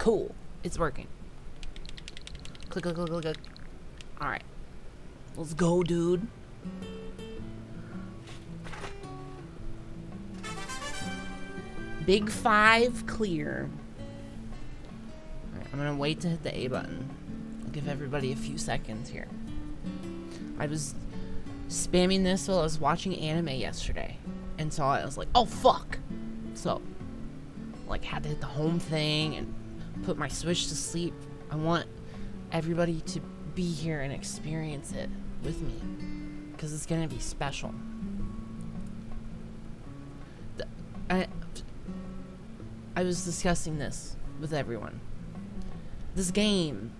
Cool. It's working. Click, click, click, click, click. Alright. Let's go, dude. Big 5 clear. Alright, I'm gonna wait to hit the A button. I'll give everybody a few seconds here. I was spamming this while I was watching anime yesterday and saw it. I was like, oh fuck. So, like, had to hit the home thing and put my Switch to sleep. I want everybody to be here and experience it with me because it's gonna be special. I was discussing this with everyone. This game,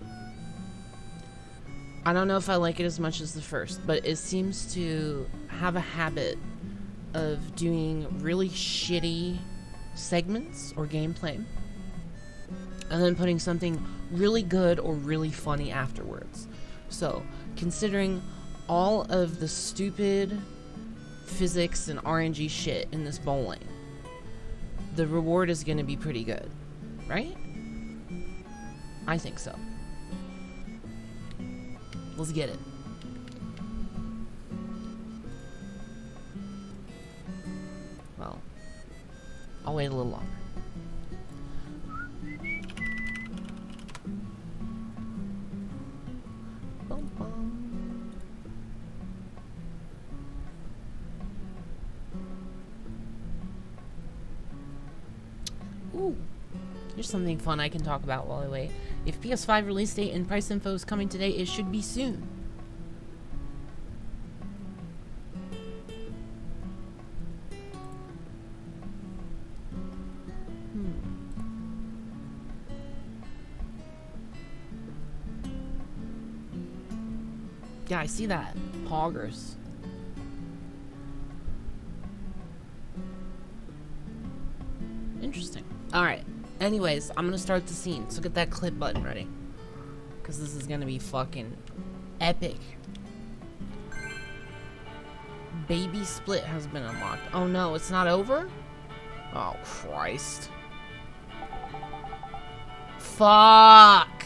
I don't know if I like it as much as the first, but it seems to have a habit of doing really shitty segments or gameplay and then putting something really good or really funny afterwards. So, considering all of the stupid physics and RNG shit in this bowling, the reward is going to be pretty good, right? I think so. Let's get it. Well, I'll wait a little longer. Bum, bum. Ooh, here's something fun I can talk about while I wait. If PS5 release date and price info is coming today, it should be soon. Yeah, I see that. Poggers. Interesting. Alright. Anyways, I'm gonna start the scene. So get that clip button ready. Because this is gonna be fucking epic. Baby split has been unlocked. Oh no, it's not over? Oh Christ. Fuck!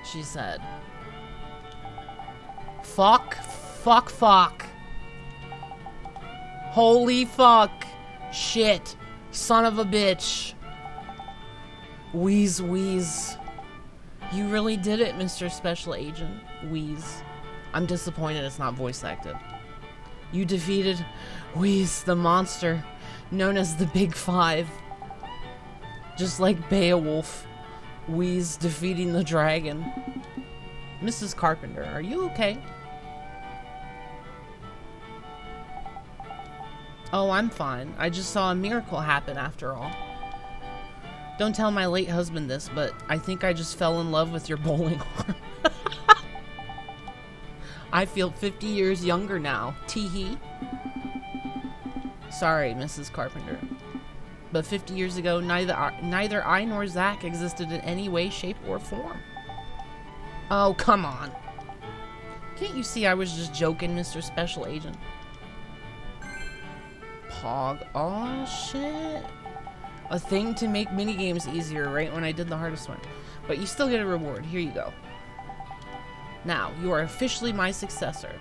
She said. Fuck. Fuck, fuck. Holy fuck. Shit. Son of a bitch. Wheeze, wheeze. You really did it, Mr. Special Agent. Wheeze. I'm disappointed it's not voice acted. You defeated Wheeze, the monster, known as the Big 5. Just like Beowulf, Wheeze defeating the dragon. Mrs. Carpenter, are you okay? Oh, I'm fine. I just saw a miracle happen after all. Don't tell my late husband this, but I think I just fell in love with your bowling arm. I feel 50 years younger now. Tee-hee. Sorry, Mrs. Carpenter. But 50 years ago, neither I nor Zach existed in any way, shape, or form. Oh, come on. Can't you see I was just joking, Mr. Special Agent? Pog. Oh, shit. A thing to make minigames easier right when I did the hardest one. But you still get a reward. Here you go. Now, you are officially my successor.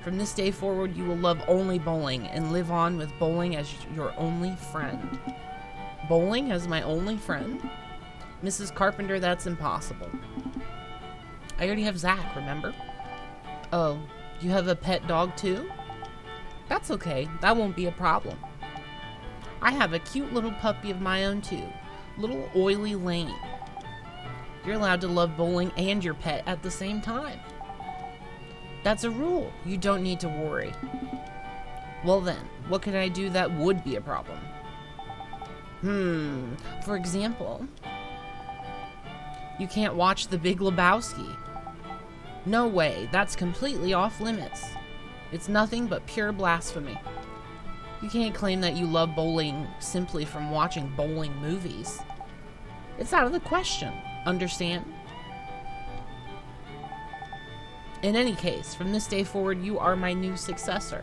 From this day forward, you will love only bowling and live on with bowling as your only friend. Bowling as my only friend? Mrs. Carpenter, that's impossible. I already have Zach, remember? Oh, you have a pet dog too? That's okay. That won't be a problem. I have a cute little puppy of my own too. Little Oily Lane. You're allowed to love bowling and your pet at the same time. That's a rule. You don't need to worry. Well then, what can I do that would be a problem? For example, you can't watch The Big Lebowski. No way, that's completely off limits. It's nothing but pure blasphemy. You can't claim that you love bowling simply from watching bowling movies. It's out of the question, understand? In any case, from this day forward, you are my new successor.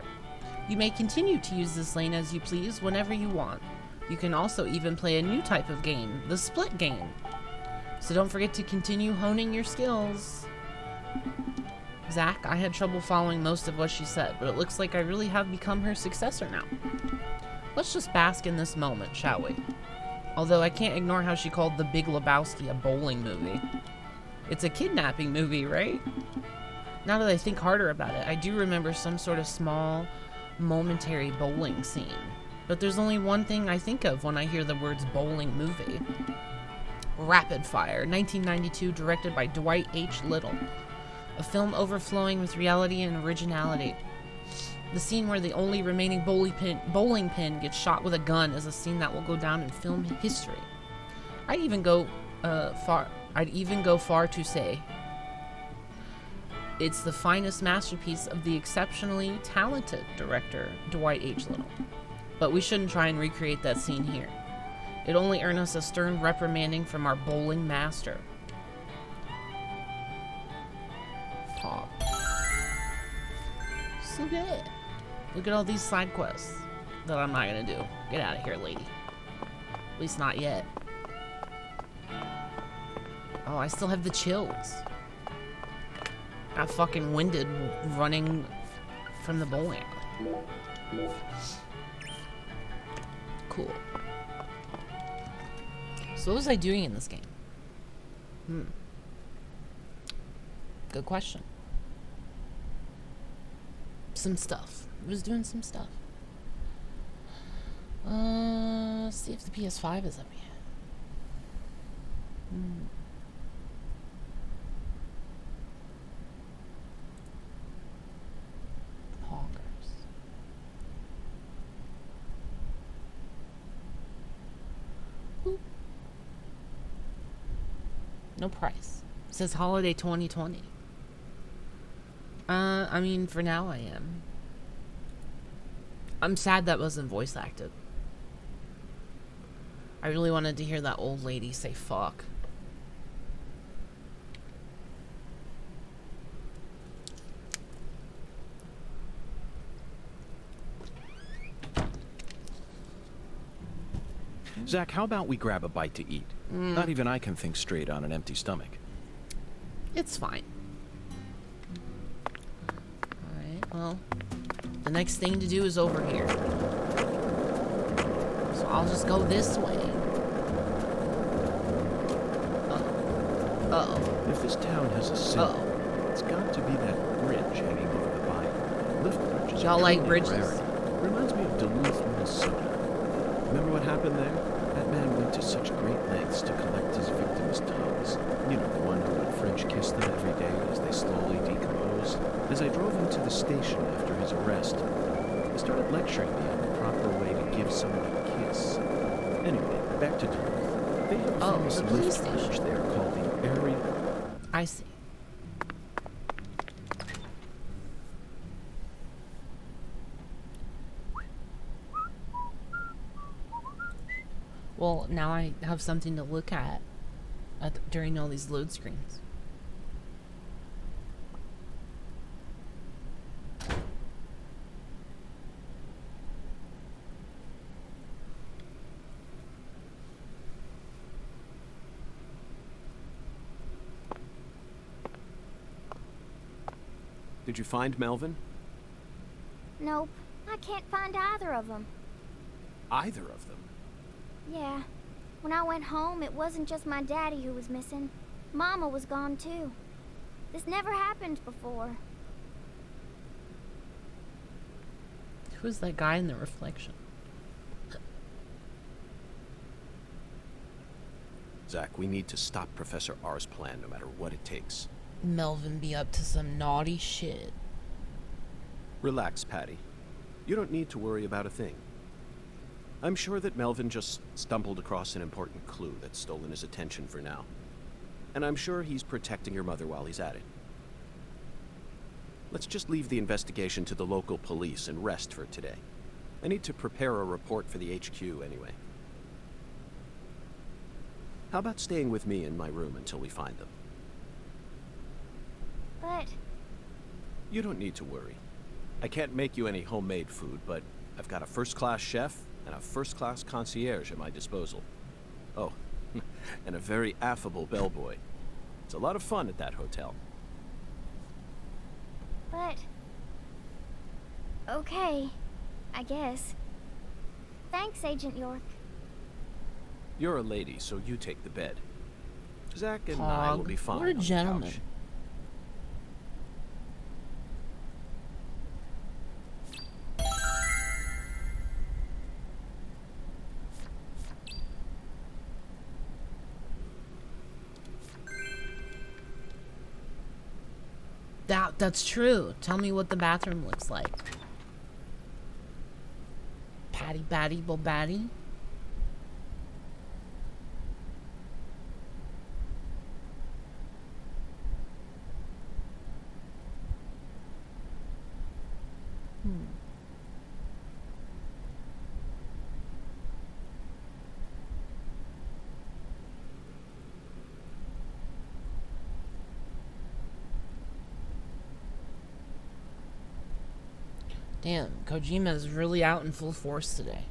You may continue to use this lane as you please whenever you want. You can also even play a new type of game, the split game. So don't forget to continue honing your skills. Zach, I had trouble following most of what she said, but it looks like I really have become her successor now. Let's just bask in this moment, shall we? Although I can't ignore how she called The Big Lebowski a bowling movie. It's a kidnapping movie, right? Now that I think harder about it, I do remember some sort of small, momentary bowling scene. But there's only one thing I think of when I hear the words bowling movie. Rapid Fire, 1992, directed by Dwight H. Little. A film overflowing with reality and originality. The scene where the only remaining bowling pin gets shot with a gun is a scene that will go down in film history. I'd even go far to say it's the finest masterpiece of the exceptionally talented director Dwight H. Little. But we shouldn't try and recreate that scene here. It'd only earn us a stern reprimanding from our bowling master. Talk. So good. Look at all these side quests that I'm not gonna do. Get out of here, lady. At least not yet. Oh, I still have the chills. Got fucking winded running from the bowling alley. Cool. So what was I doing in this game? Good question. Some stuff. I was doing some stuff. Let's see if the PS5 is up yet. Hoggers. Oop. No price. It says holiday 2020. I mean, for now I am. I'm sad that wasn't voice acted. I really wanted to hear that old lady say fuck. Zach, how about we grab a bite to eat? Not even I can think straight on an empty stomach. It's fine. Alright, well, the next thing to do is over here. So I'll just go this way. Uh-oh. If this town has a symbol, it's got to be that bridge hanging over the bayou. Lift bridges. Y'all like bridges? Rarity. Reminds me of Duluth, Minnesota. Remember what happened there? That man went to such great lengths to collect his victims' tongues. You know, the one who would French kiss them every day as they slowly decompose. As I drove him to the station after his arrest, he started lecturing me on the proper way to give someone a kiss. Anyway, back to Duluth. They have a famous lift bridge there called the Area. I see. Well, now I have something to look at during all these load screens. Did you find Melvin? Nope. I can't find either of them. Either of them? Yeah. When I went home, it wasn't just my daddy who was missing. Mama was gone too. This never happened before. Who's that guy in the reflection? Zach, we need to stop Professor R's plan no matter what it takes. Melvin be up to some naughty shit. Relax, Patty. You don't need to worry about a thing. I'm sure that Melvin just stumbled across an important clue that's stolen his attention for now. And I'm sure he's protecting your mother while he's at it. Let's just leave the investigation to the local police and rest for today. I need to prepare a report for the HQ anyway. How about staying with me in my room until we find them? But... You don't need to worry. I can't make you any homemade food, but I've got a first-class chef and a first-class concierge at my disposal. Oh, and a very affable bellboy. It's a lot of fun at that hotel. But... okay, I guess. Thanks, Agent York. You're a lady, so you take the bed. Zach and I will be fine. What a on the gentleman. couch. That's true. Tell me what the bathroom looks like. Patty batty bo batty. Damn, Kojima is really out in full force today.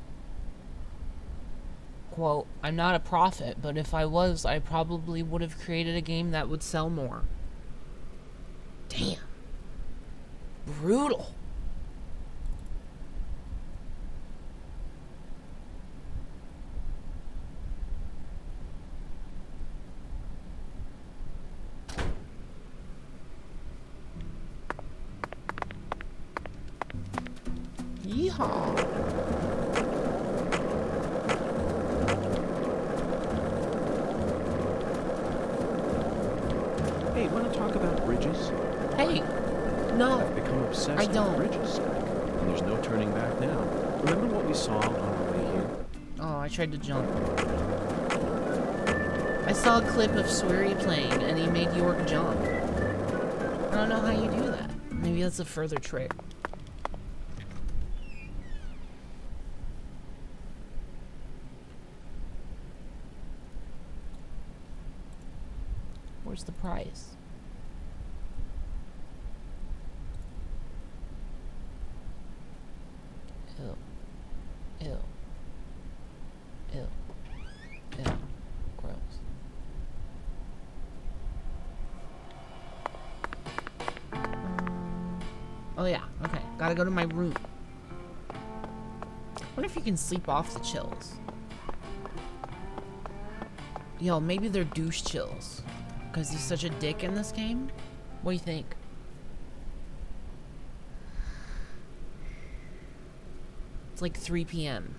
Quote, I'm not a prophet, but if I was, I probably would have created a game that would sell more. Damn. Brutal. Yeehaw. Hey, want to talk about bridges? Hey, no. I've become obsessed I don't. with bridges, Zach, and there's no turning back now. Remember what we saw on our way here? Oh, I tried to jump. I saw a clip of Sweary playing, and he made York jump. I don't know how you do that. Maybe that's a further trick. Where's the prize? Ew. Ew. Ew. Ew. Gross. Oh yeah, okay. Gotta go to my room. Wonder if you can sleep off the chills. Yo, maybe they're douche chills. Because he's such a dick in this game? What do you think? It's like 3 p.m.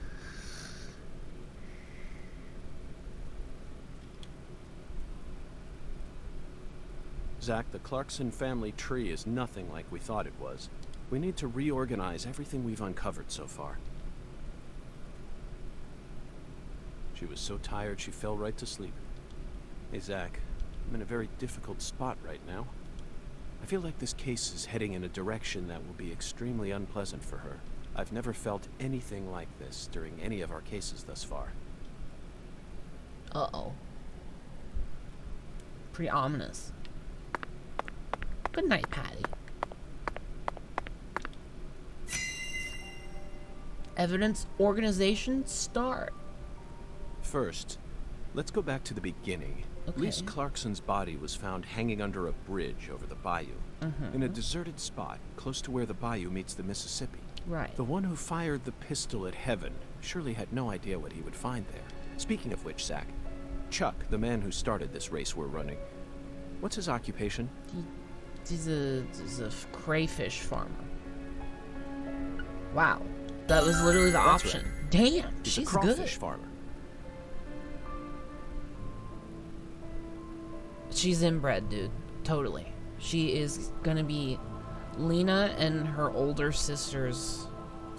Zach, the Clarkson family tree is nothing like we thought it was. We need to reorganize everything we've uncovered so far. She was so tired she fell right to sleep. Hey, Zach. I'm in a very difficult spot right now. I feel like this case is heading in a direction that will be extremely unpleasant for her. I've never felt anything like this during any of our cases thus far. Uh-oh. Pretty ominous. Good night, Patty. Evidence organization start. First, let's go back to the beginning. Okay. Lisa Clarkson's body was found hanging under a bridge over the bayou, in a deserted spot close to where the bayou meets the Mississippi. Right. The one who fired the pistol at Heaven surely had no idea what he would find there. Speaking of which, Zach, Chuck, the man who started this race we're running, what's his occupation? He's a crayfish farmer. Wow. That was literally the That's option. right. Damn, He's she's a crawfish good. farmer. She's inbred, dude. Totally. She is gonna be Lena and her older sister's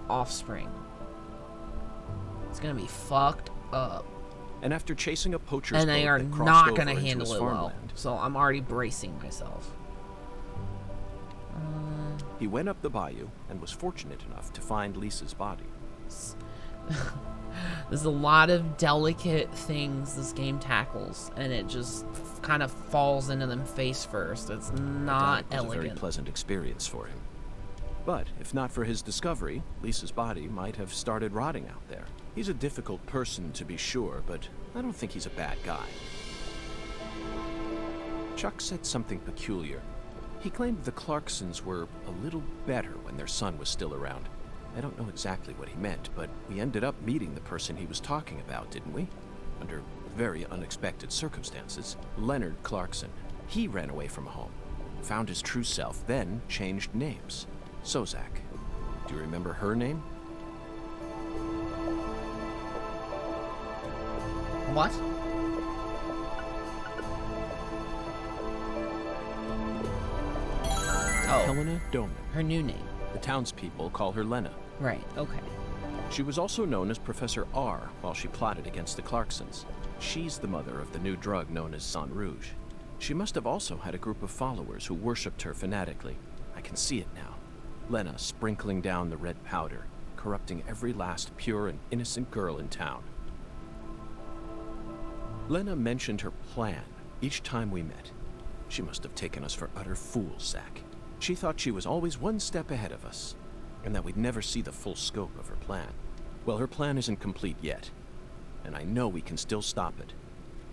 offspring. It's gonna be fucked up. And after chasing a poacher's And they boat are that crossed not over gonna into handle his it well. farmland, So I'm already bracing myself. he went up the bayou and was fortunate enough to find Lisa's body. There's a lot of delicate things this game tackles, and it just kind of falls into them face first. It's not It was a very elegant. pleasant experience for him. But if not for his discovery, Lisa's body might have started rotting out there. He's a difficult person to be sure, but I don't think he's a bad guy. Chuck said something peculiar. He claimed the Clarksons were a little better when their son was still around. I don't know exactly what he meant, but we ended up meeting the person he was talking about, didn't we? Under very unexpected circumstances. Leonard Clarkson. He ran away from home, found his true self, then changed names. So, Zach, do you remember her name? What? Oh, Helena Doman. her new name. The townspeople call her Lena. Right, okay. She was also known as Professor R while she plotted against the Clarksons. She's the mother of the new drug known as Sang Rouge. She must have also had a group of followers who worshipped her fanatically. I can see it now. Lena sprinkling down the red powder, corrupting every last pure and innocent girl in town. Lena mentioned her plan each time we met. She must have taken us for utter fools, Zach. She thought she was always one step ahead of us, and that we'd never see the full scope of her plan. Well, her plan isn't complete yet, and I know we can still stop it.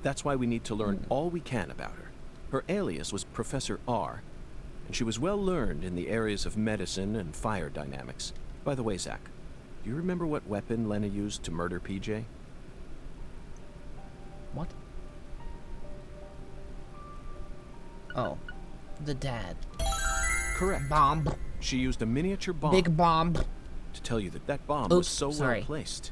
That's why we need to learn all we can about her. Her alias was Professor R, and she was well learned in the areas of medicine and fire dynamics. By the way, Zach, do you remember what weapon Lena used to murder PJ? What? Oh, the dad. Correct. Bomb. She used a miniature bomb. Big bomb. To tell you that bomb Oops, was so sorry. well placed.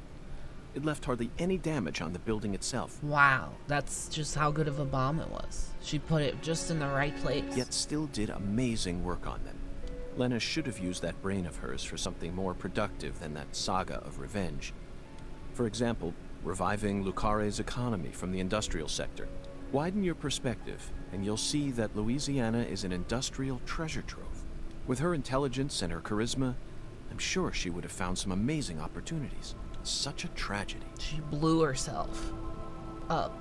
It left hardly any damage on the building itself, Wow, that's just how good of a bomb it was. She put it just in the right place. yet still did amazing work on them. Lena should have used that brain of hers for something more productive than that saga of revenge. For example, reviving Lucare's economy from the industrial sector. Widen your perspective, and you'll see that Louisiana is an industrial treasure trove. With her intelligence and her charisma, I'm sure she would have found some amazing opportunities. Such a tragedy. She blew herself up.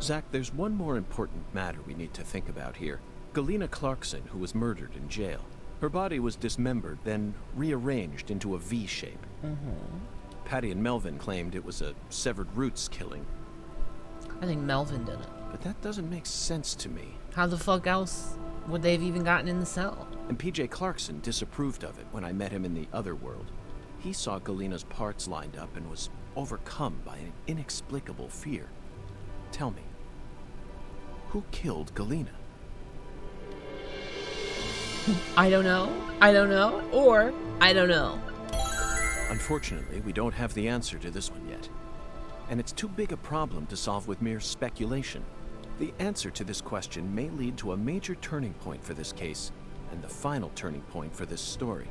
Zach, there's one more important matter we need to think about here. Galena Clarkson, who was murdered in jail. Her body was dismembered, then rearranged into a V shape. Patty and Melvin claimed it was a severed roots killing, I think Melvin did it. but that doesn't make sense to me. How the fuck else would they have even gotten in the cell? And PJ Clarkson disapproved of it when I met him in the other world. He saw Galena's parts lined up and was overcome by an inexplicable fear. Tell me, who killed Galena? I don't know. I don't know. Or, I don't know. Unfortunately, we don't have the answer to this one yet. And it's too big a problem to solve with mere speculation. The answer to this question may lead to a major turning point for this case, and the final turning point for this story.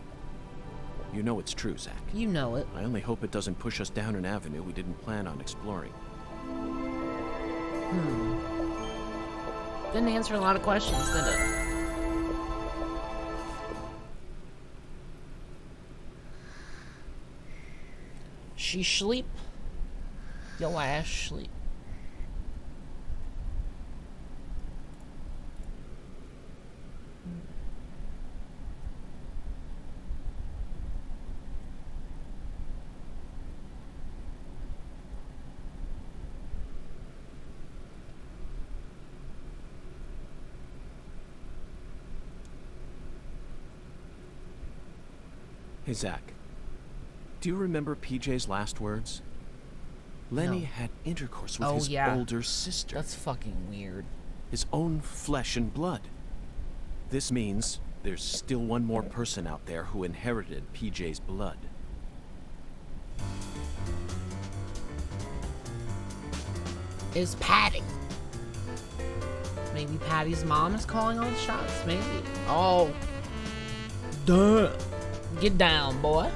You know it's true, Zach. You know it. I only hope it doesn't push us down an avenue we didn't plan on exploring. Didn't answer a lot of questions, did it? She sleep. Your ass sleep. Hey, Zach. Do you remember PJ's last words? Lenny No. had intercourse with Oh, his yeah. older sister. That's fucking weird. His own flesh and blood. This means there's still one more person out there who inherited PJ's blood. Is Patty. Maybe Patty's mom is calling all the shots? Maybe. Oh. Duh. Get down, boy.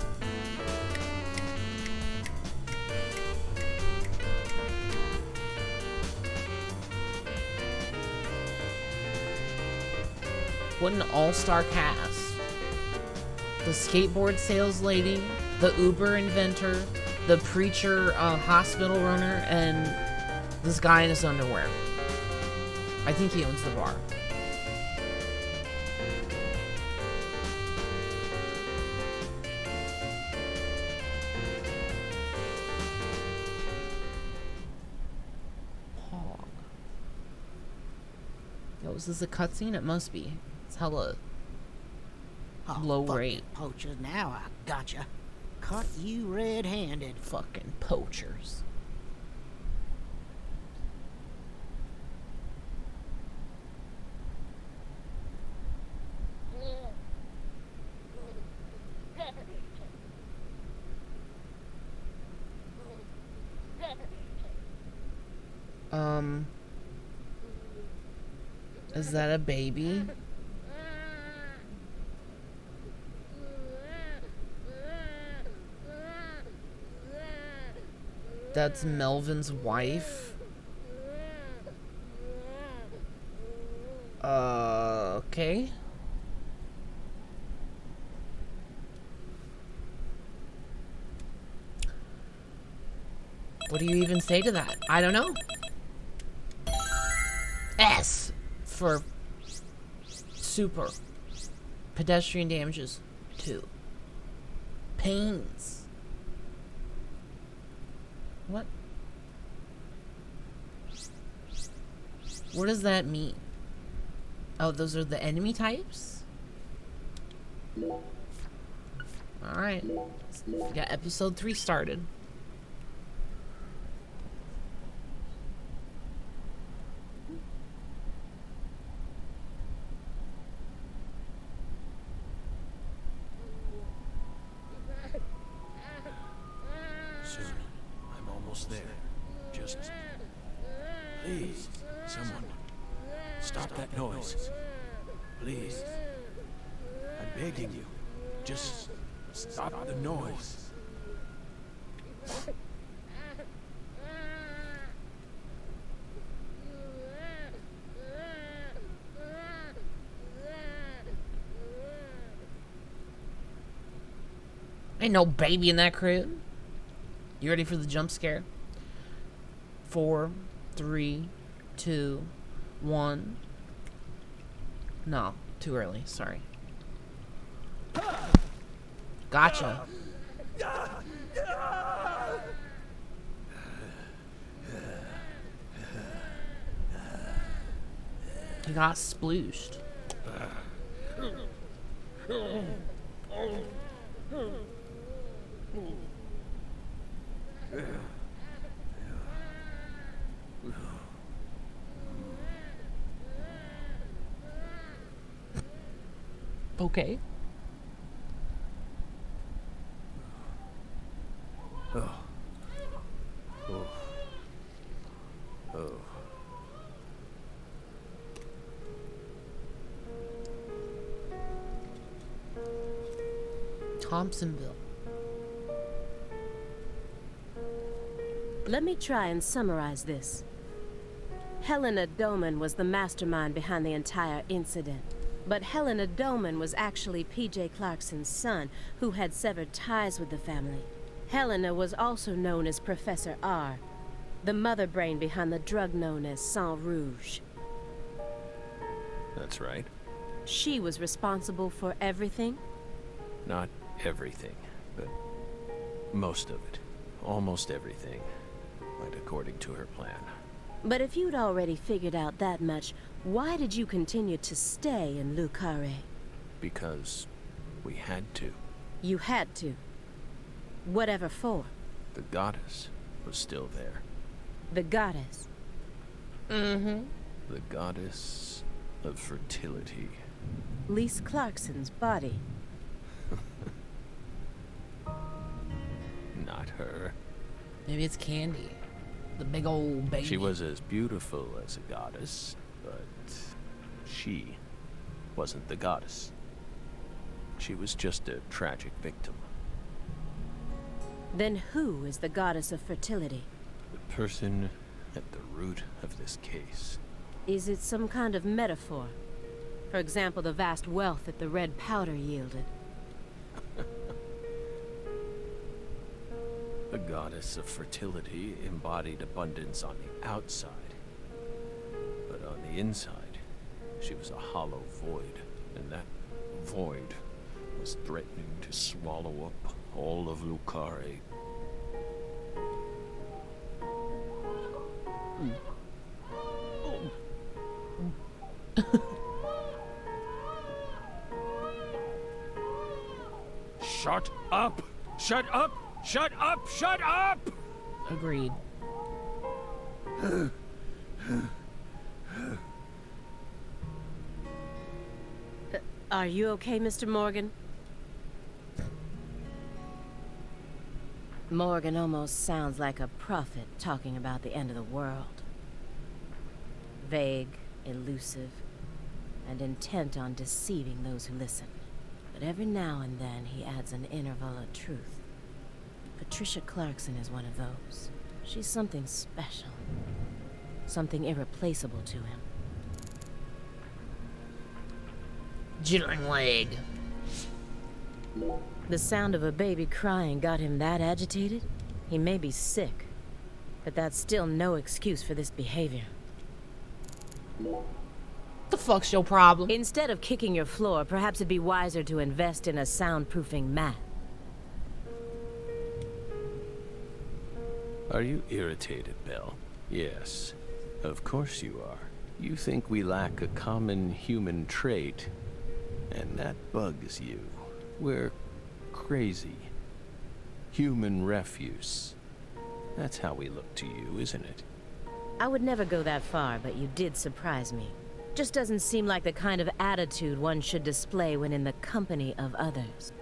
What an all-star cast. The skateboard sales lady, the Uber inventor, the preacher hospital runner, and this guy in his underwear. I think he owns the bar. Oh, is this a cutscene? It must be. It's hella Oh, low fucking rate. poachers, now I gotcha. Caught you red-handed. Fucking poachers. Is that a baby? That's Melvin's wife? Okay. What do you even say to that? I don't know. S for super. Pedestrian damages 2. Pains. What? What does that mean? Oh, those are the enemy types? Alright. We got episode 3 started. Soon. I'm almost there. Just... Please, someone. Stop that noise. Please. I'm begging you. Just stop the noise. Ain't no baby in that crib. You ready for the jump scare? 4, 3, 2, 1. No, too early. Sorry. Gotcha. He got splooshed. Okay. Oh. Oh. Oh. Thompsonville. Let me try and summarize this. Helena Doman was the mastermind behind the entire incident. But Helena Doman was actually P.J. Clarkson's son, who had severed ties with the family. Helena was also known as Professor R, the mother brain behind the drug known as Sang Rouge. That's right. She was responsible for everything? Not everything, but most of it. Almost everything went according to her plan. But if you'd already figured out that much, why did you continue to stay in Le Carré? Because we had to. You had to. Whatever for? The goddess was still there. The goddess. Mm-hmm. The goddess of fertility. Lise Clarkson's body. Not her. Maybe it's Candy. The big old baby. She was as beautiful as a goddess, but she wasn't the goddess. She was just a tragic victim. Then who is the goddess of fertility? The person at the root of this case. Is it some kind of metaphor? For example, the vast wealth that the red powder yielded. The goddess of fertility embodied abundance on the outside. But on the inside, she was a hollow void, and that void was threatening to swallow up all of Le Carré. Shut up! Shut up! Shut up! Shut up! Agreed. Are you okay, Mr. Morgan? Morgan almost sounds like a prophet talking about the end of the world. Vague, elusive, and intent on deceiving those who listen. But every now and then he adds an interval of truth. Patricia Clarkson is one of those. She's something special. Something irreplaceable to him. Jittering leg. The sound of a baby crying got him that agitated? He may be sick, but that's still no excuse for this behavior. The fuck's your problem? Instead of kicking your floor, perhaps it'd be wiser to invest in a soundproofing mat. Are you irritated, Belle? Yes, of course you are. You think we lack a common human trait, and that bugs you. We're crazy. Human refuse. That's how we look to you, isn't it? I would never go that far, but you did surprise me. Just doesn't seem like the kind of attitude one should display when in the company of others.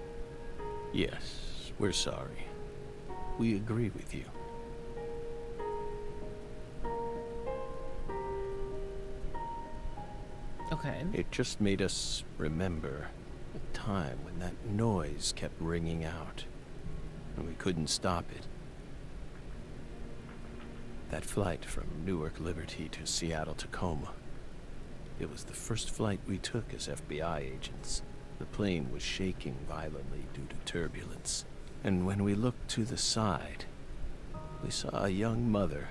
Yes, we're sorry. We agree with you. Okay. It just made us remember a time when that noise kept ringing out, and we couldn't stop it. That flight from Newark Liberty to Seattle Tacoma. It was the first flight we took as FBI agents. The plane was shaking violently due to turbulence, and when we looked to the side, we saw a young mother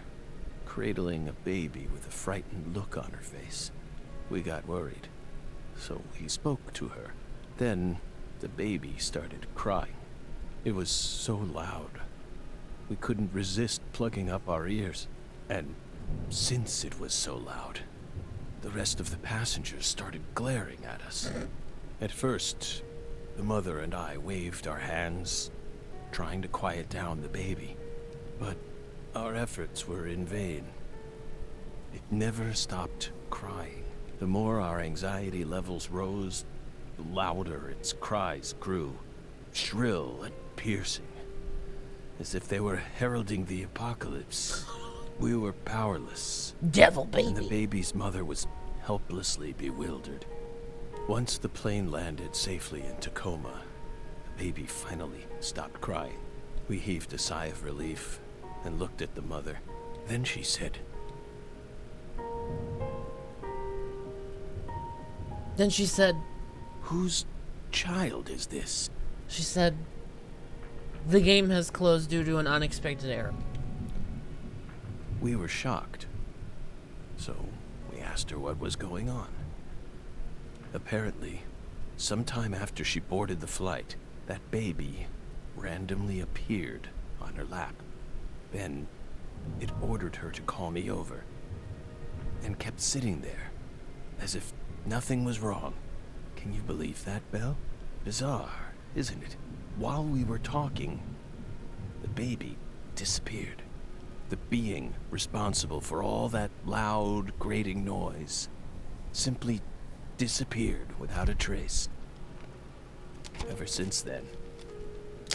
cradling a baby with a frightened look on her face. We got worried, so we spoke to her. Then the baby started crying. It was so loud, we couldn't resist plugging up our ears. And since it was so loud, the rest of the passengers started glaring at us. At first, the mother and I waved our hands, trying to quiet down the baby. But our efforts were in vain. It never stopped crying. The more our anxiety levels rose, the louder its cries grew, shrill and piercing, as if they were heralding the apocalypse. We were powerless. Devil baby. And the baby's mother was helplessly bewildered. Once the plane landed safely in Tacoma, the baby finally stopped crying. We heaved a sigh of relief and looked at the mother. Then she said, "Whose child is this?" She said, "The game has closed due to an unexpected error." We were shocked, so we asked her what was going on. Apparently, sometime after she boarded the flight, that baby randomly appeared on her lap. Then, it ordered her to call me over, and kept sitting there, as if nothing was wrong. Can you believe that, Belle? Bizarre, isn't it? While we were talking, the baby disappeared. The being responsible for all that loud, grating noise simply disappeared without a trace. Ever since then,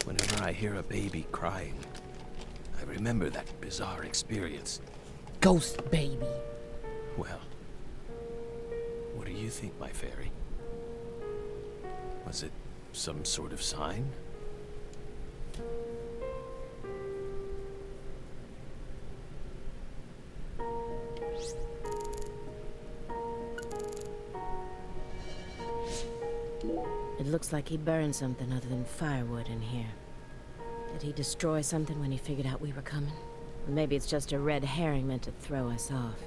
whenever I hear a baby crying, I remember that bizarre experience. Ghost baby. Well, what do you think, my fairy? Was it some sort of sign? It looks like he burned something other than firewood in here. Did he destroy something when he figured out we were coming? Maybe it's just a red herring meant to throw us off.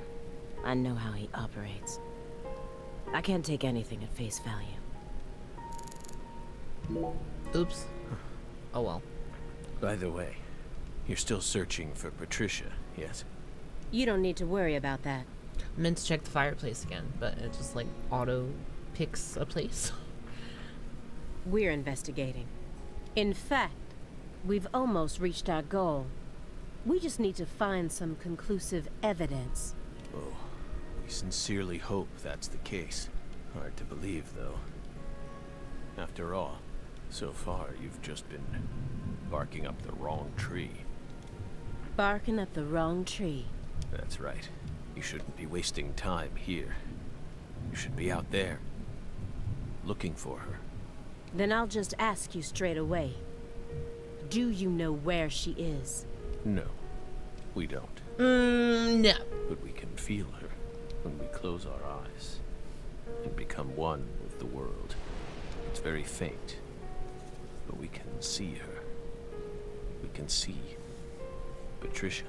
I know how he operates. I can't take anything at face value. Oops. Oh well. By the way, you're still searching for Patricia, yes? You don't need to worry about that. I meant to check the fireplace again, but it just like auto picks a place. We're investigating. In fact, we've almost reached our goal. We just need to find some conclusive evidence. Oh, we sincerely hope that's the case. Hard to believe, though. After all, so far you've just been barking up the wrong tree. Barking up the wrong tree. That's right. You shouldn't be wasting time here. You should be out there, looking for her. Then I'll just ask you straight away. Do you know where she is? No, we don't. No. But we can feel her when we close our eyes and become one with the world. It's very faint, but we can see her. We can see Patricia.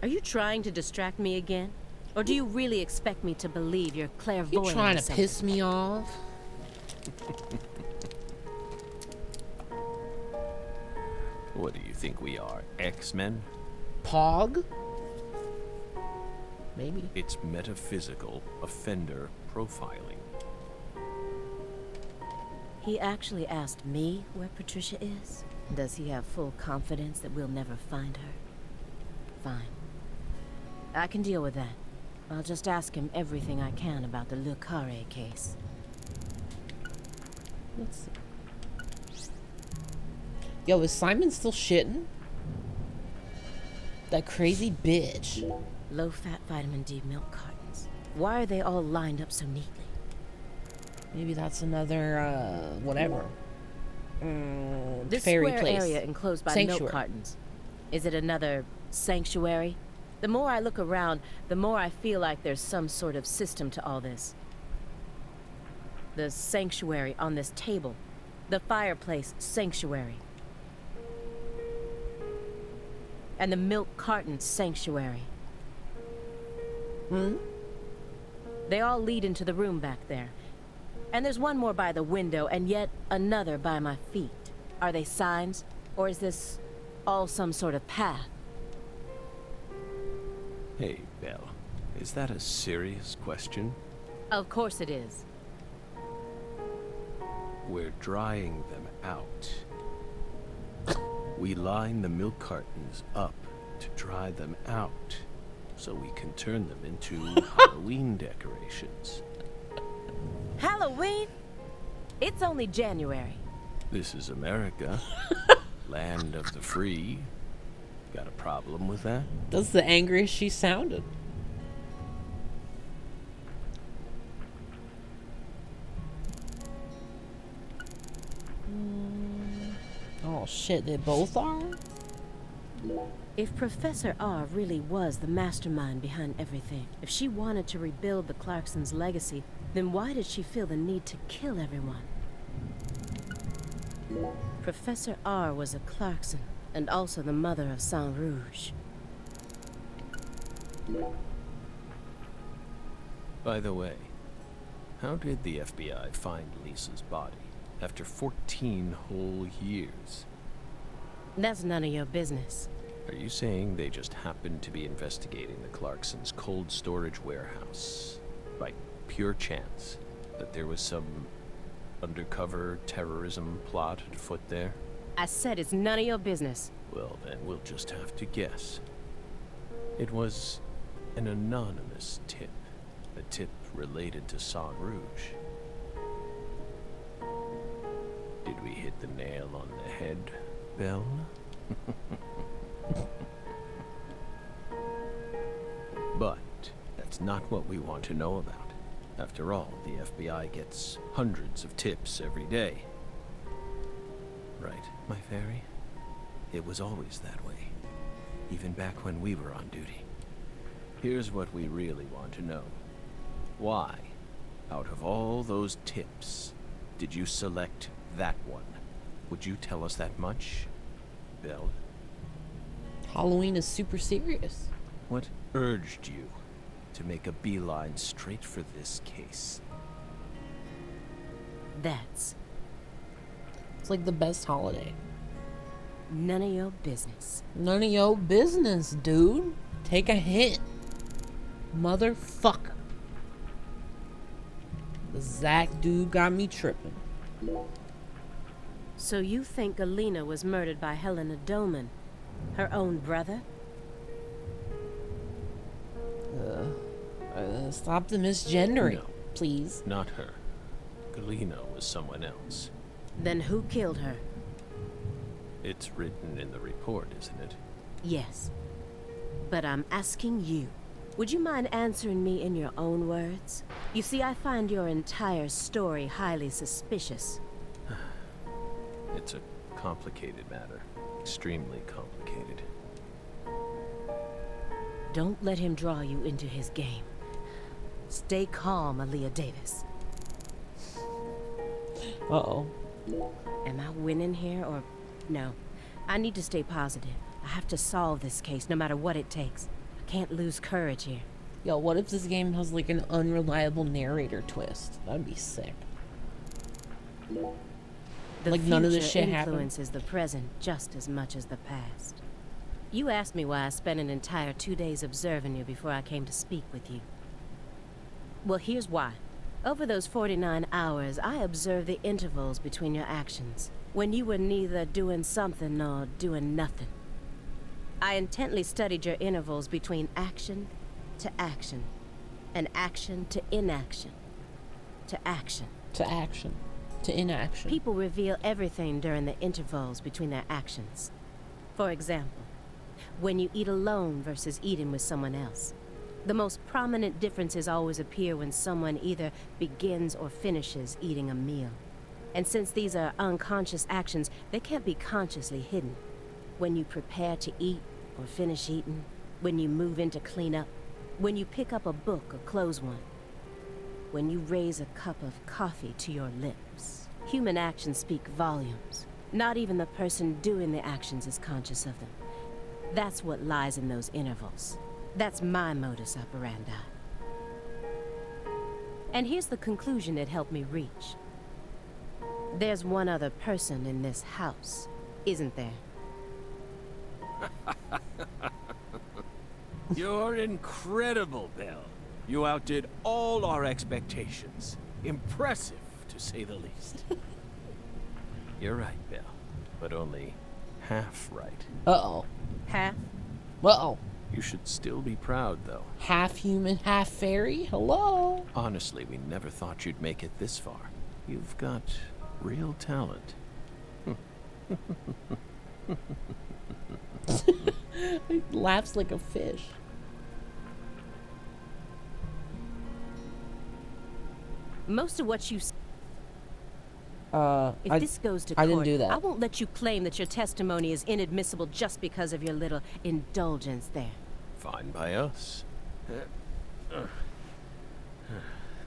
Are you trying to distract me again? Or do you really expect me to believe you're clairvoyant? You trying or to something? piss me off? What do you think we are, X-Men? Pog? Maybe. It's metaphysical offender profiling. He actually asked me where Patricia is? Does he have full confidence that we'll never find her? Fine. I can deal with that. I'll just ask him everything I can about the Le Carré case. Let's see. Yo, is Simon still shitting? That crazy bitch. Low-fat vitamin D milk cartons. Why are they all lined up so neatly? Maybe that's another, whatever. This Fairy square place. area enclosed by Sanctuary. milk cartons. Is it another sanctuary? The more I look around, the more I feel like there's some sort of system to all this. The sanctuary on this table. The fireplace sanctuary. And the milk carton sanctuary. They all lead into the room back there. And there's one more by the window, and yet another by my feet. Are they signs? Or is this all some sort of path? Hey, Belle, is that a serious question? Of course it is. We're drying them out. We line the milk cartons up to dry them out, so we can turn them into Halloween decorations. Halloween? It's only January. This is America, land of the free. Got a problem with that? That's the angriest she sounded. Oh shit, they both are? If Professor R really was the mastermind behind everything, if she wanted to rebuild the Clarksons' legacy, then why did she feel the need to kill everyone? Professor R was a Clarkson, and also the mother of Saint Rouge. By the way, how did the FBI find Lisa's body after 14 whole years? That's none of your business. Are you saying they just happened to be investigating the Clarksons' cold storage warehouse by pure chance? That there was some undercover terrorism plot afoot there? I said it's none of your business. Well, then we'll just have to guess. It was an anonymous tip. A tip related to Saint Rouge. Did we hit the nail on the head, Belle? But that's not what we want to know about. After all, the FBI gets hundreds of tips every day. Right, my fairy? It was always that way, even back when we were on duty. Here's what we really want to know. Why, out of all those tips, did you select that one? Would you tell us that much, Belle? Halloween is super serious. What urged you to make a beeline straight for this case? That's It's like the best holiday. none of your business. None of your business, dude. Take a hint. Motherfucker. The Zach dude got me tripping. So you think Galena was murdered by Helena Doman, her own brother? Stop the misgendering, No. please. Not her. Galena was someone else. Then who killed her? It's written in the report, isn't it? Yes. But I'm asking you. Would you mind answering me in your own words? You see, I find your entire story highly suspicious. It's a complicated matter. Extremely complicated. Don't let him draw you into his game. Stay calm, Aaliyah Davis. Uh-oh. Am I winning here or... No. I need to stay positive. I have to solve this case, no matter what it takes. I can't lose courage here. Yo, what if this game has like an unreliable narrator twist? That'd be sick. The Like none of this future shit happened? influences the present just as much as the past. You asked me why I spent an entire 2 days observing you before I came to speak with you. Well, here's why. Over those 49 hours, I observed the intervals between your actions, when you were neither doing something nor doing nothing. I intently studied your intervals between action to action, and action to inaction, to action. To action. To inaction. People reveal everything during the intervals between their actions. For example, when you eat alone versus eating with someone else. The most prominent differences always appear when someone either begins or finishes eating a meal. And since these are unconscious actions, they can't be consciously hidden. When you prepare to eat or finish eating, when you move in to clean up, when you pick up a book or close one, when you raise a cup of coffee to your lips. Human actions speak volumes. Not even the person doing the actions is conscious of them. That's what lies in those intervals. That's my modus operandi. And here's the conclusion it helped me reach. There's one other person in this house, isn't there? You're incredible, Belle. You outdid all our expectations. Impressive, to say the least. You're right, Belle. But only half right. Uh-oh. Half? Uh-oh. You should still be proud, though. Half human, half fairy? Hello? Honestly, we never thought you'd make it this far. You've got real talent. He laughs like a fish. Most of what you If I this goes to I court, didn't do that. I won't let you claim that your testimony is inadmissible just because of your little indulgence there. Fine by us.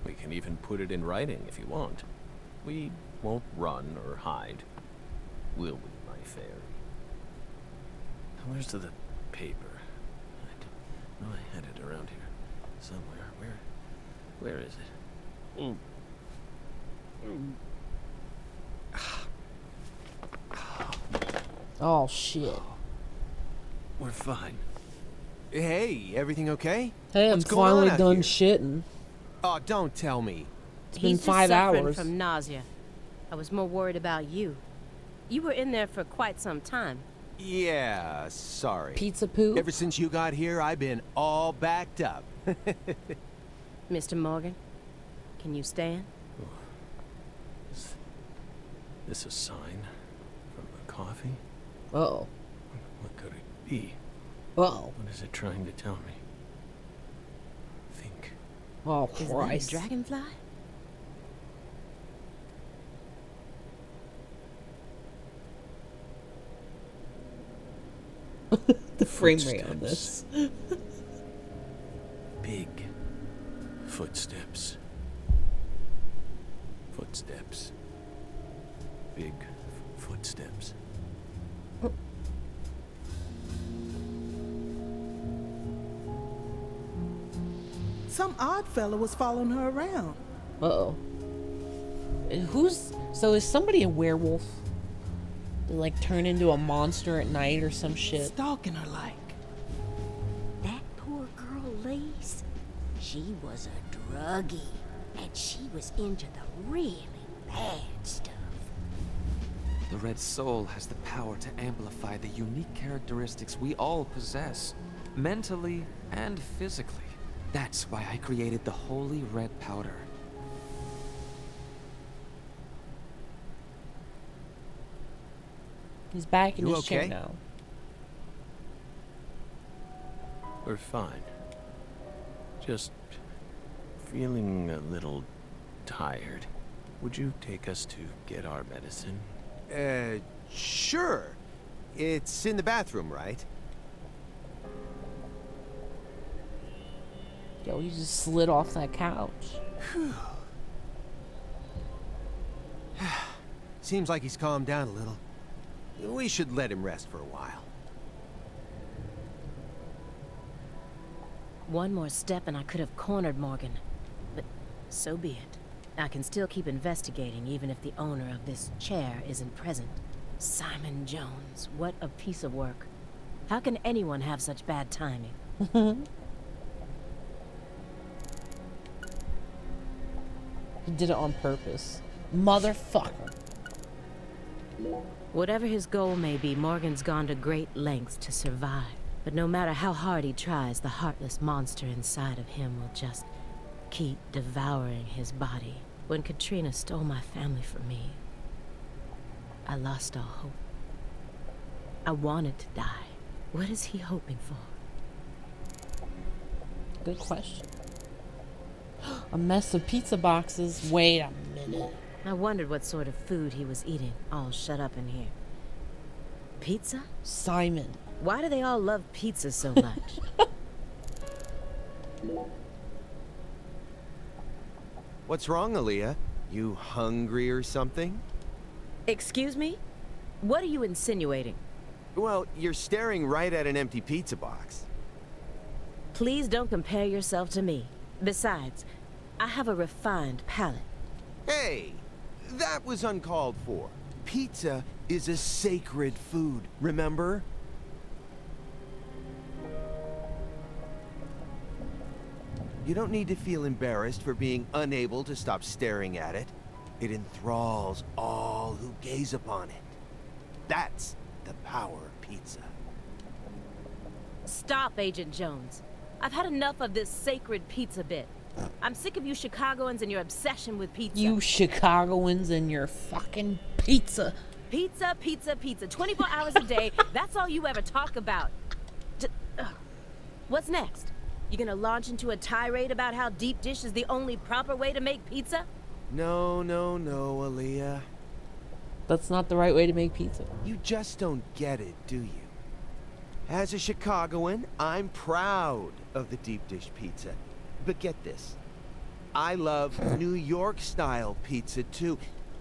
We can even put it in writing if you want. We won't run or hide. Will we, my fairy? Where's the paper? I had it around here somewhere. Where is it? Oh, shit. We're fine. Hey, everything okay? Hey, I'm What's going on finally out done here? shitting. Oh, don't tell me. It's been He's just 5 suffering hours. from nausea. I was more worried about you. You were in there for quite some time. Yeah, sorry. Pizza poo? Ever since you got here, I've been all backed up. Mr. Morgan, can you stand? Is this a sign from the coffee? Uh-oh. What could it be? Uh-oh. What is it trying to tell me? Think. Oh, Is Christ. that a dragonfly? The frame rate on this. Big footsteps. Footsteps. Big footsteps. Some odd fella was following her around. Uh-oh. So is somebody a werewolf? They like turn into a monster at night or some shit? Stalking her like. That poor girl, Lise. She was a druggie, and she was into the really bad stuff. The Red Soul has the power to amplify the unique characteristics we all possess, mentally and physically. That's why I created the Holy Red Powder. He's back in You his chair okay? now. We're fine. Just feeling a little tired. Would you take us to get our medicine? Sure. It's in the bathroom, right? Yo, he just slid off that couch. Seems like he's calmed down a little. We should let him rest for a while. One more step and I could have cornered Morgan. But so be it. I can still keep investigating even if the owner of this chair isn't present. Simon Jones, what a piece of work. How can anyone have such bad timing? He did it on purpose. Motherfucker. Whatever his goal may be, Morgan's gone to great lengths to survive. But no matter how hard he tries, the heartless monster inside of him will just keep devouring his body. When Katrina stole my family from me, I lost all hope. I wanted to die. What is he hoping for? Good question. A mess of pizza boxes. Wait a minute. I wondered what sort of food he was eating, all shut up in here. Pizza? Simon. Why do they all love pizza so much? What's wrong, Aaliyah? You hungry or something? Excuse me? What are you insinuating? Well, you're staring right at an empty pizza box. Please don't compare yourself to me. Besides, I have a refined palate. Hey, that was uncalled for. Pizza is a sacred food, remember? You don't need to feel embarrassed for being unable to stop staring at it. It enthralls all who gaze upon it. That's the power of pizza. Stop, Agent Jones. I've had enough of this sacred pizza bit. I'm sick of you Chicagoans and your obsession with pizza. You Chicagoans and your fucking pizza. Pizza, pizza, pizza. 24 hours a day. That's all you ever talk about. What's next? You gonna launch into a tirade about how deep dish is the only proper way to make pizza? No, Aaliyah. That's not the right way to make pizza. You just don't get it, do you? As a Chicagoan, I'm proud of the deep dish pizza. But get this, I love New York-style pizza too.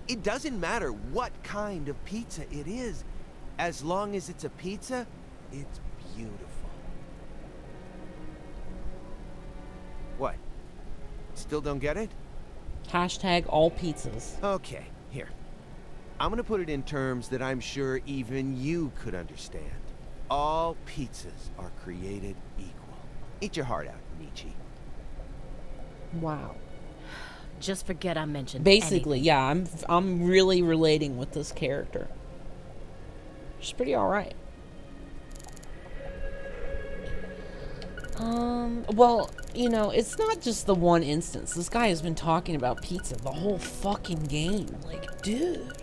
It doesn't matter what kind of pizza it is. As long as it's a pizza, it's beautiful. What? Still don't get it? Hashtag all pizzas. Okay, here. I'm gonna put it in terms that I'm sure even you could understand. All pizzas are created equal. Eat your heart out, Nietzsche. Wow. Just forget I mentioned Basically, anything. yeah, I'm really relating with this character. She's pretty alright. Well, you know, it's not just the one instance. This guy has been talking about pizza the whole fucking game. Like, dude.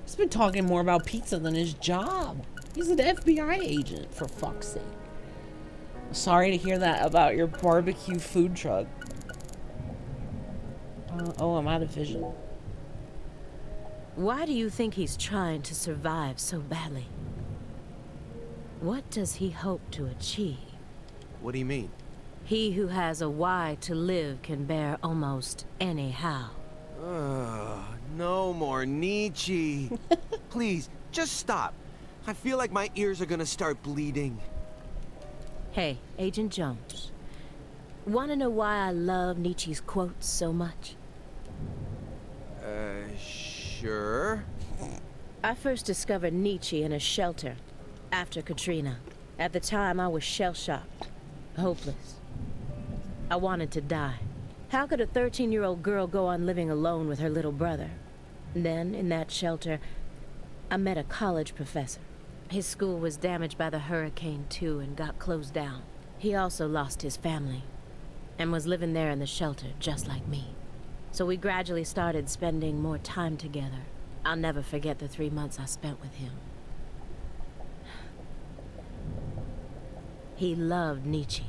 He's been talking more about pizza than his job. He's an FBI agent, for fuck's sake. Sorry to hear that about your barbecue food truck. Oh, I'm out of vision. Why do you think he's trying to survive so badly? What does he hope to achieve? What do you mean? He who has a why to live can bear almost any how. No more Nietzsche. Please, just stop. I feel like my ears are gonna start bleeding. Hey, Agent Jones. Wanna know why I love Nietzsche's quotes so much? Sure. I first discovered Nietzsche in a shelter after Katrina. At the time, I was shell-shocked, hopeless. I wanted to die. How could a 13-year-old girl go on living alone with her little brother? Then, in that shelter, I met a college professor. His school was damaged by the hurricane, too, and got closed down. He also lost his family, and was living there in the shelter, just like me. So we gradually started spending more time together. I'll never forget the 3 months I spent with him. He loved Nietzsche.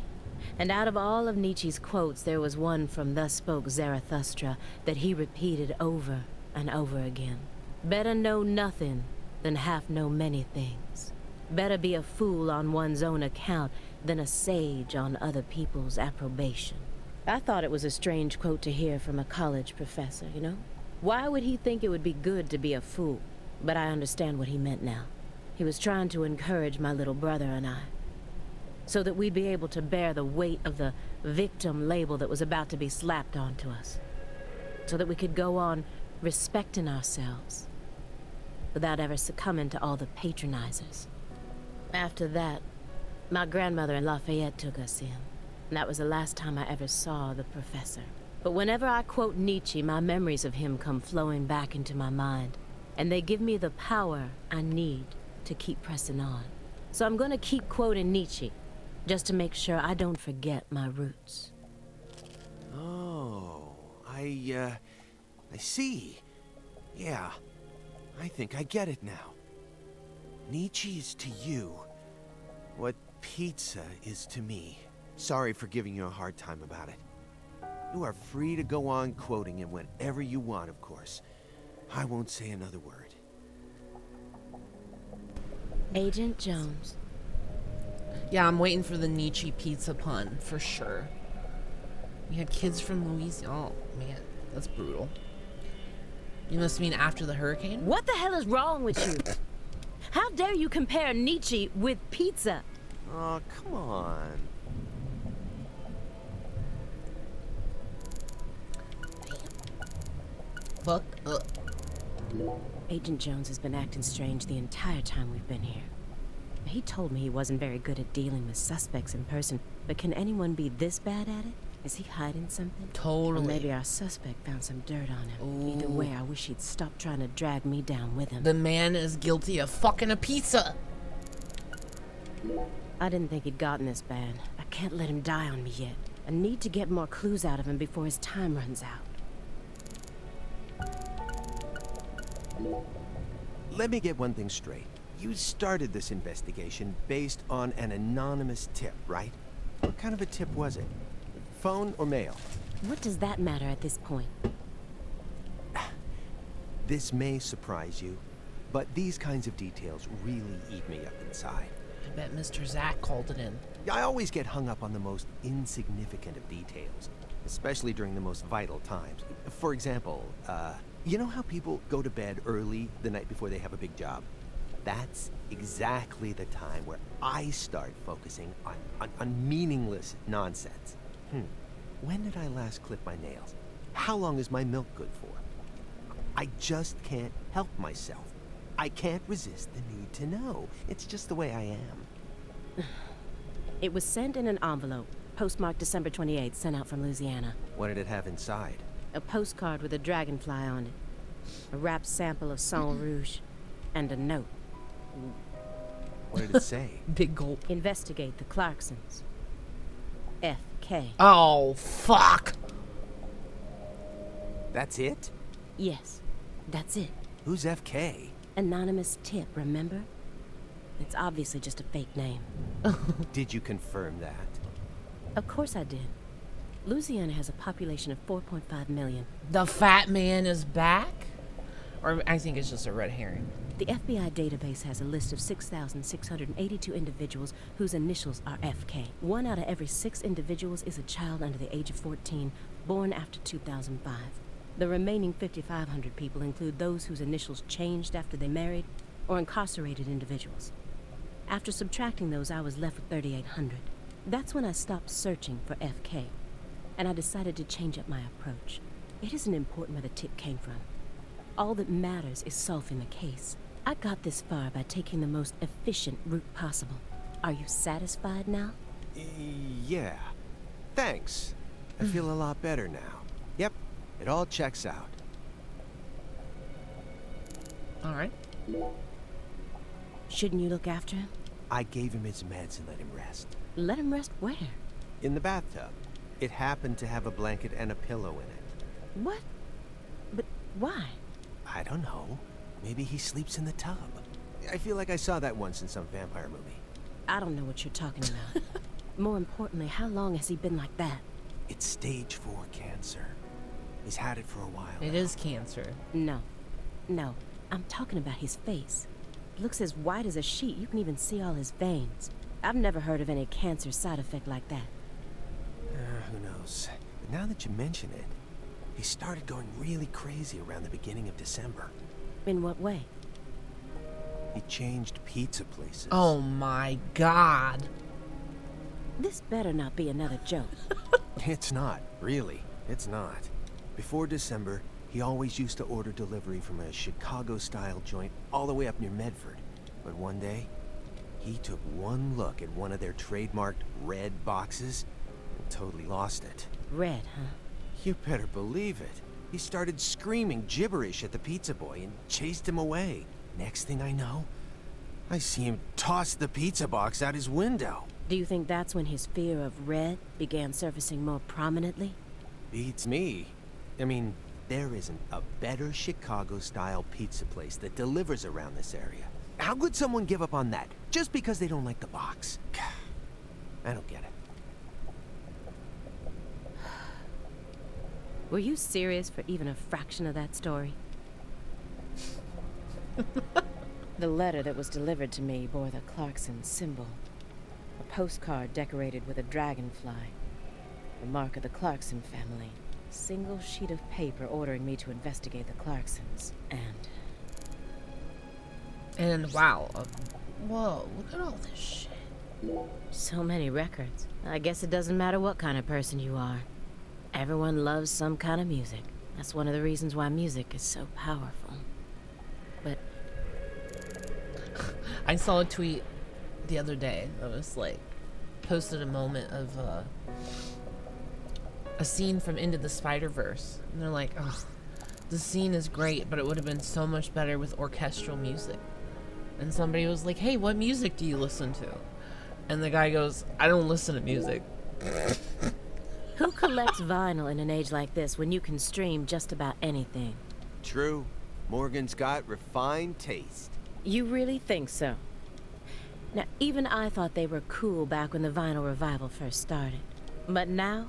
And out of all of Nietzsche's quotes, there was one from Thus Spoke Zarathustra that he repeated over and over again. Better know nothing than half know many things. Better be a fool on one's own account than a sage on other people's approbation. I thought it was a strange quote to hear from a college professor, you know? Why would he think it would be good to be a fool? But I understand what he meant now. He was trying to encourage my little brother and I, so that we'd be able to bear the weight of the victim label that was about to be slapped onto us. So that we could go on respecting ourselves without ever succumbing to all the patronizers. After that, my grandmother in Lafayette took us in. And that was the last time I ever saw the professor. But whenever I quote Nietzsche, my memories of him come flowing back into my mind. And they give me the power I need to keep pressing on. So I'm gonna keep quoting Nietzsche, just to make sure I don't forget my roots. Oh, I see. Yeah, I think I get it now. Nietzsche is to you what pizza is to me. Sorry for giving you a hard time about it. You are free to go on quoting him whenever you want, of course. I won't say another word. Agent Jones. Yeah, I'm waiting for the Nietzsche pizza pun, for sure. We had kids from Louisiana. Oh, man, that's brutal. You must mean after the hurricane? What the hell is wrong with you? How dare you compare Nietzsche with pizza? Oh, come on. Fuck up. Agent Jones has been acting strange the entire time we've been here. He told me he wasn't very good at dealing with suspects in person, but can anyone be this bad at it? Is he hiding something? Totally. Or maybe our suspect found some dirt on him. Ooh. Either way, I wish he'd stop trying to drag me down with him. The man is guilty of fucking a pizza. I didn't think he'd gotten this bad. I can't let him die on me yet. I need to get more clues out of him before his time runs out. Let me get one thing straight. You started this investigation based on an anonymous tip, right? What kind of a tip was it? Phone or mail? What does that matter at this point? This may surprise you, but these kinds of details really eat me up inside. I bet Mr. Zack called it in. I always get hung up on the most insignificant of details, especially during the most vital times. For example, you know how people go to bed early the night before they have a big job? That's exactly the time where I start focusing on meaningless nonsense. When did I last clip my nails? How long is my milk good for? I just can't help myself. I can't resist the need to know. It's just the way I am. It was sent in an envelope, postmarked December 28th, sent out from Louisiana. What did it have inside? A postcard with a dragonfly on it, a wrapped sample of Sang Rouge, and a note. What did it say? Big gulp. Investigate the Clarksons. F.K. Oh, fuck. That's it? Yes, that's it. Who's FK? Anonymous tip, remember? It's obviously just a fake name. Did you confirm that? Of course I did. Louisiana has a population of 4.5 million. The fat man is back? Or I think it's just a red herring. The FBI database has a list of 6,682 individuals whose initials are FK. 1 out of every 6 individuals is a child under the age of 14, born after 2005. The remaining 5,500 people include those whose initials changed after they married or incarcerated individuals. After subtracting those, I was left with 3,800. That's when I stopped searching for FK, and I decided to change up my approach. It isn't important where the tip came from. All that matters is solving the case. I got this far by taking the most efficient route possible. Are you satisfied now? Yeah. Thanks. I feel a lot better now. Yep, it all checks out. All right. Shouldn't you look after him? I gave him his meds and let him rest. Let him rest where? In the bathtub. It happened to have a blanket and a pillow in it. What? But why? I don't know. Maybe he sleeps in the tub. I feel like I saw that once in some vampire movie. I don't know what you're talking about. More importantly, how long has he been like that? It's stage 4 cancer. He's had it for a while. It is cancer. No. No. I'm talking about his face. It looks as white as a sheet. You can even see all his veins. I've never heard of any cancer side effect like that. Who knows? But now that you mention it, he started going really crazy around the beginning of December. In what way? He changed pizza places. Oh my god. This better not be another joke. It's not, really. It's not. Before December, he always used to order delivery from a Chicago-style joint all the way up near Medford. But one day, he took one look at one of their trademarked red boxes and totally lost it. Red, huh? You better believe it. He started screaming gibberish at the pizza boy and chased him away. Next thing I know, I see him toss the pizza box out his window. Do you think that's when his fear of red began surfacing more prominently? Beats me. I mean, there isn't a better Chicago-style pizza place that delivers around this area. How could someone give up on that just because they don't like the box? I don't get it. Were you serious for even a fraction of that story? The letter that was delivered to me bore the Clarkson symbol. A postcard decorated with a dragonfly. The mark of the Clarkson family. A single sheet of paper ordering me to investigate the Clarksons. And wow. Whoa, look at all this shit. So many records. I guess it doesn't matter what kind of person you are. Everyone loves some kind of music. That's one of the reasons why music is so powerful. But I saw a tweet the other day that was like, posted a moment of a scene from Into the Spider-Verse. And they're like, oh, the scene is great, but it would have been so much better with orchestral music. And somebody was like, hey, what music do you listen to? And the guy goes, I don't listen to music. who collects vinyl in an age like this when you can stream just about anything? True. Morgan's got refined taste. You really think so? Now, even I thought they were cool back when the vinyl revival first started. But now,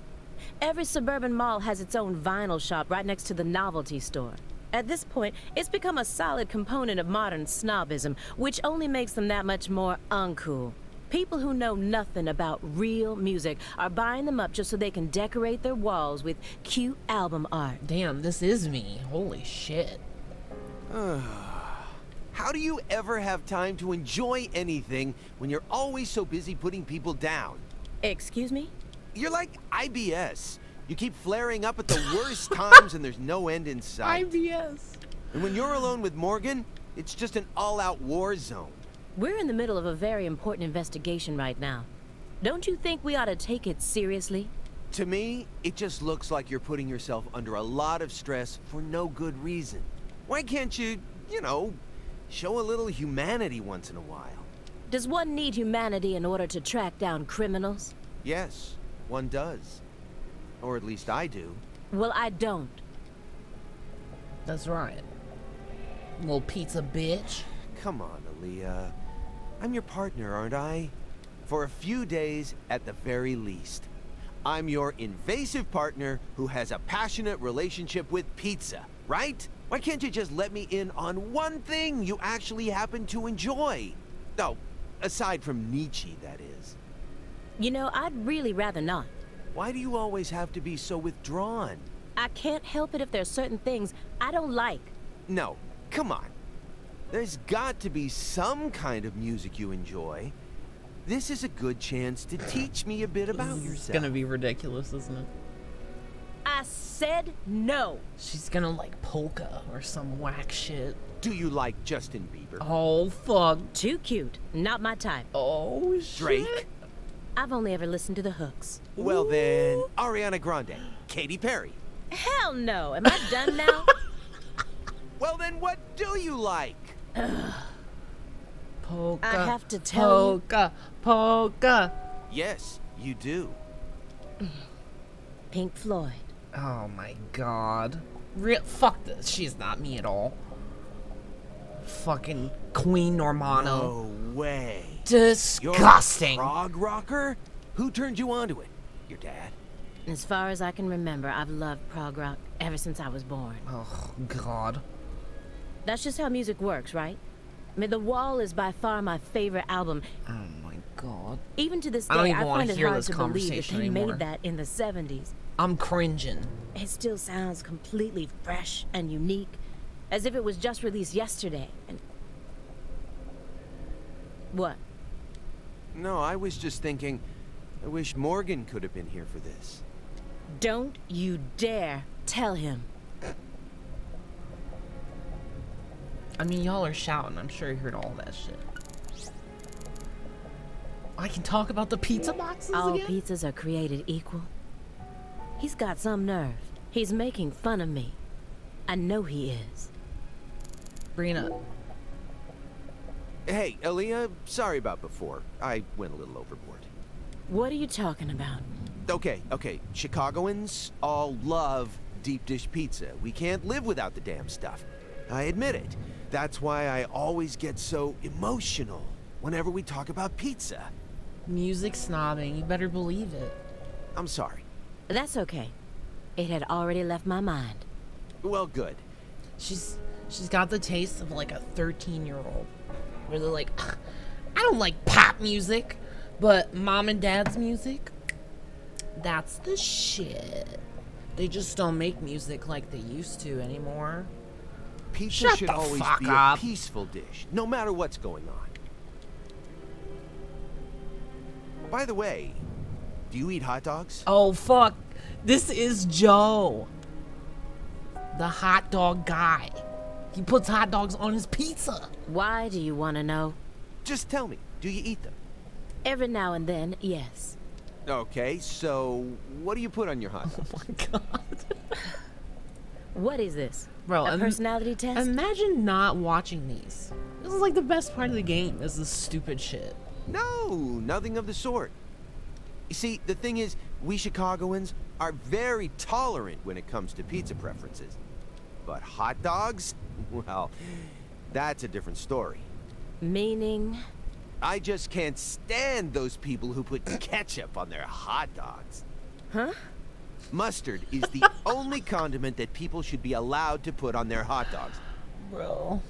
every suburban mall has its own vinyl shop right next to the novelty store. At this point, it's become a solid component of modern snobism, which only makes them that much more uncool. People who know nothing about real music are buying them up just so they can decorate their walls with cute album art. Damn, this is me. Holy shit. How do you ever have time to enjoy anything when you're always so busy putting people down? Excuse me? You're like IBS. You keep flaring up at the worst times and there's no end in sight. IBS. And when you're alone with Morgan, it's just an all-out war zone. We're in the middle of a very important investigation right now. Don't you think we ought to take it seriously? To me, it just looks like you're putting yourself under a lot of stress for no good reason. Why can't you, show a little humanity once in a while? Does one need humanity in order to track down criminals? Yes, one does. Or at least I do. Well, I don't. That's right. Little pizza bitch. Come on, Aaliyah. I'm your partner, aren't I? For a few days, at the very least. I'm your invasive partner who has a passionate relationship with pizza, right? Why can't you just let me in on one thing you actually happen to enjoy? Oh, aside from Nietzsche, that is. I'd really rather not. Why do you always have to be so withdrawn? I can't help it if there's certain things I don't like. No, come on. There's got to be some kind of music you enjoy. This is a good chance to teach me a bit about yourself. It's gonna be ridiculous, isn't it? I said no. She's gonna like polka or some whack shit. Do you like Justin Bieber? Oh, fuck. Too cute. Not my type. Oh, shit. Drake? I've only ever listened to the hooks. Well then, Ariana Grande, Katy Perry. Hell no. Am I done now? Well then, what do you like? Polka. I have to tell Polka. Yes, you do. Pink Floyd. Oh my god. Fuck this. She's not me at all. Fucking Queen Normano. No way. Disgusting. You're a prog rocker? Who turned you onto it? Your dad? As far as I can remember, I've loved prog rock ever since I was born. Oh god. That's just how music works, right? I mean, The Wall is by far my favorite album. Oh my god. Even to this I don't day, even I wanna find it hear hard this to believe that conversation he anymore. made that in the 70s. I'm cringing. It still sounds completely fresh and unique, as if it was just released yesterday. And what? No, I was just thinking, I wish Morgan could have been here for this. Don't you dare tell him. I mean, y'all are shouting. I'm sure you heard all that shit. I can talk about the pizza boxes All again? pizzas are created equal. He's got some nerve. He's making fun of me. I know he is. Bring it up. Hey, Aaliyah, sorry about before. I went a little overboard. What are you talking about? Okay. Chicagoans all love deep dish pizza. We can't live without the damn stuff. I admit it. That's why I always get so emotional whenever we talk about pizza. Music snobbing. You better believe it. I'm sorry. That's okay. It had already left my mind. Well, good. She's got the taste of like a 13-year-old. Where they're like, I don't like pop music, but mom and dad's music, that's the shit. They just don't make music like they used to anymore. Pizza Shut should the always fuck be up. a peaceful dish, no matter what's going on. By the way, do you eat hot dogs? Oh, fuck. This is Joe. The hot dog guy. He puts hot dogs on his pizza. Why do you want to know? Just tell me, do you eat them? Every now and then, yes. Okay, so what do you put on your hot dog? Oh my god. What is this? Bro, a personality test? Imagine not watching these. This is like the best part of the game, is this stupid shit. No, nothing of the sort. You see, the thing is, we Chicagoans are very tolerant when it comes to pizza preferences. But hot dogs? Well, that's a different story. Meaning? I just can't stand those people who put ketchup on their hot dogs. Huh? Mustard is the only condiment that people should be allowed to put on their hot dogs. Bro.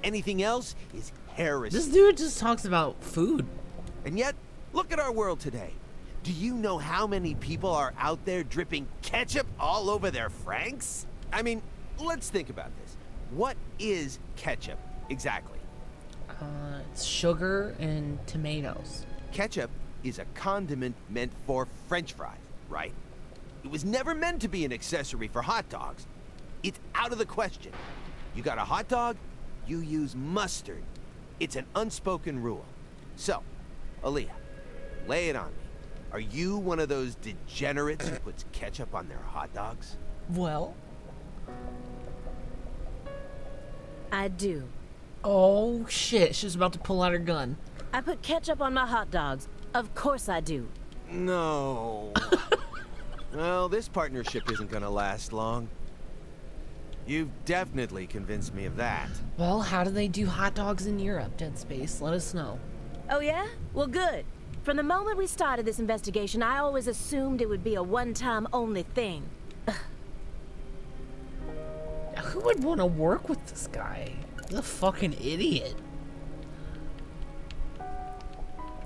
Anything else is heresy. This dude just talks about food. And yet, look at our world today. Do you know how many people are out there dripping ketchup all over their Franks? I mean, let's think about this. What is ketchup exactly? It's sugar and tomatoes. Ketchup is a condiment meant for French fries, right? It was never meant to be an accessory for hot dogs. It's out of the question. You got a hot dog, you use mustard. It's an unspoken rule. So, Aaliyah, lay it on me. Are you one of those degenerates who puts ketchup on their hot dogs? Well. I do. Oh shit, she's about to pull out her gun. I put ketchup on my hot dogs. Of course I do. No. Well, this partnership isn't gonna last long. You've definitely convinced me of that. Well, how do they do hot dogs in Europe, Dead Space? Let us know. Oh yeah? Well, good. From the moment we started this investigation, I always assumed it would be a one-time only thing. Who would want to work with this guy? He's a fucking idiot.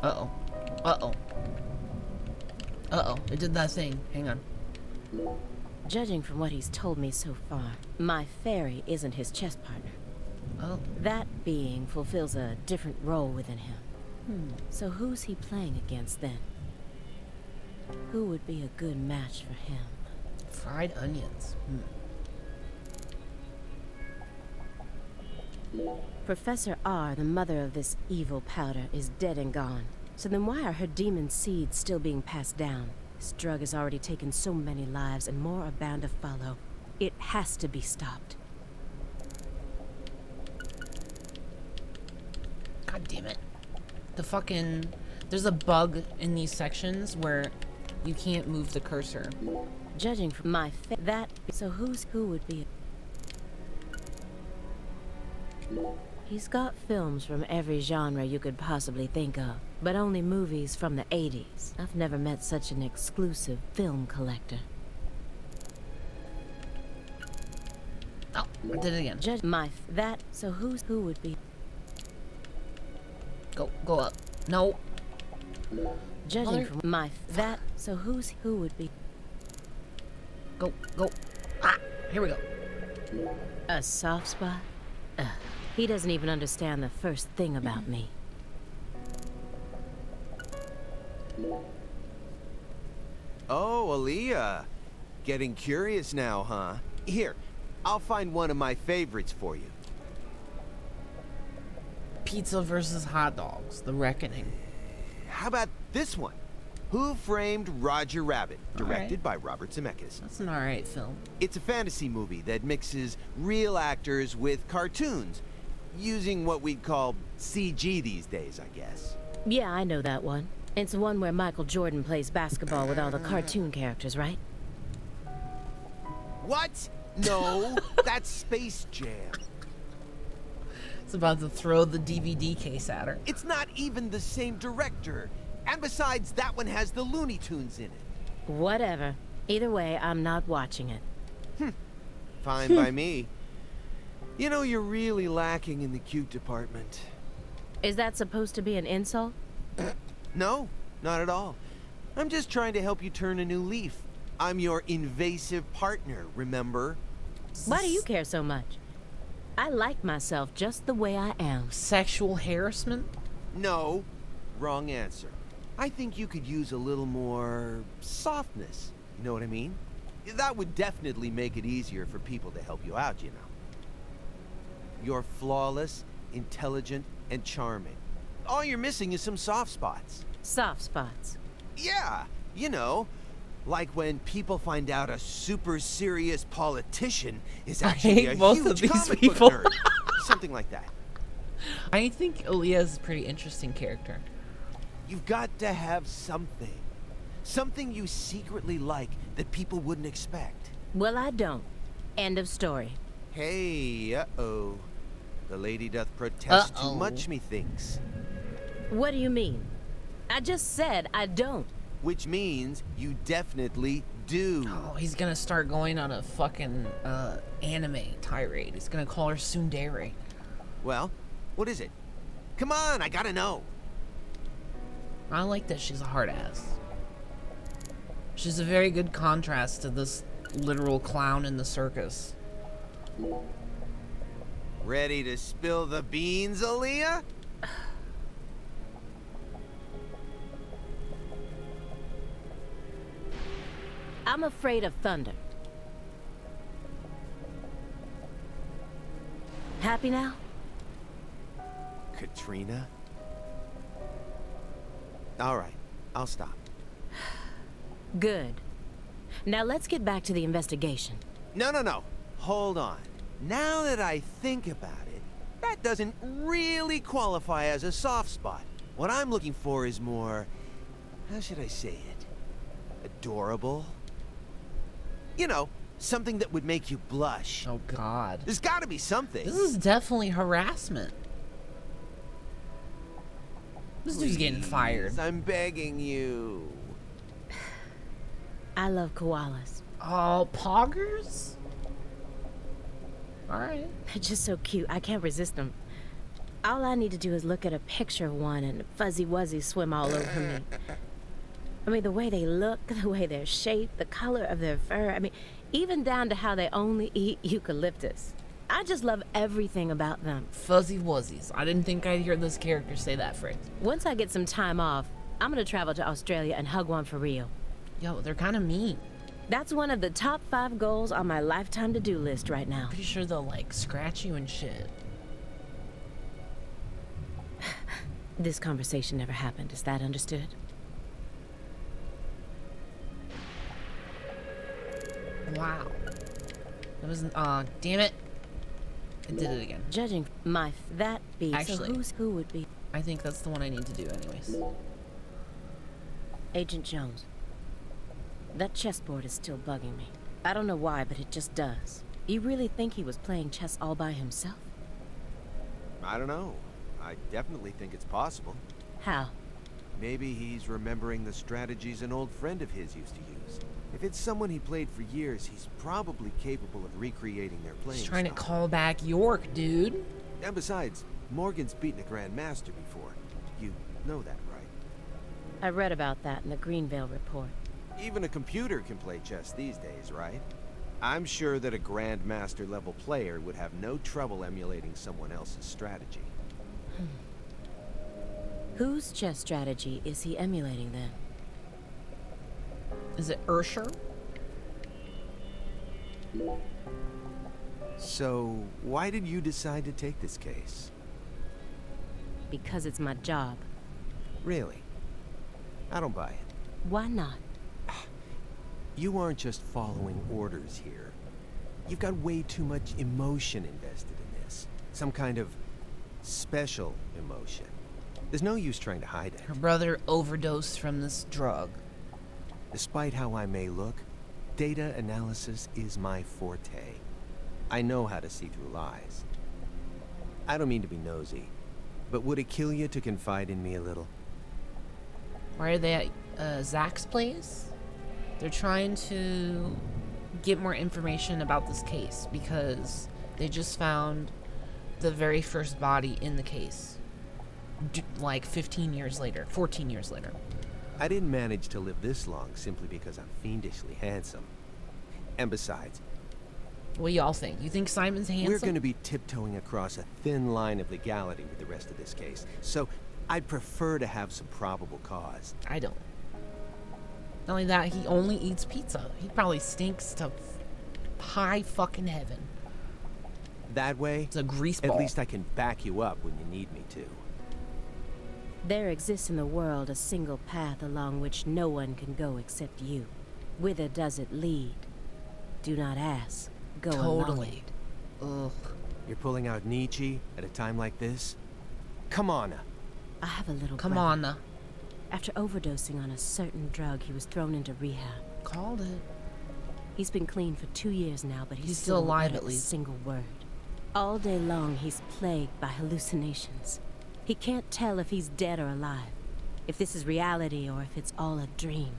Uh-oh. Uh-oh. Uh-oh. It did that thing. Hang on. Judging from what he's told me so far, my fairy isn't his chess partner. Oh. That being fulfills a different role within him. So who's he playing against then? Who would be a good match for him? Fried onions. Professor R, the mother of this evil powder, is dead and gone. So then why are her demon seeds still being passed down? This drug has already taken so many lives and more are bound to follow. It has to be stopped. God damn it. The fucking... There's a bug in these sections where you can't move the cursor. Judging from my that... So who would be... He's got films from every genre you could possibly think of, but only movies from the 80s. I've never met such an exclusive film collector. Oh, I did it again. Judge my that... So who would be... Go up. No. Judging from my that... So who would be... Go. Ah, here we go. A soft spot? Ugh. He doesn't even understand the first thing about me. Oh, Aaliyah. Getting curious now, huh? Here, I'll find one of my favorites for you. Pizza versus hot dogs. The Reckoning. How about this one? Who Framed Roger Rabbit? Directed by Robert Zemeckis. That's an alright film. It's a fantasy movie that mixes real actors with cartoons, using what we'd call CG these days, I guess. Yeah, I know that one. It's the one where Michael Jordan plays basketball with all the cartoon characters, right? What? No, that's Space Jam. It's about to throw the DVD case at her. It's not even the same director. And besides, that one has the Looney Tunes in it. Whatever. Either way, I'm not watching it. Fine by me. You know, you're really lacking in the cute department. Is that supposed to be an insult? No, not at all. I'm just trying to help you turn a new leaf. I'm your invasive partner, remember? Why do you care so much? I like myself just the way I am. Sexual harassment? No, wrong answer. I think you could use a little more softness. You know what I mean? That would definitely make it easier for people to help you out, you know. You're flawless, intelligent, and charming. All you're missing is some soft spots. Soft spots? Yeah, you know, like when people find out a super serious politician is actually a both huge of these comic people. book nerd. Something like that. I think Aaliyah is a pretty interesting character. You've got to have something. Something you secretly like that people wouldn't expect. Well, I don't. End of story. Hey, uh-oh. The lady doth protest too much, methinks. What do you mean? I just said I don't. Which means you definitely do. Oh, he's gonna start going on a fucking anime tirade. He's gonna call her tsundere. Well, what is it? Come on, I gotta know. I like that she's a hard ass. She's a very good contrast to this literal clown in the circus. Ready to spill the beans, Aaliyah? I'm afraid of thunder. Happy now? Katrina? All right, I'll stop. Good. Now let's get back to the investigation. No. Hold on. Now that I think about it, that doesn't really qualify as a soft spot. What I'm looking for is more... how should I say it? Adorable? You know, something that would make you blush. Oh, God. There's gotta be something. This is definitely harassment. This dude's getting fired. I'm begging you. I love koalas. Oh, poggers? Alright. They're just so cute. I can't resist them. All I need to do is look at a picture of one and fuzzy wuzzies swim all over me. I mean, the way they look, the way they're shaped, the color of their fur. I mean, even down to how they only eat eucalyptus. I just love everything about them. Fuzzy wuzzies. I didn't think I'd hear this character say that phrase. Once I get some time off, I'm gonna travel to Australia and hug one for real. Yo, they're kind of mean. That's one of the top 5 goals on my lifetime to-do list right now. Pretty sure they'll, like, scratch you and shit. This conversation never happened, is that understood? Wow. That wasn't. Aw, damn it. I did it again. Judging that be Actually, so who would be? I think that's the one I need to do, anyways. Agent Jones. That chessboard is still bugging me. I don't know why, but it just does. You really think he was playing chess all by himself? I don't know. I definitely think it's possible. How? Maybe he's remembering the strategies an old friend of his used to use. If it's someone he played for years, he's probably capable of recreating their playing He's trying style. to call back York, dude. And besides, Morgan's beaten a Grandmaster before. You know that, right? I read about that in the Greenvale report. Even a computer can play chess these days, right? I'm sure that a Grandmaster level player would have no trouble emulating someone else's strategy. Whose chess strategy is he emulating then? Is it Ursher? So, why did you decide to take this case? Because it's my job. Really? I don't buy it. Why not? You aren't just following orders here. You've got way too much emotion invested in this. Some kind of special emotion. There's no use trying to hide it. Her brother overdosed from this drug. Despite how I may look, data analysis is my forte. I know how to see through lies. I don't mean to be nosy, but would it kill you to confide in me a little? Why are they at Zach's place? They're trying to get more information about this case because they just found the very first body in the case. Like 15 years later, 14 years later. I didn't manage to live this long simply because I'm fiendishly handsome. And besides, what do y'all think? You think Simon's handsome? we're going to be tiptoeing across a thin line of legality with the rest of this case. So, I'd prefer to have some probable cause. I don't. Not only that, he only eats pizza. He probably stinks to high fucking heaven. That way, It's a grease ball. at least I can back you up when you need me to. There exists in the world a single path along which no one can go except you. Whither does it lead? Do not ask. Go along Totally. it. Ugh. You're pulling out Nietzsche at a time like this? Come on. I have a little Come brother. on. After overdosing on a certain drug, he was thrown into rehab. Called it. He's been clean for 2 years now, but He's still still alive, won't at utter least. a single word. All day long, he's plagued by hallucinations. He can't tell if he's dead or alive, if this is reality or if it's all a dream.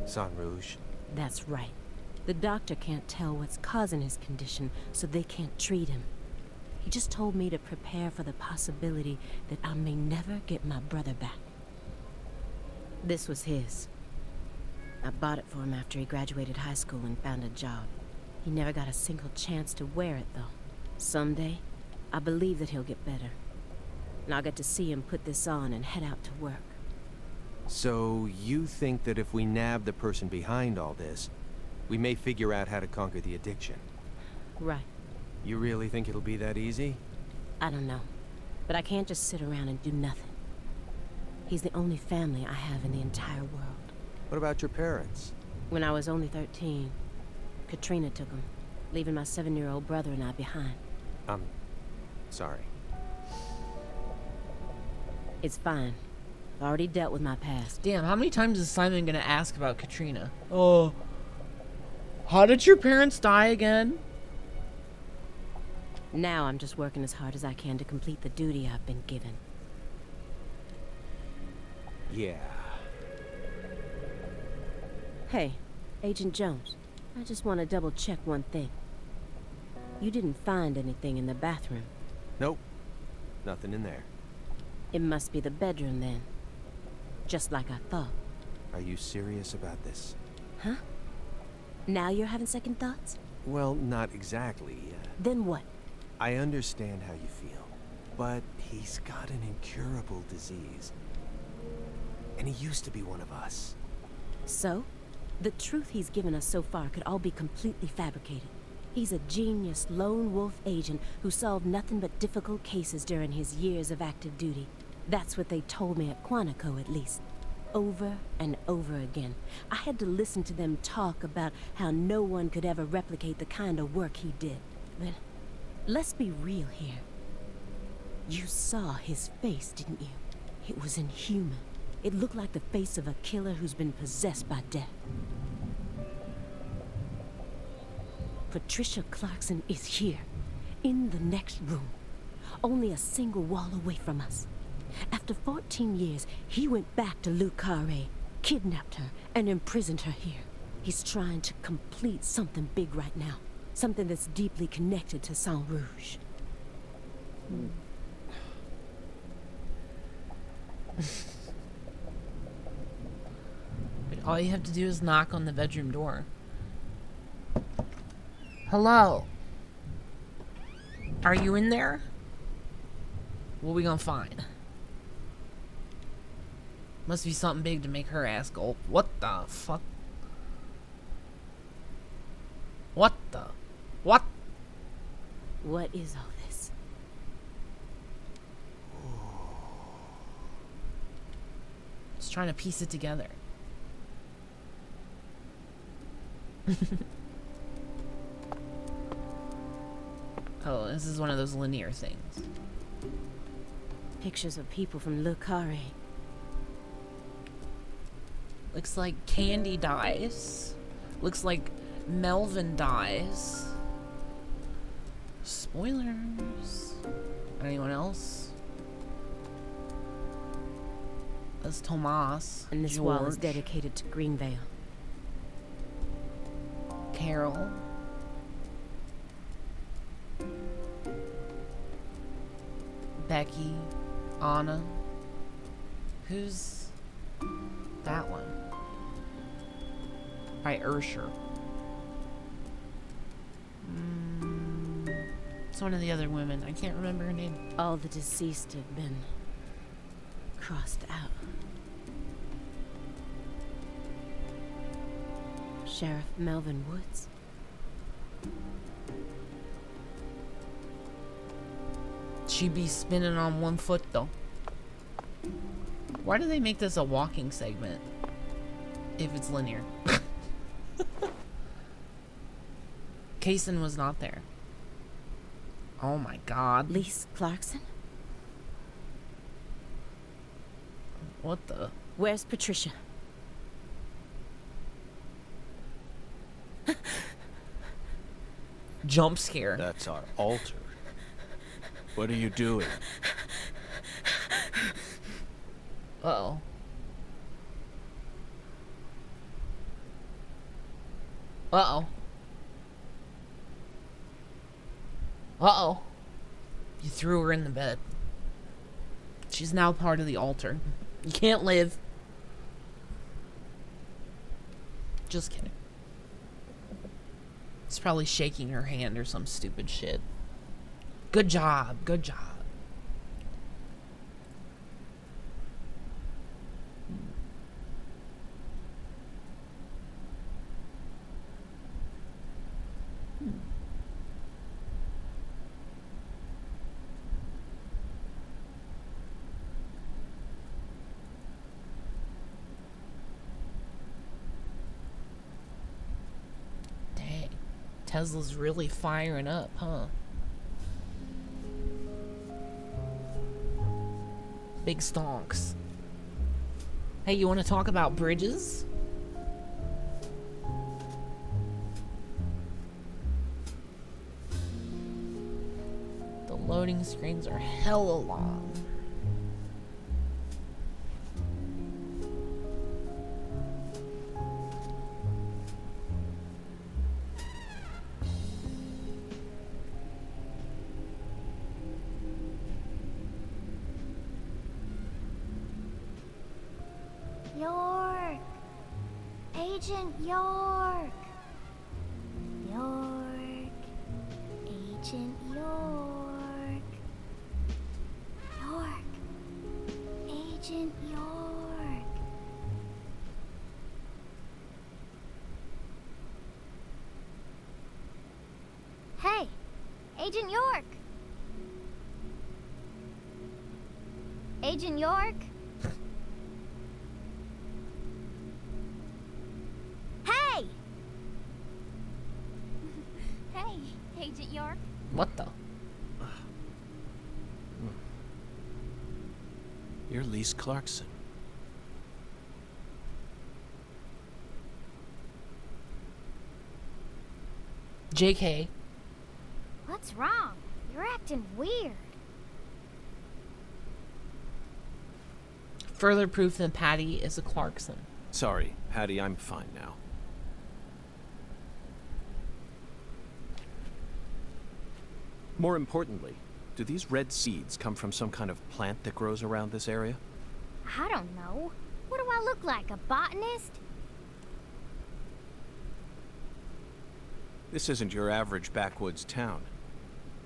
Sang Rouge. That's right. The doctor can't tell what's causing his condition, so they can't treat him. He just told me to prepare for the possibility that I may never get my brother back. This was his. I bought it for him after he graduated high school and found a job. He never got a single chance to wear it, though. Someday, I believe that he'll get better. And I'll get to see him put this on and head out to work. So, you think that if we nab the person behind all this, we may figure out how to conquer the addiction? Right. You really think it'll be that easy? I don't know. But I can't just sit around and do nothing. He's the only family I have in the entire world. What about your parents? When I was only 13, Katrina took him, leaving my 7-year-old brother and I behind. I'm sorry. It's fine. I've already dealt with my past. Damn, how many times is Simon gonna ask about Katrina? Oh. How did your parents die again? Now I'm just working as hard as I can to complete the duty I've been given. Yeah. Hey, Agent Jones. I just want to double check one thing. You didn't find anything in the bathroom. Nope. Nothing in there. It must be the bedroom then. Just like I thought. Are you serious about this? Huh? Now you're having second thoughts? Well, not exactly. Then what? I understand how you feel, but he's got an incurable disease. And he used to be one of us. So? The truth he's given us so far could all be completely fabricated. He's a genius lone wolf agent who solved nothing but difficult cases during his years of active duty. That's what they told me at Quantico, at least. Over and over again. I had to listen to them talk about how no one could ever replicate the kind of work he did. But let's be real here. You saw his face, didn't you? It was inhuman. It looked like the face of a killer who's been possessed by death. Patricia Clarkson is here, in the next room, only a single wall away from us. After 14 years, he went back to Le Carré, kidnapped her, and imprisoned her here. He's trying to complete something big right now, something that's deeply connected to Saint Rouge. All you have to do is knock on the bedroom door. Hello? Are you in there? What are we gonna find? Must be something big to make her ass gulp. What the fuck? What the? What? What is all this? Just trying to piece it together. Oh, this is one of those linear things. Pictures of people from Le Carré. Looks like Candy dies. Looks like Melvin dies. Spoilers. Anyone else? That's Tomas. And this wall is dedicated to Greenvale. Carol. Becky. Anna. Who's that one? By Ursher. It's one of the other women. I can't remember her name. All the deceased have been crossed out. Sheriff Melvin Woods. She'd be spinning on one foot though. Why do they make this a walking segment if it's linear? Kaysen was not there. Oh my god. Lise Clarkson? What the? Where's Patricia? Jump scare. That's our altar. What are you doing? Uh-oh. Uh-oh. Uh-oh. You threw her in the bed. She's now part of the altar. You can't live. Just kidding. It's probably shaking her hand or some stupid shit. Good job. Good job. Dang. Tesla's really firing up, huh? Big stonks. Hey, you want to talk about bridges? The loading screens are hella long. York! Agent York! York! Agent York! York! Agent York! Agent York! Agent York? Hey! Hey, Agent York. What the? You're Lise Clarkson. JK. What's wrong? You're acting weird. Further proof that Patty is a Clarkson. Sorry, Patty, I'm fine now. More importantly, do these red seeds come from some kind of plant that grows around this area? I don't know. What do I look like, a botanist? This isn't your average backwoods town.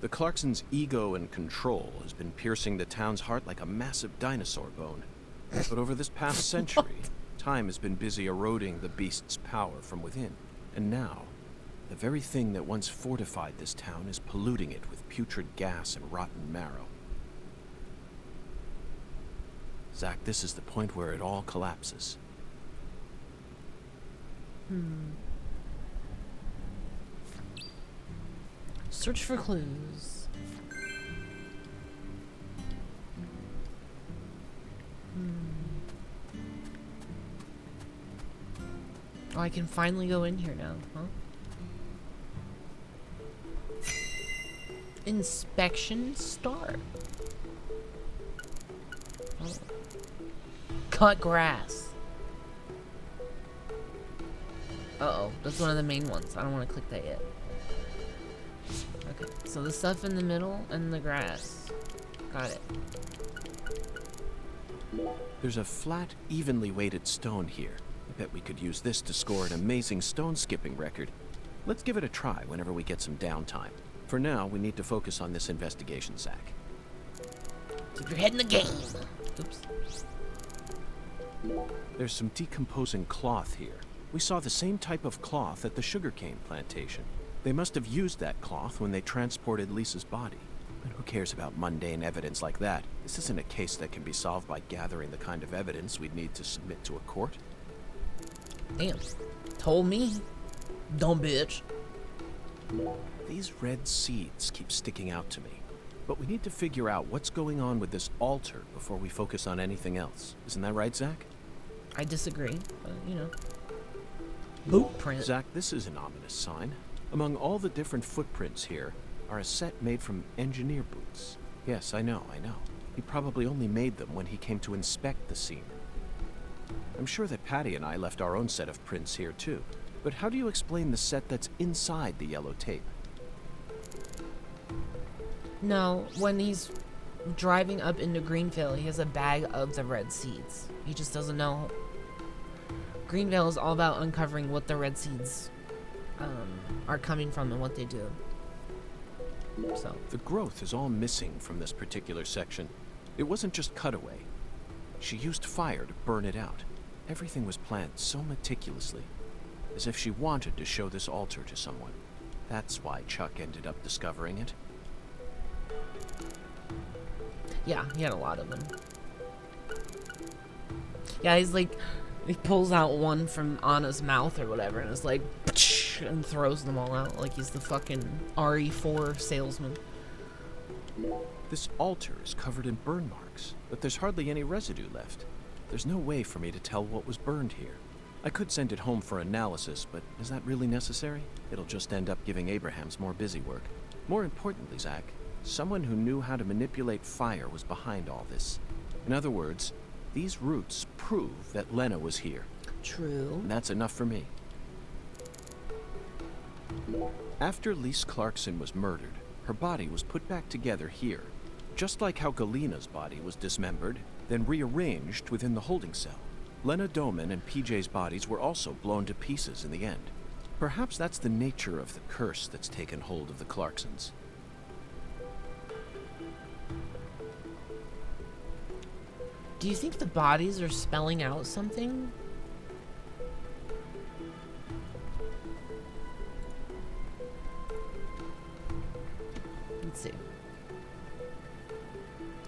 The Clarksons' ego and control has been piercing the town's heart like a massive dinosaur bone. But over this past century, time has been busy eroding the beast's power from within. And now, the very thing that once fortified this town is polluting it with putrid gas and rotten marrow. Zach, this is the point where it all collapses. Search for clues. Oh, I can finally go in here now, huh? Inspection start. Oh. Cut grass. Uh-oh, that's one of the main ones. I don't want to click that yet. Okay, so the stuff in the middle and the grass. Got it. There's a flat, evenly weighted stone here. I bet we could use this to score an amazing stone skipping record. Let's give it a try whenever we get some downtime. For now, we need to focus on this investigation, Zach. Keep your head in the game. Oops. There's some decomposing cloth here. We saw the same type of cloth at the sugarcane plantation. They must have used that cloth when they transported Lisa's body. But who cares about mundane evidence like that? This isn't a case that can be solved by gathering the kind of evidence we'd need to submit to a court. Damn. Told me. Dumb bitch. These red seeds keep sticking out to me. But we need to figure out what's going on with this altar before we focus on anything else. Isn't that right, Zach? I disagree, but you know. Blueprint. Zach, this is an ominous sign. Among all the different footprints here are a set made from engineer boots. Yes, I know. He probably only made them when he came to inspect the scene. I'm sure that Patty and I left our own set of prints here too. But how do you explain the set that's inside the yellow tape? No, when he's driving up into Greenville, he has a bag of the red seeds. He just doesn't know. Greenville is all about uncovering what the red seeds are coming from and what they do. So the growth is all missing from this particular section. It wasn't just cut away. She used fire to burn it out. Everything was planned so meticulously, as if she wanted to show this altar to someone. That's why Chuck ended up discovering it. yeah, he had a lot of them. Yeah, he's like, he pulls out one from Anna's mouth or whatever, and is like, and throws them all out like he's the fucking RE4 salesman. This altar is covered in burn marks, but there's hardly any residue left. There's no way for me to tell what was burned here. I could send it home for analysis, but is that really necessary? It'll just end up giving Abrahams more busy work. More importantly, Zach, someone who knew how to manipulate fire was behind all this. In other words, these roots prove that Lena was here. True. And that's enough for me. After Lise Clarkson was murdered, her body was put back together here, just like how Galena's body was dismembered, then rearranged within the holding cell. Lena Doman and PJ's bodies were also blown to pieces in the end. Perhaps that's the nature of the curse that's taken hold of the Clarksons. Do you think the bodies are spelling out something?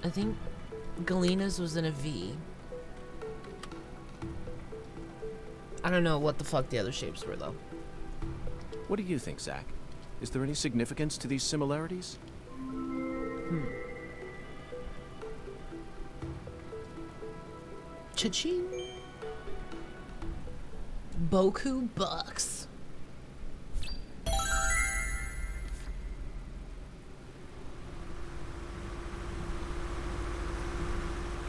I think Galena's was in a V. I don't know what the fuck the other shapes were, though. What do you think, Zach? Is there any significance to these similarities? Cha-ching. Boku bucks.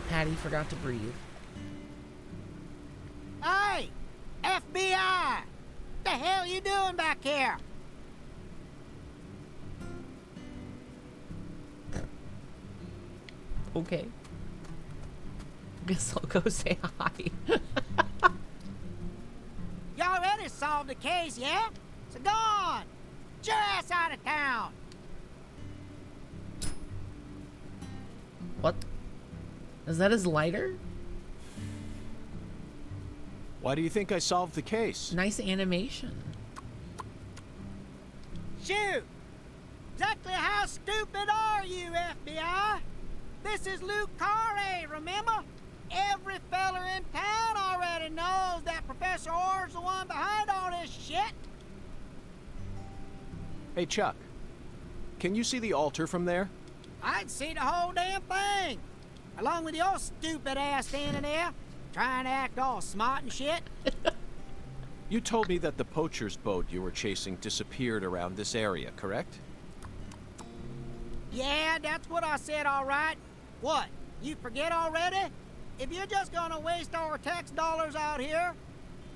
Patty forgot to breathe. Hey! FBI! The hell you doing back here? Okay. Guess I'll go say hi. You already solved the case, yeah? So go on! Get your ass out of town! What? Is that his lighter? Why do you think I solved the case? Nice animation. Shoot! Exactly how stupid are you, FBI? This is Luke Carre, remember? Every feller in town already knows that Professor Orr's the one behind all this shit. Hey, Chuck. Can you see the altar from there? I'd see the whole damn thing. Along with your stupid ass standing there, trying to act all smart and shit. You told me that the poacher's boat you were chasing disappeared around this area, correct? Yeah, that's what I said, all right. What, you forget already? If you're just gonna waste our tax dollars out here,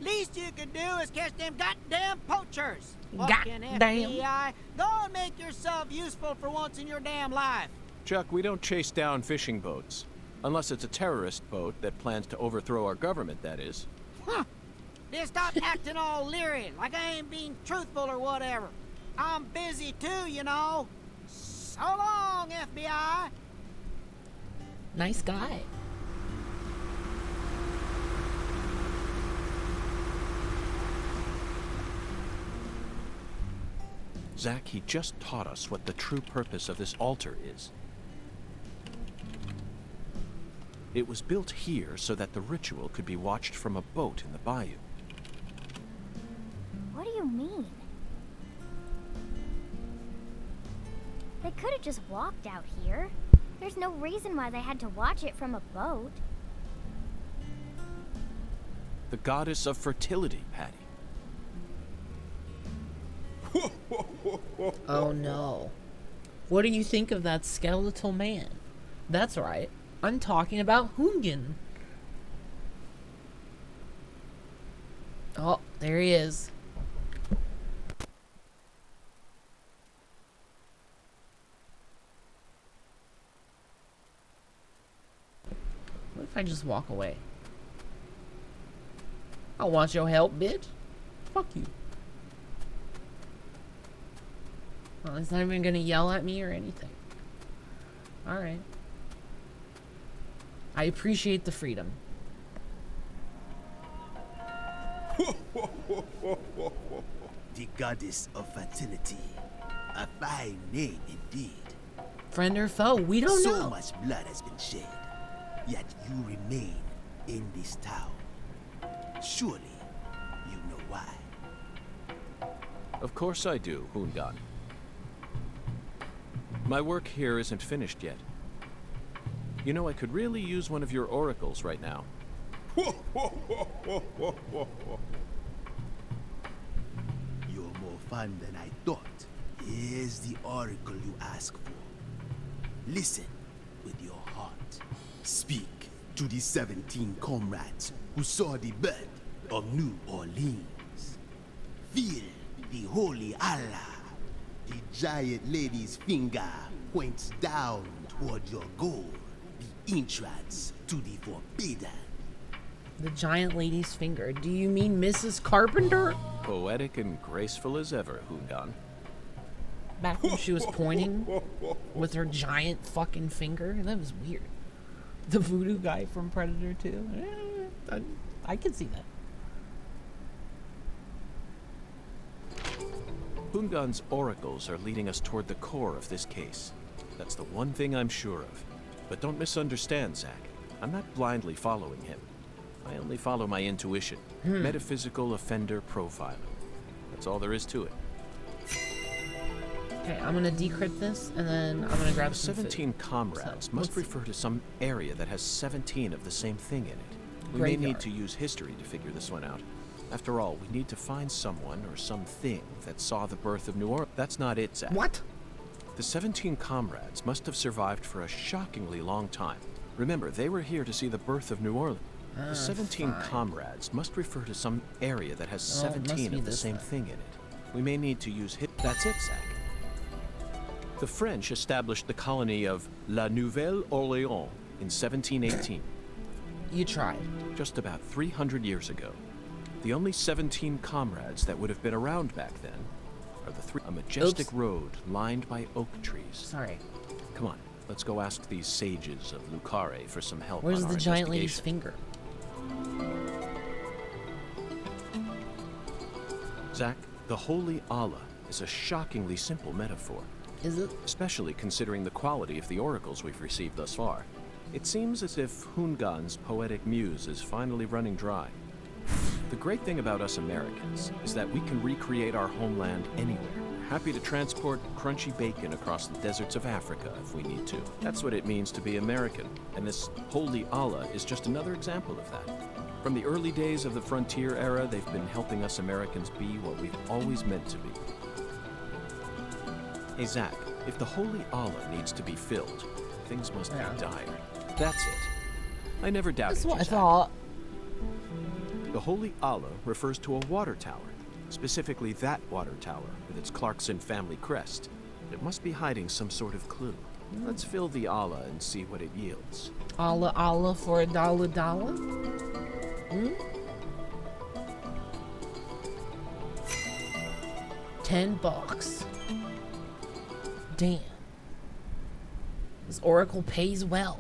least you could do is catch them goddamn poachers. Fucking FBI, go and make yourself useful for once in your damn life. Chuck, we don't chase down fishing boats. Unless it's a terrorist boat that plans to overthrow our government, that is. Huh. Then stop acting all leery, like I ain't being truthful or whatever. I'm busy too, you know. So long, FBI. Nice guy. Zach, he just taught us what the true purpose of this altar is. It was built here so that the ritual could be watched from a boat in the bayou. What do you mean? They could have just walked out here. There's no reason why they had to watch it from a boat. The goddess of fertility, Patty. Oh no. What do you think of that skeletal man? That's right. I'm talking about Hungan. Oh, there he is. What if I just walk away? I want your help, bitch. Fuck you. Well, he's not even gonna yell at me or anything. Alright. I appreciate the freedom. The goddess of fertility. A fine name indeed. Friend or foe, we don't know. So much blood has been shed, yet you remain in this town. Surely, you know why. Of course I do, Hungan. My work here isn't finished yet. You know, I could really use one of your oracles right now. You're more fun than I thought. Here's the oracle you ask for. Listen with your heart. Speak to the 17 comrades who saw the birth of New Orleans. Feel the holy Allah. The giant lady's finger points down toward your goal. The entrance to the forbidden. The giant lady's finger. Do you mean Mrs. Carpenter? Poetic and graceful as ever, Hungan. Back when she was pointing with her giant fucking finger? That was weird. The voodoo guy from Predator 2? I can see that. Hungan's oracles are leading us toward the core of this case. That's the one thing I'm sure of. But don't misunderstand, Zack. I'm not blindly following him. I only follow my intuition. Metaphysical offender profiling. That's all there is to it. Okay, I'm gonna decrypt this, and then I'm gonna grab The some 17 food. comrades So, must let's- refer to some area that has 17 of the same thing in it. We may need Graveyard. to use history to figure this one out. After all, we need to find someone or something that saw the birth of New Orleans. That's not it, Zack. What? The 17 comrades must have survived for a shockingly long time. Remember, they were here to see the birth of New Orleans. The 17 fine. comrades must refer to some area that has Oh, it must 17 be of the this same then. thing in it. We may need to use That's it, Zack. The French established the colony of La Nouvelle-Orléans in 1718, You tried. just about 300 years ago. The only 17 comrades that would have been around back then are the three. A majestic Oops. road lined by oak trees. Sorry. Come on, let's go ask these sages of Lucare for some help. Where's on the our giant lady's investigation. finger? Zack, the Holy Allah is a shockingly simple metaphor, Is it? especially considering the quality of the oracles we've received thus far. It seems as if Hungan's poetic muse is finally running dry. The great thing about us Americans is that we can recreate our homeland anywhere. We're happy to transport crunchy bacon across the deserts of Africa if we need to. That's what it means to be American, and this Holy Allah is just another example of that. From the early days of the frontier era, they've been helping us Americans be what we've always meant to be. Hey Zack, if the Holy Allah needs to be filled, things must Yeah. be dire. That's it. I never doubted That's you, what I Zack. thought. The Holy Allah refers to a water tower, specifically that water tower with its Clarkson family crest. It must be hiding some sort of clue. Let's fill the Allah and see what it yields. Allah Allah for $1. Hmm? 10 bucks. Damn. This oracle pays well.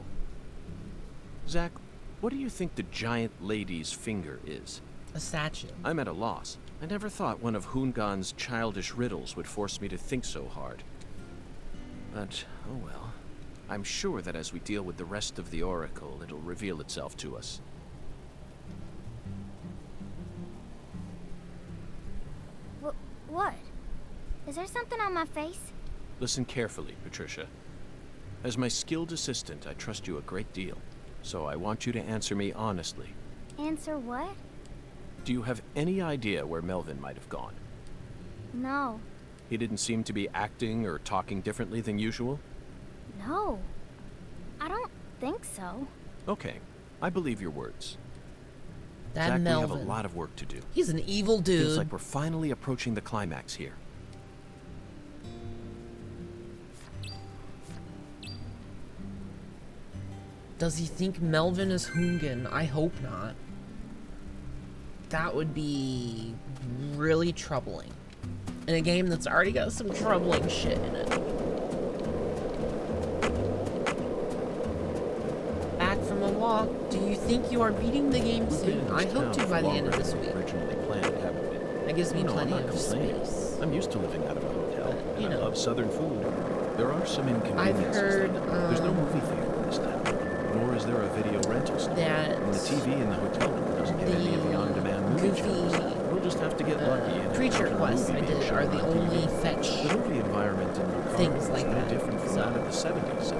Zack, what do you think the giant lady's finger is? A statue. I'm at a loss. I never thought one of Hungan's childish riddles would force me to think so hard. But, oh well. I'm sure that as we deal with the rest of the oracle, it'll reveal itself to us. What? Is there something on my face? Listen carefully, Patricia. As my skilled assistant, I trust you a great deal. So I want you to answer me honestly. Answer what? Do you have any idea where Melvin might have gone? No. He didn't seem to be acting or talking differently than usual? No. I don't think so. Okay, I believe your words. That Zack, Melvin. we have a lot of work to do. He's an evil dude. Feels like we're finally approaching the climax here. Does he think Melvin is Hungan? I hope not. That would be really troubling. In a game that's already got some troubling shit in it. Back from a walk, do you think you are beating the game We've been soon? in I this hope town to for by the end longer of this than we week. originally planned, haven't we? That gives me No, plenty I'm not of complaining. space. I'm used to living out of a hotel, But, you and I know. love southern food. There are some inconveniences. heard, though. There's no movie theater in this town, nor is there a video rental store. That And the TV in the hotel room doesn't get any of the on-demand movie goofy, channels. We'll just have to get lucky and creature encounter a quests movie I being did shown are the on TV. only fetch. The movie environment in Lucare things is like no that. different from So- that of the 70s.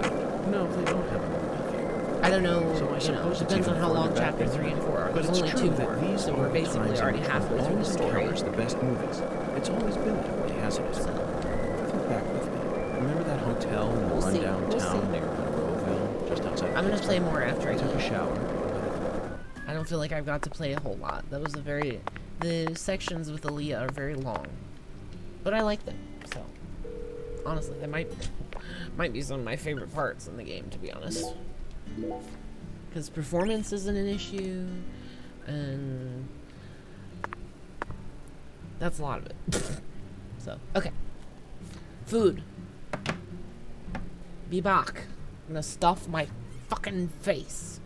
No, they don't have a movie theater. I don't know, So I you know, suppose it's depends on even how long further back chapter than 3 and 4 are. But There's it's only true 2 that more, these so are we're the basically times already when halfway through the always story. encounters the best movies. It's always been that way, hasn't it? So, Think back with me. Remember that hotel in the We'll see, rundown we'll town see. near Monroeville, just outside I'm gonna Pittsburgh? play more after I I took a eat. shower. I don't feel like I've got to play a whole lot. That was a very... The sections with Aaliyah are very long. But I like them, so... Honestly, they might be some of my favorite parts in the game, to be honest. Because performance isn't an issue, and... That's a lot of it. So, okay. Food. Be back. I'm gonna stuff my fucking face.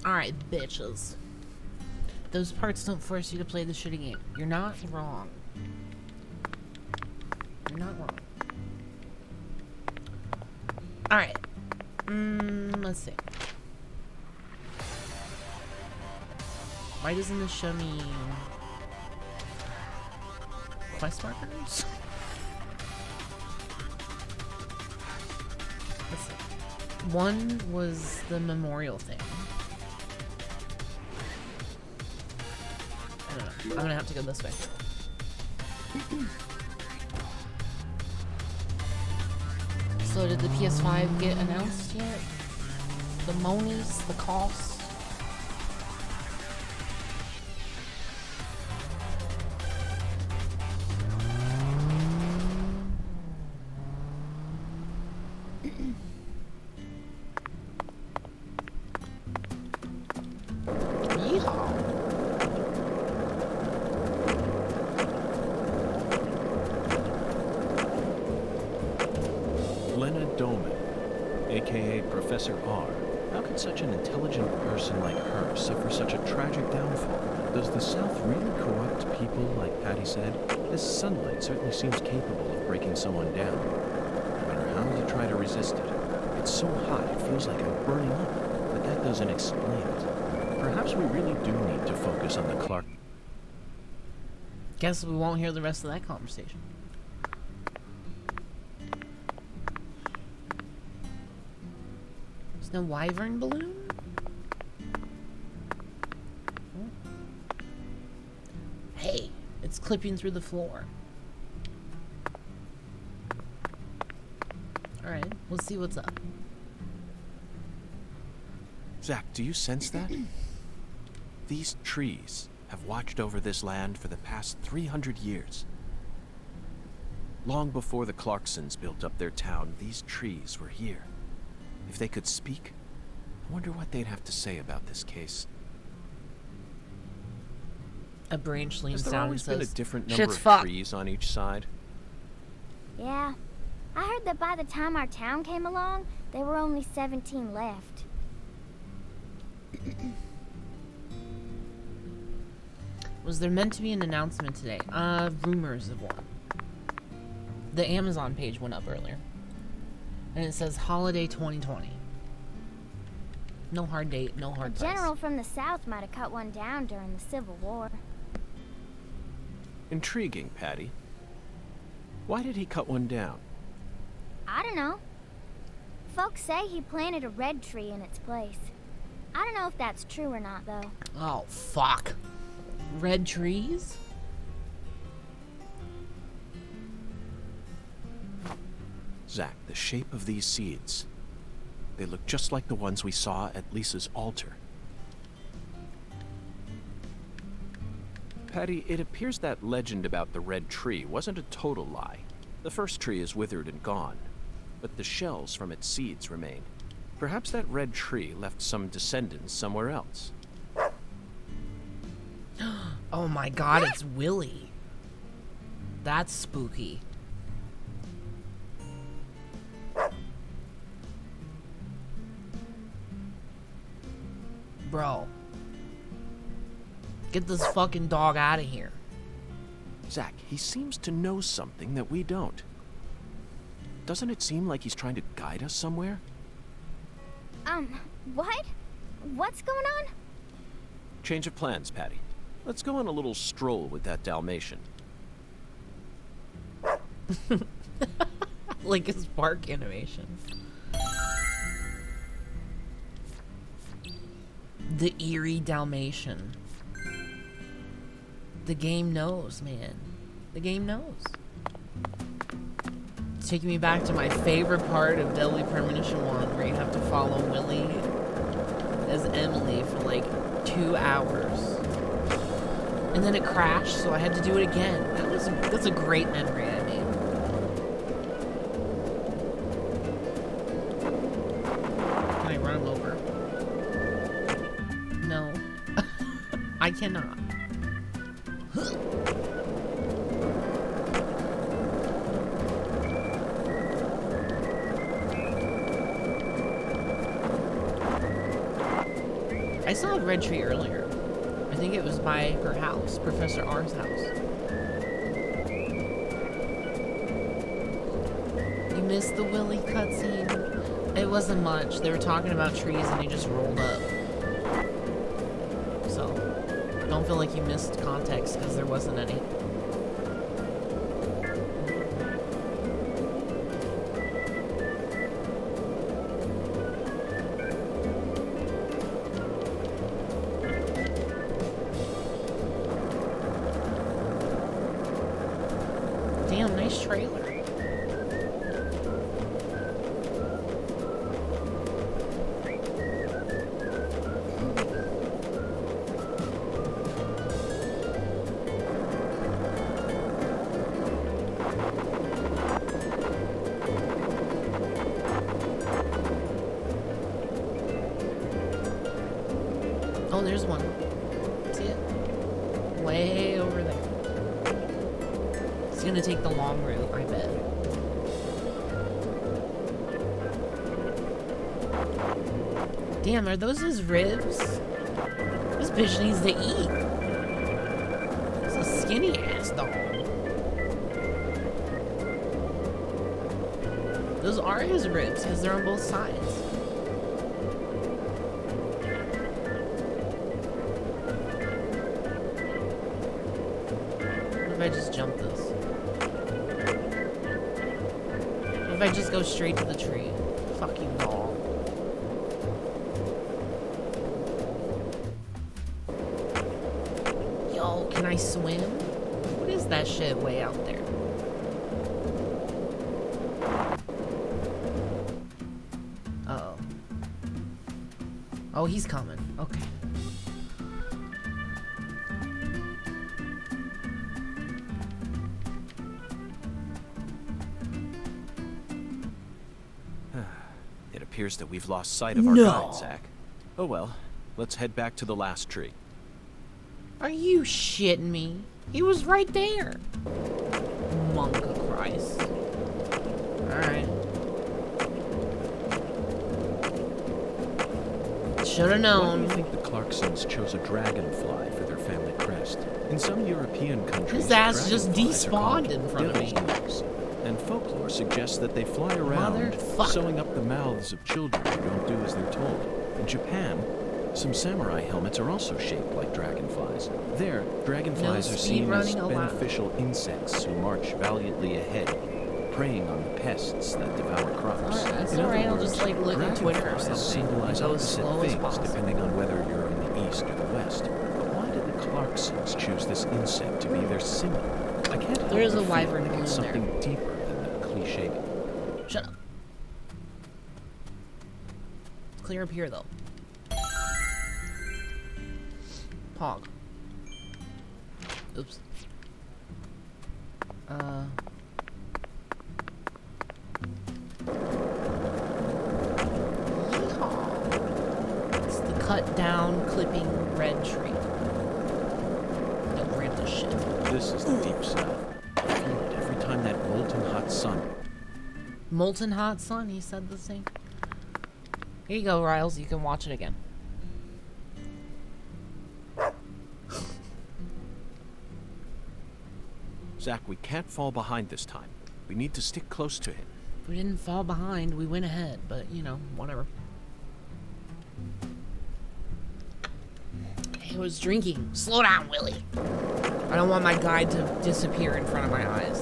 Alright, bitches. Those parts don't force you to play the shitty game. You're not wrong. You're not wrong. Alright. Let's see. Why doesn't this show me quest markers? Let's see. One was the memorial thing. I don't know. I'm gonna have to go this way. So did the PS5 get announced yet? The monies, the costs? Professor R. How could such an intelligent person like her suffer such a tragic downfall? Does the South really corrupt people like Patty said? This sunlight certainly seems capable of breaking someone down. No matter how you try to resist it, it's so hot it feels like I'm burning up, but that doesn't explain it. Perhaps we really do need to focus on the Clark. Guess we won't hear the rest of that conversation. There's no wyvern balloon? Hey, it's clipping through the floor. Alright, we'll see what's up. Zach, do you sense that? These trees have watched over this land for the past 300 years. Long before the Clarksons built up their town, these trees were here. If they could speak, I wonder what they'd have to say about this case. A branch leans Has there down and always says, been a different number of fucked. trees on each side? Yeah. I heard that by the time our town came along, there were only 17 left. Was there meant to be an announcement today? Rumors of one. The Amazon page went up earlier. And it says Holiday 2020. No hard date, no hard A price. general from the South might have cut one down during the Civil War. Intriguing, Patty. Why did he cut one down? I don't know. Folks say he planted a red tree in its place. I don't know if that's true or not, though. Oh, fuck. Red trees? Zach, the shape of these seeds. They look just like the ones we saw at Lisa's altar. Patty, it appears that legend about the red tree wasn't a total lie. The first tree is withered and gone, but the shells from its seeds remain. Perhaps that red tree left some descendants somewhere else. Oh my god, it's Willie. That's spooky. Bro. Get this fucking dog out of here. Zach, he seems to know something that we don't. Doesn't it seem like he's trying to guide us somewhere? What? What's going on? Change of plans, Patty. Let's go on a little stroll with that Dalmatian. Like his bark animation. The eerie Dalmatian. The game knows, man. The game knows. It's taking me back to my favorite part of Deadly Premonition 1, where you have to follow Willie as Emily for like 2 hours. And then it crashed, so I had to do it again. That's a great memory I made. Can I run him over? No. I cannot. I saw a red tree earlier. I think it was by her house, Professor R's house. You missed the Willy cutscene? It wasn't much. They were talking about trees and he just rolled up. So, don't feel like you missed context because there wasn't any. Damn, nice trailer. Oh, there's one. See it? Way over there. It's gonna take the long route, I bet. Damn, are those his ribs? This bitch needs to eat. It's a skinny ass dog. Those are his ribs because they're on both sides. What if I just jump this? What if I just go straight to the tree? Fuck you, dog. Yo, can I swim? What is that shit way out there? Uh-oh. Oh, he's coming. Okay. It appears that we've lost sight of our guide, Zach. Oh well, let's head back to the last tree. Are you shitting me? He was right there. Monk of Christ. Alright. Should've known. Why do you think the Clarksons chose a dragonfly for their family crest? In some European countries, his ass just dragonflies are called despawned in front of me. devil's nose. And folklore suggests that they fly around, sewing up the mouths of children who don't do as they're told. In Japan, some samurai helmets are also shaped like dragonflies. There, dragonflies are seen as beneficial insects who march valiantly ahead, preying on the pests that devour crops. That's In other alright, I'll words, just like look at Twitter or dragonflies something. symbolize Go as opposite slow as things possible. depending on whether you're in the east or the west. But why did the Clarksons choose this insect to be their symbol? I can't help There is but a feel wyvern like blue it's in there. something deeper than the cliche. Shut up. It's clear up here, though. Pog. Oops. Yeehaw. It's the cut down, clipping red tree. Don't rip this shit. This is the deep south. I feel it every time that molten hot sun. Molten hot sun, he said the same. Here you go, Riles. You can watch it again. Zach, we can't fall behind this time. We need to stick close to him. We didn't fall behind. We went ahead, but, you know, whatever. He was drinking. Slow down, Willie. I don't want my guide to disappear in front of my eyes.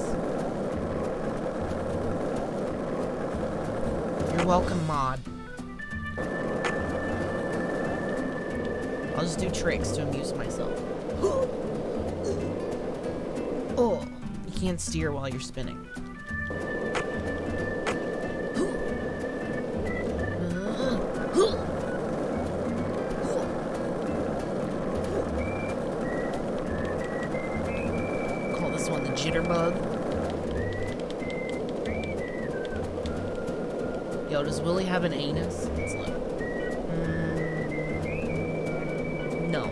You're welcome, Mod. I'll just do tricks to amuse myself. Oh, you can't steer while you're spinning. Call this one the jitterbug. Yo, does Willie have an anus? Let's look. No.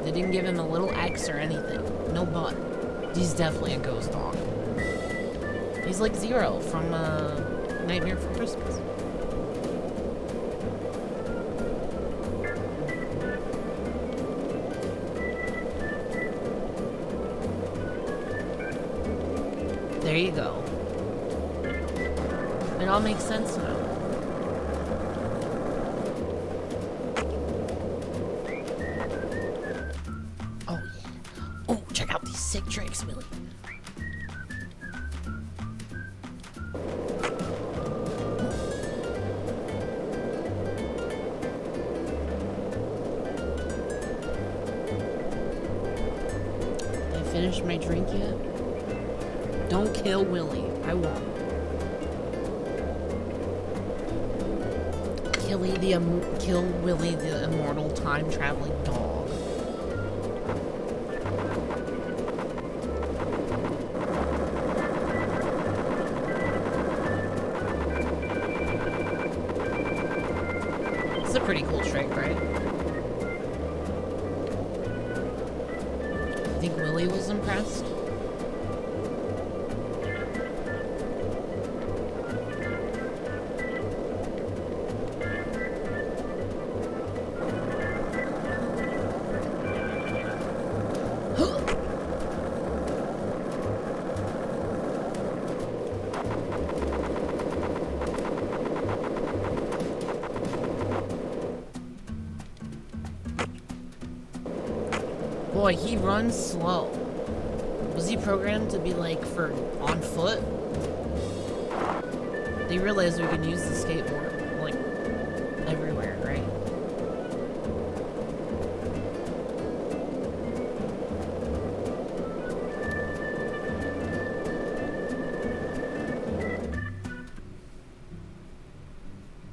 They didn't give him a little X or anything. No butt. He's definitely a ghost dog. He's like Zero from Nightmare for Christmas. you go. It all makes sense now. Oh, yeah. Oh, check out these sick tricks, Willie. Did I finish my drink yet? Don't kill Willie. I won't. Kill Willie, the immortal time-traveling dog. It's a pretty cool trick, right? I think Willie was impressed. Boy, he runs slow. Was he programmed to be like for on foot? They realized we could use the skateboard like everywhere, right?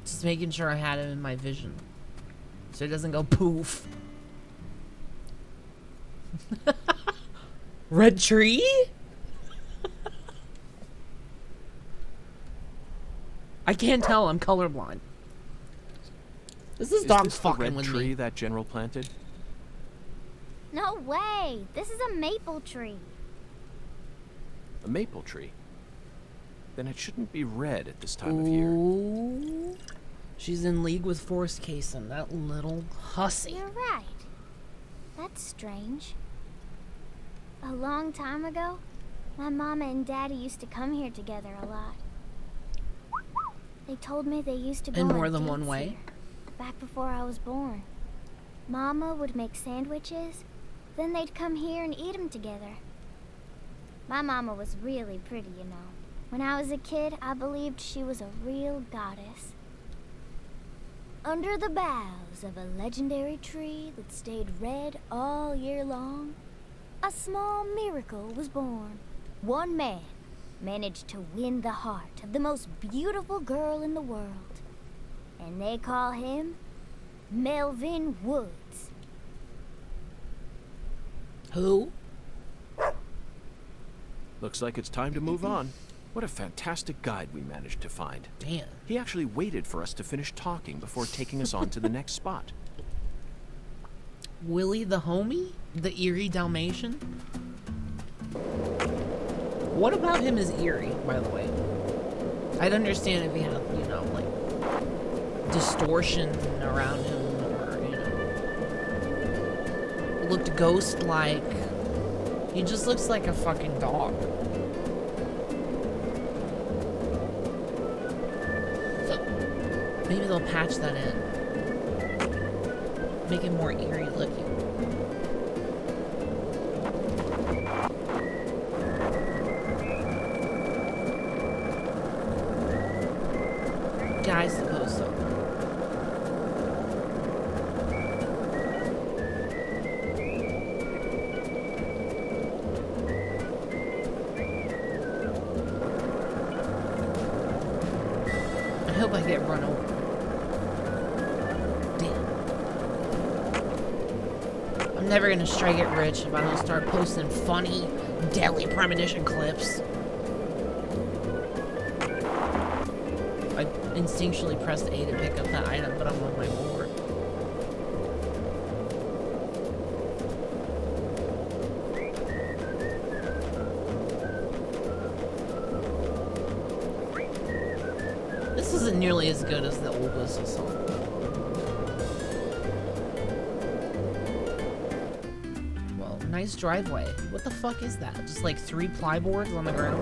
Just making sure I had him in my vision so it doesn't go poof. Red tree? I can't tell, I'm colorblind. This dog's fucking with me. Is this the red tree that General planted? No way! This is a maple tree. A maple tree? Then it shouldn't be red at this time of year. Ooh. She's in league with Forrest Kaysen, that little hussy. You're right. That's strange. A long time ago, my mama and daddy used to come here together a lot. They told me they used to go in more on than dates one way. here, back before I was born. Mama would make sandwiches, then they'd come here and eat them together. My mama was really pretty, you know. When I was a kid, I believed she was a real goddess. Under the boughs of a legendary tree that stayed red all year long, a small miracle was born. One man managed to win the heart of the most beautiful girl in the world. And they call him Melvin Woods. Who? Looks like it's time to move on. What a fantastic guide we managed to find. Damn. He actually waited for us to finish talking before taking us on to the next spot. Willie the homie? The eerie Dalmatian? What about him is eerie, by the way? I'd understand if he had, you know, like, distortion around him, or, you know, looked ghost-like. He just looks like a fucking dog. So, maybe they'll patch that in. Make it more eerie looking. Yeah, I suppose so. I hope I get run over. I'm never gonna strike it rich if I don't start posting funny, deadly Premonition clips. I instinctually pressed A to pick up that item, but I'm on my board. This isn't nearly as good as the old whistle song. Nice driveway. What the fuck is that? Just like 3 plyboards on the ground?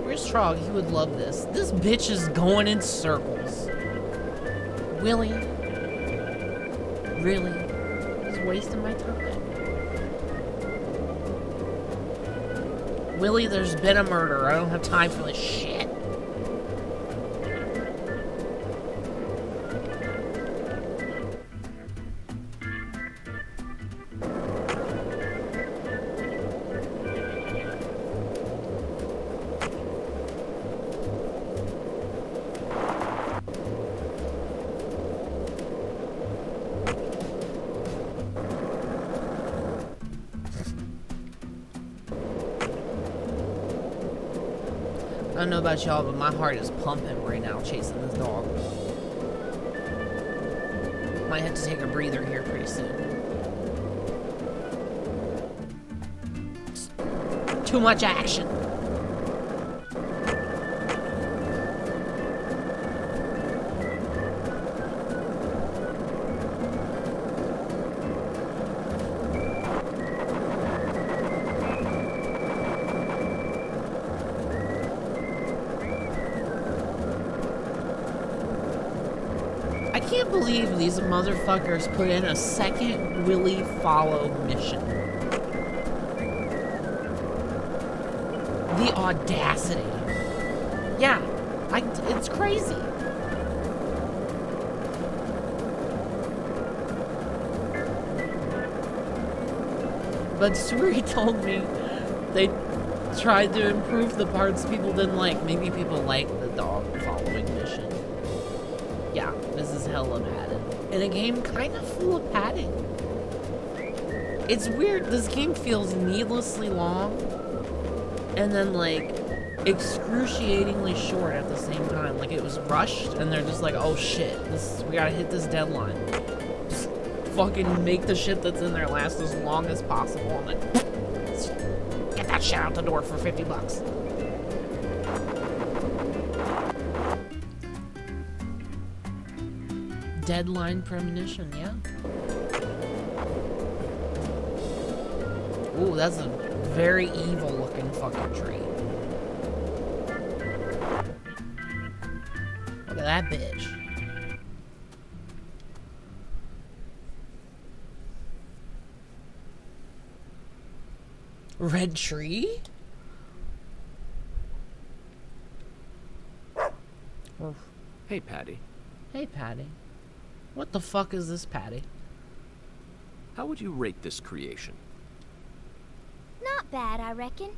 Where's Trog? He would love this. This bitch is going in circles. Willie? Really? He's wasting my time. Willie, there's been a murder. I don't have time for this shit. I don't know about y'all, but my heart is pumping right now chasing this dog. Might have to take a breather here pretty soon. It's too much action. I can't believe these motherfuckers put in a second Willy follow mission. The audacity. Yeah, it's crazy. But Suri told me they tried to improve the parts people didn't like. Maybe people like the dog following mission. Yeah, this is hella padded. And a game kind of full of padding. It's weird, this game feels needlessly long and then like excruciatingly short at the same time. Like it was rushed and they're just like, oh shit, we gotta hit this deadline. Just fucking make the shit that's in there last as long as possible and then get that shit out the door for $50. Deadline Premonition, yeah. Ooh, that's a very evil looking fucking tree. Look at that bitch. Red tree? Hey, Patty. Hey, Patty. What the fuck is this, Patty? How would you rate this creation? Not bad, I reckon.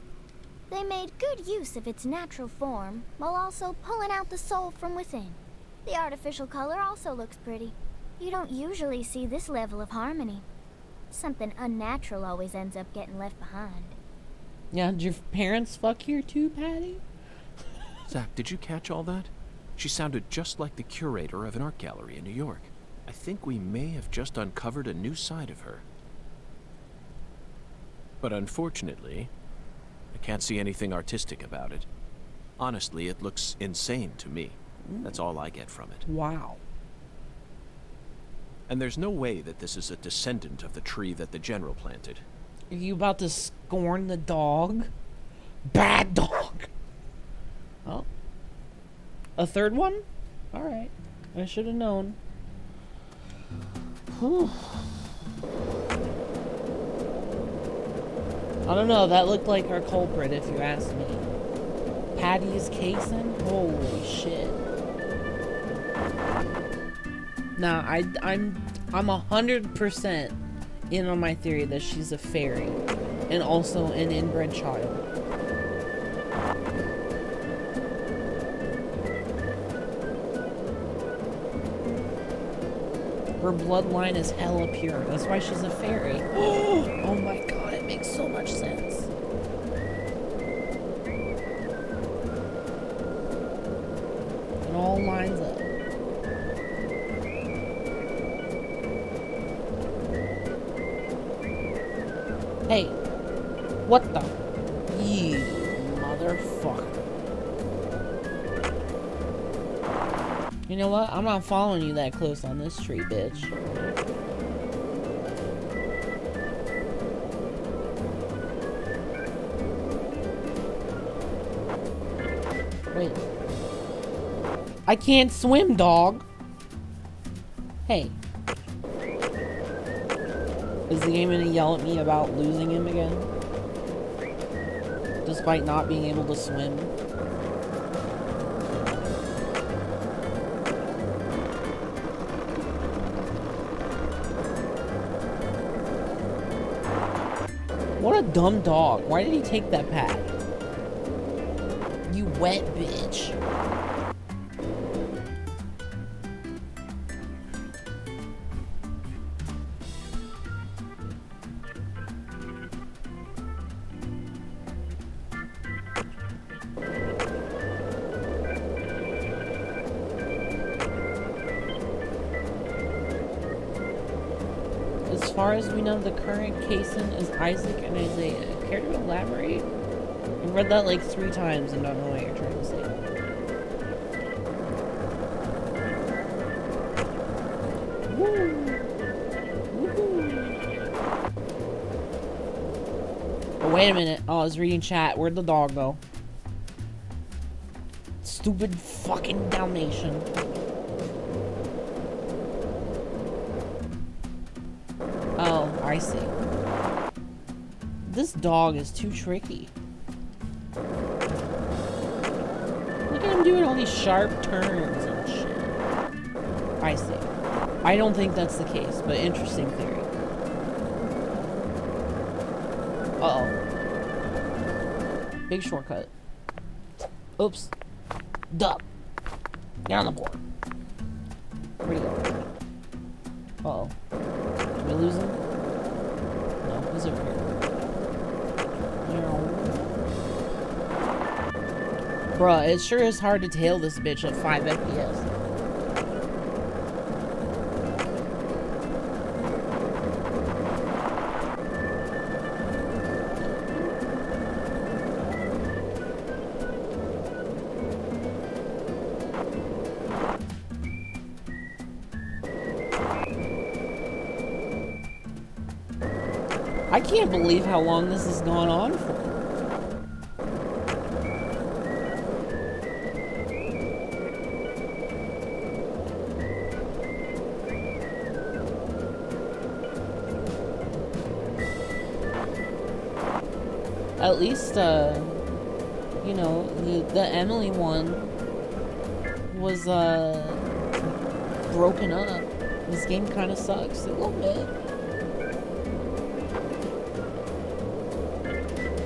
They made good use of its natural form, while also pulling out the soul from within. The artificial color also looks pretty. You don't usually see this level of harmony. Something unnatural always ends up getting left behind. Yeah, did your parents fuck here too, Patty? Zach, did you catch all that? She sounded just like the curator of an art gallery in New York. I think we may have just uncovered a new side of her. But unfortunately, I can't see anything artistic about it. Honestly, it looks insane to me. That's all I get from it. Wow. And there's no way that this is a descendant of the tree that the general planted. Are you about to scorn the dog? Bad dog! Oh. A third one? Alright. I should have known. Whew. I don't know, that looked like our culprit if you ask me. Patty's casing? Holy shit. Nah, I'm 100% in on my theory that she's a fairy. And also an inbred child. Her bloodline is hella pure. That's why she's a fairy. Oh my god, it makes so much sense. It all lines up. Hey. What the? You motherfucker. You know what? I'm not following you that close on this tree, bitch. Wait. I can't swim, dog. Hey. Is the game gonna yell at me about losing him again? Despite not being able to swim? What a dumb dog. Why did he take that pad? You wet bitch. As far as we know, the current casein is Isaac and Isaiah. Care to elaborate? I've read that like 3 times and don't know what you're trying to say. Woo! Woohoo! Oh, wait a minute. Oh, I was reading chat. Where'd the dog go? Stupid fucking Dalmatian. Oh, I see. This dog is too tricky. Look at him doing all these sharp turns and shit. I see. I don't think that's the case, but interesting theory. Uh-oh. Big shortcut. Oops. Duck. Get on the board. Where'd he go? Uh-oh. Did we lose him? No, he's over here. Bruh, it sure is hard to tail this bitch at 5 FPS. I can't believe how long this has gone on for. At least, you know, the Emily one was, broken up. This game kind of sucks a little bit.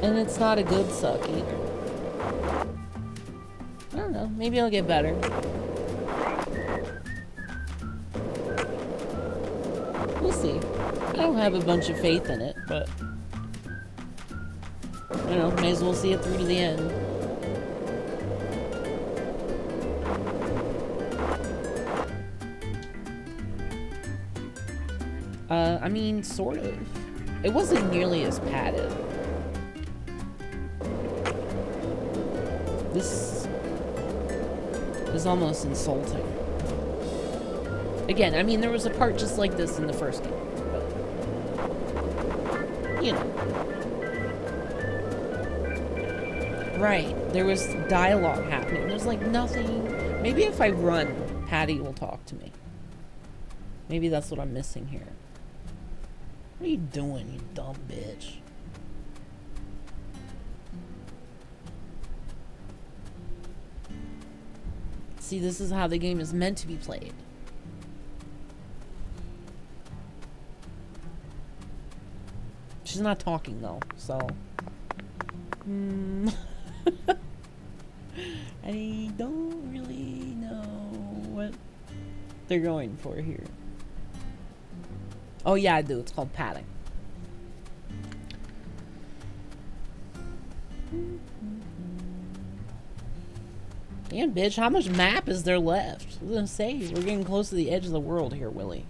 And it's not a good suck either. I don't know, maybe I'll get better. We'll see. I don't have a bunch of faith in it, but I don't know, may as well see it through to the end. I mean, sort of. It wasn't nearly as padded. This is almost insulting. Again, I mean, there was a part just like this in the first game, but, you know. Right, there was dialogue happening. There's like nothing. Maybe if I run, Patty will talk to me. Maybe that's what I'm missing here. What are you doing, you dumb bitch? See, this is how the game is meant to be played. She's not talking though, so. I don't really know what they're going for here. Oh yeah, I do. It's called padding. Damn, bitch, how much map is there left? I was gonna say, we're getting close to the edge of the world here, Willie.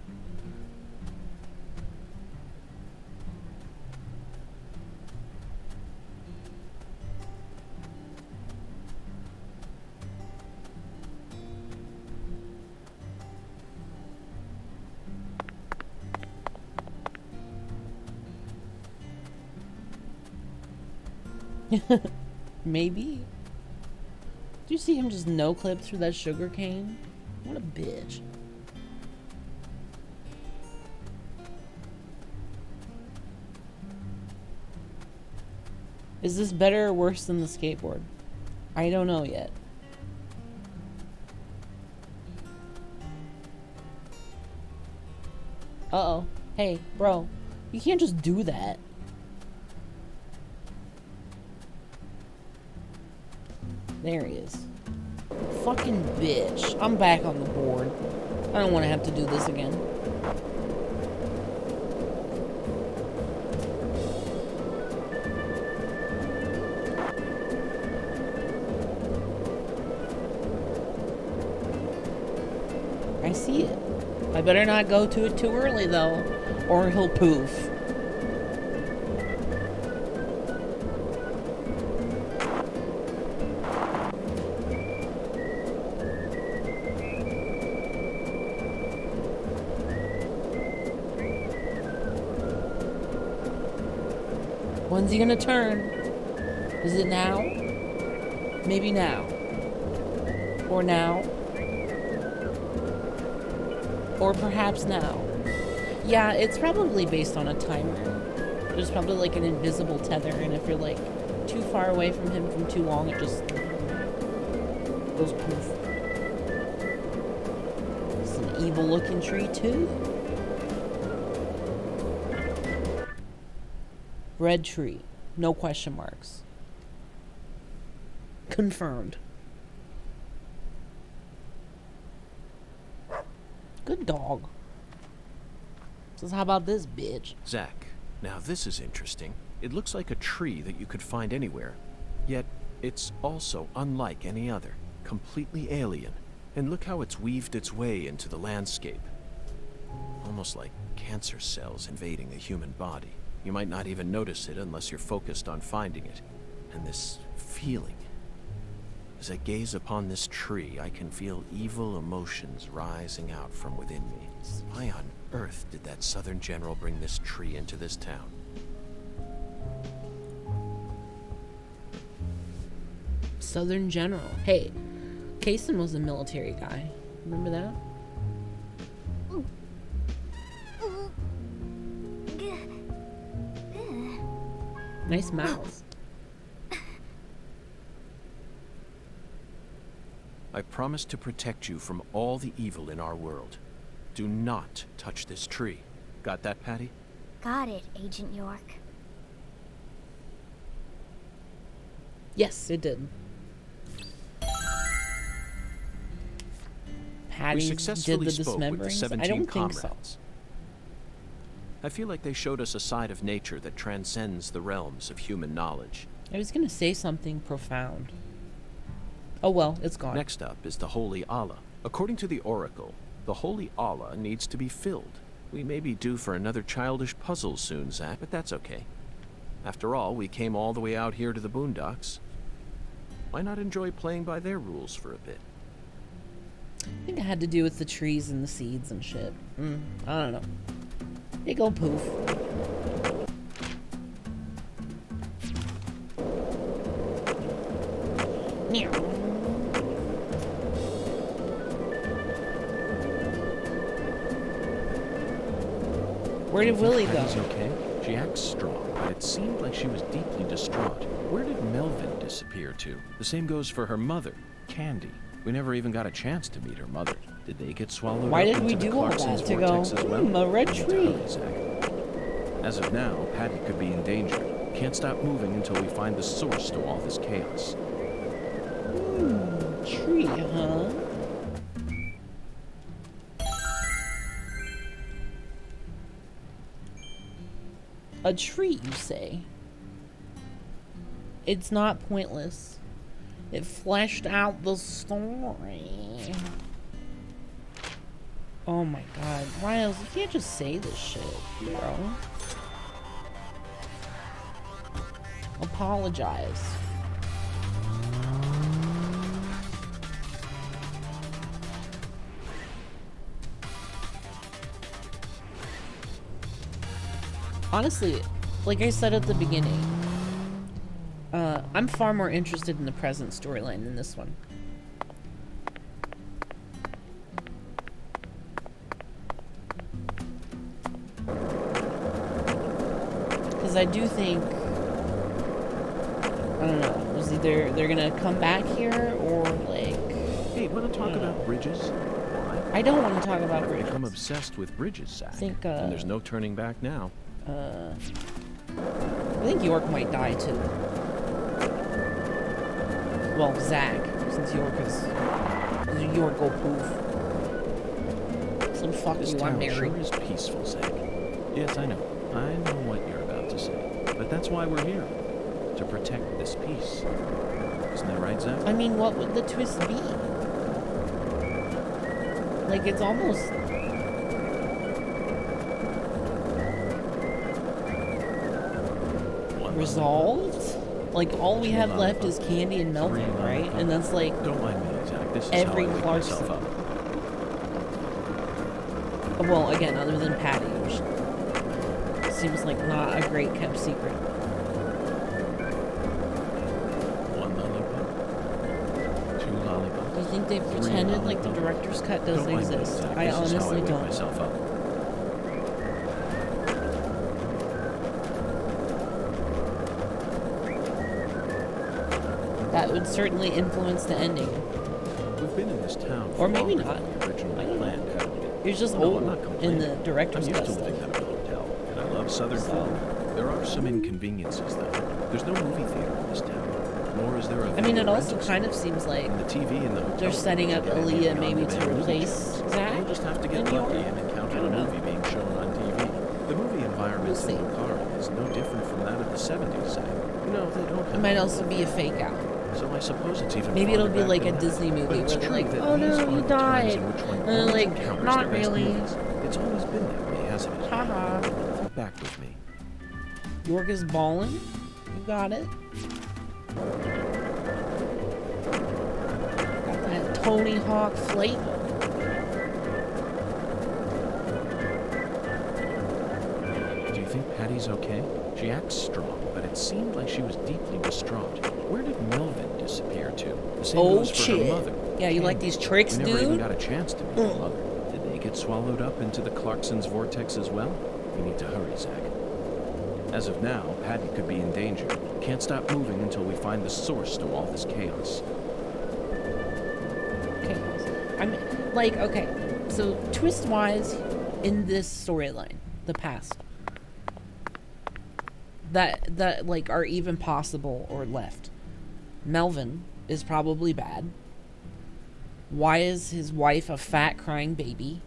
Maybe. Do you see him just no-clip through that sugar cane? What a bitch. Is this better or worse than the skateboard? I don't know yet. Uh-oh. Hey, bro. You can't just do that. There he is. Fucking bitch. I'm back on the board. I don't want to have to do this again. I see it. I better not go to it too early, though, or he'll poof. When's he gonna turn? Is it now? Maybe now. Or now. Or perhaps now. Yeah, it's probably based on a timer. There's probably like an invisible tether, and if you're like too far away from him from too long, it just goes poof. It's an evil looking tree too. Red tree. No question marks. Confirmed. Good dog. Says, how about this, bitch? Zach, now this is interesting. It looks like a tree that you could find anywhere. Yet, it's also unlike any other. Completely alien. And look how it's weaved its way into the landscape. Almost like cancer cells invading a human body. You might not even notice it unless you're focused on finding it. And this feeling. As I gaze upon this tree, I can feel evil emotions rising out from within me. Why on earth did that Southern general bring this tree into this town? Southern general. Hey, Kaysen was a military guy. Remember that? Nice mouth. I promise to protect you from all the evil in our world. Do not touch this tree. Got that, Patty? Got it, Agent York. Yes, it did. Patty did successfully the spoke with the dismemberings? 17 I don't think comrades. so. I feel like they showed us a side of nature that transcends the realms of human knowledge. I was gonna say something profound. Oh well, it's gone. Next up is the Holy Allah. According to the Oracle, the Holy Allah needs to be filled. We may be due for another childish puzzle soon, Zach, but that's okay. After all, we came all the way out here to the boondocks. Why not enjoy playing by their rules for a bit? I think it had to do with the trees and the seeds and shit. I don't know. They go poof. Meow. Where did Willie go? Patty's okay. She acts strong, but it seemed like she was deeply distraught. Where did Melvin disappear to? The same goes for her mother, Candy. We never even got a chance to meet her mother. Did they get swallowed Why up did into we the do all Clarkson's that to go, vortex as well? a red We need to tree? hurry, Zach. As of now, Patty could be in danger. Can't stop moving until we find the source to all this chaos. Tree, huh? A tree, you say? It's not pointless. It fleshed out the story. Oh my god. Riles, you can't just say this shit, bro. Apologize. Honestly, like I said at the beginning, I'm far more interested in the present storyline than this one. Because I do think, I don't know, it was either they're gonna come back here or like... Hey, want to talk about bridges? Why? I don't want to talk about I've bridges. become obsessed with bridges, Zach. I think, and there's no turning back now. I think York might die too. Well, Zach, since York go poof. So fuck This you, I'm town married. sure is peaceful, Zach. Yes, I know what you're about to say. But that's why we're here. To protect this peace. Isn't that right, Zach? I mean, what would the twist be? Like, it's almost... resolved? Like, all we have left is Candy and Melvin, right? And that's like... Don't mind me, Zach. This is every how I wake myself Clarkson. up. Well, again, other than Patty, which seems like not a great kept secret. One lollipop. Two lollipops. Do you think they Three pretended like the lollipops. director's cut does Don't mind me, exist? Zach. I This is how honestly wake don't. myself up. That would certainly influence the ending. We've been in this town for Or maybe longer not. than we originally I don't know. planned, haven't we? It was just No, old I'm not in complaining. the director's I'm used cut to stuff. living at a hotel, and I love Southern food. There are some inconveniences, though. There's no movie theater in this town, nor is there a I mean, it video also rental kind of store. seems like And the TV in the hotel they're setting up rooms are getting Aaliyah beyond maybe to demand movie replace channels. Zach. We'll just have to get in New lucky York. and encounter I a don't know. movie being shown on TV. The movie environment We'll in Lucara is no different from that of the 70s, Zach. You know, they don't It have might also be a fake out. so I suppose it's even Maybe farther it'll be back like than a that. Disney movie But it's where they're true like, that oh these no, he aren't the times died. in which one And they're always like, encounters not their best really. movies. It's always been that way, hasn't it? Haha. Come back with me. York is balling. You got it. Got that Tony Hawk flavor. Do you think Patty's okay? She acts strong, but it seemed like she was deeply distraught. Where did Melvin disappear to? The same Oh, goes for shit. her mother. Yeah, you like these tricks, we never even dude? got a chance to meet her mother. Did they get swallowed up into the Clarkson's vortex as well? We need to hurry, Zach. As of now, Patty could be in danger. Can't stop moving until we find the source to all this chaos. Chaos. I'm like, okay, so twist-wise, in this storyline, the past, that like are even possible or left. Melvin is probably bad. Why is his wife a fat crying baby?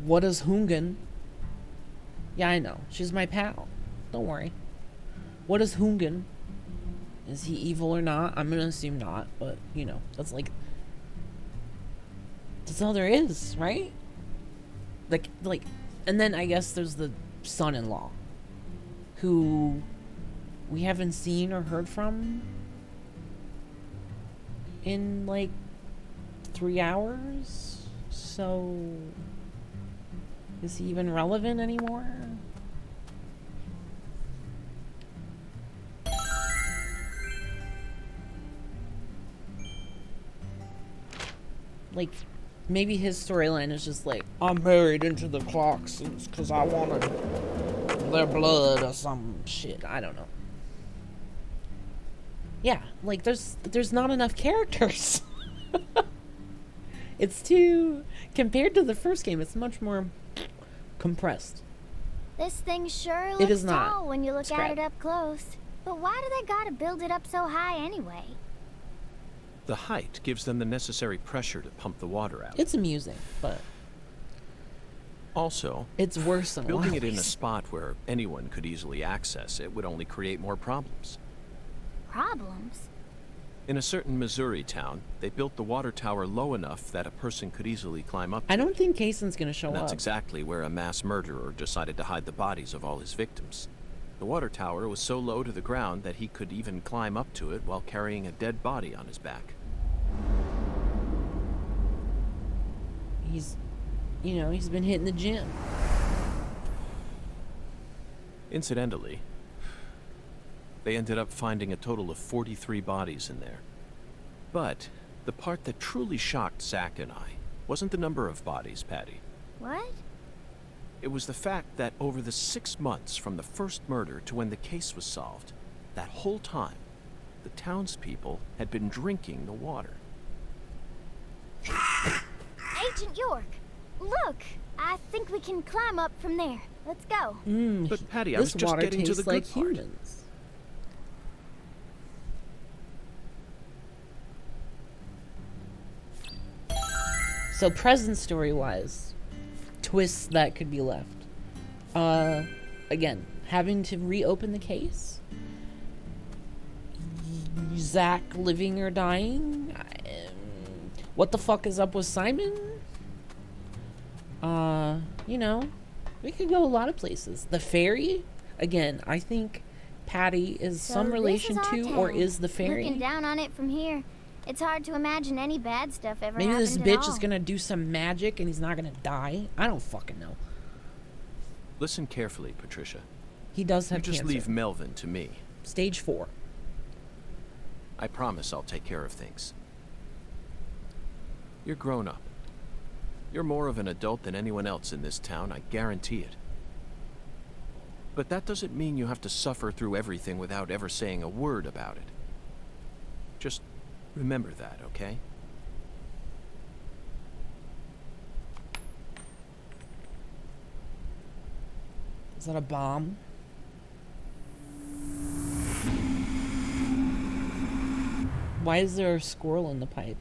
What is Hungan? Yeah, I know. She's my pal. Don't worry. What is Hungan? Is he evil or not? I'm gonna assume not, but you know, that's all there is, right? Like, and then I guess there's the son-in-law, who we haven't seen or heard from in like 3 hours. So, is he even relevant anymore? Like, maybe his storyline is just like, I'm married into the Clarksons because I wanted their blood or some shit. I don't know. Yeah, like, there's not enough characters. It's too... Compared to the first game, it's much more compressed. This thing sure It looks is not. tall when you look Scrap. at it up close. But why do they gotta build it up so high anyway? The height gives them the necessary pressure to pump the water out. It's amusing, but Also, it's worse than building it in a ways. spot where anyone could easily access it would only create more problems. Problems? In a certain Missouri town, they built the water tower low enough that a person could easily climb up to I don't it. think Kaysen's gonna show And that's up. exactly where a mass murderer decided to hide the bodies of all his victims. The water tower was so low to the ground that he could even climb up to it while carrying a dead body on his back. He's been hitting the gym. Incidentally, They ended up finding a total of 43 bodies in there. But the part that truly shocked Zach and I wasn't the number of bodies, Patty. What? It was the fact that over the 6 months from the first murder to when the case was solved, that whole time, the townspeople had been drinking the water. Agent York, look! I think we can climb up from there. Let's go. But Patty, I was just getting to the good like part. humans. So present story-wise, twists that could be left. Again, having to reopen the case. Zach living or dying. What the fuck is up with Simon? You know, we could go a lot of places. The fairy, again, I think Patty is So some this relation is our to, or town. is the fairy. Looking down on it from here, it's hard to imagine any bad stuff ever Maybe this happened at bitch is all. gonna do some magic and he's not gonna die. I don't fucking know. Listen carefully, Patricia. He does You have just cancer. leave Melvin to me. Stage 4. I promise I'll take care of things. You're grown up. You're more of an adult than anyone else in this town, I guarantee it. But that doesn't mean you have to suffer through everything without ever saying a word about it. Just remember that, okay? Is that a bomb? Why is there a squirrel in the pipe?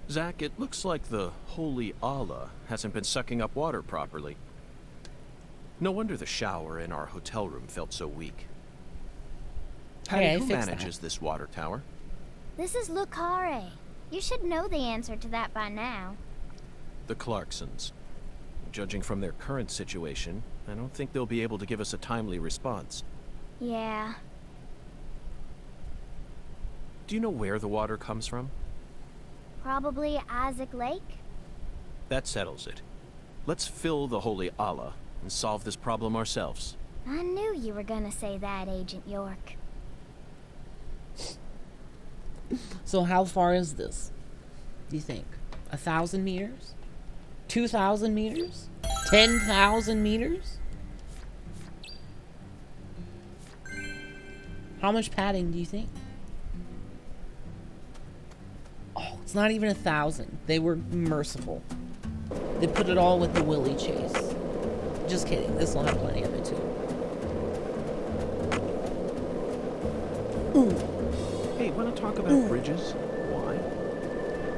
Zach, it looks like the holy Allah hasn't been sucking up water properly. No wonder the shower in our hotel room felt so weak. Patty, Hey, I who fixed manages this water tower? This is Lucare. You should know the answer to that by now. The Clarksons. Judging from their current situation, I don't think they'll be able to give us a timely response. Yeah. Do you know where the water comes from? Probably Isaac Lake? That settles it. Let's fill the holy Allah and solve this problem ourselves. I knew you were gonna say that, Agent York. So how far is this? Do you think? 1,000 meters? 2,000 meters? 10,000 meters? How much padding do you think? Oh, it's not even 1,000. They were merciful. They put it all with the Willie chase. Just kidding. This will have plenty of it too. Hey, want to talk about bridges? Why?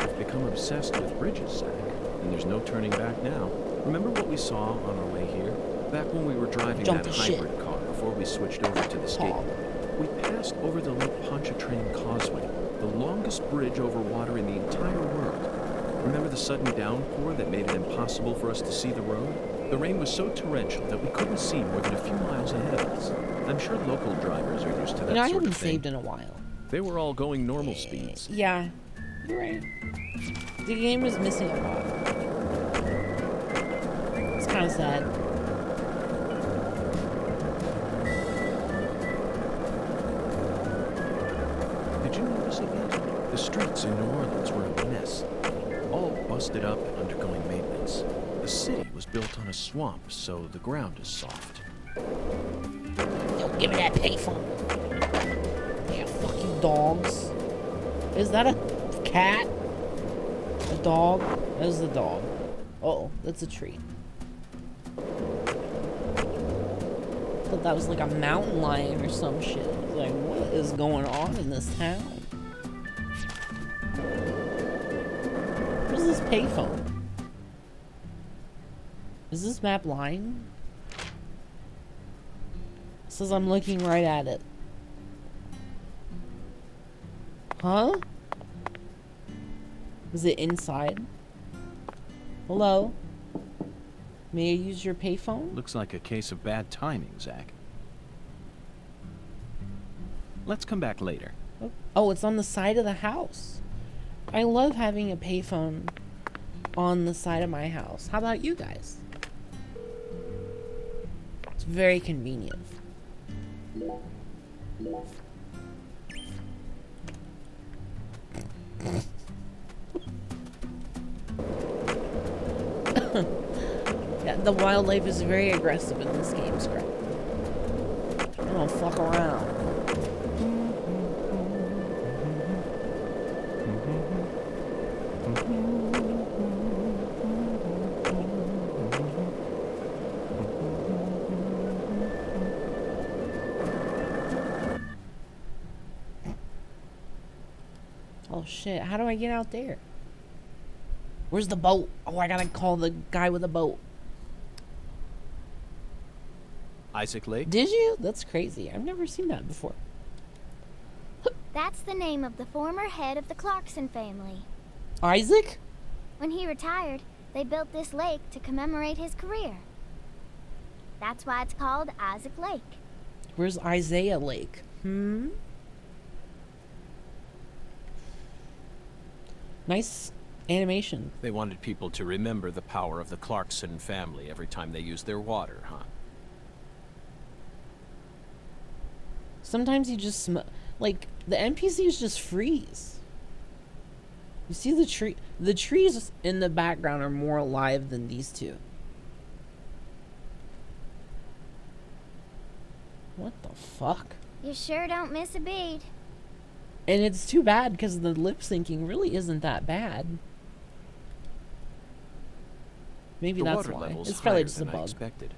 I've become obsessed with bridges, Zach, and there's no turning back now. Remember what we saw on our way here? Back when we were driving Jump that the shit. hybrid car before we switched over to the skate. We passed over the Lake Pontchartrain Causeway, the longest bridge over water in the entire world. Remember the sudden downpour that made it impossible for us to see the road? The rain was so torrential that we couldn't see more than a few miles ahead of us. I'm sure local drivers are used to that You know, I sort haven't of thing. saved in a while. They were all going normal speeds. Yeah, you're right. The game was missing a lot. It's kind of sad. Did you notice it yet? The streets in New Orleans were a mess. All busted up and undergoing maintenance. The city was built on a swamp, so the ground is soft. Yo, give me that payphone. Yeah, fuck you, dogs. Is that a cat? A dog? That is a dog. Uh-oh, that's a tree. Thought that was like a mountain lion or some shit. Like, what is going on in this town? Where's this payphone? Is this map lying? It says I'm looking right at it. Huh? Is it inside? Hello? May I use your payphone? Looks like a case of bad timing, Zach. Let's come back later. Oh, it's on the side of the house. I love having a payphone on the side of my house. How about you guys? It's very convenient. Yeah, the wildlife is very aggressive in this game, Scrap. I don't fuck around. Oh shit, how do I get out there? Where's the boat? Oh, I gotta call the guy with the boat. Isaac Lake? Did you? That's crazy. I've never seen that before. That's the name of the former head of the Clarkson family. Isaac? When he retired, they built this lake to commemorate his career. That's why it's called Isaac Lake. Where's Isaiah Lake? Nice animation. They wanted people to remember the power of the Clarkson family every time they used their water, huh? Sometimes you just like the NPCs just freeze. You see the tree? The trees in the background are more alive than these two. What the fuck? You sure don't miss a beat. And it's too bad because the lip syncing really isn't that bad. Maybe The that's water why. level's It's probably higher just a than I bug. expected.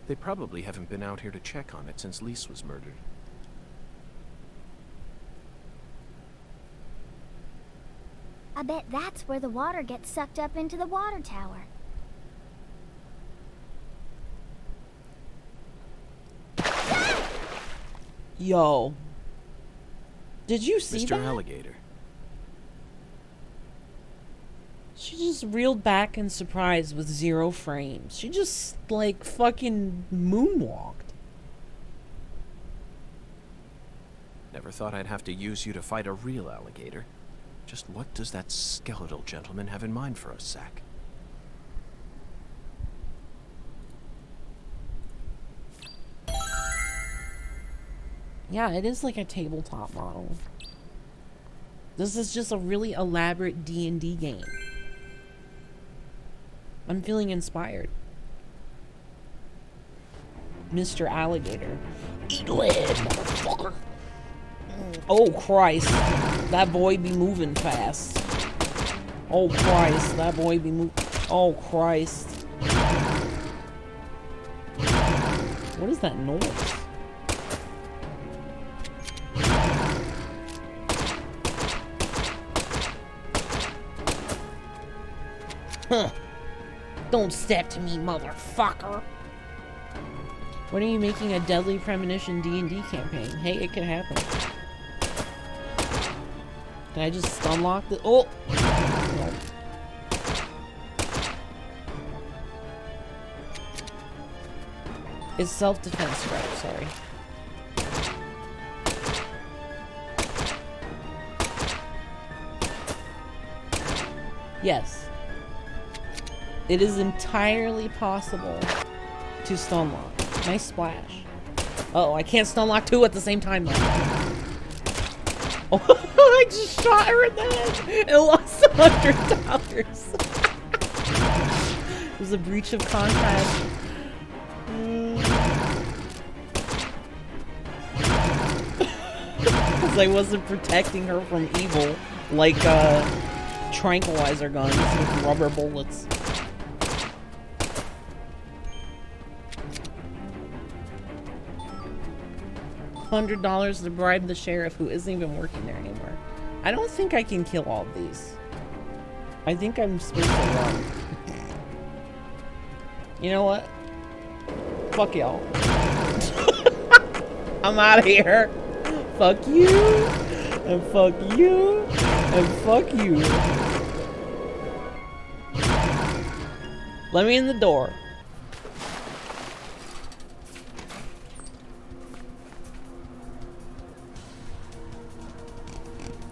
They probably haven't been out here to check on it since Lise was murdered. I bet that's where the water gets sucked up into the water tower. Yo. Did you see Mr. that? Alligator. She just reeled back in surprise with 0 frames. She just, like, fucking moonwalked. Never thought I'd have to use you to fight a real alligator. Just what does that skeletal gentleman have in mind for us, Zack? Yeah, it is like a tabletop model. This is just a really elaborate D&D game. I'm feeling inspired. Mr. Alligator. Eat lead, motherfucker. Oh, Christ. That boy be moving fast. Oh, Christ. That boy be moving. Oh, Christ. What is that noise? Huh. Don't step to me, motherfucker. When are you making a Deadly Premonition D&D campaign? Hey, it could happen. Can I just unlock the... Oh! No. It's self-defense, right? Sorry. Yes. It is entirely possible to stun lock. Nice splash. Uh oh, I can't stun lock 2 at the same time though. Oh, I just shot her in the head and lost $100. It was a breach of contract. Because I wasn't protecting her from evil like tranquilizer guns with rubber bullets. $100 to bribe the sheriff who isn't even working there anymore. I don't think I can kill all of these. I think I'm supposed to run. You know what? Fuck y'all. I'm out of here. Fuck you. And fuck you. And fuck you. Let me in the door.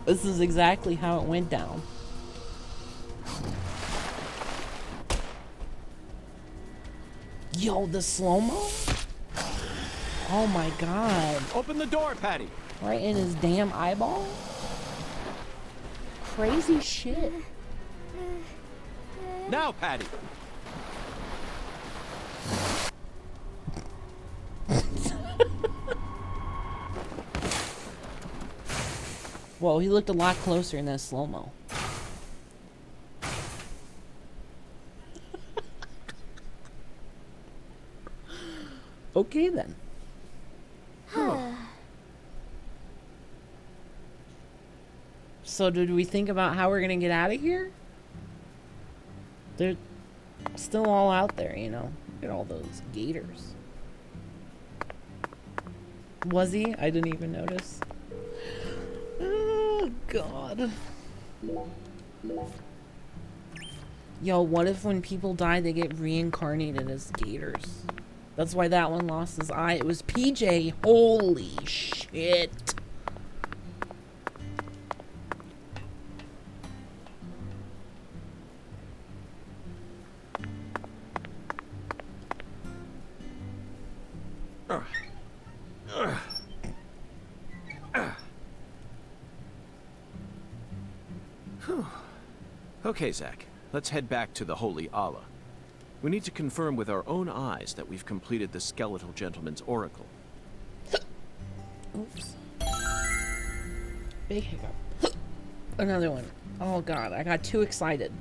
This is exactly how it went down. Yo, the slow-mo? Oh my god. Open the door, Patty. Right in his damn eyeball? Crazy shit. Now, Patty. Whoa, he looked a lot closer in that slow-mo. Okay then. So did we think about how we're gonna get out of here? They're still all out there, you know. Look at all those gators. Was he? I didn't even notice. Oh god. Yo, what if when people die they get reincarnated as gators? That's why that one lost his eye. It was PJ. Holy shit. Okay, Zach. Let's head back to the Holy Allah. We need to confirm with our own eyes that we've completed the Skeletal Gentleman's oracle. Oops. Big hiccup. Another one. Oh god, I got too excited.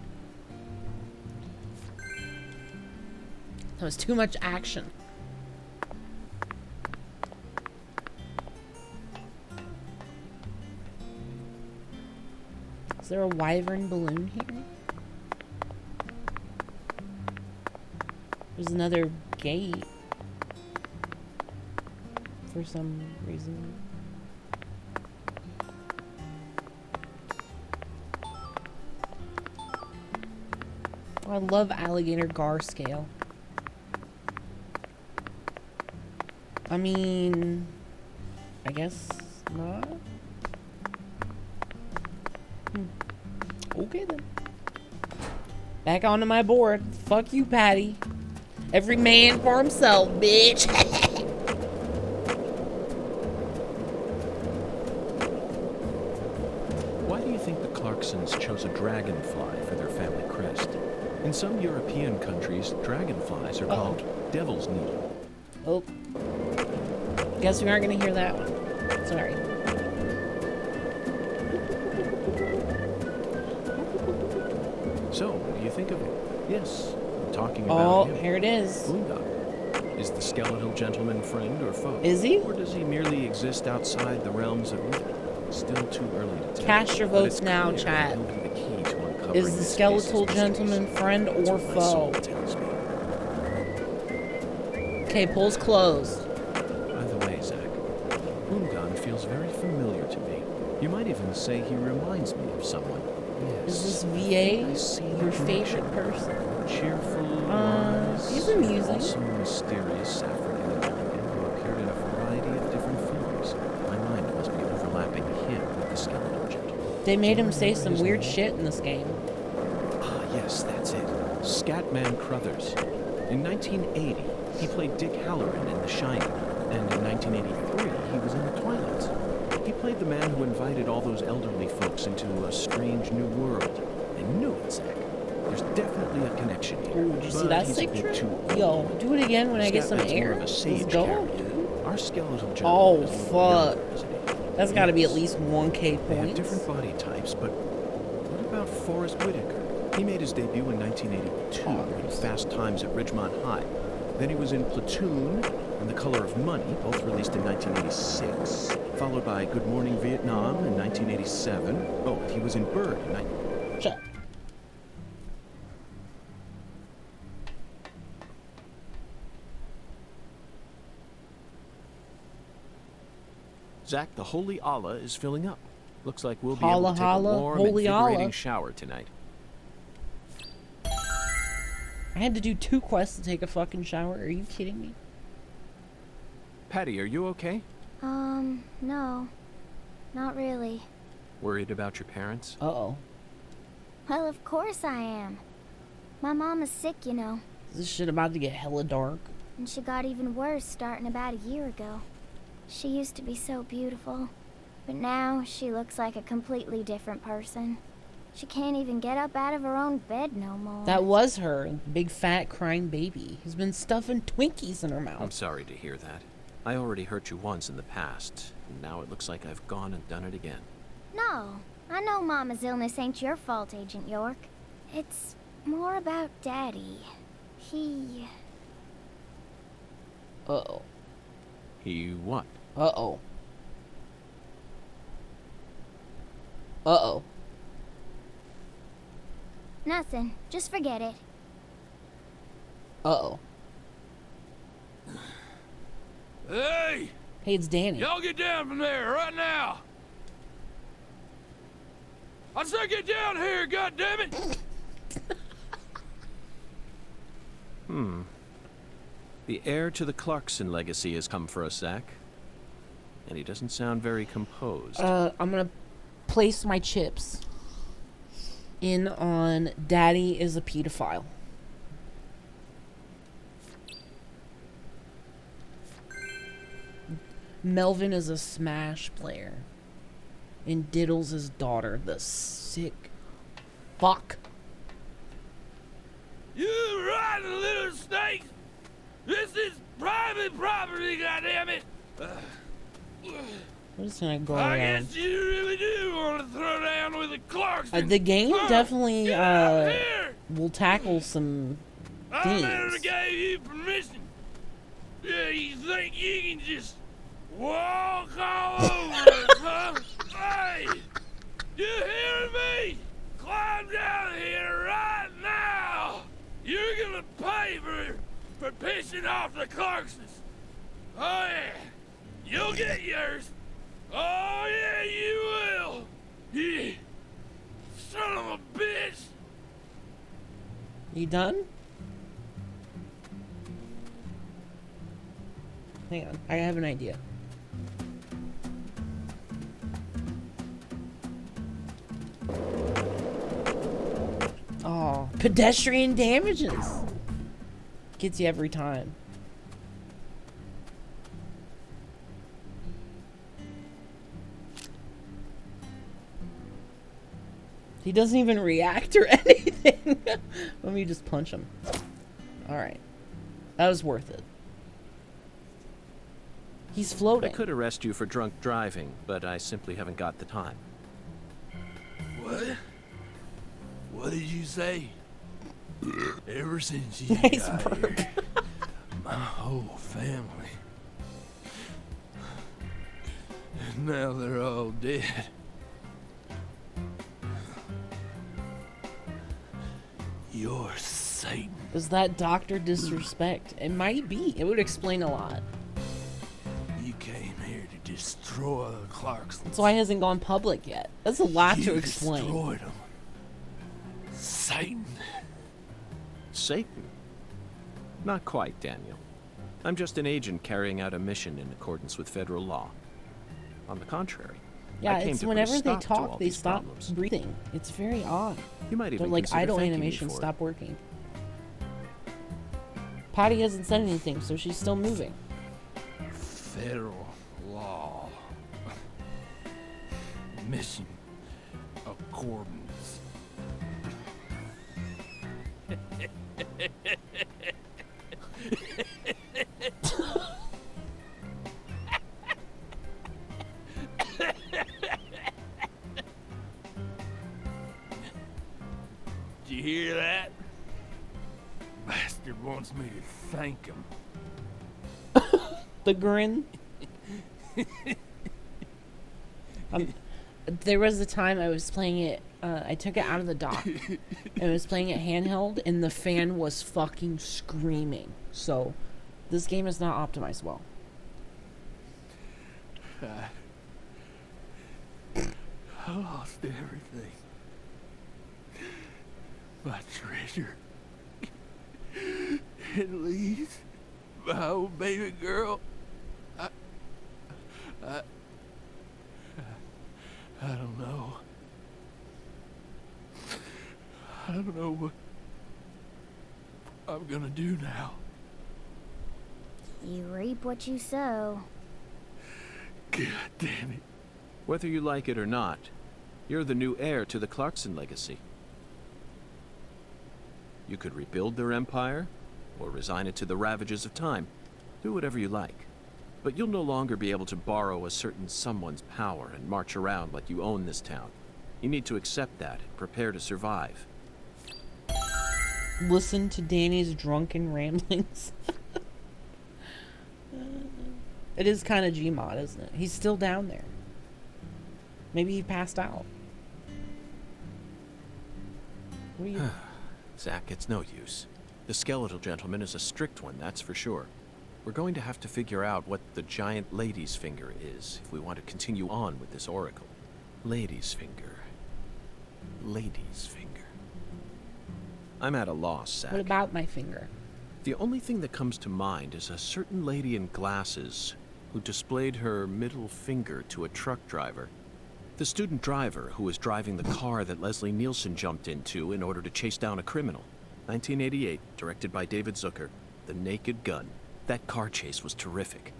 That was too much action. Is there a wyvern balloon here? There's another gate. For some reason. Oh, I love alligator gar scale. I mean, I guess not. Okay then. Back onto my board. Fuck you, Patty. Every man for himself, bitch. Why do you think the Clarksons chose a dragonfly for their family crest? In some European countries, dragonflies are called devil's needle. Oh. Guess we aren't gonna hear that one. Sorry. So, what do you think of it? Yes, I'm talking about him. Here it is. Boondock. Is the skeletal gentleman friend or foe? Is he? Or does he merely exist outside the realms of myth? Still too early to tell. Cast your votes now, clear chat. he'll be the key to uncovering Is the this skeletal case's gentleman mysteries. friend That's or what my soul foe? tells me. Okay, polls closed. By the way, Zach, Boondock feels very familiar to me. You might even say he reminds me of someone. Yes. Is this VA I see your the favorite connection. person? Cheerful, wise, he's amusing. also mysterious African American who appeared in a variety of different films. My mind must be overlapping him with the skeletal gentleman. They made Do you him say remember some his weird name? shit in this game. Ah, yes, that's it. Scatman Crothers. In 1980, he played Dick Halloran in The Shining, and in 1983, he was in The Twilight. He played the man who invited all those elderly folks into a strange new world. I knew it, Zach. There's definitely a connection here. Ooh, did you see but that he's sick a bit trick? too old. Yo, do it again when I get some Scatman's more air. of a sage Let's go, character. dude. Our skeletal gentleman Oh, is a little fuck. younger, isn't he? That's gotta be at Yes. least 1K They have points. different body types, but what about Forrest Whitaker? He made his debut in 1982 in Fast Times at Ridgemont High. Then he was in Platoon and The Color of Money, both released in 1986, followed by Good Morning Vietnam in 1987. Oh, he was in Bird in Shut. Zach, the Holy Allah is filling up. Looks like we'll be Holla, able to take holla, a warm, Holy invigorating Allah. shower tonight. I had to do 2 quests to take a fucking shower. Are you kidding me? Patty, are you okay? No. Not really. Worried about your parents? Uh-oh. Well, of course I am. My mom is sick, you know. Is this shit about to get hella dark? and she got even worse starting about a year ago. She used to be so beautiful, but now she looks like a completely different person. She can't even get up out of her own bed no more. That was her, big fat crying baby who's been stuffing Twinkies in her mouth. I'm sorry to hear that. I already hurt you once in the past, and now it looks like I've gone and done it again. No, I know Mama's illness ain't your fault, Agent York. It's more about Daddy. He... Uh-oh. He what? Uh-oh. Uh-oh. Nothing. Just forget it. Uh-oh. Hey! Hey, it's Danny. Y'all get down from there right now! I said get down here, goddammit! The heir to the Clarkson legacy has come for a sec. And he doesn't sound very composed. I'm gonna place my chips in on Daddy is a pedophile. Melvin is a Smash player. And Diddles his daughter. The sick fuck. You rotten little snakes! This is private property, goddammit! I'm just gonna go I around. guess you really do want to throw down with the Clarkson. The game definitely Get out here! will tackle some I never themes. gave you permission. Yeah, you think you can just walk all over us, huh? Hey! You hearing me? Climb down here right now! You're gonna pay for pissing off the Clarksons. Oh yeah, you'll get yours. Oh yeah, you will. Yeah. Son of a bitch. You done? Hang on, I have an idea. Oh, pedestrian damages. Gets you every time. He doesn't even react or anything. Let me just punch him. Alright. That was worth it. He's I floating. could arrest you for drunk driving, but I simply haven't got the time. What? What did you say? Ever since you Nice got burp. here, my whole family. And now they're all dead. You're Satan. Is that Dr. Disrespect? It might be. It would explain a lot. You came here to destroy the Clarksons. That's why it hasn't gone public yet. That's a lot to explain. Destroyed them. Satan. Satan? Not quite, Daniel. I'm just an agent carrying out a mission in accordance with federal law. On the contrary, Yeah, I came it's to put a whenever they stop to all talk, they these stop problems. breathing. It's very odd. You might They're even like consider idle thanking me animations for it. stop working. Patty hasn't said anything, so she's still moving. Federal law. Mission accordance. Did you hear that? Bastard wants me to thank him. The grin. There was a time I was playing it. I took it out of the dock and I was playing it handheld, and the fan was fucking screaming. So, this game is not optimized well. I lost everything. My treasure. At least my old baby girl. I don't know. I don't know what I'm gonna do now. You reap what you sow. God damn it. Whether you like it or not, you're the new heir to the Clarkson legacy. You could rebuild their empire, or resign it to the ravages of time. Do whatever you like. But you'll no longer be able to borrow a certain someone's power and march around like you own this town. You need to accept that and prepare to survive. Listen to Danny's drunken ramblings. It is kind of Gmod, isn't it? He's still down there. Maybe he passed out. What are you... Zack, it's no use. The skeletal gentleman is a strict one, that's for sure. We're going to have to figure out what the giant lady's finger is if we want to continue on with this oracle. Lady's finger. Lady's finger. I'm at a loss, Zack. What about my finger? The only thing that comes to mind is a certain lady in glasses who displayed her middle finger to a truck driver. The student driver who was driving the car that Leslie Nielsen jumped into in order to chase down a criminal. 1988, directed by David Zucker. The Naked Gun. That car chase was terrific.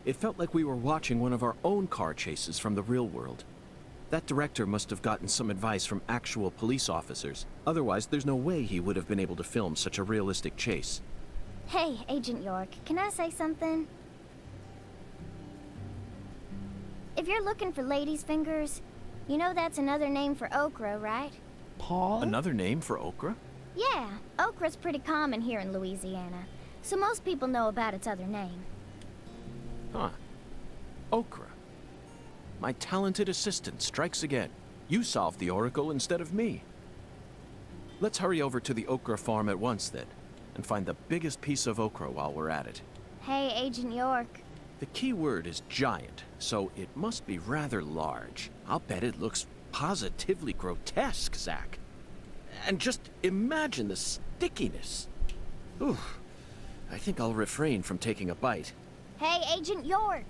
It felt like we were watching one of our own car chases from the real world. That director must have gotten some advice from actual police officers. Otherwise, there's no way he would have been able to film such a realistic chase. Hey, Agent York, can I say something? If you're looking for ladies' fingers, you know that's another name for okra, right? Paul? Another name for okra? Yeah, okra's pretty common here in Louisiana, so most people know about its other name. Huh. Okra. My talented assistant strikes again. You solved the oracle instead of me. Let's hurry over to the okra farm at once, then, and find the biggest piece of okra while we're at it. Hey, Agent York. The key word is giant, so it must be rather large. I'll bet it looks positively grotesque, Zack. And just imagine the stickiness. Ooh, I think I'll refrain from taking a bite. Hey, Agent York.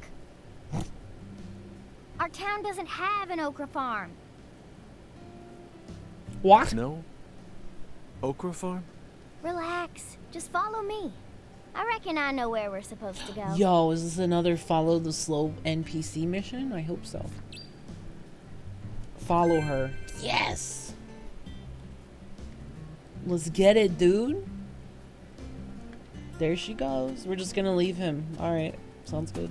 Our town doesn't have an okra farm. What? No? Okra farm? Relax. Just follow me. I reckon I know where we're supposed to go. Yo, is this another follow the slow NPC mission? I hope so. Follow her. Yes! Let's get it, dude. There she goes. We're just gonna leave him. Alright. Sounds good.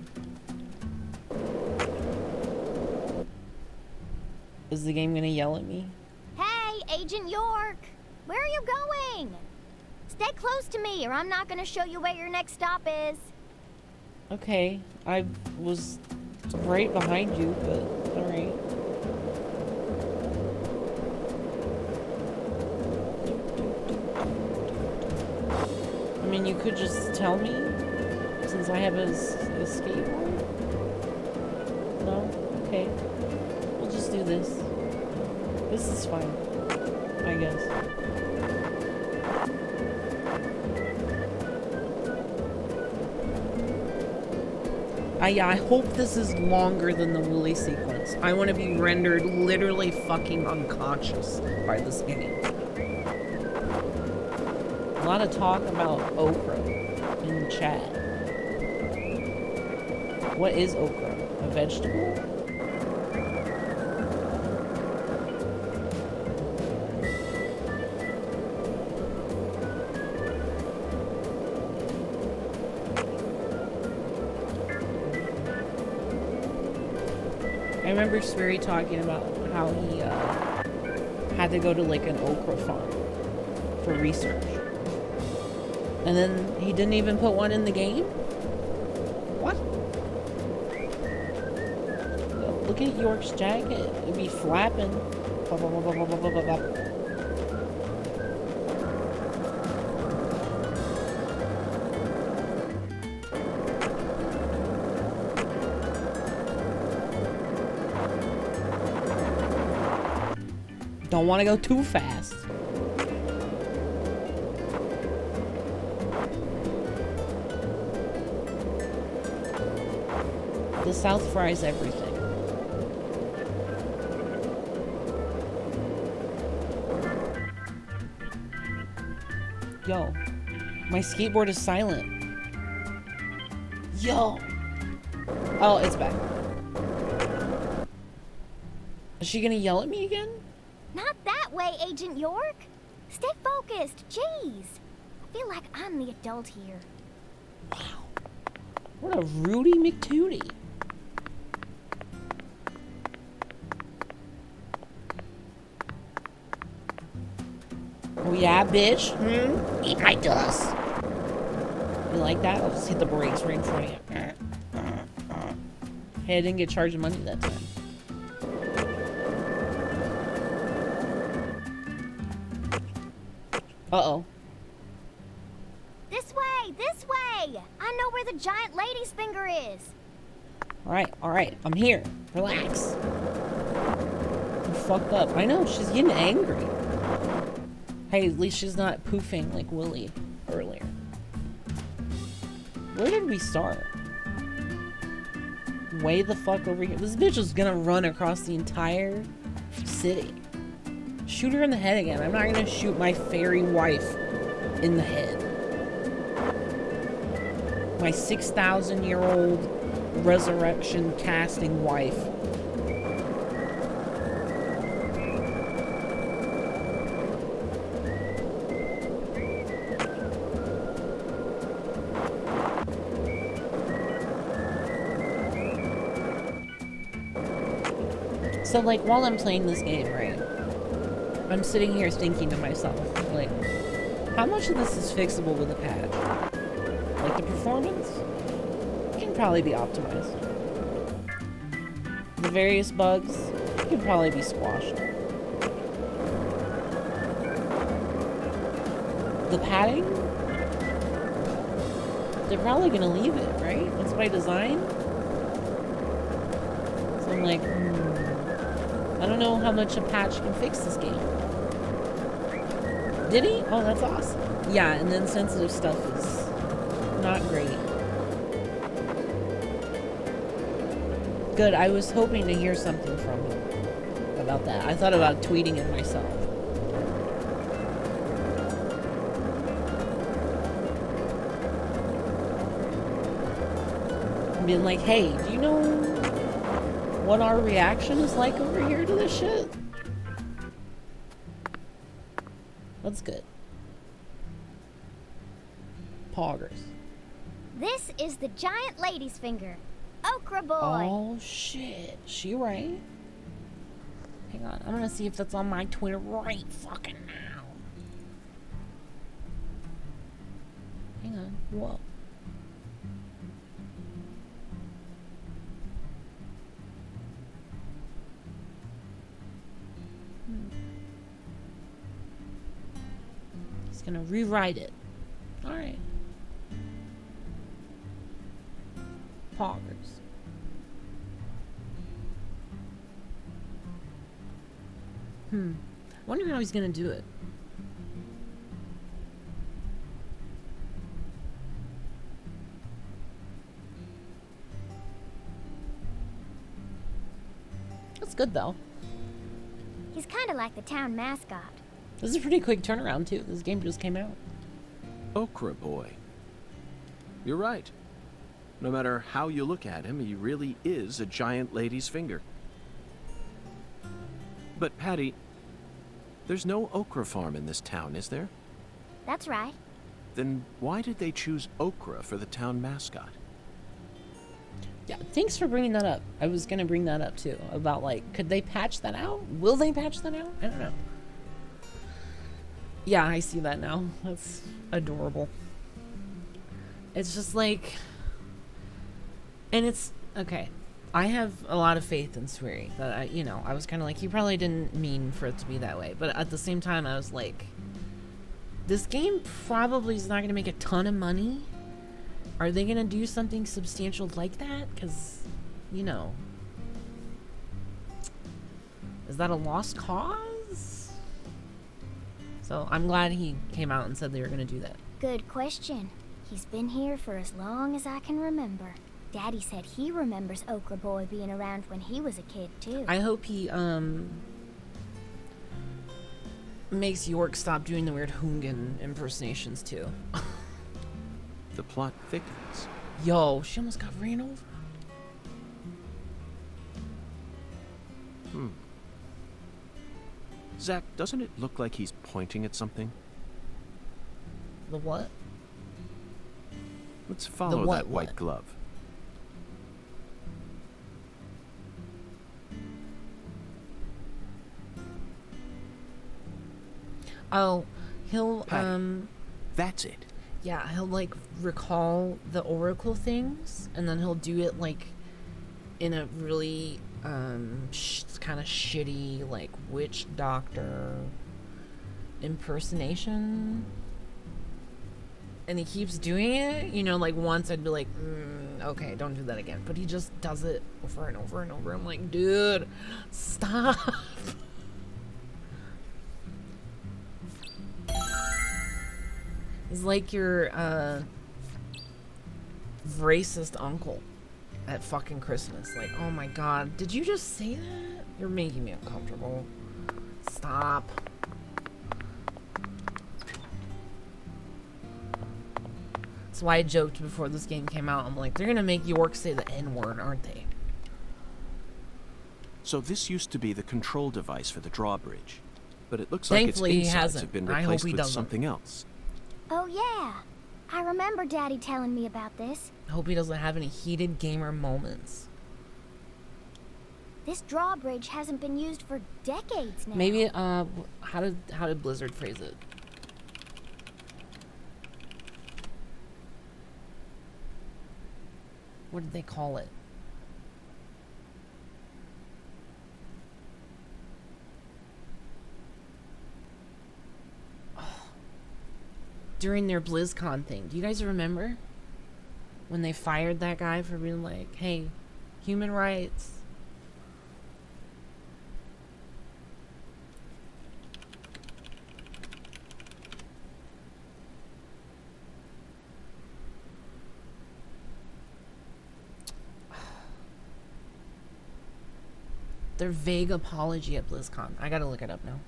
Is the game gonna yell at me? Hey, Agent York! Where are you going? Stay close to me, or I'm not gonna show you where your next stop is. Okay. I was right behind you, but alright. I mean, you could just tell me, since I have a skateboard? No? Okay. We'll just do this. This is fine, I guess. I hope this is longer than the Wooly sequence. I want to be rendered literally fucking unconscious by this game. A lot of talk about okra in the chat. What is okra? A vegetable? I remember Sperry talking about how he had to go to like an okra farm for research. And then he didn't even put one in the game? What? Look at York's jacket. It'd be flapping. Blah, blah, blah, blah, blah, blah, blah, blah. Don't want to go too fast. The South fries everything. Yo, my skateboard is silent. Yo. Oh, it's back. Is she gonna yell at me again? Not that way, Agent York. Stay focused. Jeez. I feel like I'm the adult here. Wow. What a Rudy McTootie. Oh yeah, bitch. Eat my dust. You like that? I'll just hit the brakes right in front of you. Hey, I didn't get charged money that time. Uh-oh. This way! This way! I know where the giant lady's finger is. Alright. I'm here. Relax. You fucked up. I know, she's getting angry. Hey, at least she's not poofing like Willie earlier. Where did we start? Way the fuck over here. This bitch is gonna run across the entire city. Shoot her in the head again. I'm not gonna shoot my fairy wife in the head. My 6,000-year-old resurrection casting wife. So, like, while I'm playing this game, right, I'm sitting here thinking to myself, like, how much of this is fixable with a patch? Like, the performance can probably be optimized. The various bugs can probably be squashed. The padding? They're probably gonna leave it, right? That's by design? So I'm like, I don't know how much a patch can fix this game. Did he? Oh, that's awesome. Yeah, and then sensitive stuff is not great. Good, I was hoping to hear something from him about that. I thought about tweeting it myself. Being like, hey, do you know what our reaction is like over here to this shit? That's good. Poggers. This is the giant lady's finger. Okra boy. Oh shit. She right? Hang on. I'm gonna see if that's on my Twitter right fucking now. Hang on. Whoa. He's gonna rewrite it. Alright. Poggers. Wonder how he's gonna do it. That's good though. He's kind of like the town mascot. This is a pretty quick turnaround too. This game just came out. Okra boy. You're right. No matter how you look at him, he really is a giant lady's finger. But Patty, there's no okra farm in this town, is there? That's right. Then why did they choose okra for the town mascot? Yeah, thanks for bringing that up. I was gonna bring that up too. About like, could they patch that out? Will they patch that out? I don't know. Yeah, I see that now. That's adorable. It's just like, and it's okay. I have a lot of faith in Swery. That I was kind of like, he probably didn't mean for it to be that way. But at the same time, I was like, this game probably is not going to make a ton of money. Are they going to do something substantial like that? Because, is that a lost cause? So I'm glad he came out and said they were going to do that. Good question. He's been here for as long as I can remember. Daddy said he remembers Okra Boy being around when he was a kid, too. I hope he, makes York stop doing the weird Hungan impersonations, too. The plot thickens. Yo, she almost got ran over. Zach, doesn't it look like he's pointing at something? The what? Let's follow what, that white what? glove. Oh, he'll Patty, that's it. yeah, he'll like recall the oracle things, and then he'll do it like in a really kind of shitty like witch doctor impersonation. And he keeps doing it, you know, like once I'd be like, okay, don't do that again. But he just does it over and over and over. I'm like, dude, stop. He's like your racist uncle at fucking Christmas. Like, oh my god, did you just say that? You're making me uncomfortable. Stop. That's why I joked before this game came out. I'm like, they're gonna make York say the N-word, aren't they? So this used to be the control device for the drawbridge, but it looks like its Thankfully, he insides hasn't. have been I hope replaced he with doesn't. something else. Oh, yeah. I remember Daddy telling me about this. I hope he doesn't have any heated gamer moments. This drawbridge hasn't been used for decades now. Maybe, how did Blizzard phrase it? What did they call it? During their BlizzCon thing. Do you guys remember? When they fired that guy for being like, hey, human rights. Their vague apology at BlizzCon. I gotta look it up now.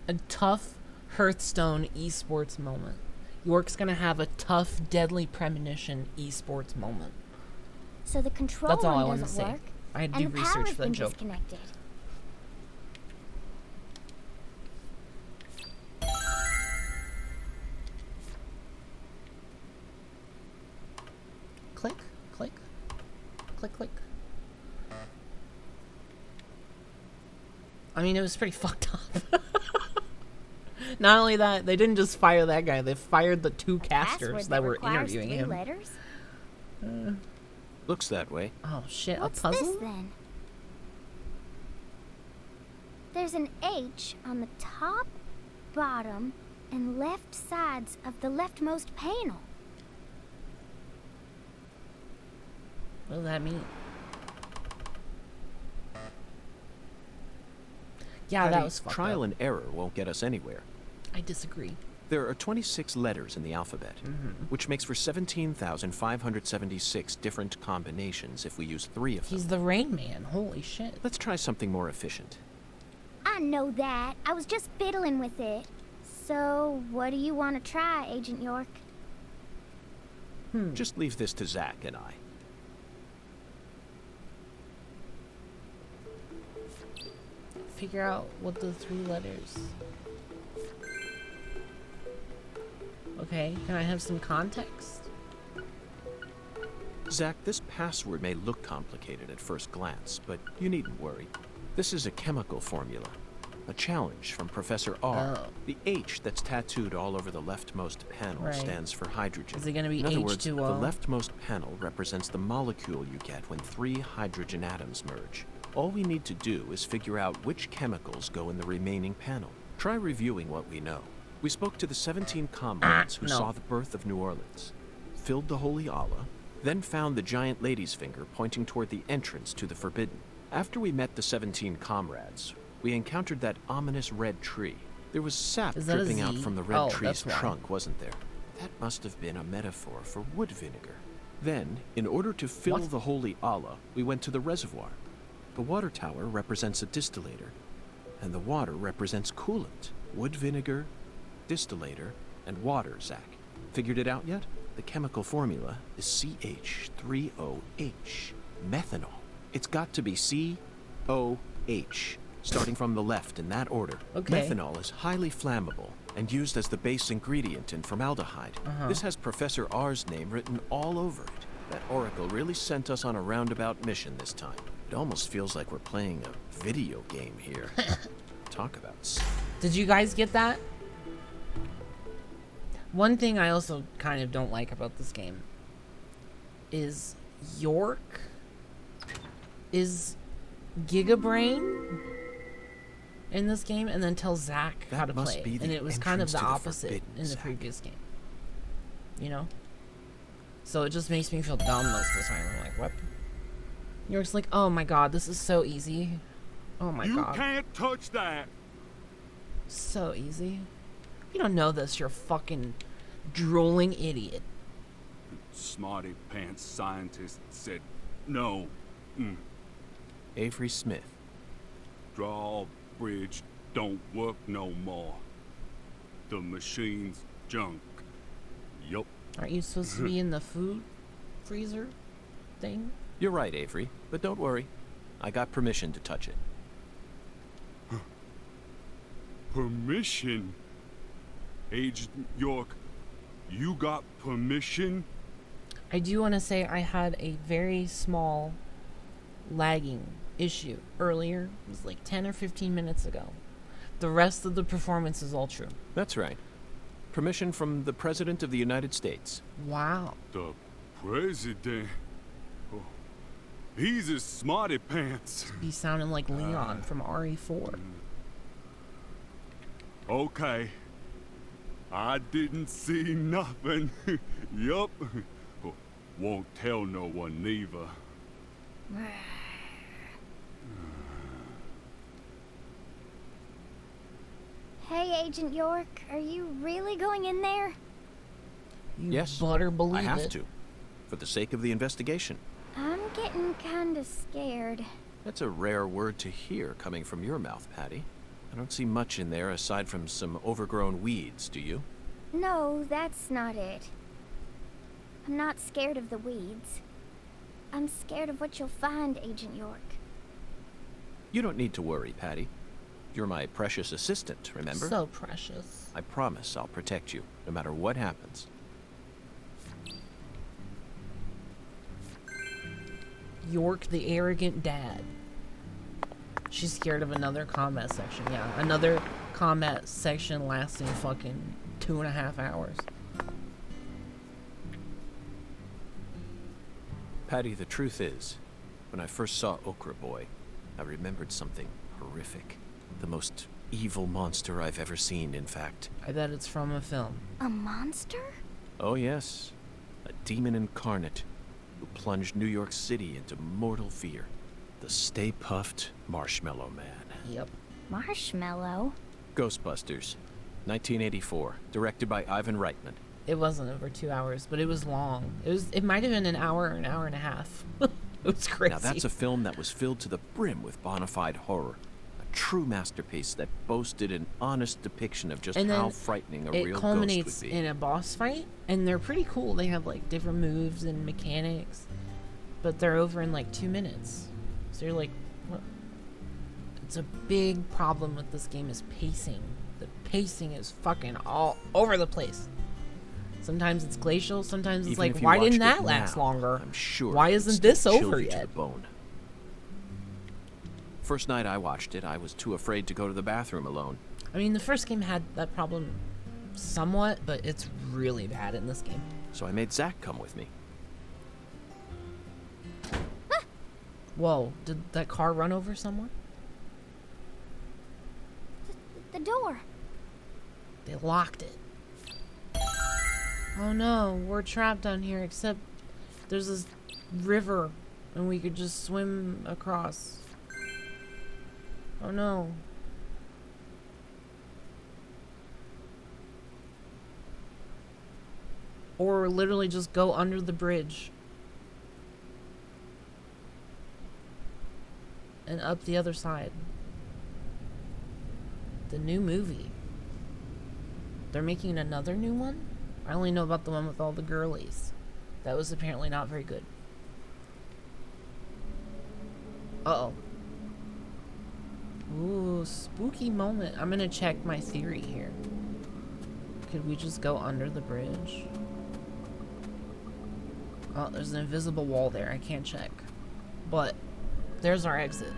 A tough Hearthstone esports moment. York's gonna have a tough, deadly premonition esports moment. So the control That's all I one wanted to doesn't say. work, I had to and do the research power's for that been joke. disconnected. Click, click, click, click. I mean, it was pretty fucked up. Not only that, they didn't just fire that guy, they fired the two casters Password that were requires interviewing 3 him. letters? Looks that way. Oh shit, What's a puzzle? this then? There's an H on the top, bottom, and left sides of the leftmost panel. What does that mean? Yeah, that Patty, was fucked trial up. and error won't get us anywhere. I disagree. There are 26 letters in the alphabet, which makes for 17,576 different combinations if we use 3 of them. He's the Rain Man. Holy shit. Let's try something more efficient. I know that. I was just fiddling with it. So, what do you want to try, Agent York? Just leave this to Zach and I. Figure out what the 3 letters. Okay, can I have some context? Zach, this password may look complicated at first glance, but you needn't worry. This is a chemical formula. A challenge from Professor R. Oh. The H that's tattooed all over the leftmost panel Right. stands for hydrogen. Is it gonna be In other words, the H2O? leftmost panel represents the molecule you get when 3 hydrogen atoms merge. All we need to do is figure out which chemicals go in the remaining panel. Try reviewing what we know. We spoke to the 17 comrades who no. saw the birth of New Orleans, filled the Holy Allah, then found the giant lady's finger pointing toward the entrance to the Forbidden. After we met the 17 comrades, we encountered that ominous red tree. There was sap Is that a dripping out Z? from the red Oh, tree's that's why. trunk, wasn't there? That must have been a metaphor for wood vinegar. Then, in order to fill What? the Holy Allah, we went to the reservoir. The water tower represents a distillator. And the water represents coolant. Wood vinegar, distillator, and water, Zach. Figured it out yet? The chemical formula is CH3OH. Methanol. It's got to be COH. Starting from the left in that order. Okay. Methanol is highly flammable and used as the base ingredient in formaldehyde. This has Professor R's name written all over it. That oracle really sent us on a roundabout mission this time. It almost feels like we're playing a video game here. Talk about... Did you guys get that? One thing I also kind of don't like about this game is York is Gigabrain in this game and then tells Zach how to play. And it was kind of the opposite in the previous game. You know? So it just makes me feel dumb most of the time. I'm like, what? York's like, oh my god, this is so easy. Oh my god. You can't touch that. So easy. If you don't know this, you're a fucking drooling idiot. Smarty pants scientist said no. Avery Smith. Drawbridge don't work no more. The machine's junk. Yup. Aren't you supposed to be in the food freezer thing? You're right, Avery, but don't worry. I got permission to touch it. Permission? Agent York, you got permission? I do want to say I had a very small lagging issue earlier. It was like 10 or 15 minutes ago. The rest of the performance is all true. That's right. Permission from the President of the United States. Wow. The President? Oh, he's a smarty pants. He's sounding like Leon from RE4. Okay. I didn't see nothing. Yup. Won't tell no one neither. Hey, Agent York, are you really going in there? You Yes, better believe I have it. to. For the sake of the investigation. I'm getting kinda scared. That's a rare word to hear coming from your mouth, Patty. I don't see much in there aside from some overgrown weeds, do you? No, that's not it. I'm not scared of the weeds. I'm scared of what you'll find, Agent York. You don't need to worry, Patty. You're my precious assistant, remember? So precious. I promise I'll protect you, no matter what happens. York the arrogant dad. She's scared of another combat section. Yeah, another combat section lasting fucking 2.5 hours. Patty, the truth is, when I first saw Okra Boy, I remembered something horrific. The most evil monster I've ever seen, in fact. I bet it's from a film. A monster? Oh yes, a demon incarnate who plunged New York City into mortal fear. The Stay Puffed Marshmallow Man. Yep. Marshmallow? Ghostbusters, 1984, directed by Ivan Reitman. It wasn't over 2 hours, but it was long. It might have been an hour and a half. It was crazy. Now that's a film that was filled to the brim with bona fide horror. A true masterpiece that boasted an honest depiction of just how frightening a real it ghost culminates would be. in a boss fight, and they're pretty cool. They have like different moves and mechanics, but they're over in like 2 minutes. So you're like, what? It's a big problem with this game is pacing. The pacing is fucking all over the place. Sometimes it's glacial, sometimes it's Even like, if you why didn't watched that it last now, longer? I'm sure Why it isn't still this chilled over you to yet? the bone. First night I watched it, I was too afraid to go to the bathroom alone. I mean, the first game had that problem somewhat, but it's really bad in this game. So I made Zach come with me. Whoa, did that car run over someone? The door. They locked it. Oh no, we're trapped down here, except there's this river and we could just swim across. Oh no. Or literally just go under the bridge and up the other side. The new movie. They're making another new one? I only know about the one with all the girlies. That was apparently not very good. Uh-oh. Ooh, spooky moment. I'm gonna check my theory here. Could we just go under the bridge? Oh, there's an invisible wall there. I can't check. But there's our exit.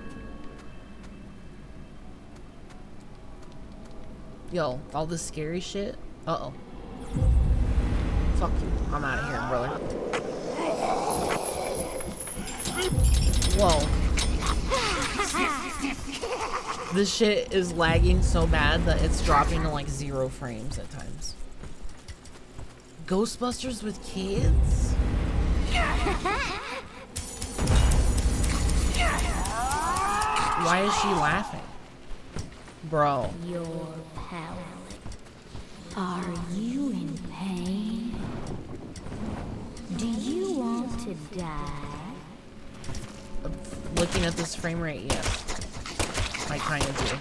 Yo, all this scary shit. Uh-oh. Fuck you. I'm out of here, brother. Whoa. This shit is lagging so bad that it's dropping to like 0 frames at times. Ghostbusters with kids? Why is she laughing? Bro. Your power. Are you in pain? Do you want to die? Looking at this frame rate, yes. I kind of do.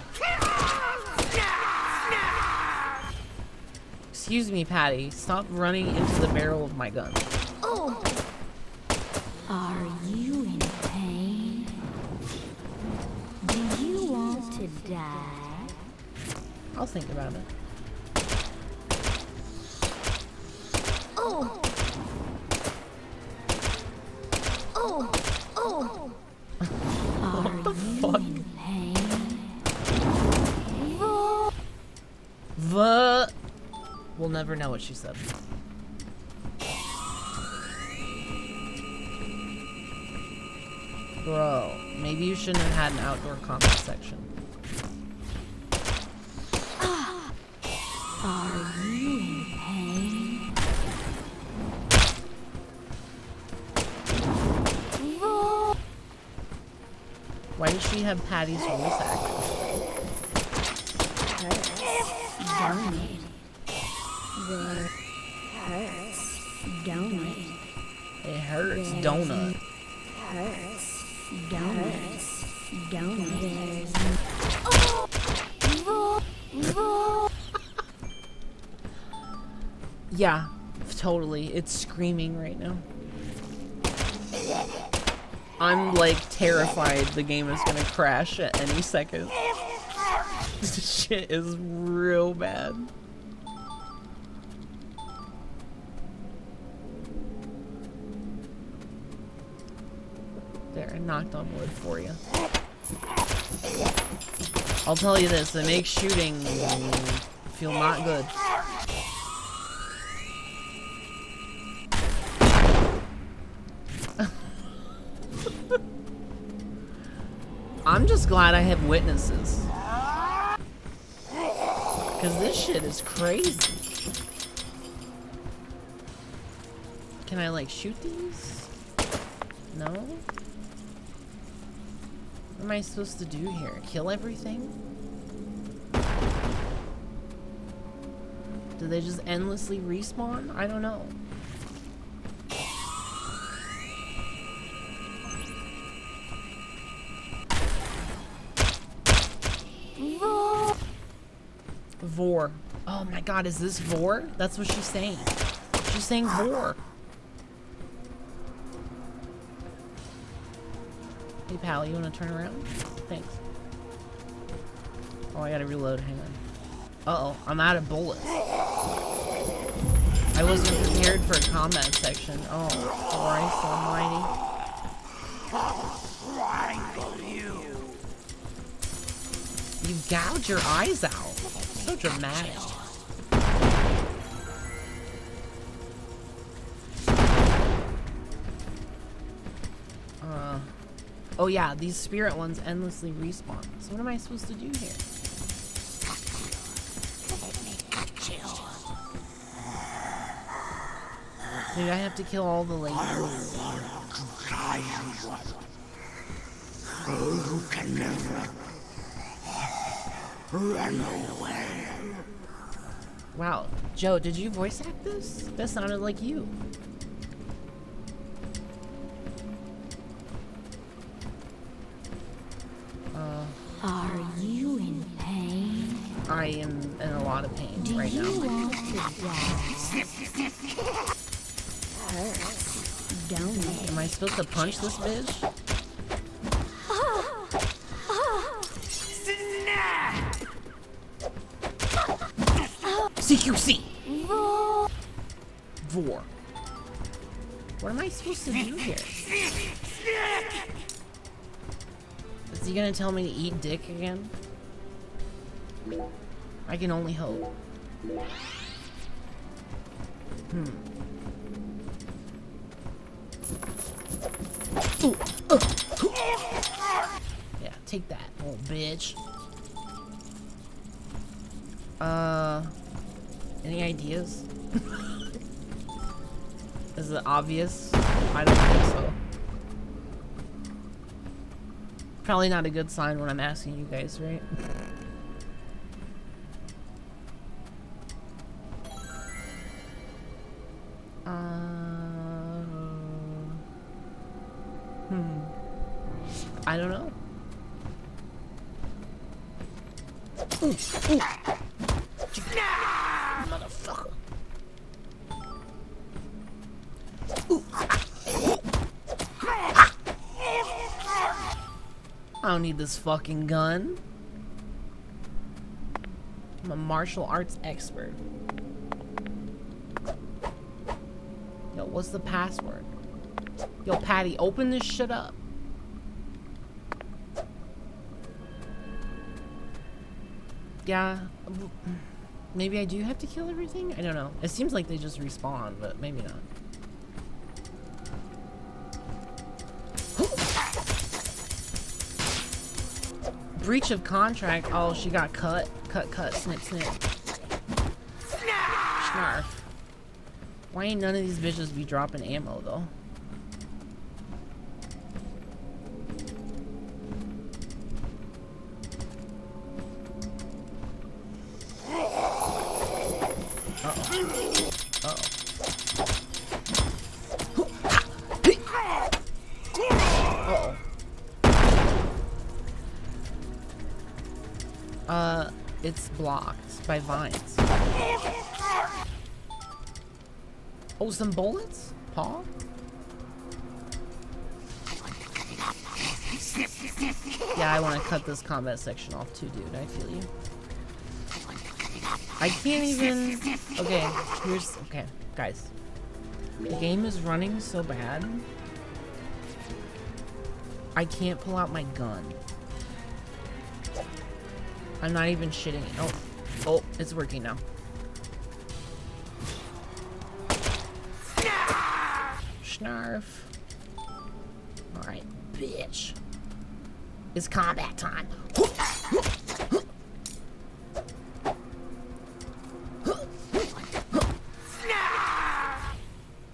Excuse me, Patty. Stop running into the barrel of my gun. Oh! Are you in pain? Do you want to die? I'll think about it. Oh! Oh! Oh! What the fuck? We'll never know what she said. Bro, maybe you shouldn't have had an outdoor comment section. Are you in pain? Why does she have Patty's voice acting? Don't it? That hurts, don't it? It hurts, donut. Hurts, don't it? Don't it? Yeah, totally. It's screaming right now. I'm like terrified the game is gonna crash at any second. This shit is real bad. There, I knocked on wood for you. I'll tell you this, it makes shooting feel not good. I'm just glad I have witnesses. Because this shit is crazy. Can I like shoot these? No? What am I supposed to do here? Kill everything? Do they just endlessly respawn? I don't know. Vor. Oh my god, is this Vor? That's what she's saying. She's saying Vor. Hey, pal, you want to turn around? Thanks. Oh, I gotta reload. Hang on. Uh-oh, I'm out of bullets. I wasn't prepared for a combat section. Oh, Christ almighty. You gouge your eyes out. So dramatic. Oh yeah, these spirit ones endlessly respawn. So what am I supposed to do here? Maybe I have to kill all the ladies. You can never run away. Wow, Joe, did you voice act this? That sounded like you. Are you in pain? I am in a lot of pain right now. Want to die? Don't it? Am I supposed to punch this bitch? CQC! Vor. What am I supposed to do here? Is he gonna tell me to eat dick again? I can only hope. Yeah, take that, old bitch. Any ideas? Is it obvious? I don't think so. Probably not a good sign when I'm asking you guys, right? I don't know. Motherfucker. I don't need this fucking gun. I'm a martial arts expert. Yo, what's the password? Yo, Patty, open this shit up. Yeah, maybe I do have to kill everything? I don't know. It seems like they just respawn, but maybe not. Breach of contract. Oh, she got cut. Cut, snip, snip. Snarf. Why ain't none of these bitches be dropping ammo, though? It's blocked by vines. Oh, some bullets? Paw? Yeah, I want to cut this combat section off too, dude. I feel you. I can't even... Okay, okay, guys. The game is running so bad. I can't pull out my gun. I'm not even shitting it. Oh, it's working now. Snarf. Alright, bitch. It's combat time.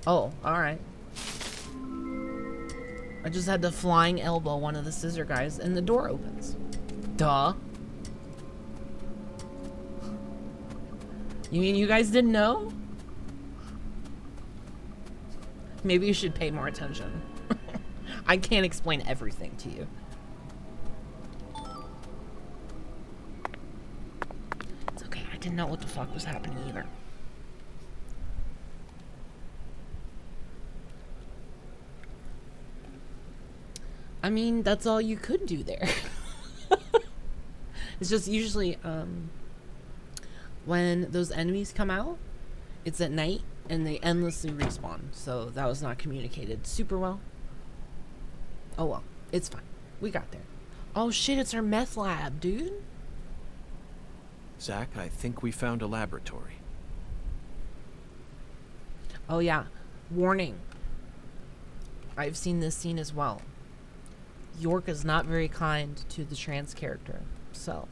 Oh, alright. I just had to flying elbow one of the scissor guys and the door opens. Duh. You mean you guys didn't know? Maybe you should pay more attention. I can't explain everything to you. It's okay, I didn't know what the fuck was happening either. I mean, that's all you could do there. It's just usually, when those enemies come out, it's at night and they endlessly respawn. So that was not communicated super well. Oh well, it's fine. We got there. Oh shit, it's our meth lab, dude. Zach, I think we found a laboratory. Oh yeah, warning. I've seen this scene as well. York is not very kind to the trans character, so...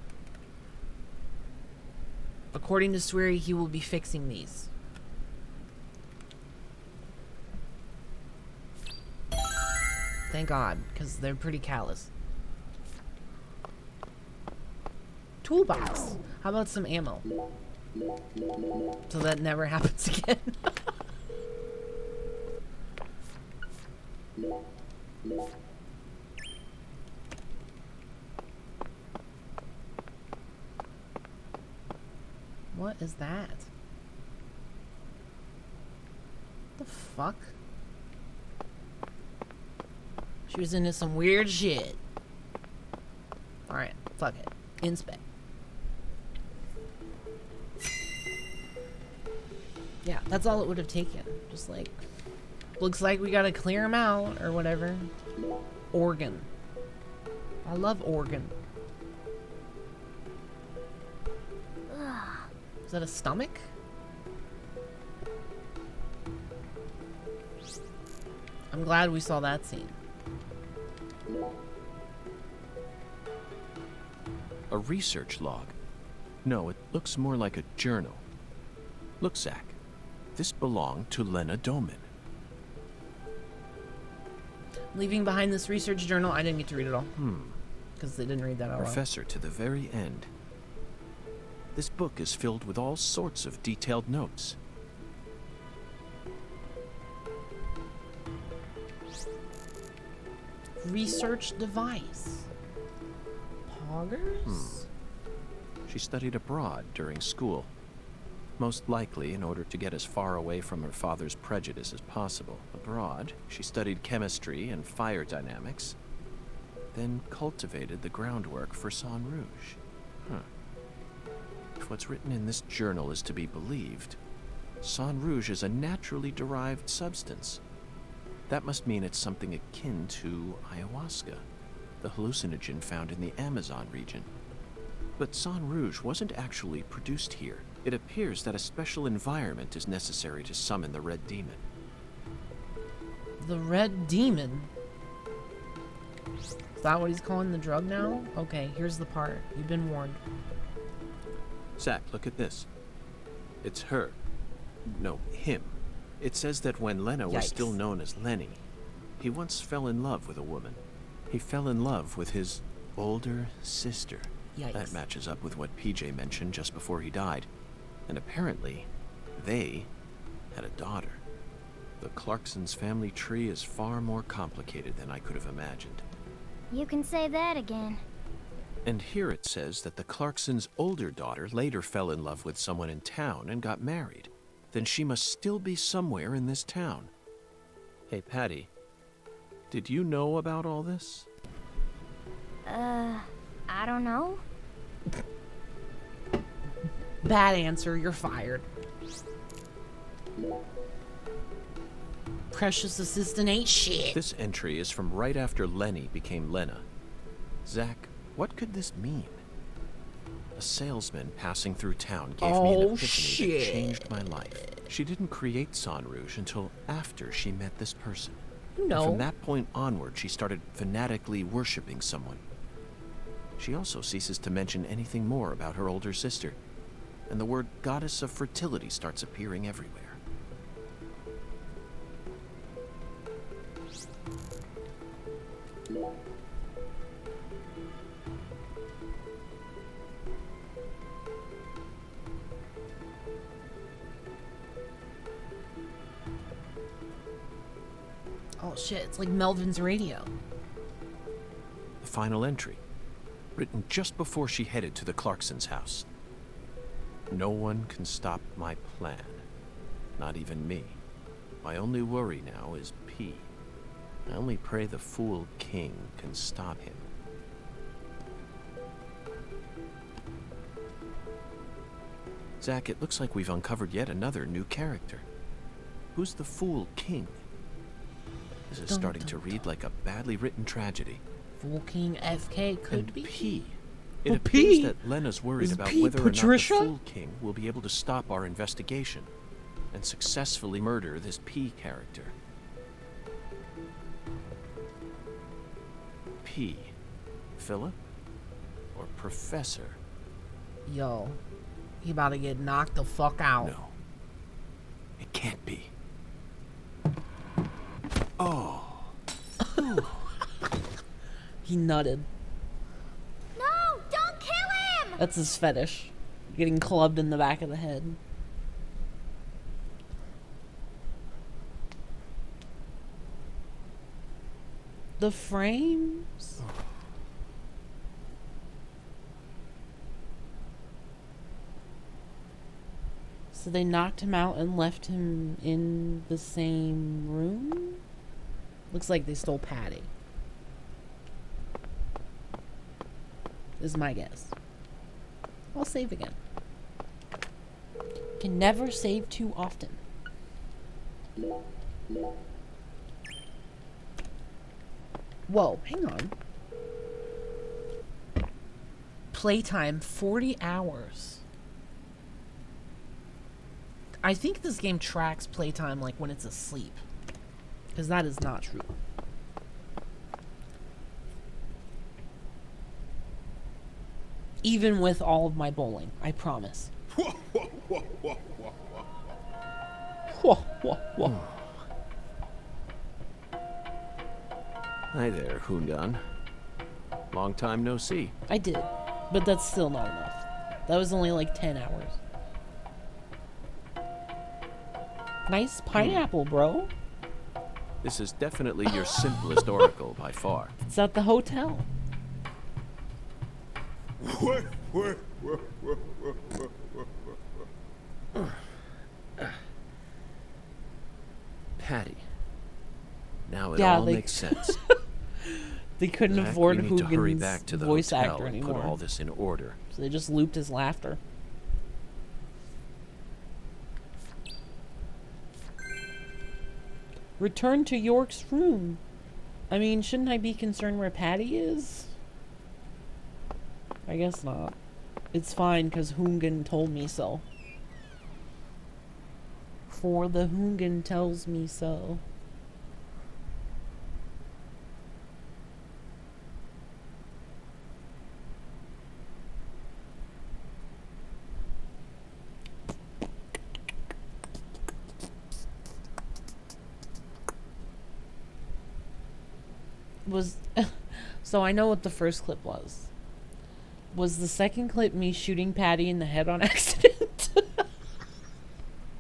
According to Sweary, he will be fixing these. Thank God, because they're pretty callous. Toolbox. How about some ammo? So that never happens again. What is that? The fuck? She was into some weird shit. Alright, fuck it. Inspect. Yeah, that's all it would have taken. Just like, looks like we gotta clear him out or whatever. Organ. I love organ. Is that a stomach? I'm glad we saw that scene. A research log. No, it looks more like a journal. Look, Zach. This belonged to Lena Doman. Leaving behind this research journal, I didn't get to read it all. Because they didn't read that all. Professor to the very end. This book is filled with all sorts of detailed notes. Research device. Poggers? She studied abroad during school. Most likely in order to get as far away from her father's prejudice as possible. Abroad, she studied chemistry and fire dynamics, then cultivated the groundwork for Sang Rouge. If what's written in this journal is to be believed, Sang Rouge is a naturally derived substance. That must mean it's something akin to ayahuasca, the hallucinogen found in the Amazon region. But Sang Rouge wasn't actually produced here. It appears that a special environment is necessary to summon the Red Demon. The Red Demon? Is that what he's calling the drug now? Okay, here's the part. You've been warned. Zach, look at this. It's her. No, him. It says that when Lena was still known as Lenny, he once fell in love with a woman. He fell in love with his older sister. Yikes. That matches up with what PJ mentioned just before he died. And apparently, they had a daughter. The Clarksons' family tree is far more complicated than I could have imagined. You can say that again. And here it says that the Clarksons' older daughter later fell in love with someone in town and got married. Then she must still be somewhere in this town. Hey, Patty, did you know about all this? I don't know. Bad answer, you're fired. Precious assistant ain't shit. This entry is from right after Lenny became Lena. Zach, what could this mean? A salesman passing through town gave me an epiphany that changed my life. She didn't create Sang Rouge until after she met this person. No. And from that point onward, she started fanatically worshipping someone. She also ceases to mention anything more about her older sister, and the word goddess of fertility starts appearing everywhere. Oh shit, it's like Melvin's radio. The final entry, written just before she headed to the Clarksons' house. No one can stop my plan. Not even me. My only worry now is P. I only pray the Fool King can stop him. Zach, it looks like we've uncovered yet another new character. Who's the Fool King? This is starting to read like a badly written tragedy. Fool King FK could And be. P. It appears that Lena's worried about whether or not the Fool King will be able to stop our investigation and successfully murder this P character. P. Philip? Or Professor? Yo, he about to get knocked the fuck out. No. It can't be. Oh. He nutted. No, don't kill him! That's his fetish. Getting clubbed in the back of the head. The frames? So they knocked him out and left him in the same room? Looks like they stole Patty. Is my guess. I'll save again. Can never save too often. Whoa, hang on. Playtime 40 hours. I think this game tracks playtime like when it's asleep. Because that is not true. Even with all of my bowling, I promise. Hi there, Hungan. Long time no see. I did, but that's still not enough. That was only like 10 hours. Nice pineapple, bro. This is definitely your simplest oracle by far. It's at the hotel. Patty. Now it all makes sense. They couldn't Zach, afford we need to hurry Hugin's back to the voice hotel actor and anymore. put all this in order. So they just looped his laughter. Return to York's room. I mean, shouldn't I be concerned where Patty is? I guess not. It's fine, because Hungan told me so. For the Hungan tells me so. So I know what the first clip was. Was the second clip me shooting Patty in the head on accident?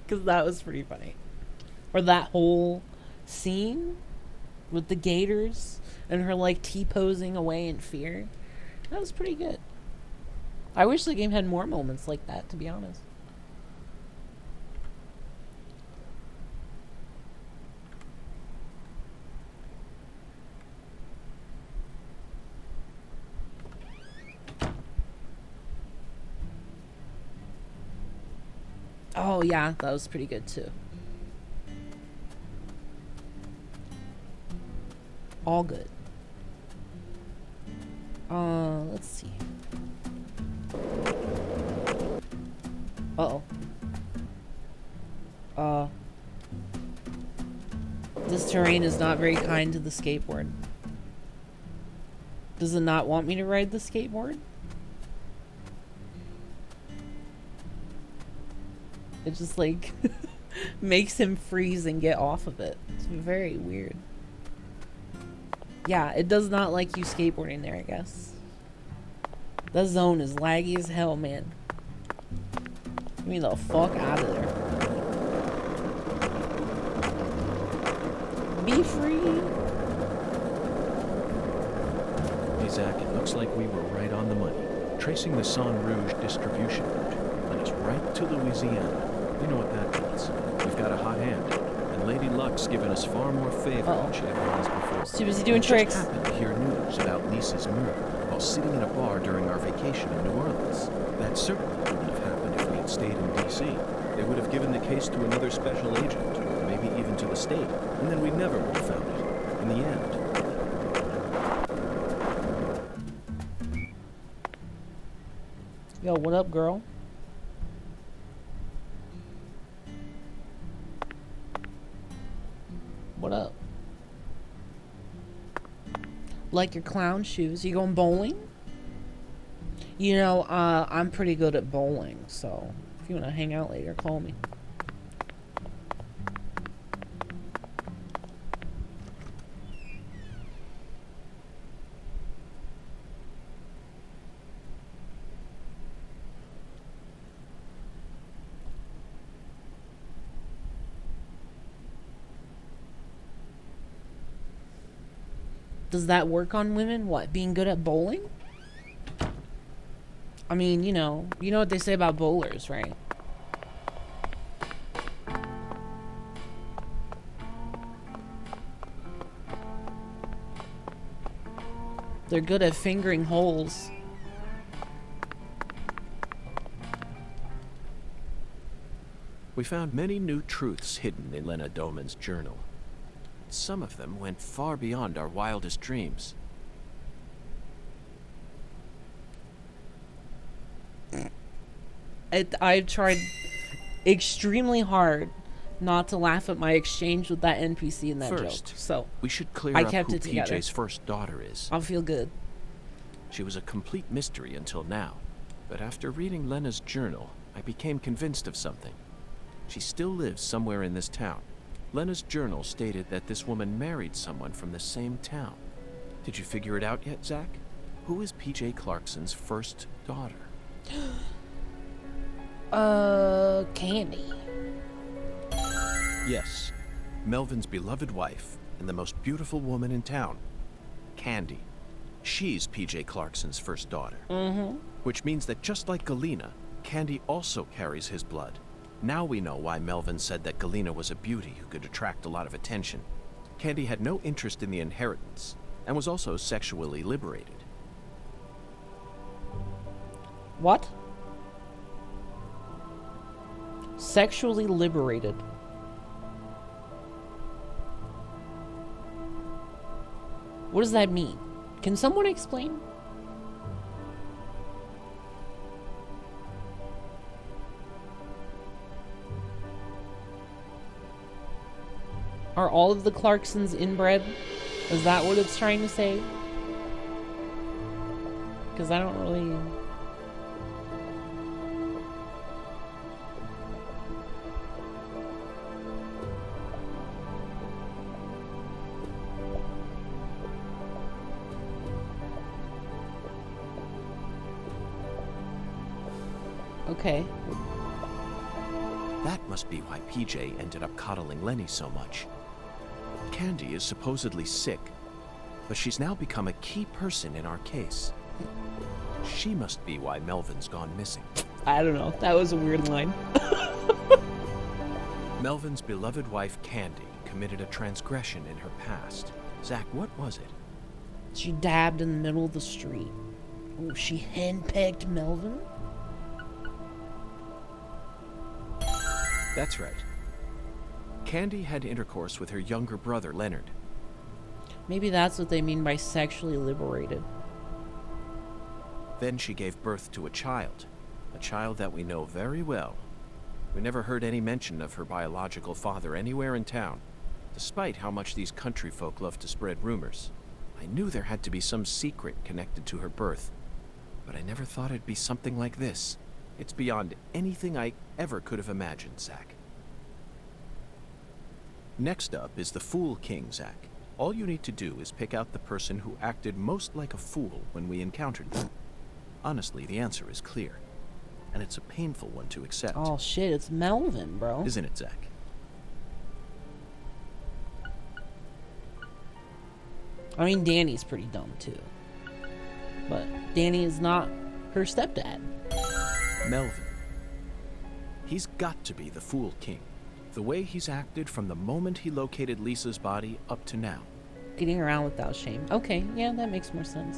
Because that was pretty funny. Or that whole scene with the gators and her like T-posing away in fear. That was pretty good. I wish the game had more moments like that, to be honest. Oh yeah, that was pretty good too. All good. Let's see. Uh-oh. This terrain is not very kind to the skateboard. Does it not want me to ride the skateboard? It just like makes him freeze and get off of it. It's very weird. Yeah, it does not like you skateboarding there, I guess. That zone is laggy as hell, man. Get me the fuck out of there. Be free. Hey, Zach, it looks like we were right on the money. Tracing the San Rouge distribution route led us right to Louisiana. You know what that means. We've got a hot hand, and Lady Luck's given us far more favor than she ever has before. Too busy doing tricks. I just happened to hear news about Lisa's murder while sitting in a bar during our vacation in New Orleans. That certainly wouldn't have happened if we had stayed in D.C. They would have given the case to another special agent, or maybe even to the state, and then we never would have found it in the end. Yo, what up, girl? What up? Like your clown shoes? You going bowling? You know, I'm pretty good at bowling, so if you want to hang out later, call me. Does that work on women? What, being good at bowling? I mean, you know what they say about bowlers, right? They're good at fingering holes. We found many new truths hidden in Lena Doman's journal. Some of them went far beyond our wildest dreams. I've tried extremely hard not to laugh at my exchange with that NPC in that First, joke. So we should clear I up kept who it together. PJ's first daughter is. I'll feel good. She was a complete mystery until now, but after reading Lena's journal, I became convinced of something. She still lives somewhere in this town. Lena's journal stated that this woman married someone from the same town. Did you figure it out yet, Zach? Who is PJ Clarkson's first daughter? Candy. Yes, Melvin's beloved wife and the most beautiful woman in town, Candy. She's PJ Clarkson's first daughter. Mm-hmm. Which means that just like Galena, Candy also carries his blood. Now we know why Melvin said that Galena was a beauty who could attract a lot of attention. Candy had no interest in the inheritance, and was also sexually liberated. What? Sexually liberated. What does that mean? Can someone explain? Are all of the Clarksons inbred? Is that what it's trying to say? Because I don't really... Okay. That must be why PJ ended up coddling Lenny so much. Candy is supposedly sick, but she's now become a key person in our case. She must be why Melvin's gone missing. I don't know. That was a weird line. Melvin's beloved wife, Candy, committed a transgression in her past. Zach, what was it? She dabbed in the middle of the street. Oh, she henpecked Melvin? That's right. Candy had intercourse with her younger brother, Leonard. Maybe that's what they mean by sexually liberated. Then she gave birth to a child that we know very well. We never heard any mention of her biological father anywhere in town, despite how much these country folk love to spread rumors. I knew there had to be some secret connected to her birth, but I never thought it'd be something like this. It's beyond anything I ever could have imagined, Zach. Next up is the Fool King, Zach. All you need to do is pick out the person who acted most like a fool when we encountered them. Honestly, the answer is clear, and it's a painful one to accept. Oh shit, it's Melvin, bro. Isn't it, Zach? I mean, Danny's pretty dumb too. But Danny is not her stepdad. Melvin. He's got to be the Fool King. The way he's acted from the moment he located Lisa's body up to now. Getting around without shame. Okay, yeah, that makes more sense.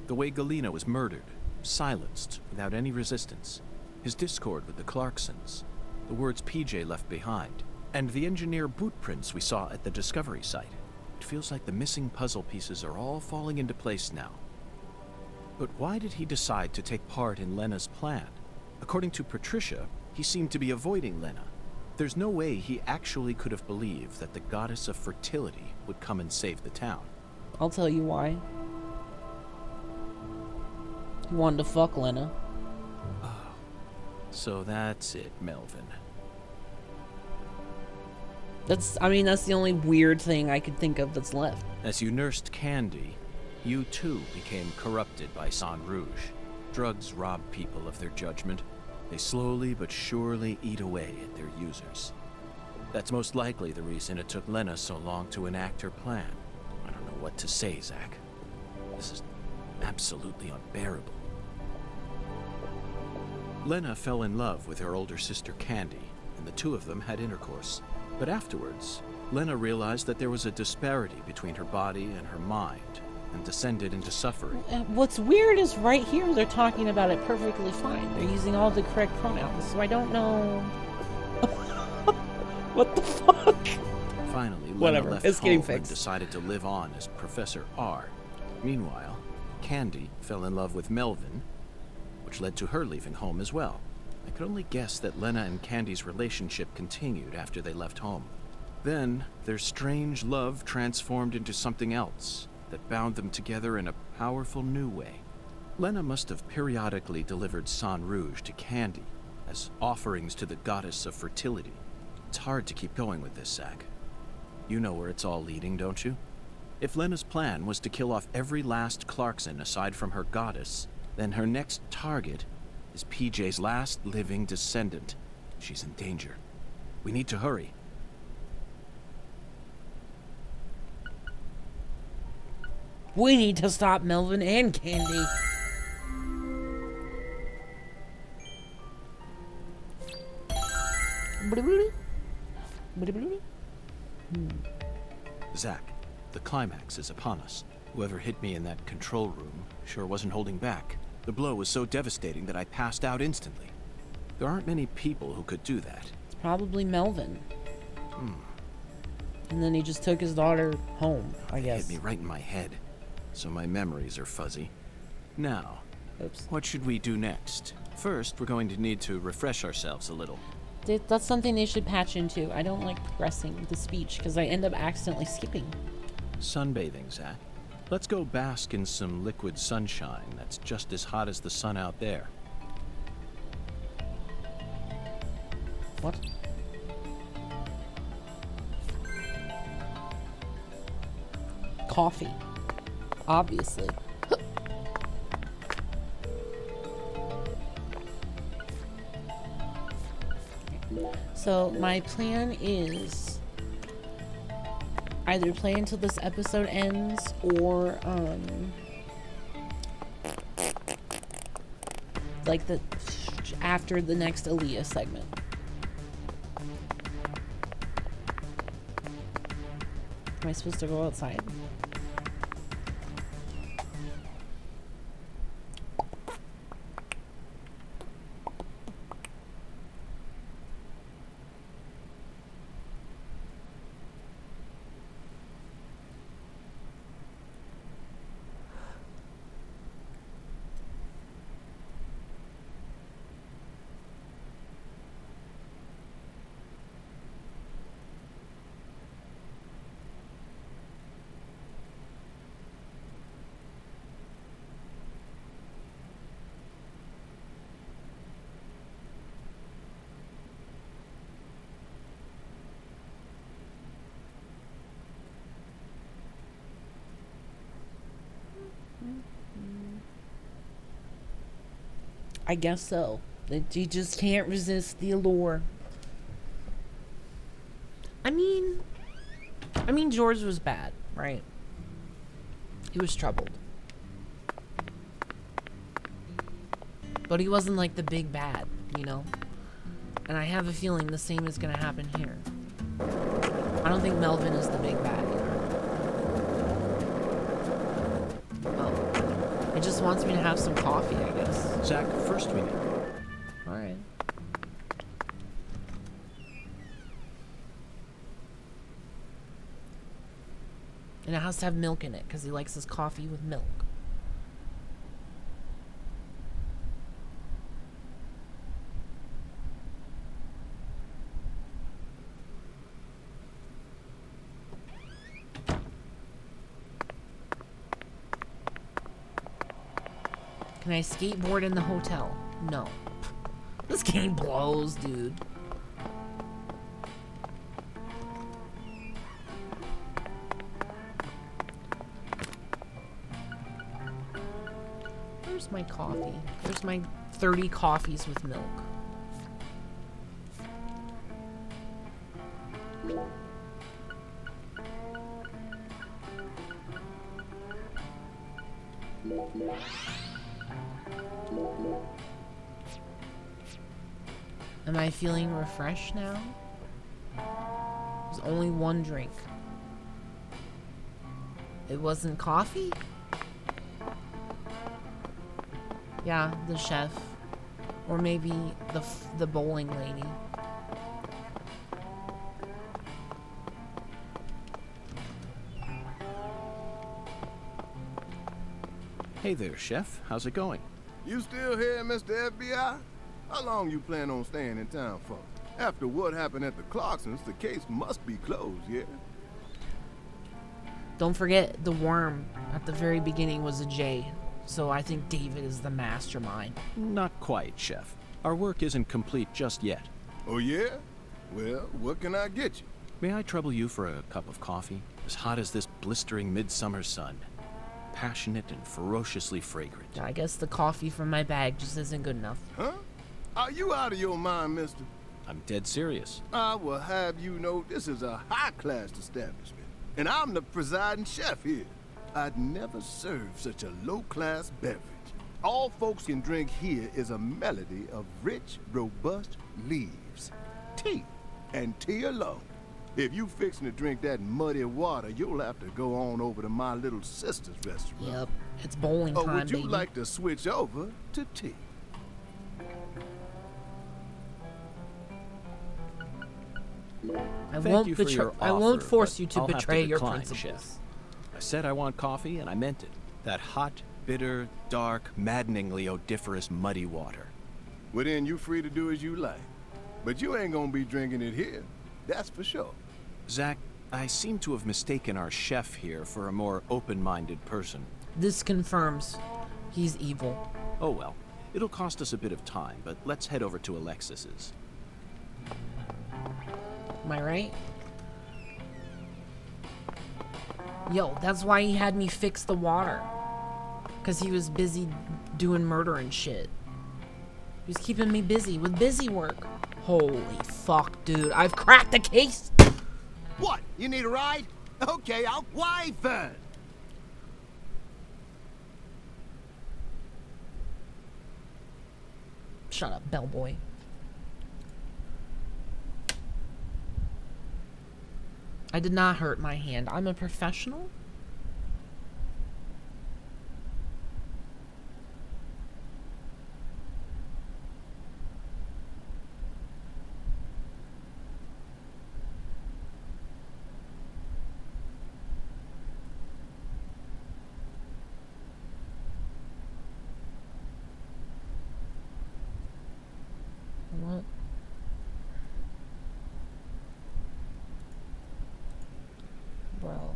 The way Galena was murdered, silenced, without any resistance. His discord with the Clarksons. The words PJ left behind. And the engineer boot prints we saw at the discovery site. It feels like the missing puzzle pieces are all falling into place now. But why did he decide to take part in Lena's plan? According to Patricia, he seemed to be avoiding Lena. There's no way he actually could have believed that the goddess of fertility would come and save the town. I'll tell you why. He wanted to fuck Lena. Oh, so that's it, Melvin. That's the only weird thing I could think of that's left. As you nursed Candy, you too became corrupted by Sang Rouge. Drugs rob people of their judgment. They slowly but surely eat away at their users. That's most likely the reason it took Lena so long to enact her plan. I don't know what to say, Zach. This is absolutely unbearable. Lena fell in love with her older sister Candy, and the two of them had intercourse. But afterwards, Lena realized that there was a disparity between her body and her mind, and descended into suffering. What's weird is right here they're talking about it perfectly fine. They're using all the correct pronouns, so I don't know. What the fuck? Finally, Whatever, Lena left it's getting home and fixed. decided to live on as Professor R. Meanwhile, Candy fell in love with Melvin, which led to her leaving home as well. I could only guess that Lena and Candy's relationship continued after they left home. Then, their strange love transformed into something else that bound them together in a powerful new way. Lena must have periodically delivered Sang Rouge to Candy as offerings to the goddess of fertility. It's hard to keep going with this, Zach. You know where it's all leading, don't you? If Lena's plan was to kill off every last Clarkson aside from her goddess, then her next target is PJ's last living descendant. She's in danger. We need to hurry. We need to stop Melvin and Candy. Zach, the climax is upon us. Whoever hit me in that control room sure wasn't holding back. The blow was so devastating that I passed out instantly. There aren't many people who could do that. It's probably Melvin. And then he just took his daughter home, I It guess. hit me right in my head, so my memories are fuzzy. Now, Oops. what should we do next? First, we're going to need to refresh ourselves a little. That's something they should patch into. I don't like progressing the speech because I end up accidentally skipping. Sunbathing, Zach. Let's go bask in some liquid sunshine that's just as hot as the sun out there. What? Coffee. Obviously. So my plan is either play until this episode ends or like the after the next Aaliyah segment. Am I supposed to go outside? I guess so. That you just can't resist the allure. I mean, George was bad, right? He was troubled. But he wasn't like the big bad, you know? And I have a feeling the same is gonna happen here. I don't think Melvin is the big bad either. Oh. It just wants me to have some coffee, I guess. Zach, first we need... Alright. And it has to have milk in it, because he likes his coffee with milk. Can I skateboard in the hotel? No. This game blows, dude. Where's my coffee? Where's my 30 coffees with milk? Am I feeling refreshed now? was only one drink. It wasn't coffee? Yeah, the chef. Or maybe the bowling lady. Hey there, Chef. How's it going? You still here, Mr. FBI? How long you plan on staying in town for? After what happened at the Clarksons, the case must be closed, yeah? Don't forget, the worm at the very beginning was a J. So I think David is the mastermind. Not quite, Chef. Our work isn't complete just yet. Oh, yeah? Well, what can I get you? May I trouble you for a cup of coffee? As hot as this blistering midsummer sun. Passionate and ferociously fragrant. I guess the coffee from my bag just isn't good enough. Huh? Are you out of your mind, mister? I'm dead serious. I will have you know this is a high-class establishment, and I'm the presiding chef here. I'd never served such a low-class beverage. All folks can drink here is a melody of rich, robust leaves. Tea, and tea alone. If you fixing to drink that muddy water, you'll have to go on over to my little sister's restaurant. Yep, it's bowling time, Or would you baby. like to switch over to tea? I I won't force you to I'll have betray your decline, principles. Chef. I said I want coffee, and I meant it. That hot, bitter, dark, maddeningly odoriferous muddy water. Well, then you free to do as you like. But you ain't gonna be drinking it here. That's for sure. Zach, I seem to have mistaken our chef here for a more open-minded person. This confirms he's evil. Oh well. It'll cost us a bit of time, but let's head over to Alexis's. Am I right? Yo, that's why he had me fix the water. Because he was busy doing murder and shit. He was keeping me busy with busy work. Holy fuck, dude. I've cracked the case! What? You need a ride? Okay, I'll why then? Shut up, bellboy. I did not hurt my hand. I'm a professional. What? Bro.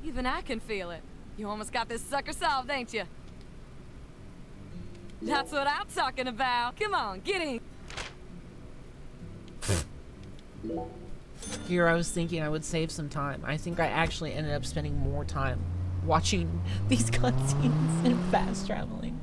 Even I can feel it. You almost got this sucker solved, ain't you? That's what I'm talking about. Come on, get in. Here I was thinking I would save some time. I think I actually ended up spending more time watching these cutscenes and fast traveling.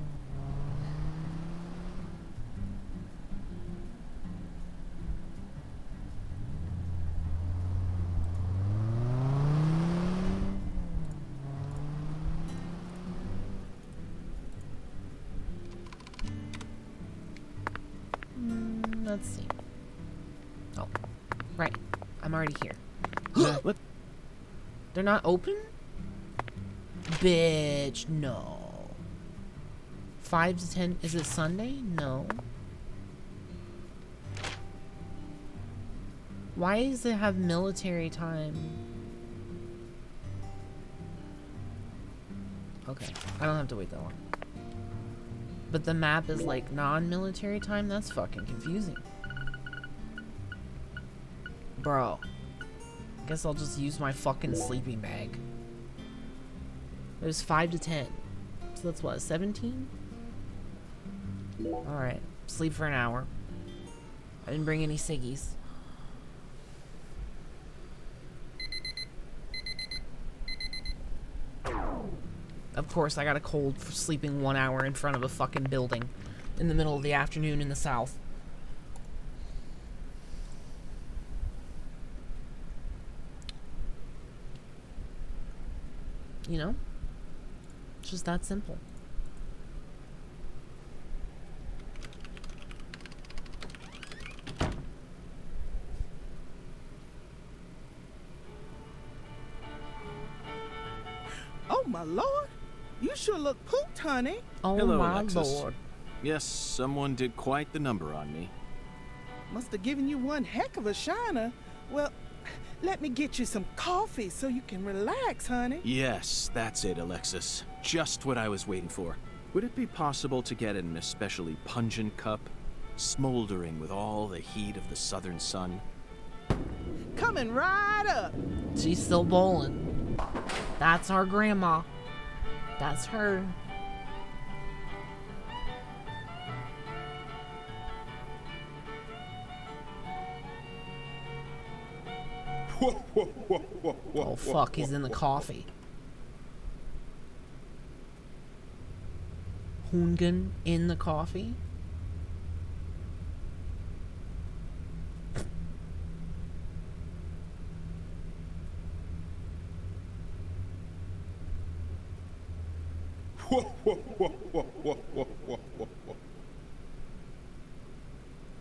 Let's see. Oh, right. I'm already here. What? They're not open? Bitch, no. 5 to 10. Is it Sunday? No. Why does it have military time? Okay, I don't have to wait that long. But the map is like non-military time? That's fucking confusing. Bro. Guess I'll just use my fucking sleeping bag. It was 5 to 10. So that's what, 17? Alright. Sleep for an hour. I didn't bring any ciggies. Of course, I got a cold for sleeping 1 hour in front of a fucking building in the middle of the afternoon in the South. You know? It's just that simple. Oh, my lord. You sure look pooped, honey. Oh, Hello, my Alexis. lord. Yes, someone did quite the number on me. Must have given you one heck of a shiner. Well, let me get you some coffee so you can relax, honey. Yes, that's it, Alexis. Just what I was waiting for. Would it be possible to get an especially pungent cup, smoldering with all the heat of the southern sun? Coming right up. She's still bowling. That's our grandma. That's her. Oh fuck, he's in the coffee. Hoongan in the coffee?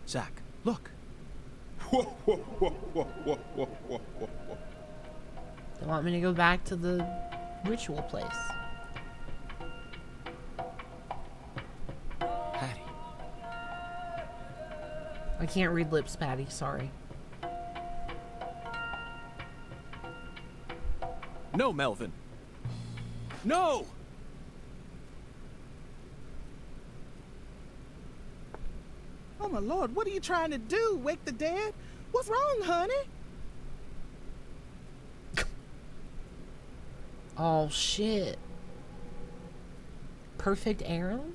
Zach, look. They want me to go back to the ritual place. Patty. I can't read lips, Patty. Sorry. No, Melvin. No! Oh, my lord, what are you trying to do? Wake the dead? What's wrong, honey? Oh, shit. Perfect arrow?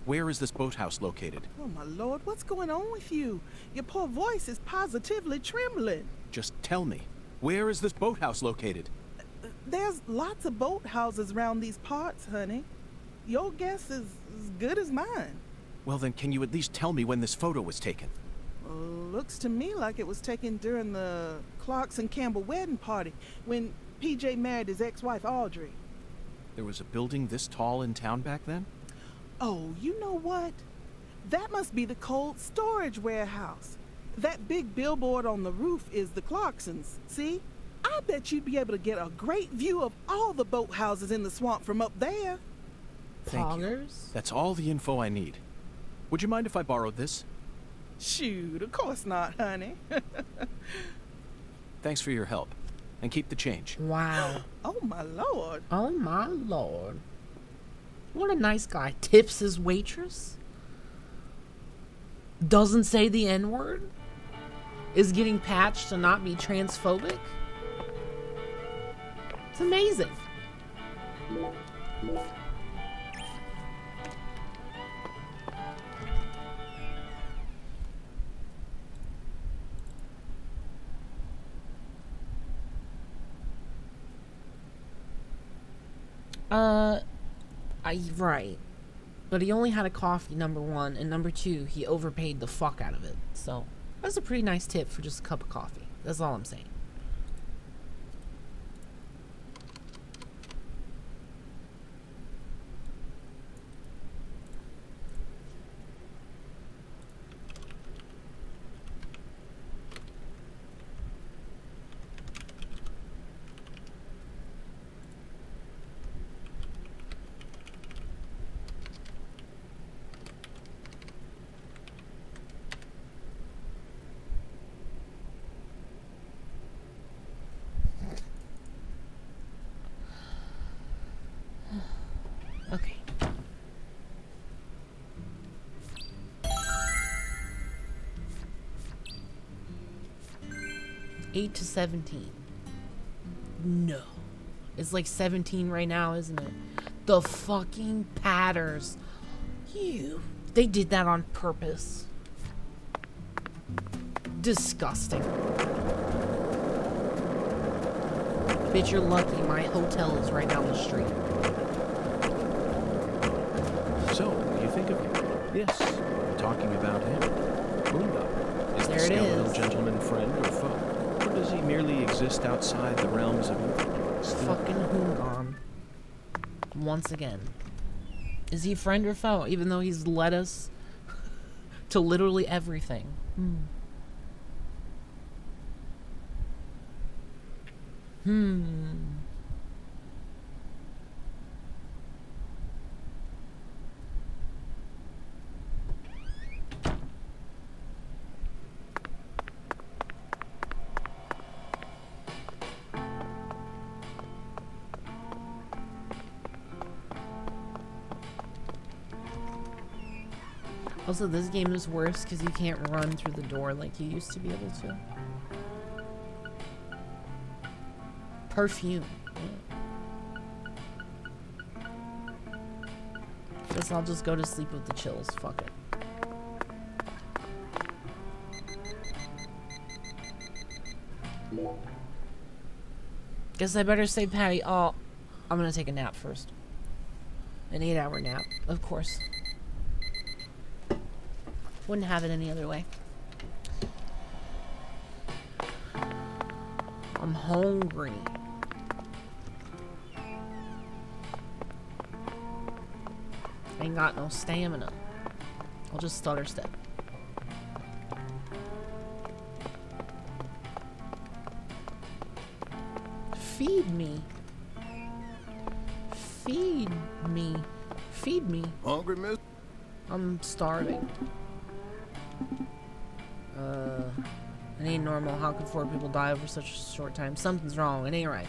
Where is this boathouse located? Oh, my lord, what's going on with you? Your poor voice is positively trembling. Just tell me. Where is this boathouse located? There's lots of boathouses around these parts, honey. Your guess is as good as mine. Well, then can you at least tell me when this photo was taken? Looks to me like it was taken during the Clarkson Campbell wedding party when PJ married his ex-wife Audrey. There was a building this tall in town back then? Oh, you know what? That must be the cold storage warehouse. That big billboard on the roof is the Clarksons, see? I bet you'd be able to get a great view of all the boathouses in the swamp from up there. Thank you. That's all the info I need. Would you mind if I borrowed this? Shoot, of course not, honey. Thanks for your help. And keep the change. Wow. Oh, my lord. Oh, my lord. What a nice guy. Tips his waitress. Doesn't say the N-word. Is getting patched to not be transphobic. It's amazing. Right. But he only had a coffee, number one, and number two, he overpaid the fuck out of it. So, that's a pretty nice tip for just a cup of coffee. That's all I'm saying. Okay. $8 to $17. No. It's like 17 right now, isn't it? The fucking patters. They did that on purpose. Disgusting. Bitch, you're lucky my hotel is right down the street. So, what do you think of him? Yes, we're talking about him. Boondoggle. Is the There it skeletal is. gentleman friend or foe? does he merely exist outside the realms of evil? Fucking Hungon. Once again. Is he friend or foe, even though he's led us to literally everything? Also, this game is worse because you can't run through the door like you used to be able to. Perfume. Guess I'll just go to sleep with the chills. Fuck it. Guess I better say Patty. Oh, I'm gonna take a nap first. An 8-hour nap, of course. Wouldn't have it any other way. I'm hungry. Ain't got no stamina. I'll just stutter step. Feed me. Feed me. Feed me. Hungry, miss? I'm starving. It ain't normal. How could 4 people die over such a short time? Something's wrong. It ain't right.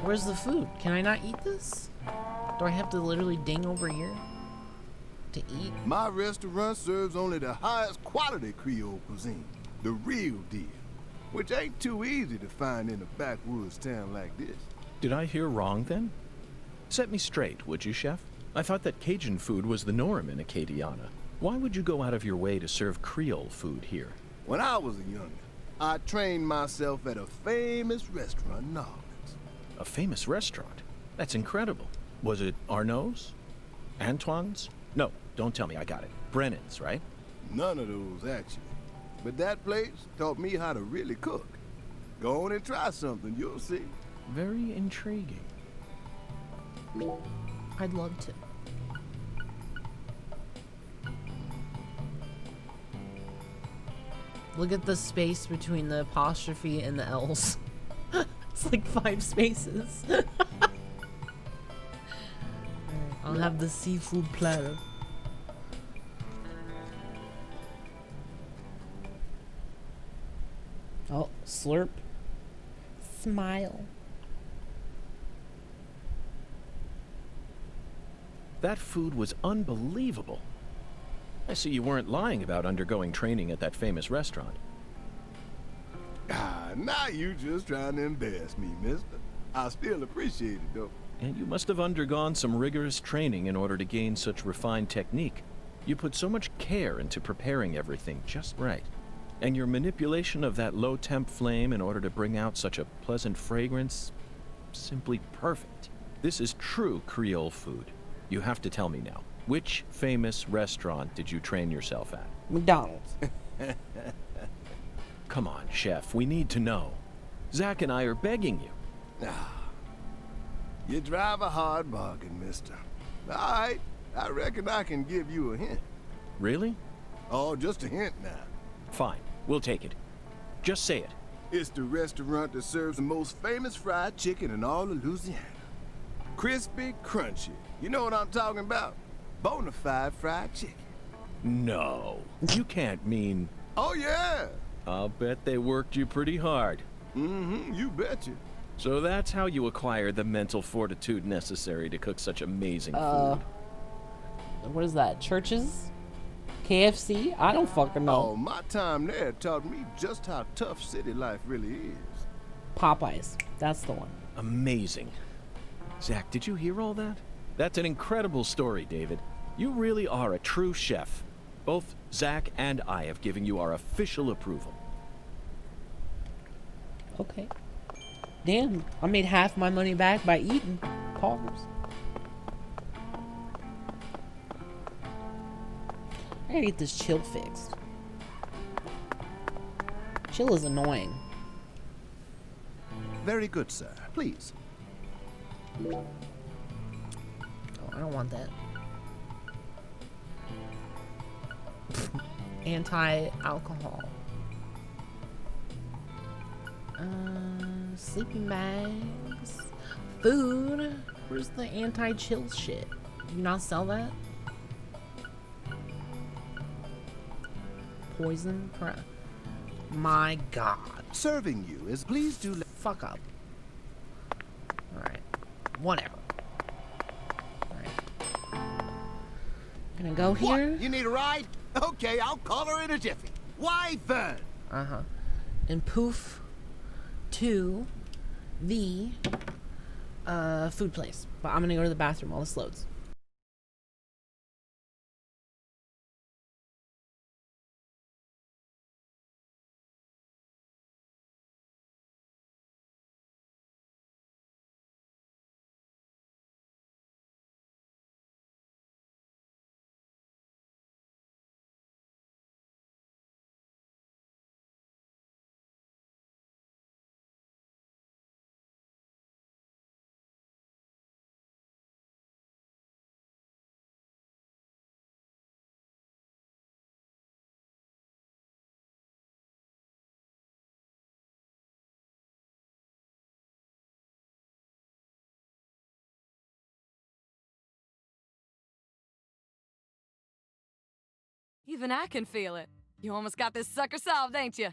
Where's the food? Can I not eat this? Do I have to literally ding over here to eat? My restaurant serves only the highest quality Creole cuisine. The real deal. Which ain't too easy to find in a backwoods town like this. Did I hear wrong then? Set me straight, would you, Chef? I thought that Cajun food was the norm in Acadiana. Why would you go out of your way to serve Creole food here? When I was a youngin', I trained myself at a famous restaurant in Orleans. A famous restaurant? That's incredible. Was it Arnaud's? Antoine's? No, don't tell me, I got it. Brennan's, right? None of those, actually. But that place taught me how to really cook. Go on and try something, you'll see. Very intriguing. I'd love to. Look at the space between the apostrophe and the L's. It's like 5 spaces. Right, I'll have the seafood platter. Oh, slurp. Smile. That food was unbelievable. I see you weren't lying about undergoing training at that famous restaurant. Ah, now you just trying to embarrass me, mister. I still appreciate it, though. And you must have undergone some rigorous training in order to gain such refined technique. You put so much care into preparing everything just right. And your manipulation of that low-temp flame in order to bring out such a pleasant fragrance, simply perfect. This is true Creole food. You have to tell me now. Which famous restaurant did you train yourself at? McDonald's. Come on, Chef. We need to know. Zach and I are begging you. Ah, you drive a hard bargain, mister. All right, I reckon I can give you a hint. Really? Oh, just a hint now. Fine. We'll take it. Just say it. It's the restaurant that serves the most famous fried chicken in all of Louisiana. Crispy, crunchy. You know what I'm talking about? Bonafide fried chicken. No. You can't mean... Oh, yeah. I'll bet they worked you pretty hard. Mm-hmm, you betcha. So that's how you acquire the mental fortitude necessary to cook such amazing food. What is that? Churches? KFC? I don't fucking know. Oh, my time there taught me just how tough city life really is. Popeyes. That's the one. Amazing. Zach, did you hear all that? That's an incredible story, David. You really are a true chef. Both Zach and I have given you our official approval. Okay. Damn, I made half my money back by eating carbs. I gotta get this chill fixed. Chill is annoying. Very good, sir. Please. Oh, I don't want that. Anti-alcohol. Sleeping bags. Food. Where's the anti-chill shit? Do you not sell that? Poison? My God. Serving you is please do. Fuck up. Alright. Whatever. Alright. Gonna go here. What? You need a ride? Okay, I'll call her in a jiffy. Why then? Uh-huh. And poof to the food place. But I'm gonna go to the bathroom while this loads. Even I can feel it. You almost got this sucker solved, ain't you?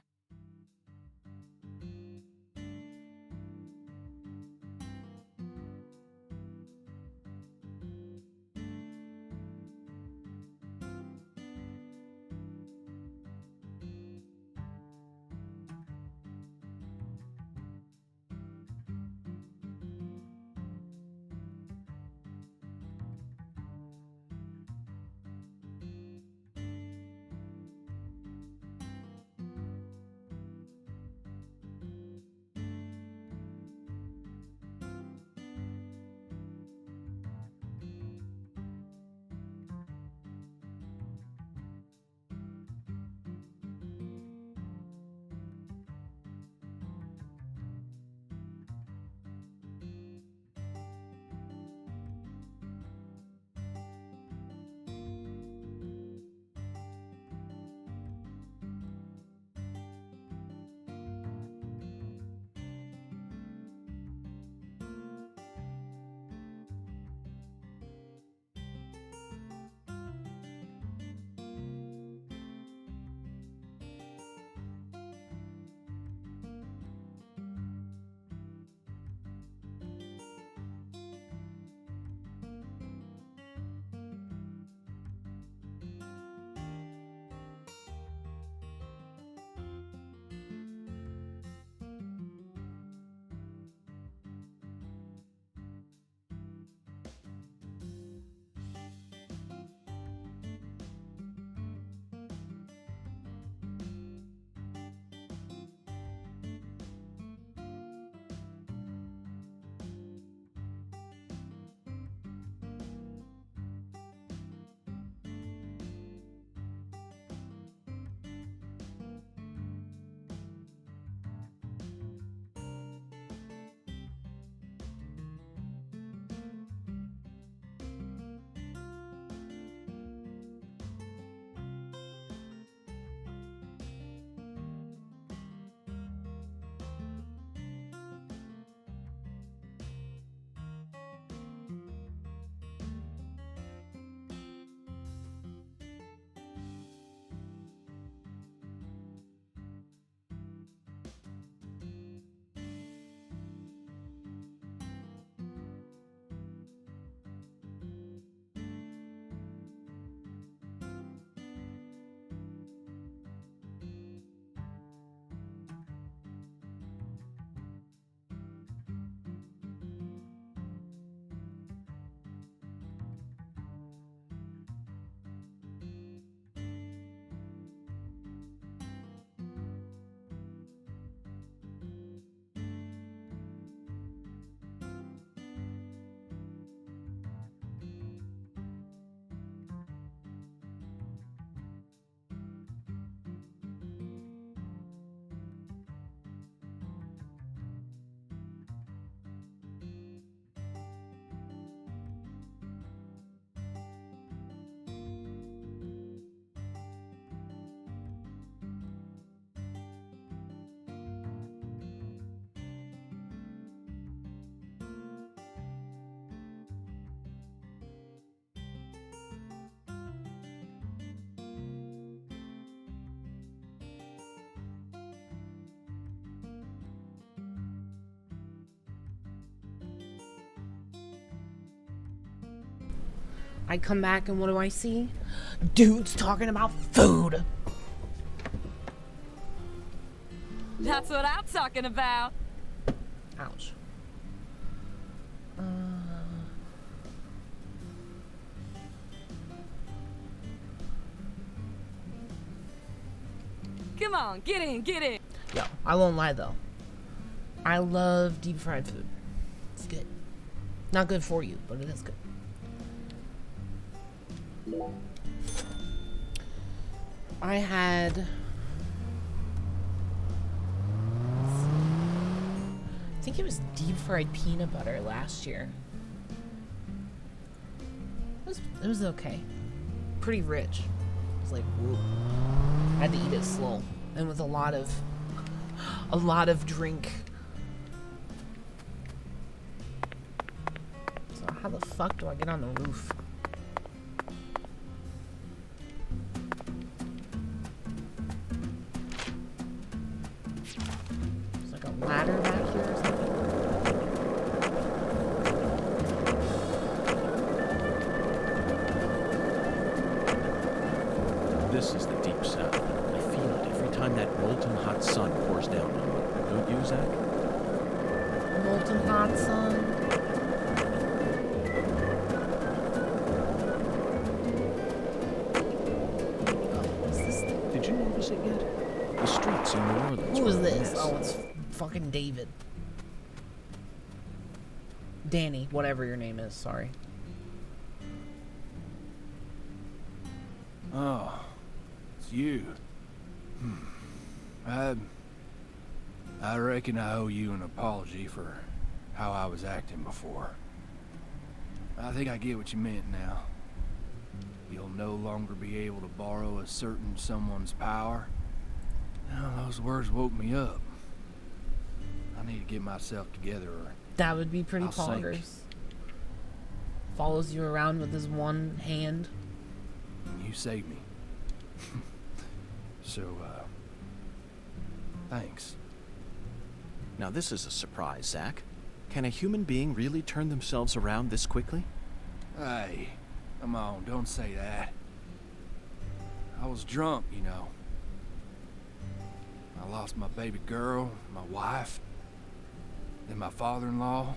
I come back and what do I see? Dudes talking about food. That's what I'm talking about. Ouch. Come on, get in, get in. Yo, I won't lie though. I love deep fried food. It's good. Not good for you, but it is good. I had... I think it was deep fried peanut butter last year. It was okay. Pretty rich. It was like, whoa. I had to eat it slow and with a lot of drink. So how the fuck do I get on the roof? There's like a ladder back here or something. This is the deep south. I feel it every time that molten hot sun pours down on me. Don't you, Zach? Molten hot sun. What's this thing? Did you notice it yet? The streets in New Orleans. Who is were a this? mess. Oh, it's fucking David. Danny, whatever your name is, sorry. Oh, it's you. I reckon I owe you an apology for how I was acting before. I think I get what you meant now. You'll no longer be able to borrow a certain someone's power. Now, those words woke me up. I need to get myself together or That would be pretty I'll sink. poggers. Follows you around with his one hand. you saved me. So, thanks. Now this is a surprise, Zach. Can a human being really turn themselves around this quickly? Hey, come on, don't say that. I was drunk, you know. I lost my baby girl, my wife, then my father-in-law.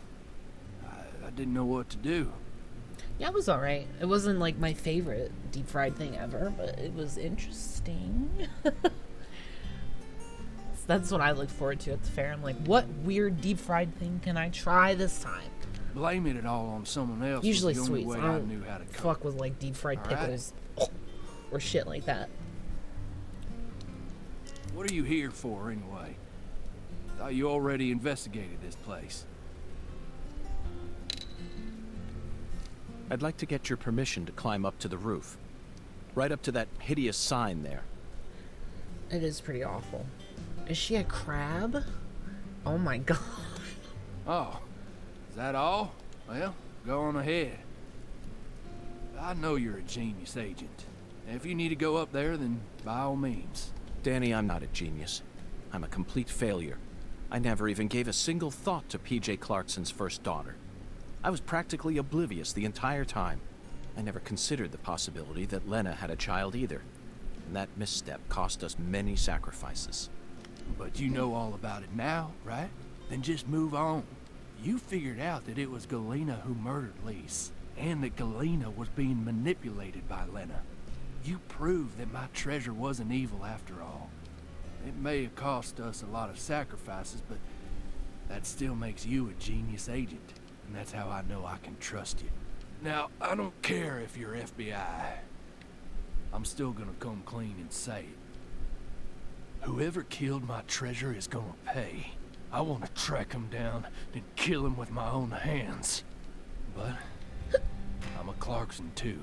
I didn't know what to do. Yeah, it was alright. It wasn't like my favorite deep fried thing ever, but it was interesting. That's what I look forward to at the fair. I'm like, what weird deep fried thing can I try this time? Blaming it all on someone else Usually was the only sweets. way I I don't knew how to cope. fuck with like deep fried All right. pickles or shit like that. What are you here for, anyway? Thought you already investigated this place. I'd like to get your permission to climb up to the roof. Right up to that hideous sign there. It is pretty awful. Is she a crab? Oh my god. Oh, is that all? Well, go on ahead. I know you're a genius agent. If you need to go up there, then by all means. Danny, I'm not a genius. I'm a complete failure. I never even gave a single thought to P.J. Clarkson's first daughter. I was practically oblivious the entire time. I never considered the possibility that Lena had a child either. And that misstep cost us many sacrifices. But you know all about it now, right? Then just move on. You figured out that it was Galena who murdered Lise, and that Galena was being manipulated by Lena. You proved that my treasure wasn't evil after all. It may have cost us a lot of sacrifices, but that still makes you a genius agent, and that's how I know I can trust you. Now, I don't care if you're FBI. I'm still gonna come clean and say it. Whoever killed my treasure is gonna pay. I want to track him down and kill him with my own hands. But I'm a Clarkson too.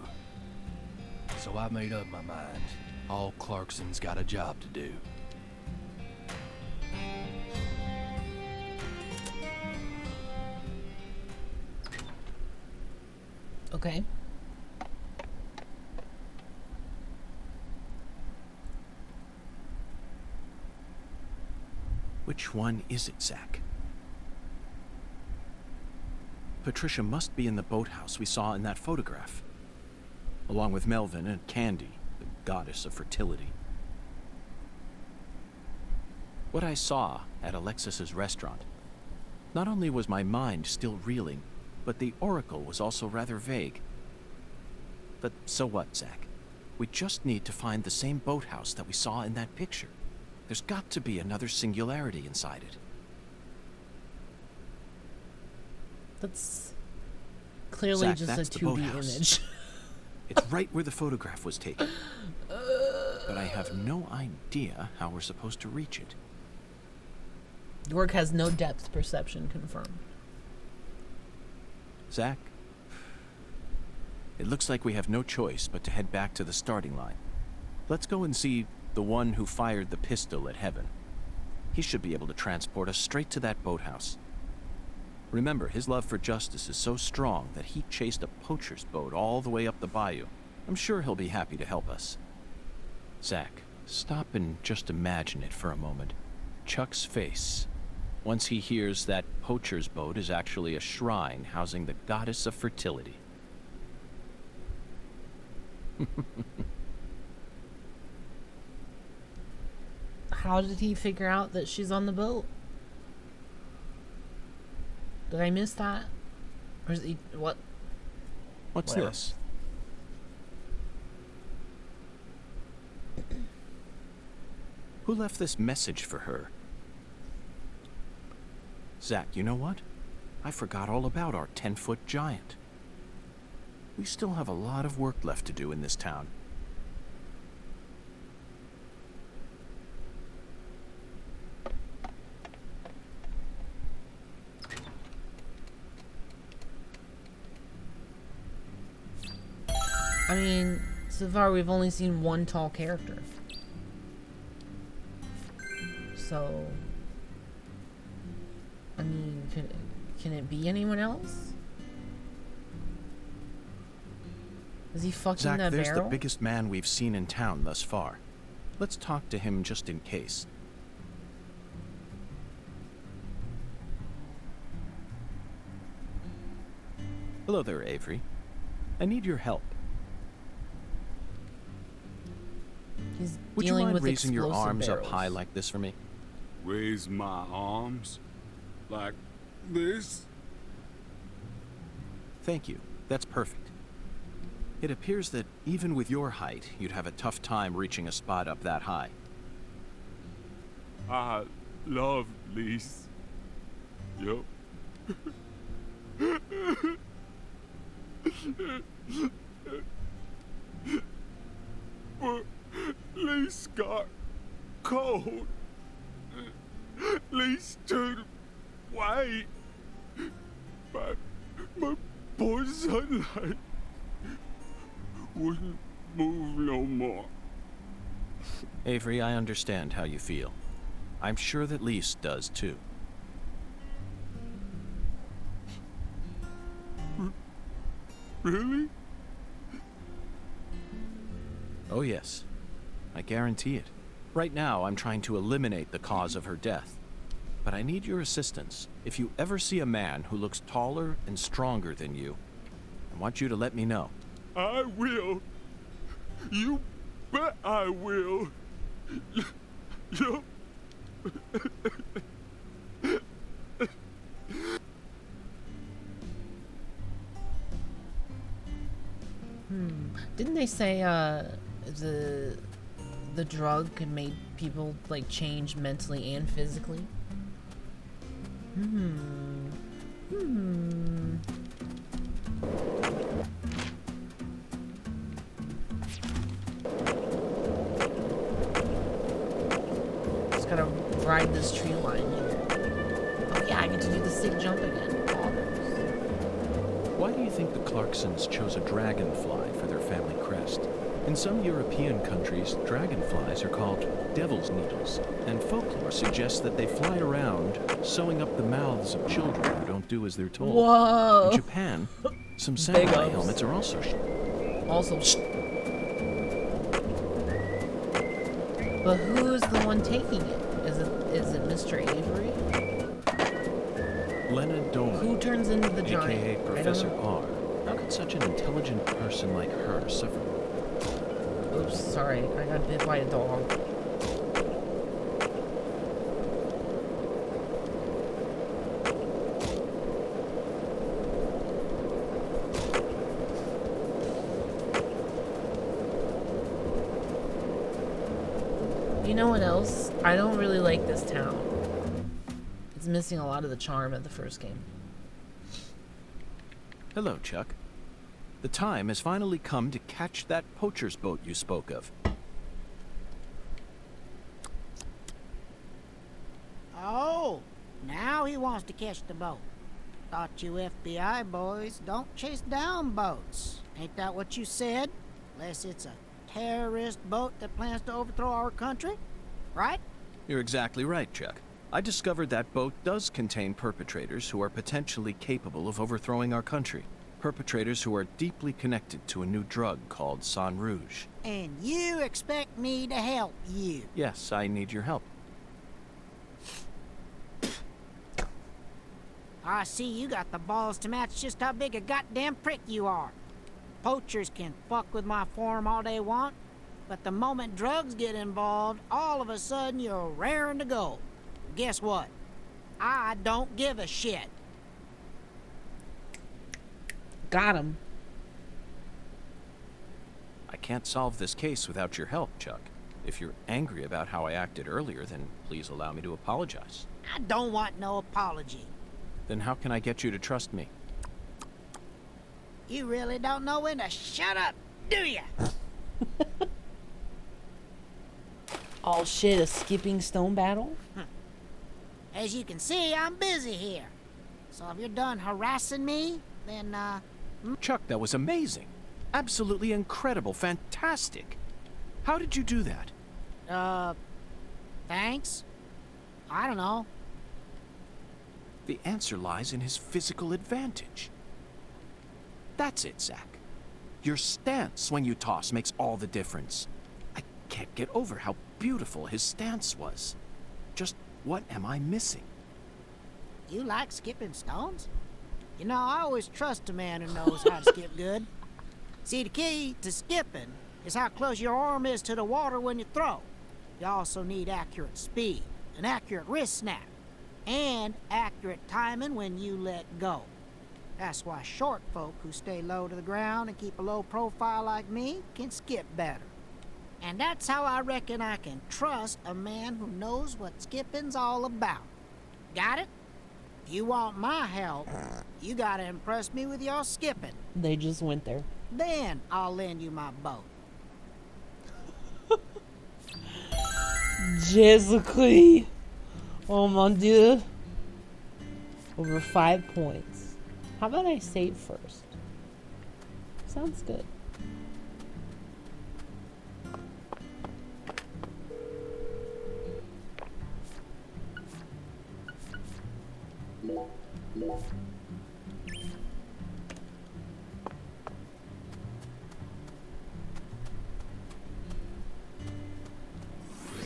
So I made up my mind. All Clarkson's got a job to do. Okay. Which one is it, Zach? Patricia must be in the boathouse we saw in that photograph. along with Melvin and Candy, the goddess of fertility. What I saw at Alexis's restaurant, not only was my mind still reeling, but the oracle was also rather vague. But so what, Zach? We just need to find the same boathouse that we saw in that picture. There's got to be another singularity inside it. That's clearly Zach, just that's a the 2D boathouse. image. It's right where the photograph was taken. But I have no idea how we're supposed to reach it. York has no depth perception confirmed. Zach, it looks like we have no choice but to head back to the starting line. Let's go and see the one who fired the pistol at Heaven. He should be able to transport us straight to that boathouse. Remember, his love for justice is so strong that he chased a poacher's boat all the way up the bayou. I'm sure he'll be happy to help us. Zach, stop and just imagine it for a moment. Chuck's face, once he hears that poacher's boat is actually a shrine housing the goddess of fertility. How did he figure out that she's on the boat? Did I miss that? Or is he... What? What's Where? this? Who left this message for her? Zach, you know what? I forgot all about our 10-foot giant. We still have a lot of work left to do in this town. I mean, so far we've only seen one tall character. So... I mean, can it be anyone else? Is he fucking Zach, that there's barrel? the biggest man we've seen in town thus far. Let's talk to him just in case. Hello there, Avery. I need your help. He's Would you dealing mind with raising your explosive arms barrels. up high like this for me? Raise my arms? Like this? Thank you. That's perfect. It appears that even with your height, you'd have a tough time reaching a spot up that high. I love Lise. Yup. But Lise got cold. Lise turned white. My poor sunlight wouldn't move no more. Avery, I understand how you feel. I'm sure that Lise does too. Really? Oh yes. I guarantee it. Right now, I'm trying to eliminate the cause of her death. But I need your assistance. If you ever see a man who looks taller and stronger than you, I want you to let me know. I will. You bet I will. Yup. Didn't they say the drug could make people like change mentally and physically? Just gotta ride this tree line here. Oh yeah, I get to do the sick jump again. Why do you think the Clarksons chose a dragonfly for their family crest? In some European countries, dragonflies are called devil's needles, and folklore suggests that they fly around, sewing up the mouths of children who don't do as they're told. Whoa! In Japan, some Big samurai ups. helmets are also But who's the one taking it? Is it Mr. Avery? Leonard Doman, Who turns into the aka giant? Professor R. Okay. could such an intelligent person like her suffer? Oops, sorry. I got bit by a dog. You know what else? I don't really like this town. It's missing a lot of the charm of the first game. Hello, Chuck. The time has finally come to catch that poacher's boat you spoke of. Oh, now he wants to catch the boat. Thought you FBI boys don't chase down boats. Ain't that what you said? Unless it's a terrorist boat that plans to overthrow our country, right? You're exactly right, Chuck. I discovered that boat does contain perpetrators who are potentially capable of overthrowing our country. Perpetrators who are deeply connected to a new drug called Sang Rouge. And you expect me to help you? Yes, I need your help. I see you got the balls to match just how big a goddamn prick you are. Poachers can fuck with my farm all they want, but the moment drugs get involved, all of a sudden you're raring to go. Guess what? I don't give a shit. Got him. I can't solve this case without your help, Chuck. If you're angry about how I acted earlier, then please allow me to apologize. I don't want no apology. Then how can I get you to trust me? You really don't know when to shut up, do ya? Oh shit, a skipping stone battle? As you can see, I'm busy here. So if you're done harassing me, then, Chuck, that was amazing. Absolutely incredible. Fantastic. How did you do that? Thanks? I don't know. The answer lies in his physical advantage. That's it, Zach. Your stance when you toss makes all the difference. I can't get over how beautiful his stance was. Just what am I missing? You like skipping stones? You know, I always trust a man who knows how to skip good. See, the key to skipping is how close your arm is to the water when you throw. You also need accurate speed, an accurate wrist snap, and accurate timing when you let go. That's why short folk who stay low to the ground and keep a low profile like me can skip better. And that's how I reckon I can trust a man who knows what skipping's all about. Got it? If you want my help, you gotta impress me with your skipping. They just went there. Then I'll lend you my boat. Jésus-Christ. Oh mon dieu. Over 5 points. How about I save first? Sounds good.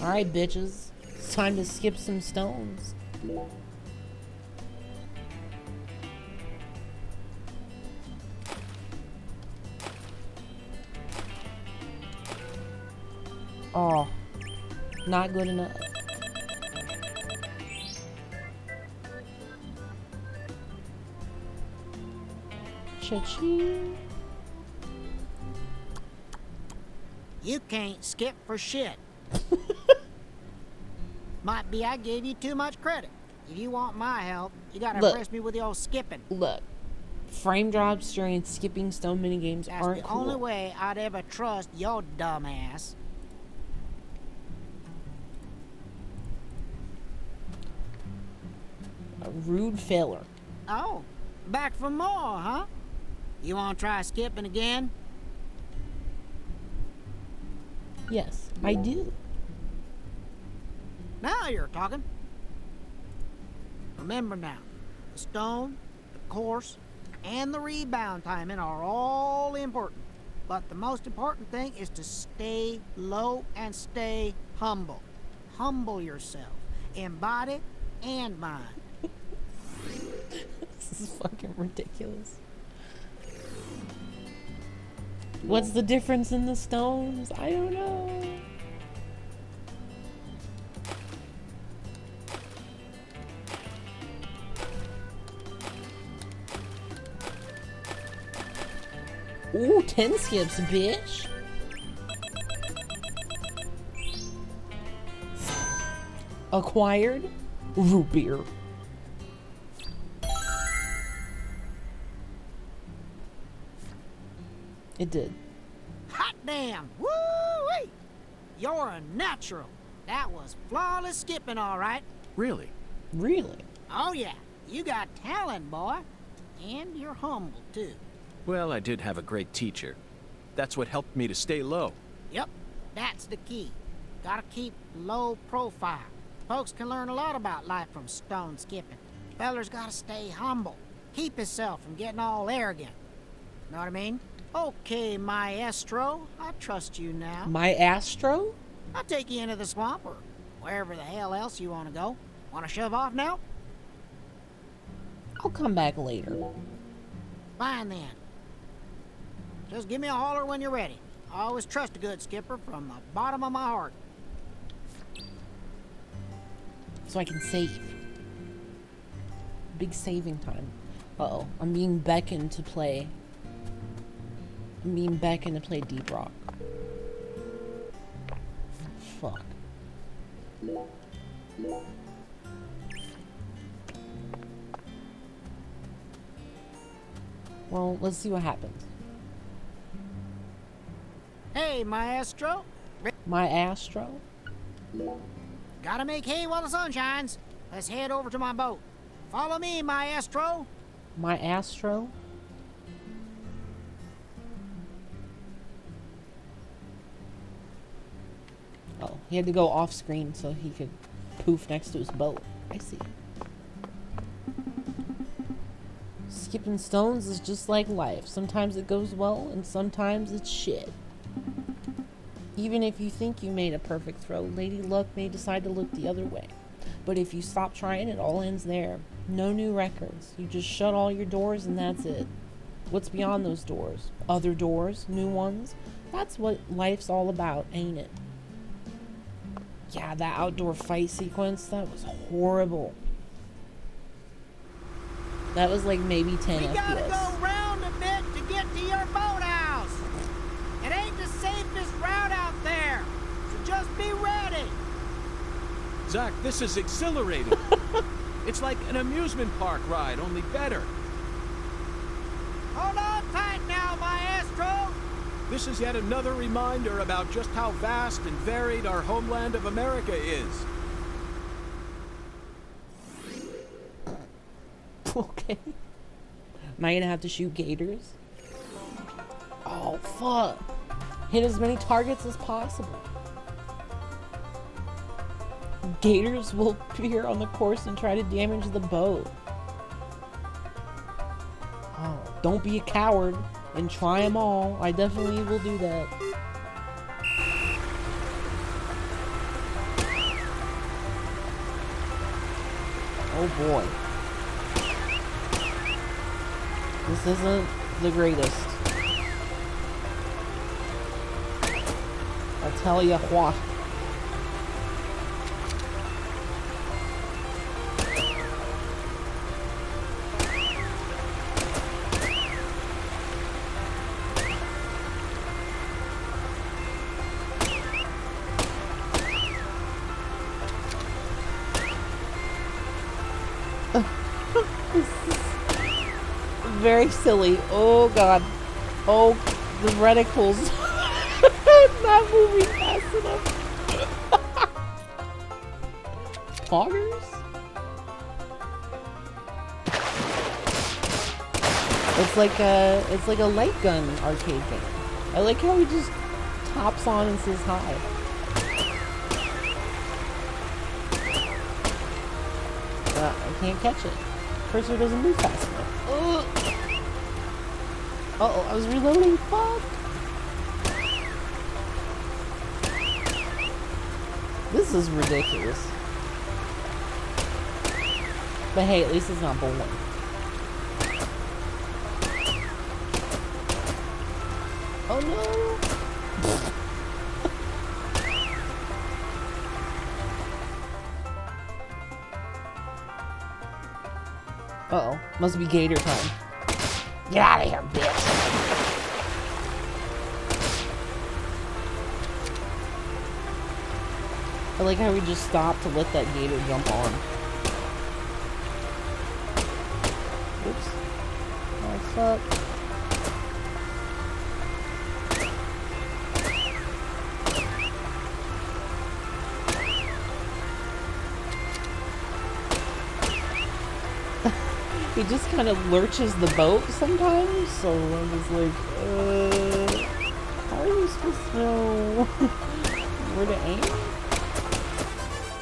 Alright, bitches. It's time to skip some stones. Oh, not good enough. Cha-ching. You can't skip for shit. Might be I gave you too much credit. If you want my help, you gotta impress me with your skipping. Look, frame drops during skipping stone minigames That's aren't the cool. only way I'd ever trust your dumb ass. A rude failure. Oh, back for more, huh? You wanna try skipping again? Yes, I do. Now you're talking. Remember now, the stone, the course, and the rebound timing are all important. But the most important thing is to stay low and stay humble. Humble yourself, in body and mind. This is fucking ridiculous. What's the difference in the stones? I don't know. Ooh, 10 skips, bitch. Acquired root beer. It did. Hot damn! Woo-wee! You're a natural. That was flawless skipping, all right. Really? Really? Oh yeah, you got talent, boy. And you're humble, too. Well, I did have a great teacher. That's what helped me to stay low. Yep, that's the key. Gotta keep low profile. Folks can learn a lot about life from stone skipping. Feller's gotta stay humble. Keep himself from getting all arrogant. Know what I mean? Okay, maestro. I trust you now. My Astro? I'll take you into the swamp or wherever the hell else you want to go. Want to shove off now? I'll come back later. Fine then. Just give me a holler when you're ready. I always trust a good skipper from the bottom of my heart. So I can save. Big saving time. Uh-oh. I'm being beckoned to play. I'm being beckoned to play Deep Rock. Fuck. Well, let's see what happens. Hey, maestro. My Astro? Gotta make hay while the sun shines. Let's head over to my boat. Follow me, maestro. My Astro? Oh, he had to go off screen so he could poof next to his boat. I see. Skipping stones is just like life. Sometimes it goes well and sometimes it's shit. Even if you think you made a perfect throw, Lady Luck may decide to look the other way. But if you stop trying, it all ends there. No new records. You just shut all your doors and that's it. What's beyond those doors? Other doors? New ones? That's what life's all about, ain't it? Yeah, that outdoor fight sequence, that was horrible. That was like maybe 10 We FPS. gotta go round a bit to get to your boathouse. It ain't the safest route out there, so just be ready. Zach, this is exhilarating. It's like an amusement park ride, only better. Hold on tight now, maestro. This is yet another reminder about just how vast and varied our homeland of America is. Okay. Am I gonna have to shoot gators? Oh, fuck. Hit as many targets as possible. Gators will appear on the course and try to damage the boat. Oh, don't be a coward and try them all. I definitely will do that. Oh boy. This isn't the greatest. I'll tell you what. Very silly. Oh god. Oh, the reticles. Not moving fast enough. Poggers? It's like a light gun arcade game. I like how he just tops on and says hi. I can't catch it. Cursor doesn't move fast enough. Ugh. Uh-oh, I was reloading. Fuck! This is ridiculous. But hey, at least it's not bowling. Oh no! Uh-oh. Must be gator time. Get out of here, bitch! I like how we just stopped to let that gator jump on. Oops. Oh, fuck. He just kind of lurches the boat sometimes, so I'm just like, how are you supposed to know where to aim?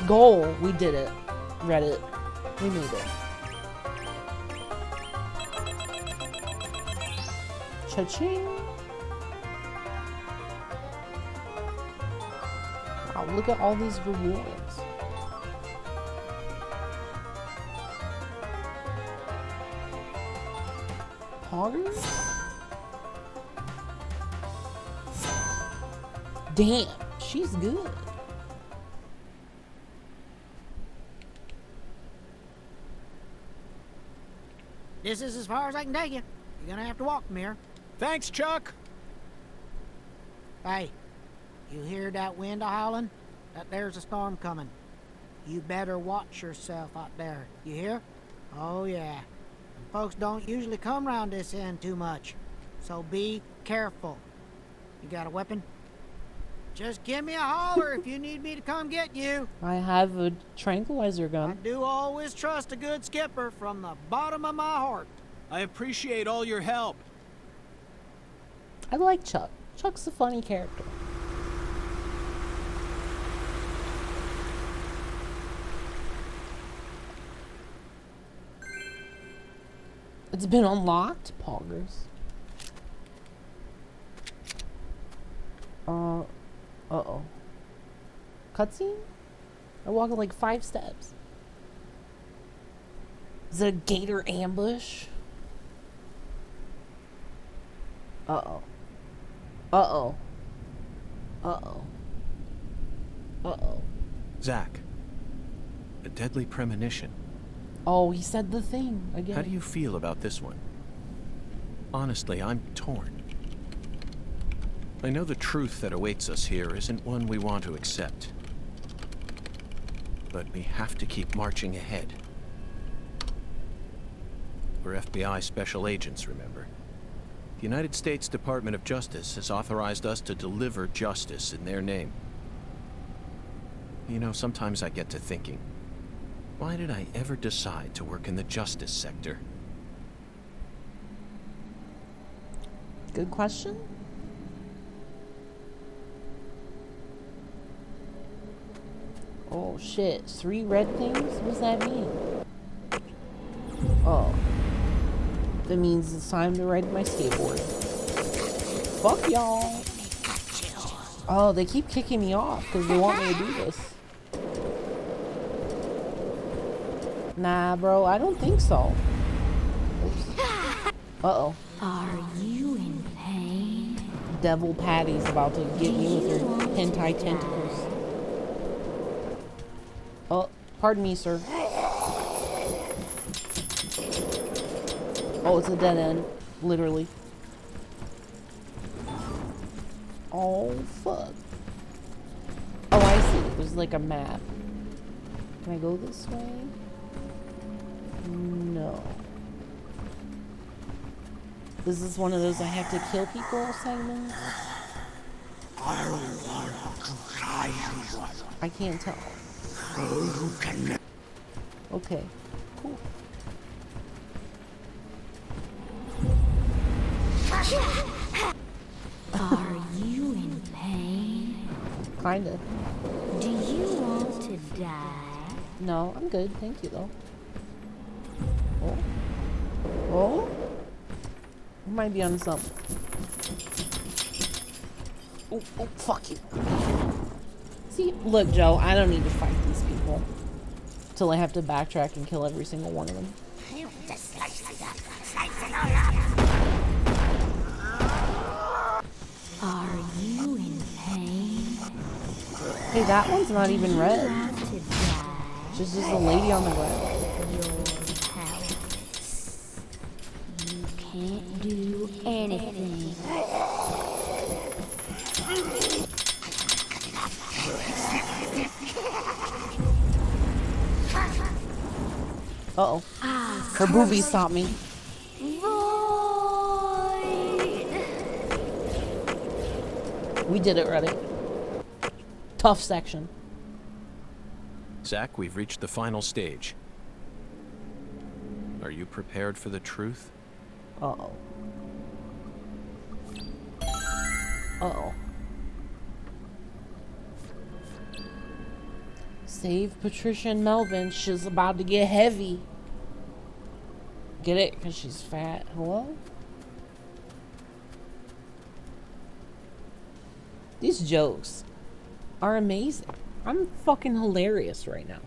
Goal! We did it. Reddit. We made it. Cha-ching! Wow, look at all these rewards. Poggers? Damn, she's good. This is as far as I can take you. You're gonna have to walk from here. Thanks, Chuck. Hey, you hear that wind a-howling? That there's a storm coming. You better watch yourself out there. You hear? Oh, yeah. Folks don't usually come around this end too much, so be careful. You got a weapon? Just give me a holler if you need me to come get you. I have a tranquilizer gun. I do always trust a good skipper from the bottom of my heart. I appreciate all your help. I like Chuck. Chuck's a funny character. It's been unlocked, poggers. Uh-oh. Cutscene? I walked like 5 steps. Is it a gator ambush? Uh-oh. Uh-oh. Uh-oh. Uh-oh. Zach, a deadly premonition. Oh, he said the thing again. How do you feel about this one? Honestly, I'm torn. I know the truth that awaits us here isn't one we want to accept. But we have to keep marching ahead. We're FBI special agents, remember? The United States Department of Justice has authorized us to deliver justice in their name. You know, sometimes I get to thinking, why did I ever decide to work in the justice sector? Good question. Oh shit, 3 red things? What does that mean? Oh. That means it's time to ride my skateboard. Fuck y'all. Oh, they keep kicking me off because they want me to do this. Nah, bro, I don't think so. Oops. Uh-oh. Are you in pain? Devil Patty's about to get me with her hentai tentacles. Oh, pardon me, sir. Oh, it's a dead end. Literally. Oh, fuck. Oh, I see. There's like a map. Can I go this way? No. This is one of those I have to kill people segments. I can't tell. Okay, cool. Are you in pain? Kinda. Do you want to die? No, I'm good. Thank you, though. Oh? Oh? We might be on something. Oh, oh, fuck you. See, look, Joe, I don't need to fight these people. Till I have to backtrack and kill every single one of them. Are you in pain? Hey, that one's not even red. About to die. Just a lady on the ground. You're powerless. You can't do anything. Uh-oh. Her boobies stopped me. We did it, Reddit. Tough section. Zach, we've reached the final stage. Are you prepared for the truth? Uh-oh. Uh-oh. Save Patricia and Melvin. She's about to get heavy. Get it? Because she's fat. Hello? These jokes are amazing. I'm fucking hilarious right now.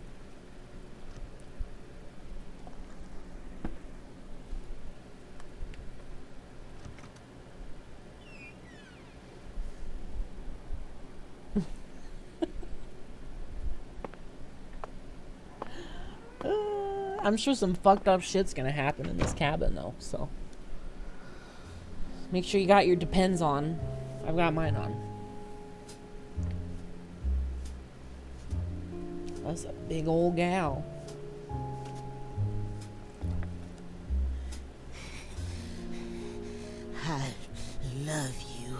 I'm sure some fucked up shit's gonna happen in this cabin though, so make sure you got your Depends on. I've got mine on. That's a big old gal. I love you.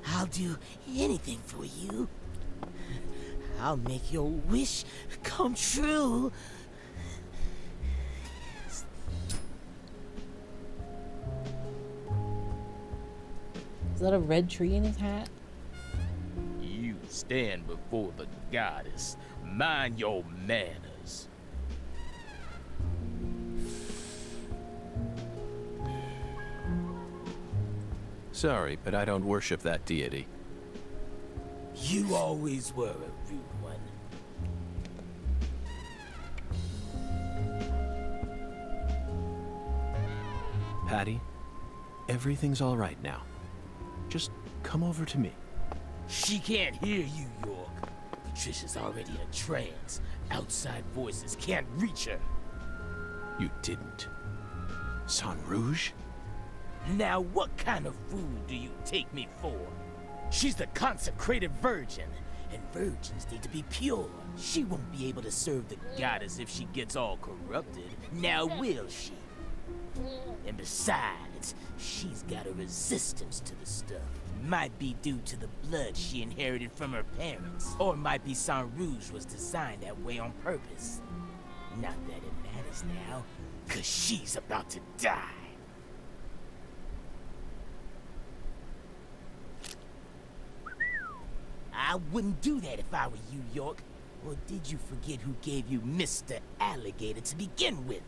I'll do anything for you. I'll make your wish come true. Is that a red tree in his hat? You stand before the goddess. Mind your manners. Sorry, but I don't worship that deity. You always were a rude one. Patty, everything's all right now. Just come over to me. She can't hear you, York. Patricia's already in a trance. Outside voices can't reach her. You didn't. San Rouge? Now what kind of fool do you take me for? She's the consecrated virgin, and virgins need to be pure. She won't be able to serve the goddess if she gets all corrupted. Now will she? And besides, she's got a resistance to the stuff. Might be due to the blood she inherited from her parents. Or might be San Rouge was designed that way on purpose. Not that it matters now, 'cause she's about to die. I wouldn't do that if I were you, York. Or did you forget who gave you Mr. Alligator to begin with?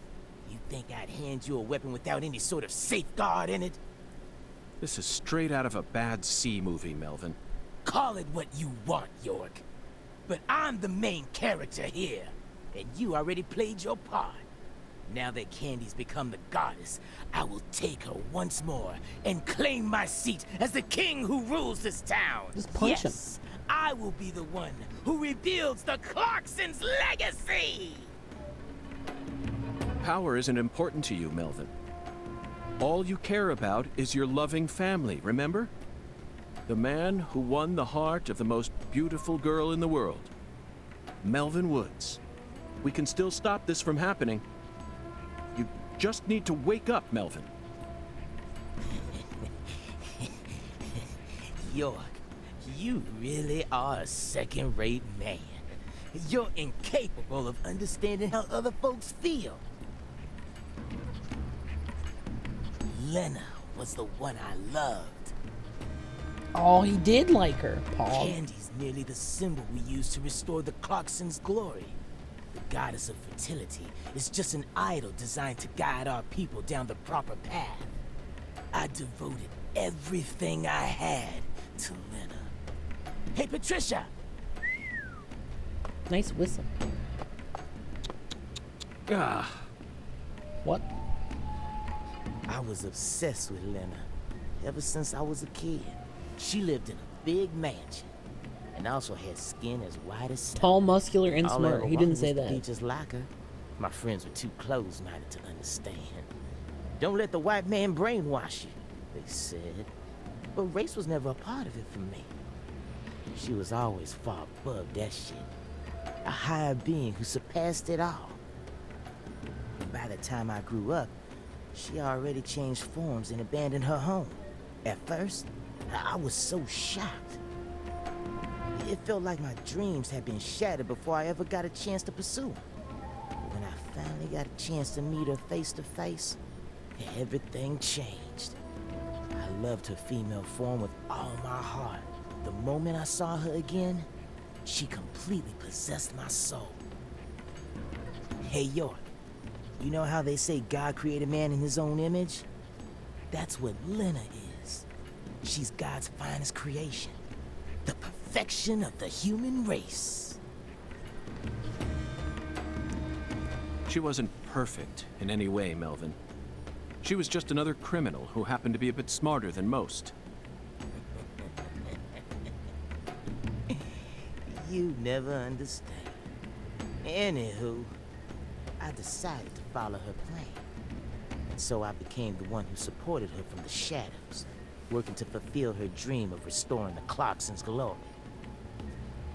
You think I'd hand you a weapon without any sort of safeguard in it? This is straight out of a bad C movie, Melvin. Call it what you want, York. But I'm the main character here, and you already played your part. Now that Candy's become the goddess, I will take her once more and claim my seat as the king who rules this town. Just punch him. I will be the one who rebuilds the Clarksons' legacy! Power isn't important to you, Melvin. All you care about is your loving family, remember? The man who won the heart of the most beautiful girl in the world. Melvin Woods. We can still stop this from happening. You just need to wake up, Melvin. York, you really are a second-rate man. You're incapable of understanding how other folks feel. Lena was the one I loved. Oh, he did like her, Paul. Candy's merely the symbol we use to restore the Clarksons' glory. The goddess of fertility is just an idol designed to guide our people down the proper path. I devoted everything I had to Lena. Hey, Patricia! Nice whistle. Ah. What? I was obsessed with Lena ever since I was a kid. She lived in a big mansion and also had skin as white as snow. Tall, muscular, and All I smart. ever He wanted didn't say was to be that. just like her. My friends were too close-minded to understand. Don't let the white man brainwash you, they said. But race was never a part of it for me. She was always far above that shit. A higher being who surpassed it all. By the time I grew up, she already changed forms and abandoned her home. At first, I was so shocked. It felt like my dreams had been shattered before I ever got a chance to pursue them. But when I finally got a chance to meet her face to face, everything changed. I loved her female form with all my heart. The moment I saw her again, she completely possessed my soul. Hey, York, you know how they say God created man in his own image? That's what Lena is. She's God's finest creation. The perfection of the human race. She wasn't perfect in any way, Melvin. She was just another criminal who happened to be a bit smarter than most. You never understand. Anywho, I decided to follow her plan. And so I became the one who supported her from the shadows, working to fulfill her dream of restoring the Clarksons' glory.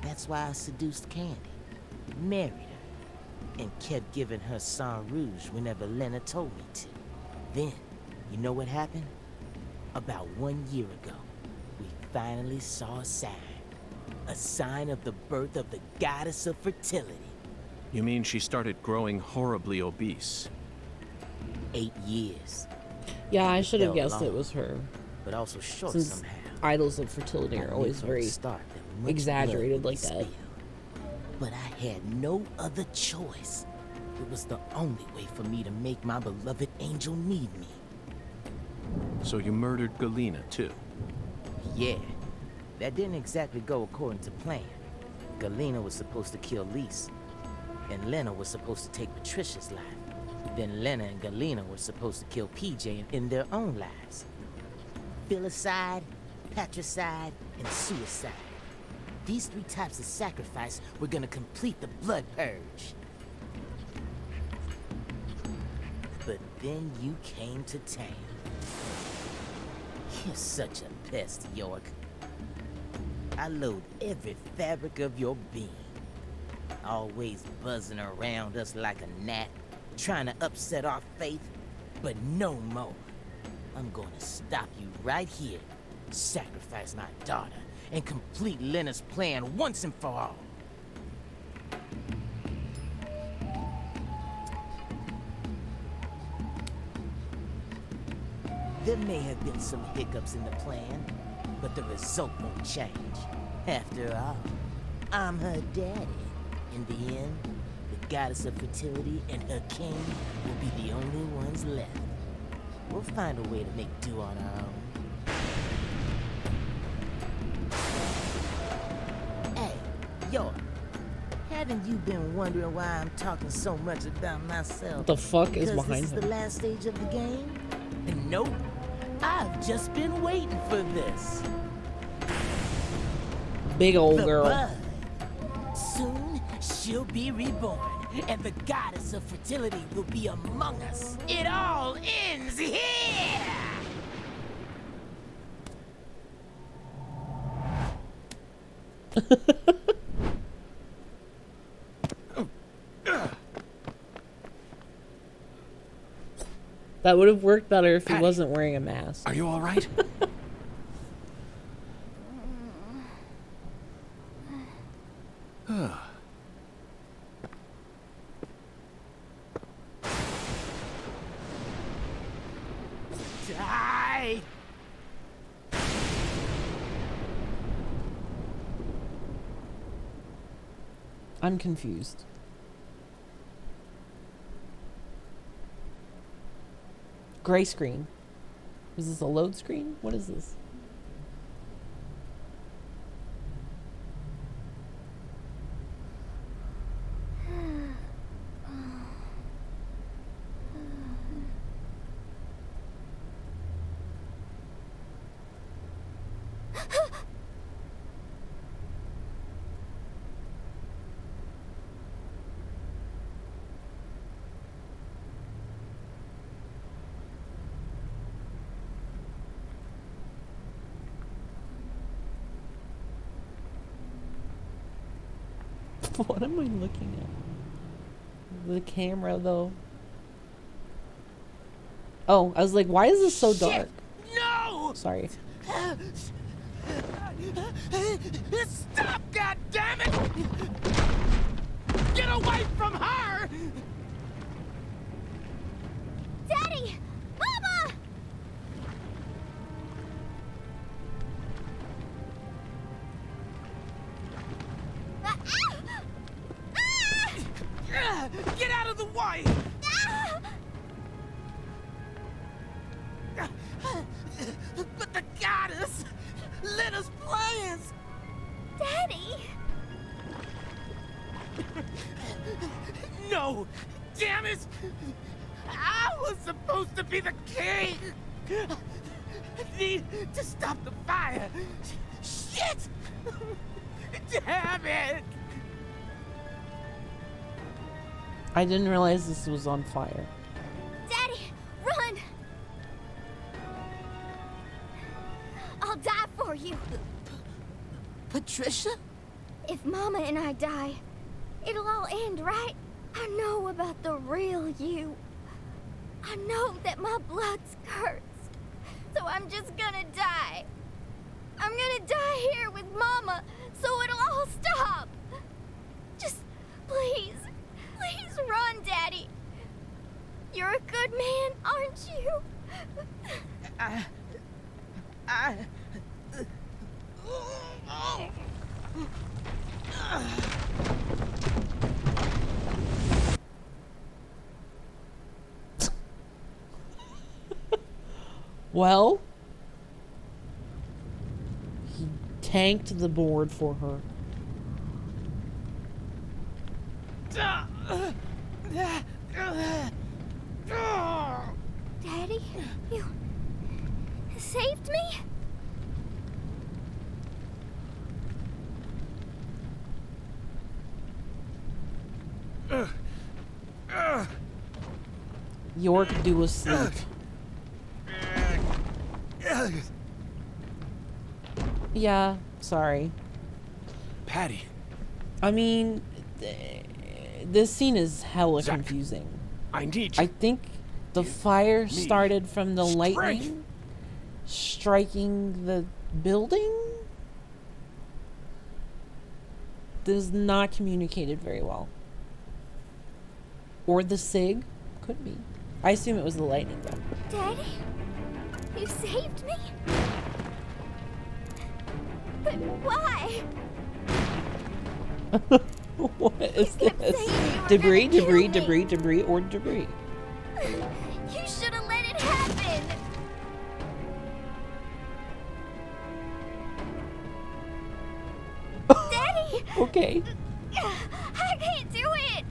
That's why I seduced Candy, married her, and kept giving her sang rouge whenever Lena told me to. Then, you know what happened? About 1 year ago, we finally saw a sign of the birth of the goddess of fertility. You mean she started growing horribly obese? 8 years. Yeah, I should have Felt guessed long, it was her. but also short Since somehow. idols of fertility I are knew always from the very start that much exaggerated blood like would be that. spilled. But I had no other choice. It was the only way for me to make my beloved angel need me. So you murdered Galena, too? Yeah, that didn't exactly go according to plan. Galena was supposed to kill Lise, and Lena was supposed to take Patricia's life. Then Lena and Galena were supposed to kill PJ in their own lives. Filicide, patricide, and suicide. These 3 types of sacrifice were gonna complete the blood purge. But then you came to town. You're such a pest, York. I loathe every fabric of your being. Always buzzing around us like a gnat, trying to upset our faith, but no more. I'm gonna stop you right here, sacrifice my daughter, and complete Lena's plan once and for all. There may have been some hiccups in the plan, but the result won't change. After all, I'm her daddy. In the end, the goddess of fertility and her king will be the only ones left. We'll find a way to make do on our own. Hey, York, haven't you been wondering why I'm talking so much about myself? What the fuck is Because behind this is him? the last stage of the game? Nope. I've just been waiting for this. Big old The girl. bud. Soon she'll be reborn, and the goddess of fertility will be among us. It all ends here! That would have worked better if he Patty, wasn't wearing a mask. Are you all right? Die! I'm confused. Gray screen. Is this a load screen? What is this? What am I looking at? The camera, though. Oh, I was like, why is this so dark? No! Sorry. Stop, goddammit! Get away from her! Daddy! Mama! Get out of the way! But the goddess let us plans! Daddy! No! Damn it! I was supposed to be the king! I need to stop the fire! Shit! Damn it! I didn't realize this was on fire. Daddy, run! I'll die for you. Patricia? If Mama and I die, it'll all end, right? I know about the real you. I know that my blood's cursed. So I'm just gonna die. I'm gonna die here with Mama, so it'll all stop. Just please, please run, Daddy. You're a good man, aren't you? Well, he tanked the board for her. Daddy, you saved me? York, do a sleep. Yeah, sorry. Patty. I mean, this scene is hella confusing. I need you. I think the fire started from the lightning striking the building. This is not communicated very well. Or the SIG. Could be. I assume it was the lightning though. Daddy, you saved me? But why? What is this? Debris, or debris. You should have let it happen. Daddy! Okay. I can't do it.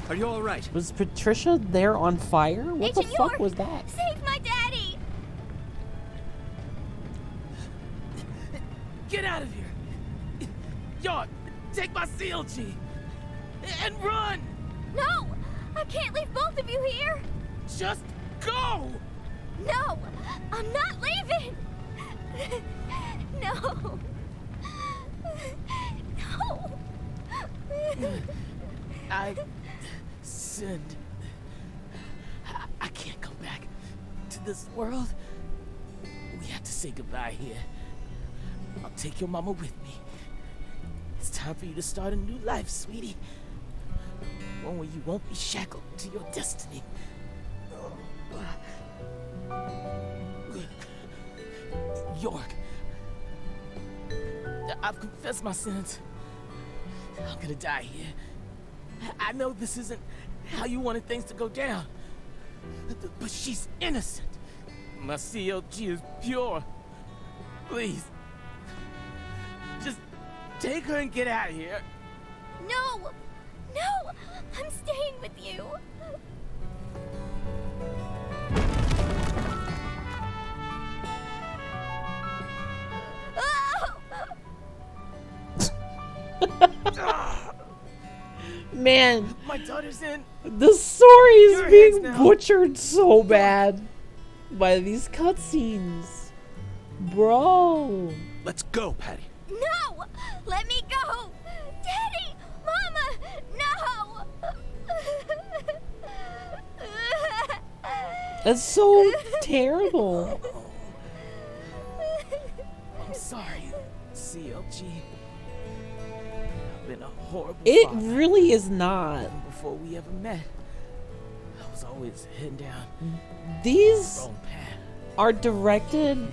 Are you all right? Was Patricia there on fire? What the fuck York, was that? Save my daddy! Get out of here! York, take my CLG! And run! No! I can't leave both of you here! Just go! No! I'm not leaving! No! No! I sinned. I can't come back to this world. We have to say goodbye here. I'll take your mama with me. It's time for you to start a new life, sweetie. One where you won't be shackled to your destiny. York, I've confessed my sins. I'm gonna die here. I know this isn't how you wanted things to go down, but she's innocent. My CLG is pure. Please, just take her and get out of here. No! No! I'm staying with you. Man, My daughter's in. the story is Your hands being now. butchered so bad by these cutscenes. Bro. Let's go, Patty. No! Let me go! Daddy! Mama! No! That's so terrible. I'm sorry, CLG. I've been a horrible It father. really is not. Even before we ever met, I was always heading down These the wrong path. are directed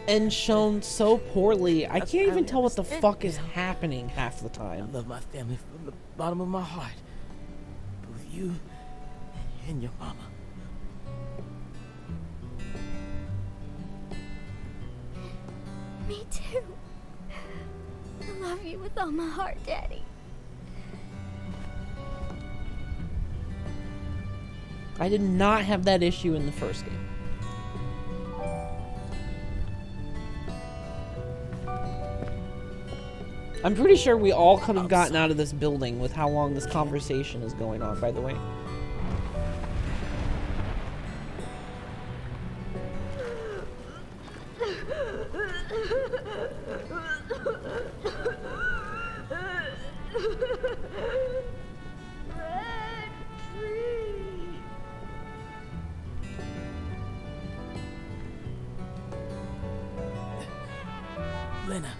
and shown so poorly. I can't even tell what the fuck is happening half the I time. love my family from the bottom of my heart. Both you and your mama. Me too. I love you with all my heart, Daddy. I did not have that issue in the first game. I'm pretty sure we all could have gotten out of this building with how long this conversation is going on, by the way. Lena,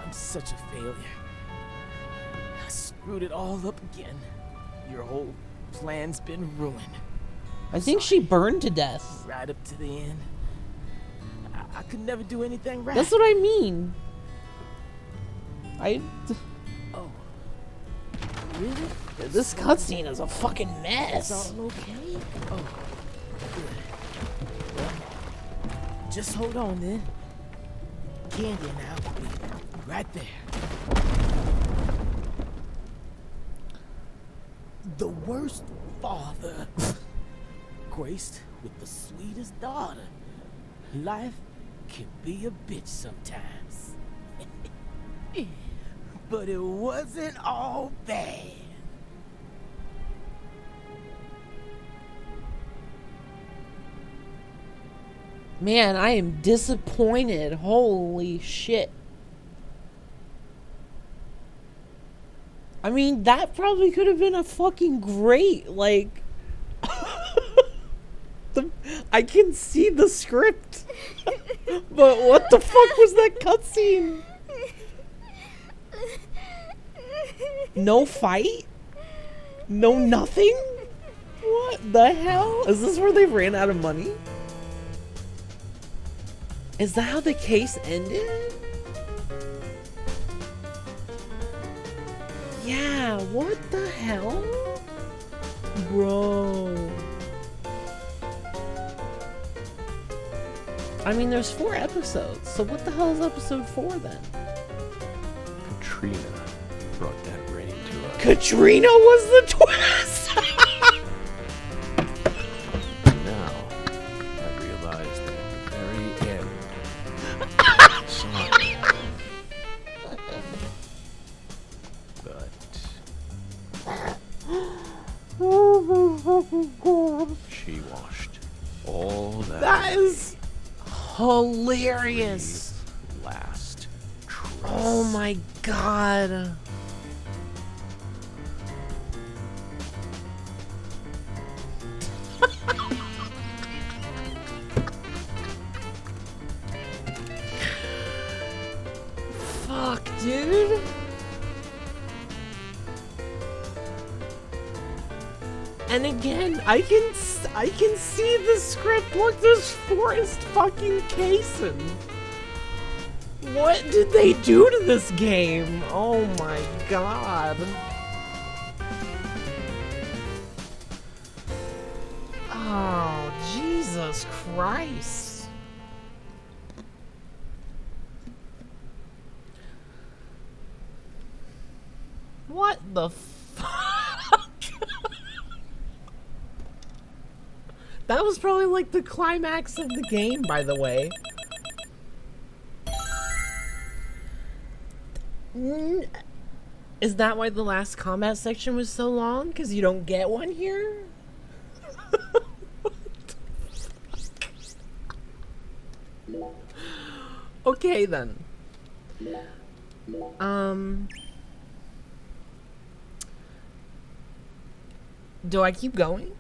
I'm such a failure. I screwed it all up again. Your whole plan's been ruined. I think she burned to death. Right up to the end. I could never do anything right. That's what I mean. Oh. Really? This cutscene is a fucking It's mess. all okay? Oh, good. Well, just hold on then. Candy and I will be right there. The worst father, graced with the sweetest daughter. Life can be a bitch sometimes. But it wasn't all bad. Man, I am disappointed. Holy shit. I mean, that probably could have been a fucking great, like... I can see the script. But what the fuck was that cutscene? No fight? No nothing? What the hell? Is this where they ran out of money? Is that how the case ended? Yeah, what the hell? Bro. I mean, there's 4 episodes, so what the hell is episode 4 then? Katrina brought that rain to us. Katrina was the twist! Now, I realized that at the very end, sorry. But Oh my fucking god. she washed all that. That is hilarious. Last trust. Oh my god. Fuck, dude. And again, I can see the script. Look, there's Forrest fucking Kaysen. What did they do to this game? Oh my god. Oh, Jesus Christ. What the fuck? That was probably like the climax of the game, by the way. Is that why the last combat section was so long? Because you don't get one here? Okay, then. Do I keep going?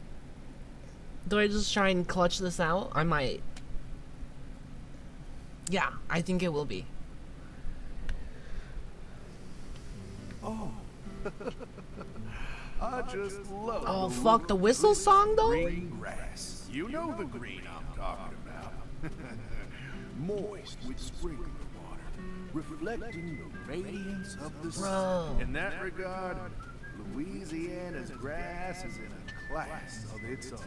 Do I just try and clutch this out? I might. Yeah, I think it will be. Oh. I just love Oh, fuck, the whistle song, though? green grass. You know the green I'm talking about. Moist with sprinkler water, reflecting the radiance of the sun. In that regard, Louisiana's grass is in a class of its own.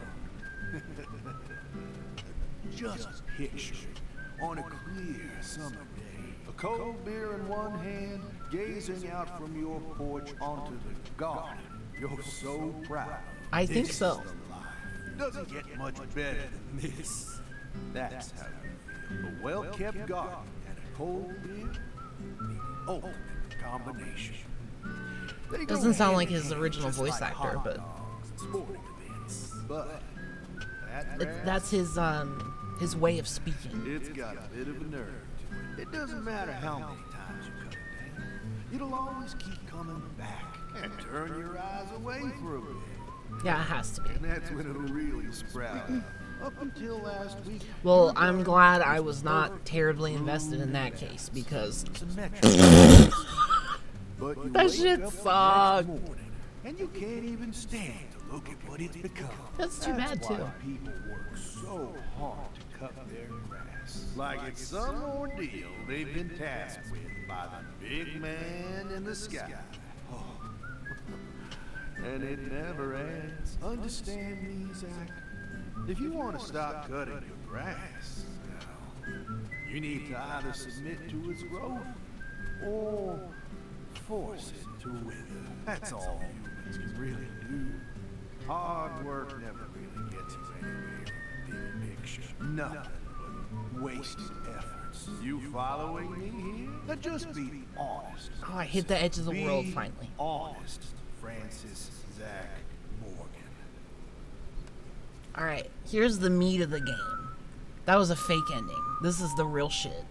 Just picture it on a clear summer day. A cold beer in one hand, gazing out from your porch onto the garden. You're so proud. I think This so. is the life. Doesn't get much better than this. That's how you feel. A well-kept garden and a cold beer, the ultimate combination. They go Doesn't sound hand like in his hand, original just voice like actor, hot but dogs and sporting events. But that grass, that's his way of speaking. it's got a bit of a nerve to it. It doesn't matter how many times you cut it down. It'll always keep coming back and turn your eyes away for a bit. Yeah, it has to be. And that's when it'll really sprout. Up until last week. Well, I'm glad I was not terribly invested in that case, because But you that wake shit up the next sucked. morning, and you can't even stand to look at what it's become. That's too bad, why too. People work so hard to cut their grass. Like it's some ordeal they've been tasked with by the big man in the sky. Oh. And it never ends. Understand me, Zach? If you want to stop cutting your grass, you need to either submit to its growth or force it to wither. That's all humans can really do. Hard work never really gets you anywhere in the big picture. Nothing but wasted efforts. You following me here? Now just be honest. Oh, I hit the edge of the Be world finally. honest, Francis Zach Morgan. Alright, here's the meat of the game. That was a fake ending. This is the real shit.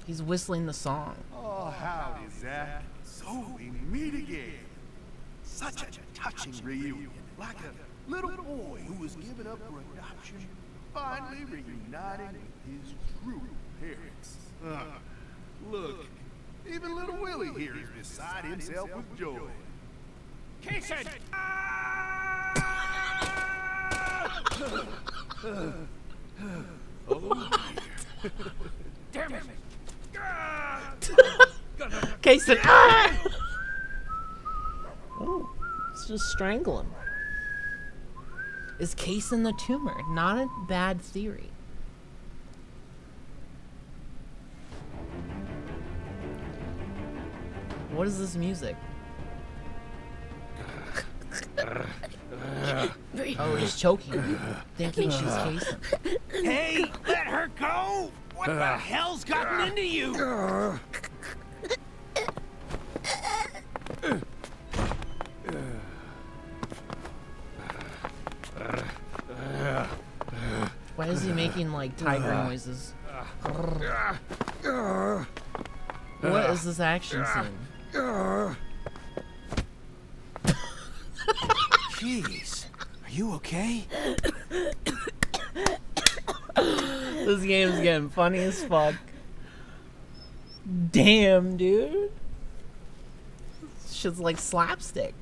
He's whistling the song. Oh, howdy, Zach. So we meet again. Such a touching reunion. Like a little boy who was given up for adoption, finally reuniting with his true parents. Look, even little Willie here is beside himself with joy. Kiss it! Oh, Damn it! Kason, ah! Oh, let's just strangle him. Is Kason the tumor? Not a bad theory. What is this music? Oh, he's choking, thinking she's Kason. Hey, let her go! What the hell's gotten into you? Why is he making like tiger noises? What is this action scene? Jeez, are you okay? This game's getting funny as fuck. Damn, dude. This shit's like slapstick.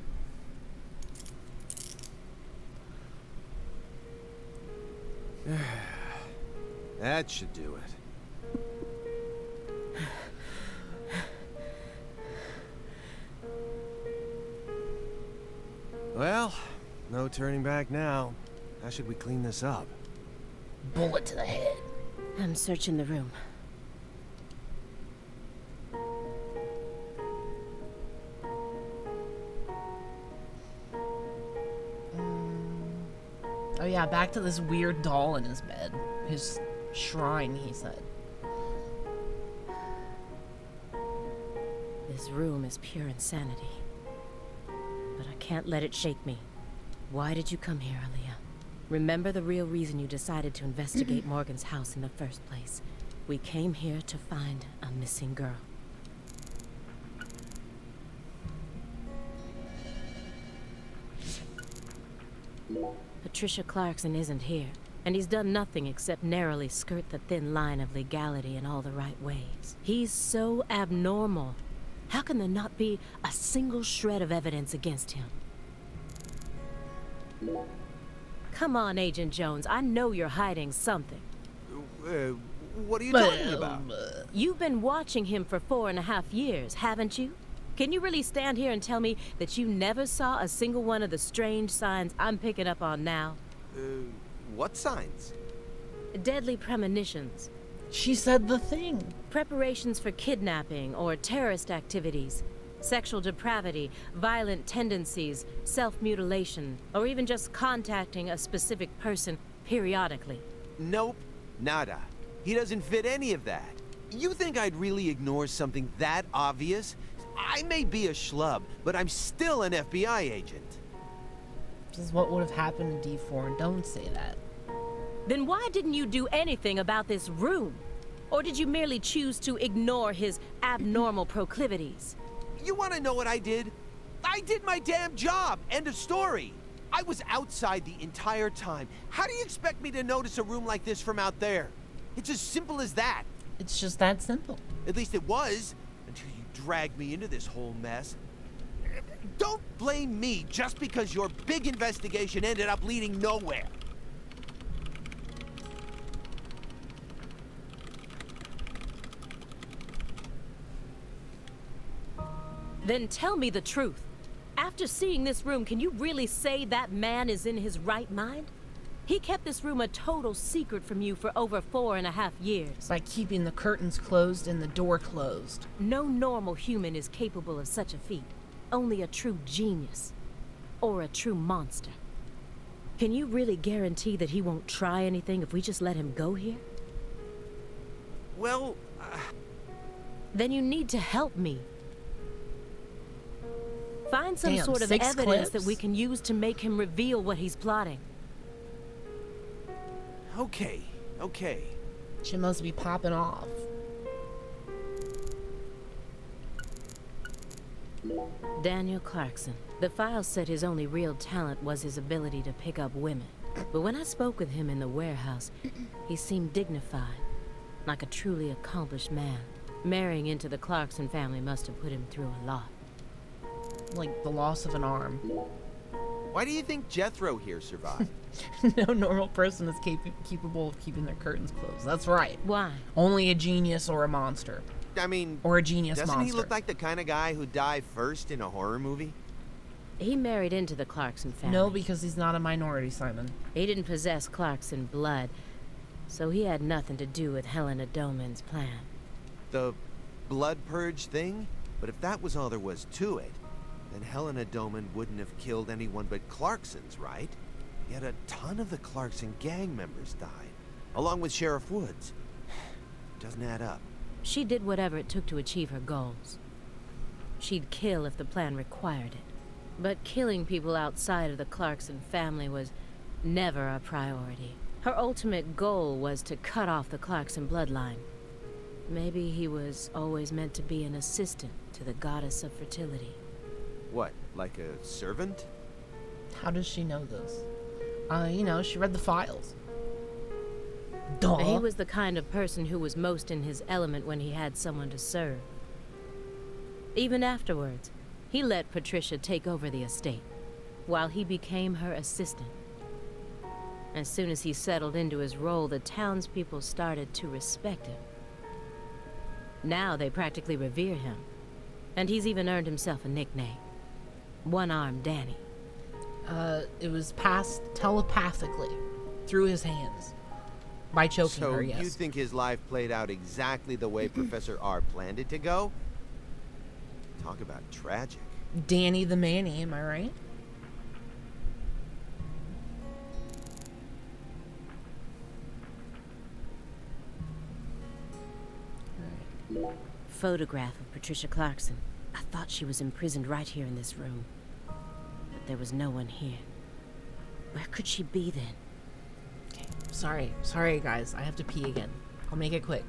That should do it. Well, no turning back now. How should we clean this up? Bullet to the head. I'm searching the room. yeah, back to this weird doll in his bed. His shrine, he said. This room is pure insanity. But I can't let it shake me. Why did you come here, Aaliyah? Remember the real reason you decided to investigate Morgan's house in the first place. We came here to find a missing girl. Patricia Clarkson isn't here, and he's done nothing except narrowly skirt the thin line of legality in all the right ways. He's so abnormal. How can there not be a single shred of evidence against him? Come on, Agent Jones. I know you're hiding something. What are you talking about? You've been watching him for 4.5 years, haven't you? Can you really stand here and tell me that you never saw a single one of the strange signs I'm picking up on now? What signs? Deadly premonitions. She said the thing. Preparations for kidnapping or terrorist activities. Sexual depravity, violent tendencies, self-mutilation, or even just contacting a specific person periodically. Nope, nada. He doesn't fit any of that. You think I'd really ignore something that obvious? I may be a schlub, but I'm still an FBI agent. This is what would have happened to D4, and don't say that. Then why didn't you do anything about this room? Or did you merely choose to ignore his abnormal proclivities? You want to know what I did? I did my damn job. End of story. I was outside the entire time. How do you expect me to notice a room like this from out there? It's as simple as that. It's just that simple. At least it was, until you dragged me into this whole mess. Don't blame me just because your big investigation ended up leading nowhere. Then tell me the truth. After seeing this room, can you really say that man is in his right mind? He kept this room a total secret from you for over 4.5 years. By keeping the curtains closed and the door closed. No normal human is capable of such a feat. Only a true genius. Or a true monster. Can you really guarantee that he won't try anything if we just let him go here? Well, Then you need to help me. Find some sort of 6 evidence clips? that we can use to make him reveal what he's plotting. okay. She must be popping off. Daniel Clarkson. The file said his only real talent was his ability to pick up women. But when I spoke with him in the warehouse, he seemed dignified, like a truly accomplished man. Marrying into the Clarkson family must have put him through a lot. Like the loss of an arm. Why do you think Jethro here survived? No normal person is capable of keeping their curtains closed. That's right. Why? Only a genius or a monster. I mean, or a genius doesn't monster. he look like the kind of guy who'd die first in a horror movie? He married into the Clarkson family. No, because he's not a minority, Simon. He didn't possess Clarkson blood, so he had nothing to do with Helena Doman's plan. The blood purge thing? But if that was all there was to it, then Helena Doman wouldn't have killed anyone but Clarksons, right? Yet a ton of the Clarkson gang members died, along with Sheriff Woods. Doesn't add up. She did whatever it took to achieve her goals. She'd kill if the plan required it. But killing people outside of the Clarkson family was never a priority. Her ultimate goal was to cut off the Clarkson bloodline. Maybe he was always meant to be an assistant to the goddess of fertility. What, like a servant? How does she know this? You know, she read the files. Duh. He was the kind of person who was most in his element when he had someone to serve. Even afterwards, he let Patricia take over the estate, while he became her assistant. As soon as he settled into his role, the townspeople started to respect him. Now they practically revere him, and he's even earned himself a nickname. One-Armed Danny. It was passed telepathically through his hands. By choking her, yes. So you think his life played out exactly the way Professor R planned it to go? Talk about tragic. Danny the Manny, am I right? Photograph of Patricia Clarkson. I thought she was imprisoned right here in this room. But there was no one here. Where could she be then? Okay, sorry guys, I have to pee again. I'll make it quick.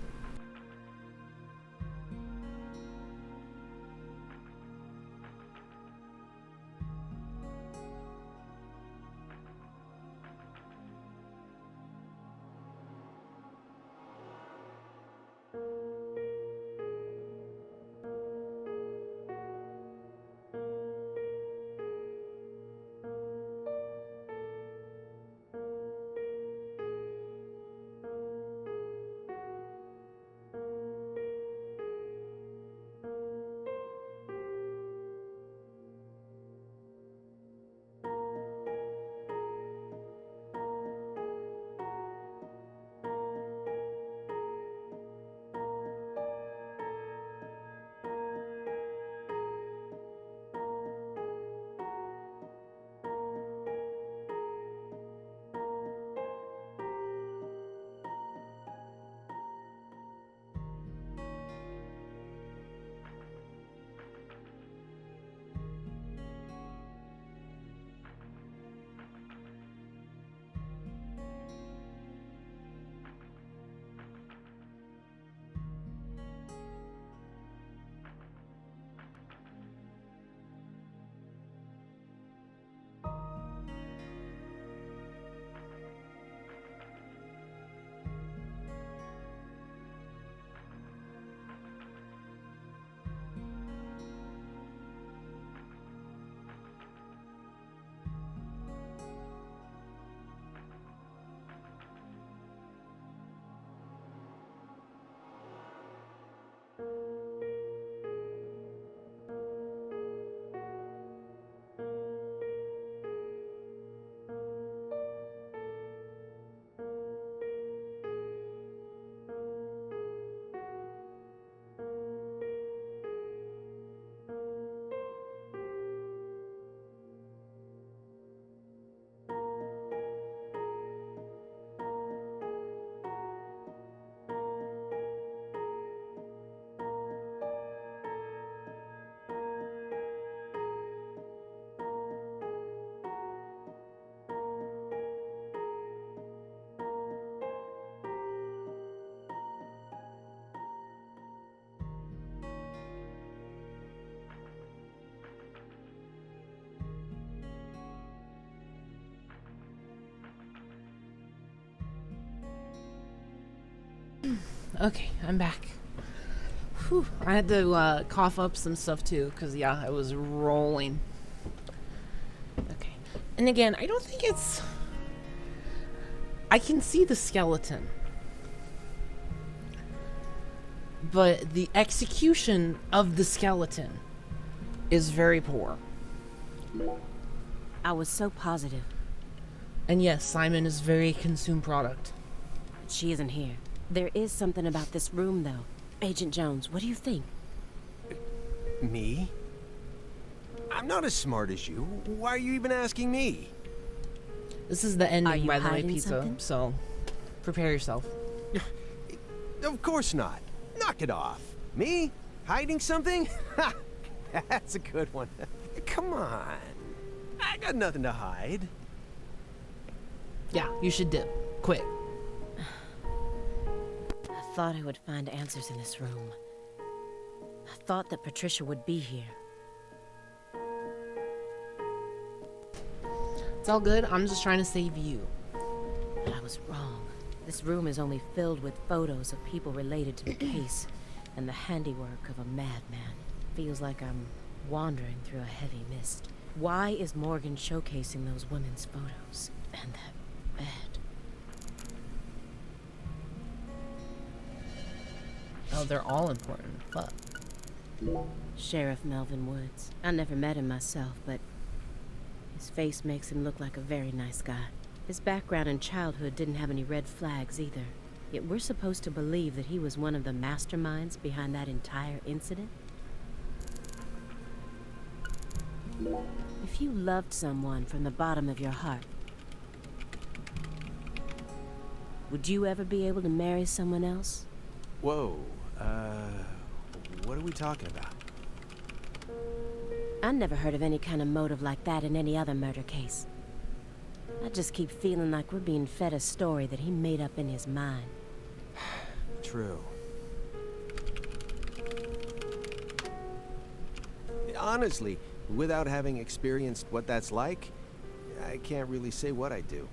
Okay, I'm back. Whew. I had to cough up some stuff too, because yeah, I was rolling. Okay. And again, I don't think it's... I can see the skeleton. But the execution of the skeleton is very poor. I was so positive. And yes, Simon is very consumed product. She isn't here. There is something about this room, though. Agent Jones, what do you think? Me? I'm not as smart as you. Why are you even asking me? This is the ending, by the way, hiding Pizza. something? So, prepare yourself. Of course not. Knock it off. Me? Hiding something? Ha! That's a good one. Come on. I got nothing to hide. Yeah, you should dip. Quick. I thought I would find answers in this room. I thought that Patricia would be here. It's all good. I'm just trying to save you. But I was wrong. This room is only filled with photos of people related to the case and the handiwork of a madman. Feels like I'm wandering through a heavy mist. Why is Morgan showcasing those women's photos? And that bed. Oh, they're all important. Fuck. Sheriff Melvin Woods. I never met him myself, but his face makes him look like a very nice guy. His background in childhood didn't have any red flags either. Yet we're supposed to believe that he was one of the masterminds behind that entire incident? If you loved someone from the bottom of your heart, would you ever be able to marry someone else? Whoa, What are we talking about? I never heard of any kind of motive like that in any other murder case. I just keep feeling like we're being fed a story that he made up in his mind. True. Honestly, without having experienced what that's like, I can't really say what I do.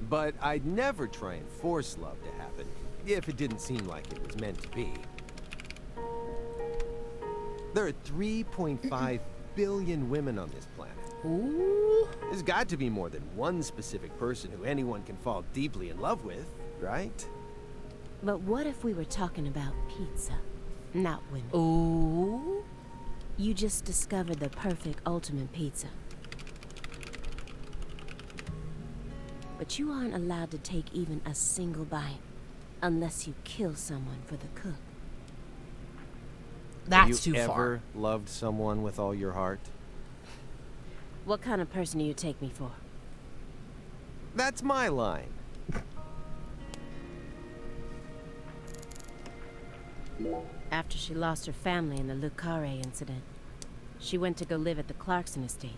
But I'd never try and force love to happen, if it didn't seem like it was meant to be. There are 3.5 billion women on this planet. Ooh. There's got to be more than one specific person who anyone can fall deeply in love with, right? But what if we were talking about pizza, not women? Ooh. You just discovered the perfect ultimate pizza. But you aren't allowed to take even a single bite unless you kill someone for the cook. That's too far. Have you ever loved someone with all your heart? What kind of person do you take me for? That's my line. After she lost her family in the Le Carré incident, she went to go live at the Clarkson estate.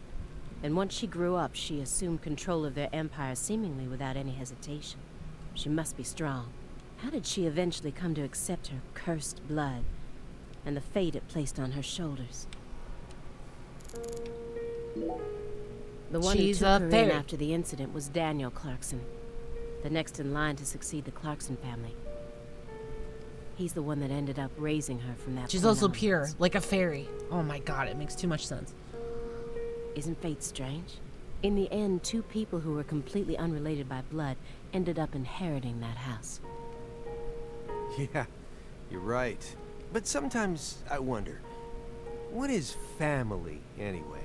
And once she grew up, she assumed control of their empire seemingly without any hesitation. She must be strong. How did she eventually come to accept her cursed blood and the fate it placed on her shoulders? The one who took her in after the incident was Daniel Clarkson, the next in line to succeed the Clarkson family. He's the one that ended up raising her from that. She's also pure, like a fairy. Oh my god, it makes too much sense. Isn't fate strange? In the end, two people who were completely unrelated by blood ended up inheriting that house. Yeah, you're right. But sometimes I wonder, what is family anyway?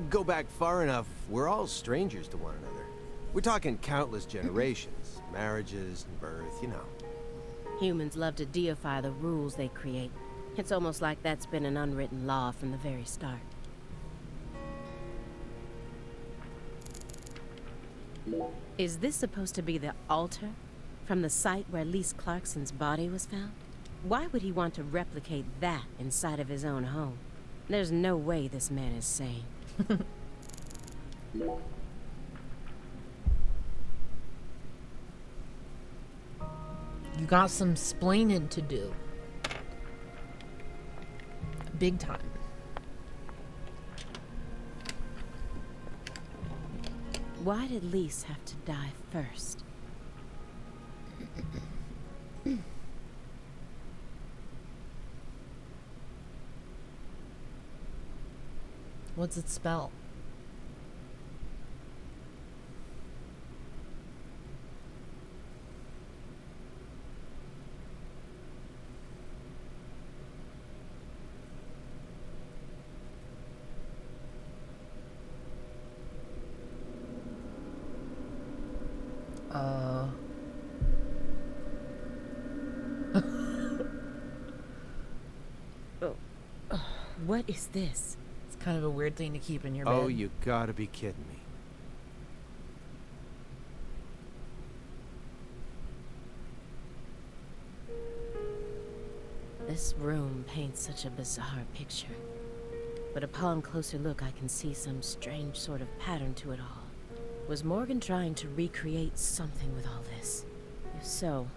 Go back far enough, we're all strangers to one another. We're talking countless generations, marriages and birth, you know. Humans love to deify the rules they create. It's almost like that's been an unwritten law from the very start. Is this supposed to be the altar from the site where Lise Clarkson's body was found? Why would he want to replicate that inside of his own home? There's no way this man is sane. You got some splaining to do. Big time. Why did Lise have to die first? What's it spell? What is this? It's kind of a weird thing to keep in your bed. Oh, you gotta be kidding me. This room paints such a bizarre picture. But upon closer look, I can see some strange sort of pattern to it all. Was Morgan trying to recreate something with all this? If so,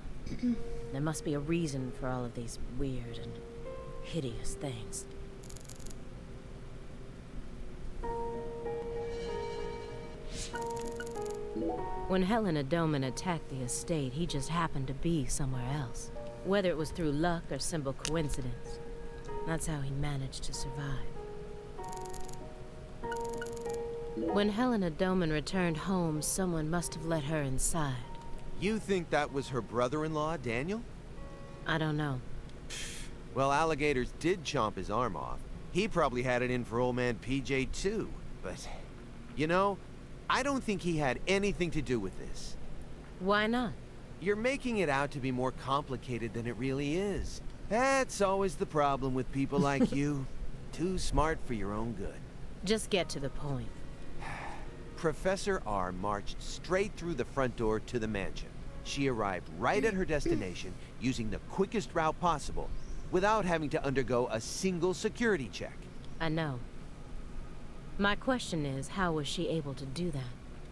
there must be a reason for all of these weird and hideous things. When Helena Doman attacked the estate, he just happened to be somewhere else. Whether it was through luck or simple coincidence, that's how he managed to survive. When Helena Doman returned home, someone must have let her inside. You think that was her brother-in-law, Daniel? I don't know. Well, alligators did chomp his arm off. He probably had it in for old man PJ too. But, you know, I don't think he had anything to do with this. Why not? You're making it out to be more complicated than it really is. That's always the problem with people like you. Too smart for your own good. Just get to the point. Professor R marched straight through the front door to the mansion. She arrived right at her destination using the quickest route possible, without having to undergo a single security check. I know. My question is, how was she able to do that?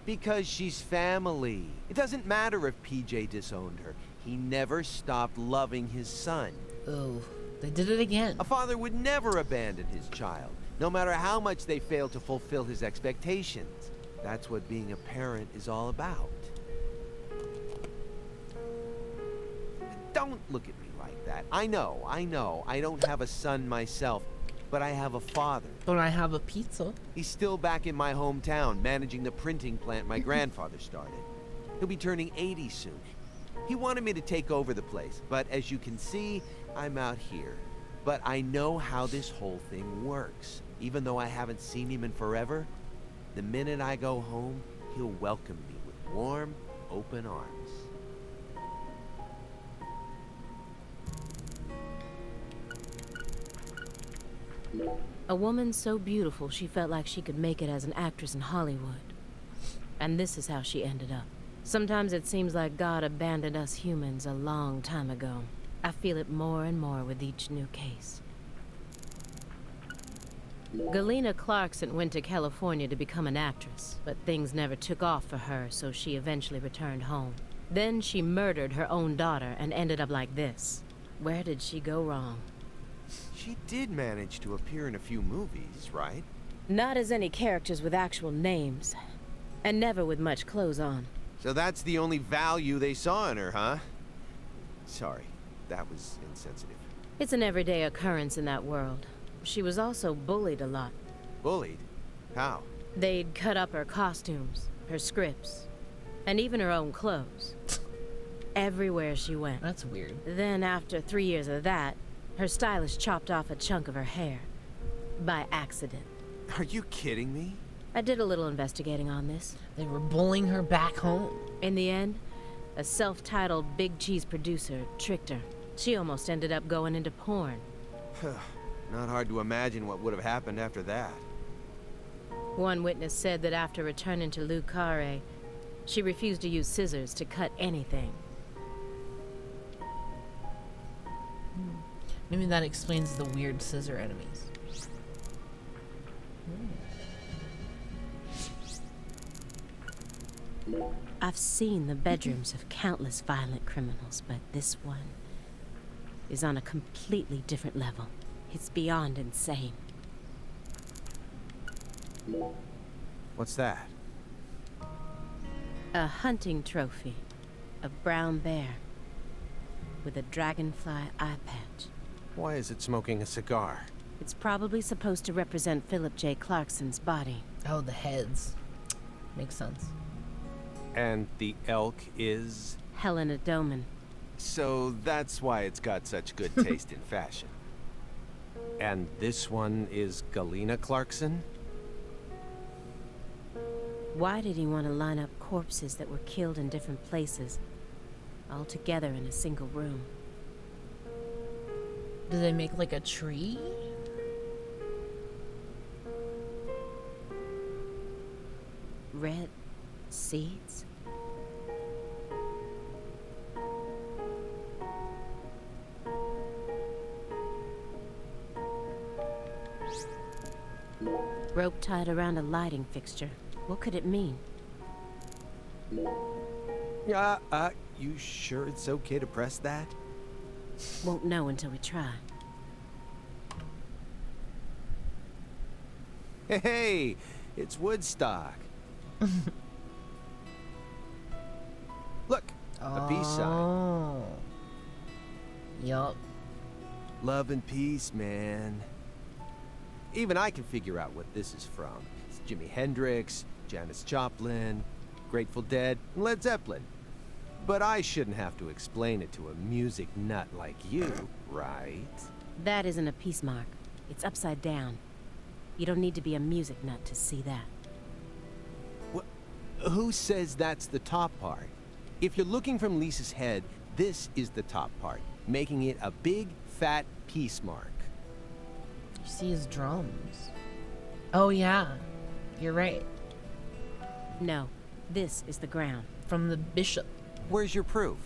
Because she's family. It doesn't matter if PJ disowned her. He never stopped loving his son. Oh, they did it again. A father would never abandon his child, no matter how much they fail to fulfill his expectations. That's what being a parent is all about. Don't look at me like that. I know. I don't have a son myself, but I have a father. But I have a pizza. He's still back in my hometown, managing the printing plant my grandfather started. He'll be turning 80 soon. He wanted me to take over the place, but as you can see, I'm out here. But I know how this whole thing works. Even though I haven't seen him in forever, the minute I go home, he'll welcome me with warm, open arms. A woman so beautiful she felt like she could make it as an actress in Hollywood. And this is how she ended up. Sometimes it seems like God abandoned us humans a long time ago. I feel it more and more with each new case. Galena Clarkson went to California to become an actress, but things never took off for her, so she eventually returned home. Then she murdered her own daughter and ended up like this. Where did she go wrong? She did manage to appear in a few movies, right? Not as any characters with actual names, and never with much clothes on. So that's the only value they saw in her, huh? Sorry, that was insensitive. It's an everyday occurrence in that world. She was also bullied a lot. Bullied? How? They'd cut up her costumes, her scripts, and even her own clothes. Everywhere she went. That's weird. Then after 3 years of that, her stylist chopped off a chunk of her hair. By accident. Are you kidding me? I did a little investigating on this. They were bullying her back home. In the end, a self-titled big cheese producer tricked her. She almost ended up going into porn. Not hard to imagine what would have happened after that. One witness said that after returning to Le Carré, she refused to use scissors to cut anything. Maybe that explains the weird scissor enemies. I've seen the bedrooms of countless violent criminals, but this one is on a completely different level. It's beyond insane. What's that? A hunting trophy. A brown bear with a dragonfly eye patch. Why is it smoking a cigar? It's probably supposed to represent Philip J. Clarkson's body. Oh, the heads. Makes sense. And the elk is? Helena Doman. So that's why it's got such good taste in fashion. And this one is Galena Clarkson? Why did he want to line up corpses that were killed in different places, all together in a single room? Do they make like a tree? Red seeds? Rope tied around a lighting fixture. What could it mean? You sure it's okay to press that? Won't know until we try. Hey, it's Woodstock. Look, a peace sign. Oh. Yup. Love and peace, man. Even I can figure out what this is from. It's Jimi Hendrix, Janis Joplin, Grateful Dead, and Led Zeppelin. But I shouldn't have to explain it to a music nut like you, right? That isn't a peace mark. It's upside down. You don't need to be a music nut to see that. Who says that's the top part? If you're looking from Lisa's head, this is the top part, making it a big, fat peace mark. You see his drums. Oh, yeah. You're right. No, this is the ground. From the bishop. Where's your proof?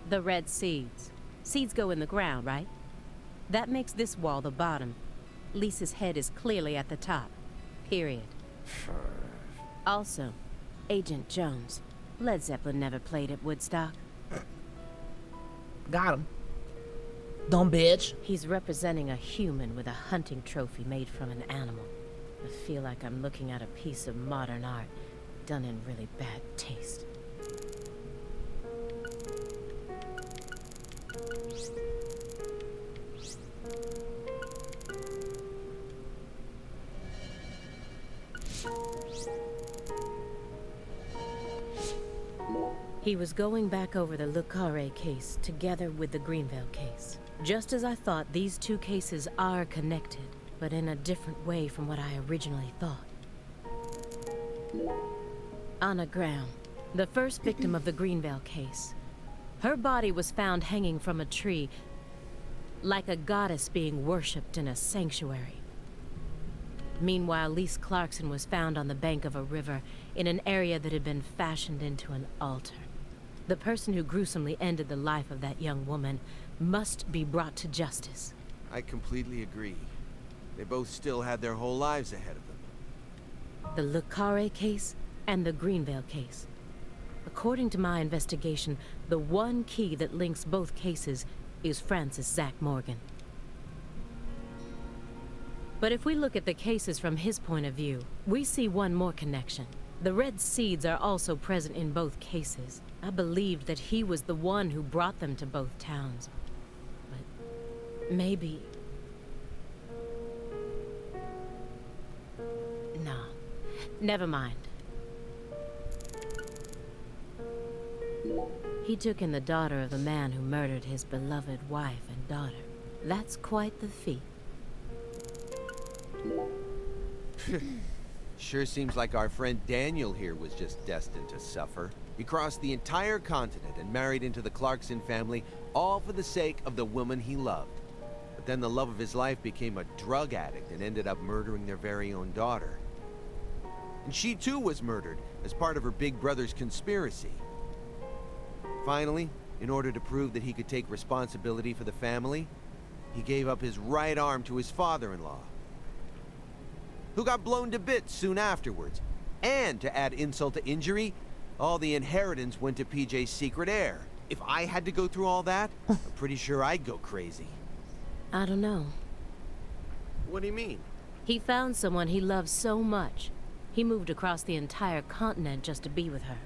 The red seeds. Seeds go in the ground, right? That makes this wall the bottom. Lisa's head is clearly at the top. Period. Also, Agent Jones. Led Zeppelin never played at Woodstock. Got him. Dumb bitch. He's representing a human with a hunting trophy made from an animal. I feel like I'm looking at a piece of modern art done in really bad taste. He was going back over the Le Carré case together with the Greenville case. Just as I thought, these two cases are connected, but in a different way from what I originally thought. Anna Graham, the first victim of the Greenville case. Her body was found hanging from a tree, like a goddess being worshipped in a sanctuary. Meanwhile, Lise Clarkson was found on the bank of a river in an area that had been fashioned into an altar. The person who gruesomely ended the life of that young woman must be brought to justice. I completely agree. They both still had their whole lives ahead of them. The Le Carré case and the Greenville case. According to my investigation, the one key that links both cases is Francis Zach Morgan. But if we look at the cases from his point of view, we see one more connection. The red seeds are also present in both cases. I believed that he was the one who brought them to both towns. But maybe... No, never mind. He took in the daughter of the man who murdered his beloved wife and daughter. That's quite the feat. Sure seems like our friend Daniel here was just destined to suffer. He crossed the entire continent and married into the Clarkson family, all for the sake of the woman he loved. But then the love of his life became a drug addict and ended up murdering their very own daughter. And she too was murdered as part of her big brother's conspiracy. Finally, in order to prove that he could take responsibility for the family, he gave up his right arm to his father-in-law, who got blown to bits soon afterwards. And to add insult to injury, all the inheritance went to PJ's secret heir. If I had to go through all that, I'm pretty sure I'd go crazy. I don't know. What do you mean? He found someone he loved so much, he moved across the entire continent just to be with her.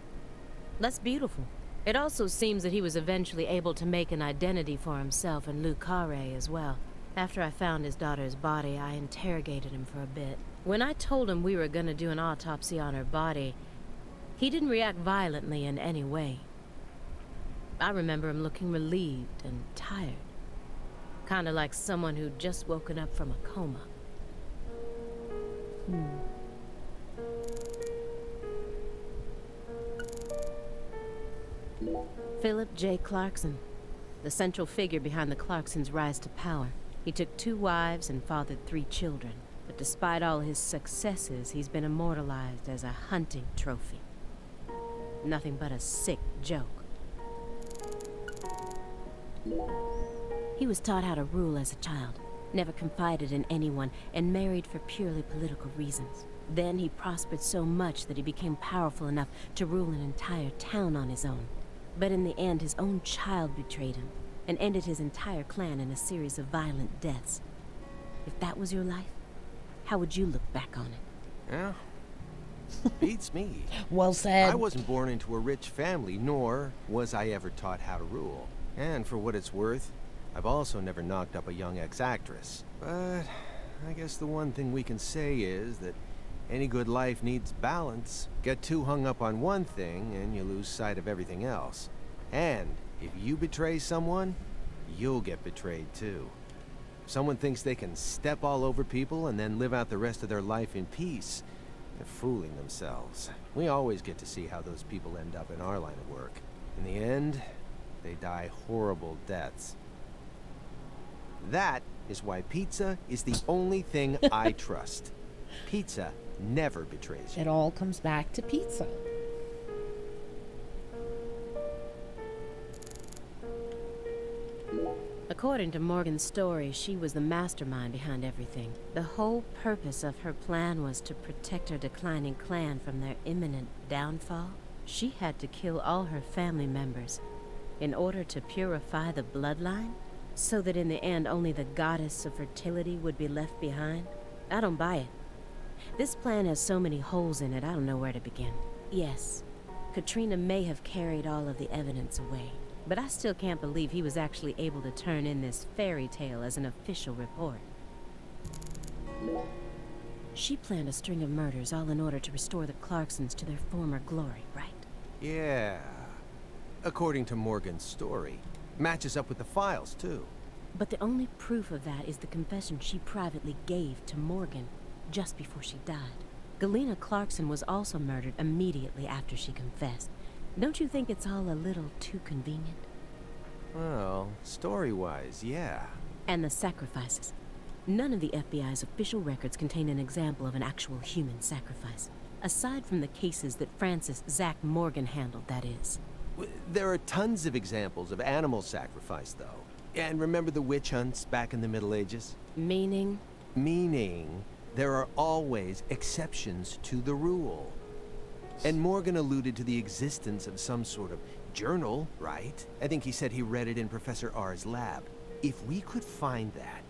That's beautiful. It also seems that he was eventually able to make an identity for himself in Le Carré as well. After I found his daughter's body, I interrogated him for a bit. When I told him we were gonna do an autopsy on her body, he didn't react violently in any way. I remember him looking relieved and tired. Kinda like someone who'd just woken up from a coma. Philip J. Clarkson, the central figure behind the Clarksons' rise to power. He took 2 wives and fathered 3 children. But despite all his successes, he's been immortalized as a hunting trophy. Nothing but a sick joke. He was taught how to rule as a child, never confided in anyone, and married for purely political reasons. Then he prospered so much that he became powerful enough to rule an entire town on his own. But in the end, his own child betrayed him and ended his entire clan in a series of violent deaths. If that was your life, how would you look back on it? Yeah, beats me. Well said. I wasn't born into a rich family, nor was I ever taught how to rule. And for what it's worth, I've also never knocked up a young ex-actress. But I guess the one thing we can say is that any good life needs balance. Get too hung up on one thing and you lose sight of everything else. And if you betray someone, you'll get betrayed too. If someone thinks they can step all over people and then live out the rest of their life in peace, they're fooling themselves. We always get to see how those people end up in our line of work. In the end, they die horrible deaths. That is why pizza is the only thing I trust. Pizza never betrays you. It all comes back to pizza. According to Morgan's story, she was the mastermind behind everything. The whole purpose of her plan was to protect her declining clan from their imminent downfall. She had to kill all her family members in order to purify the bloodline, so that in the end only the goddess of fertility would be left behind. I don't buy it. This plan has so many holes in it, I don't know where to begin. Yes, Katrina may have carried all of the evidence away, but I still can't believe he was actually able to turn in this fairy tale as an official report. She planned a string of murders, all in order to restore the Clarksons to their former glory, right? Yeah. According to Morgan's story. Matches up with the files, too. But the only proof of that is the confession she privately gave to Morgan just before she died. Galena Clarkson was also murdered immediately after she confessed. Don't you think it's all a little too convenient? Well, story-wise, yeah. And the sacrifices. None of the FBI's official records contain an example of an actual human sacrifice. Aside from the cases that Francis Zach Morgan handled, that is. There are tons of examples of animal sacrifice, though. And remember the witch hunts back in the Middle Ages? Meaning? Meaning, there are always exceptions to the rule. And Morgan alluded to the existence of some sort of journal, right? I think he said he read it in Professor R's lab. If we could find that,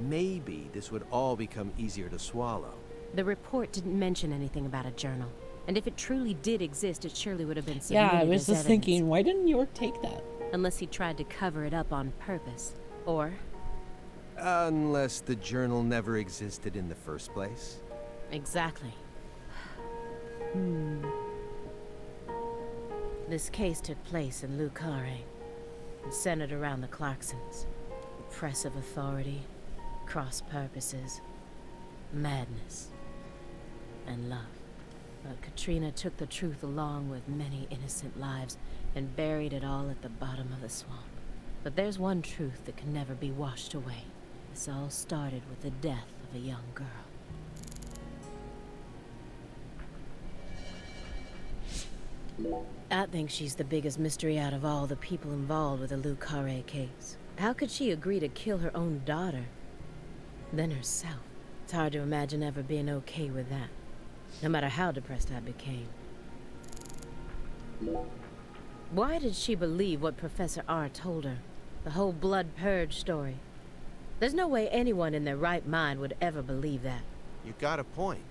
maybe this would all become easier to swallow. The report didn't mention anything about a journal. And if it truly did exist, it surely would have been submitted Yeah, I was as just evidence. thinking, why didn't York take that? Unless he tried to cover it up on purpose. Or... Unless the journal never existed in the first place. Exactly. This case took place in Lucare, and centered around the Clarksons. Oppressive authority, cross purposes, madness, and love. But Katrina took the truth along with many innocent lives and buried it all at the bottom of the swamp. But there's one truth that can never be washed away. This all started with the death of a young girl. I think she's the biggest mystery out of all the people involved with the Lucare case. How could she agree to kill her own daughter, then herself? It's hard to imagine ever being okay with that, no matter how depressed I became. Why did she believe what Professor R told her? The whole blood purge story. There's no way anyone in their right mind would ever believe that. You got a point.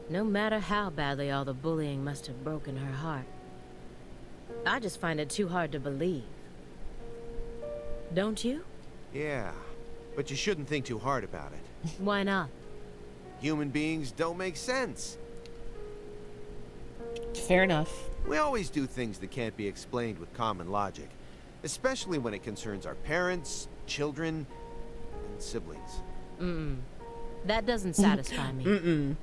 No matter how badly all the bullying must have broken her heart. I just find it too hard to believe. Don't you? Yeah, but you shouldn't think too hard about it. Why not? Human beings don't make sense. Fair enough. We always do things that can't be explained with common logic, especially when it concerns our parents, children, and siblings. That doesn't satisfy me.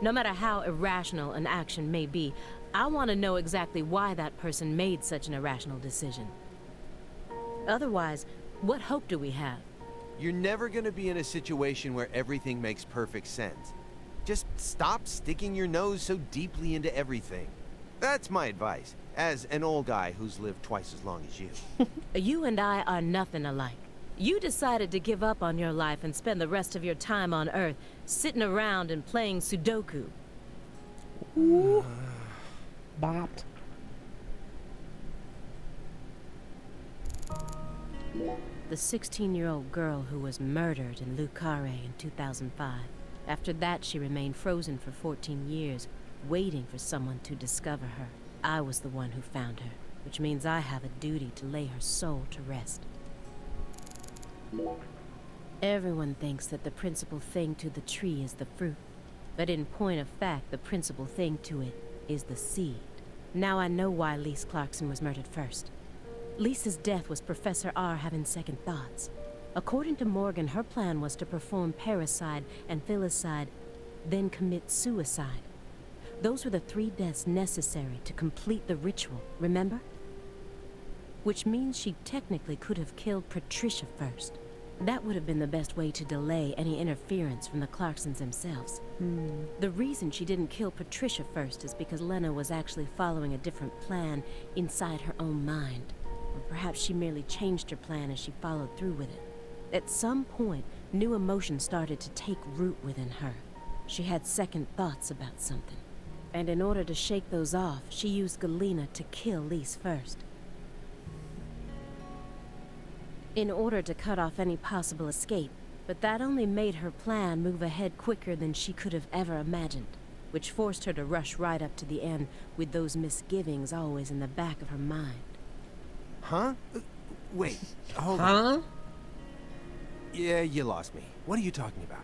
No matter how irrational an action may be, I want to know exactly why that person made such an irrational decision. Otherwise, what hope do we have? You're never going to be in a situation where everything makes perfect sense. Just stop sticking your nose so deeply into everything. That's my advice, as an old guy who's lived twice as long as you. You and I are nothing alike. You decided to give up on your life and spend the rest of your time on Earth sitting around and playing Sudoku. Ooh. Bopped. The 16-year-old girl who was murdered in Lucare in 2005. After that, she remained frozen for 14 years, waiting for someone to discover her. I was the one who found her, which means I have a duty to lay her soul to rest. Everyone thinks that the principal thing to the tree is the fruit, but in point of fact, the principal thing to it is the seed. Now I know why Lise Clarkson was murdered first. Lisa's death was Professor R having second thoughts. According to Morgan, her plan was to perform parricide and filicide, then commit suicide. Those were the 3 deaths necessary to complete the ritual, remember? Which means she technically could have killed Patricia first. That would have been the best way to delay any interference from the Clarksons themselves. The reason she didn't kill Patricia first is because Lena was actually following a different plan inside her own mind. Or perhaps she merely changed her plan as she followed through with it. At some point, new emotions started to take root within her. She had second thoughts about something. And in order to shake those off, she used Galena to kill Lise first. In order to cut off any possible escape, but that only made her plan move ahead quicker than she could have ever imagined, which forced her to rush right up to the end with those misgivings always in the back of her mind. Huh? Wait, hold Huh? on. Yeah, you lost me. What are you talking about?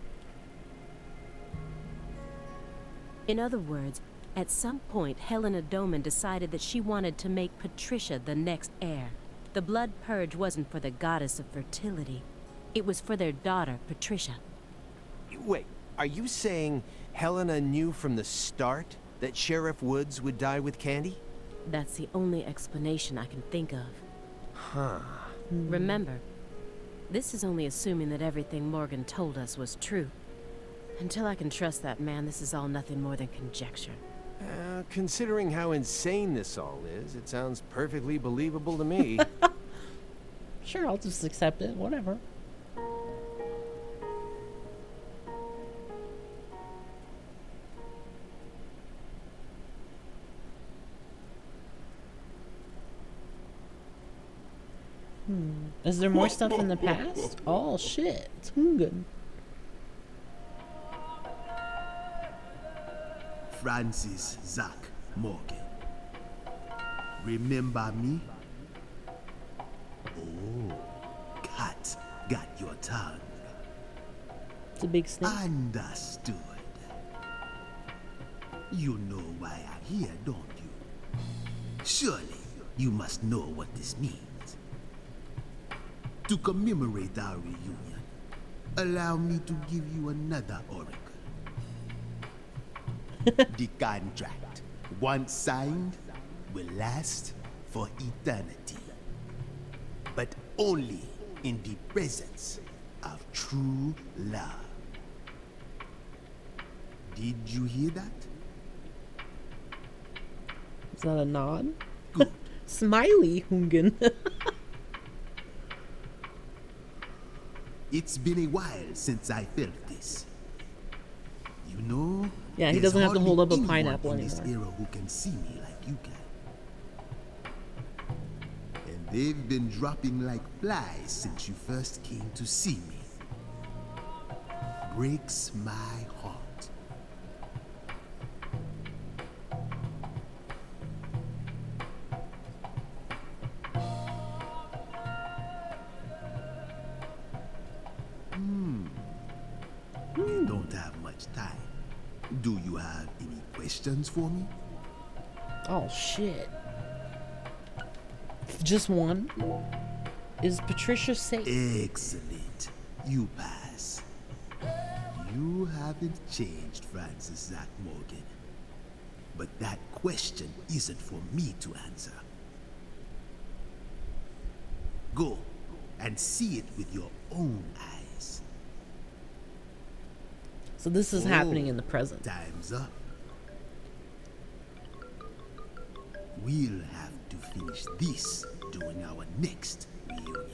In other words, at some point, Helena Doman decided that she wanted to make Patricia the next heir. The blood purge wasn't for the goddess of fertility. It was for their daughter, Patricia. Wait, are you saying Helena knew from the start that Sheriff Woods would die with Candy? That's the only explanation I can think of. Huh. Remember, this is only assuming that everything Morgan told us was true. Until I can trust that man, this is all nothing more than conjecture. Considering how insane this all is, it sounds perfectly believable to me. Sure, I'll just accept it. Whatever. Is there more stuff in the past? Oh shit, it's good. Francis Zach Morgan. Remember me? Oh, cat got your tongue. It's a big snake. Understood. You know why I'm here, don't you? Surely you must know what this means. To commemorate our reunion, allow me to give you another oracle. The contract, once signed, will last for eternity. But only in the presence of true love. Did you hear that? Is that a nod? Good. Smiley, Hungen. It's been a while since I felt this. You know, Yeah, he there's doesn't have to hold up a hardly pineapple anyone in this anymore. era who can see me like you can. And they've been dropping like flies since you first came to see me. Breaks my heart. We don't have much time. Do you have any questions for me? Oh shit. Just one? Is Patricia safe? Excellent. You pass. You haven't changed, Francis Zach Morgan. But that question isn't for me to answer. Go and see it with your own eyes. So this is happening in the present. Time's up. We'll have to finish this during our next reunion.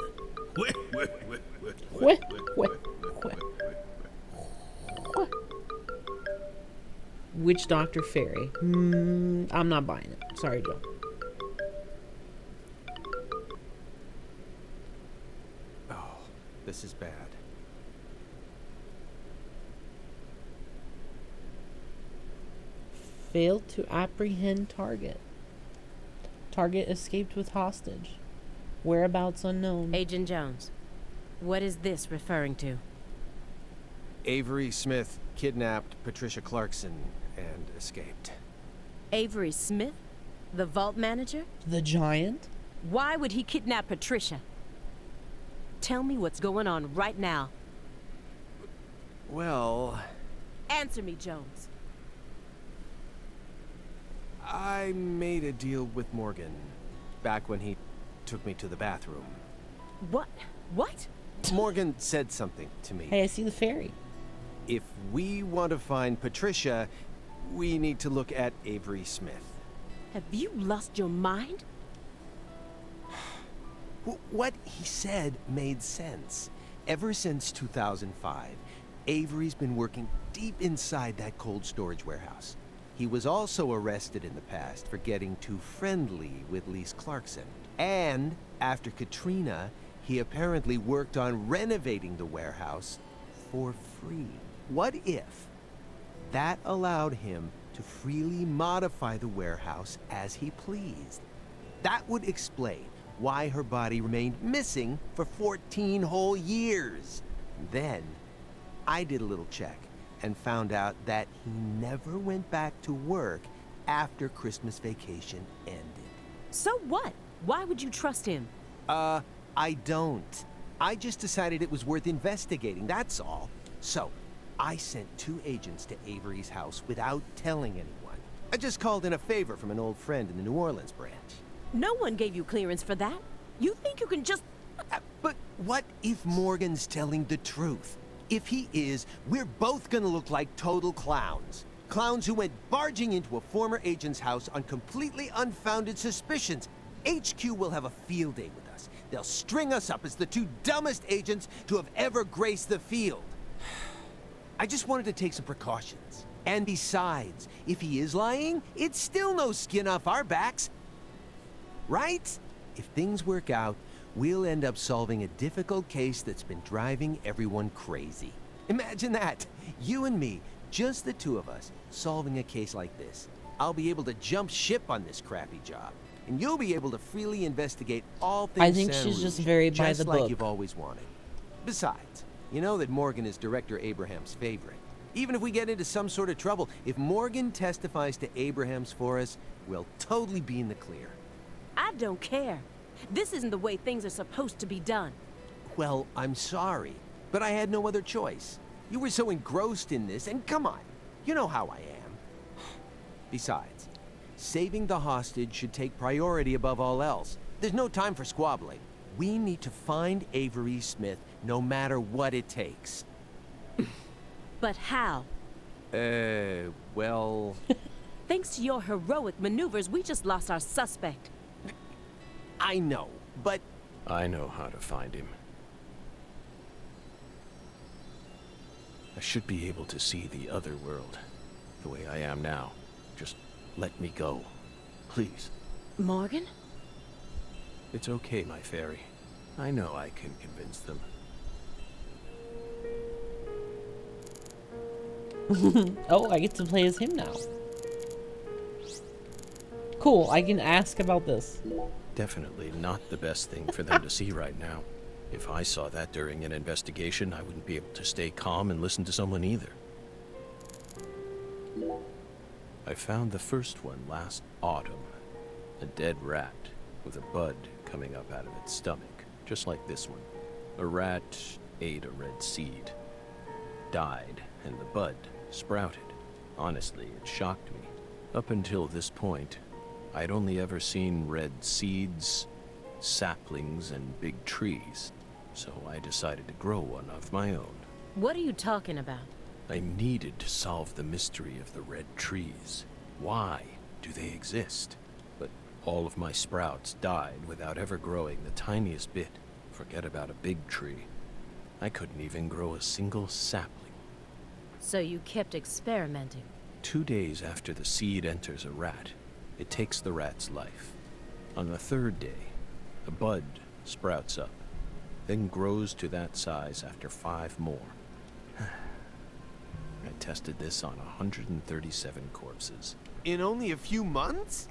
Witch Doctor Fairy. I'm not buying it. Sorry, Joe. Oh, this is bad. Failed to apprehend target. Target escaped with hostage. Whereabouts unknown. Agent Jones, what is this referring to? Avery Smith kidnapped Patricia Clarkson and escaped. Avery Smith? The vault manager? The giant? Why would he kidnap Patricia? Tell me what's going on right now. Well, Answer me, Jones. I made a deal with Morgan back when he took me to the bathroom. What? What? Morgan said something to me. Hey, I see the fairy. If we want to find Patricia, we need to look at Avery Smith. Have you lost your mind? What he said made sense. Ever since 2005, Avery's been working deep inside that cold storage warehouse. He was also arrested in the past for getting too friendly with Lise Clarkson. And after Katrina, he apparently worked on renovating the warehouse for free. What if that allowed him to freely modify the warehouse as he pleased? That would explain why her body remained missing for 14 whole years. Then, I did a little check and found out that he never went back to work after Christmas vacation ended. So what? Why would you trust him? I don't. I just decided it was worth investigating, that's all. So, I sent 2 agents to Avery's house without telling anyone. I just called in a favor from an old friend in the New Orleans branch. No one gave you clearance for that. You think you can just... But what if Morgan's telling the truth? If he is, we're both gonna look like total clowns. Clowns who went barging into a former agent's house on completely unfounded suspicions. HQ will have a field day with us. They'll string us up as the 2 dumbest agents to have ever graced the field. I just wanted to take some precautions. And besides, if he is lying, it's still no skin off our backs. Right? If things work out, we'll end up solving a difficult case that's been driving everyone crazy. Imagine that. You and me, just the 2 of us, solving a case like this. I'll be able to jump ship on this crappy job. And you'll be able to freely investigate all things I think Saint she's Rouge, just very by just the like book. you've always wanted. Besides, you know that Morgan is Director Abraham's favorite. Even if we get into some sort of trouble, if Morgan testifies to Abraham's for us, we'll totally be in the clear. I don't care. This isn't the way things are supposed to be done. Well, I'm sorry, but I had no other choice. You were so engrossed in this, and come on, you know how I am. Besides, saving the hostage should take priority above all else. There's no time for squabbling. We need to find Avery Smith no matter what it takes. But how? Well... Thanks to your heroic maneuvers, we just lost our suspect. I know, but... I know how to find him. I should be able to see the other world, the way I am now. Just let me go, please. Morgan? It's okay, my fairy. I know I can convince them. Oh, I get to play as him now. Cool, I can ask about this. Definitely not the best thing for them to see right now. If I saw that during an investigation, I wouldn't be able to stay calm and listen to someone either. I found the first one last autumn. A dead rat with a bud coming up out of its stomach, just like this one. A rat ate a red seed, died, and the bud sprouted. Honestly, it shocked me. Up until this point, I'd only ever seen red seeds, saplings, and big trees, so I decided to grow one of my own. What are you talking about? I needed to solve the mystery of the red trees. Why do they exist? But all of my sprouts died without ever growing the tiniest bit. Forget about a big tree. I couldn't even grow a single sapling. So you kept experimenting. 2 days after the seed enters a rat, it takes the rat's life. On the 3rd day, a bud sprouts up, then grows to that size after 5 more. I tested this on 137 corpses. In only a few months?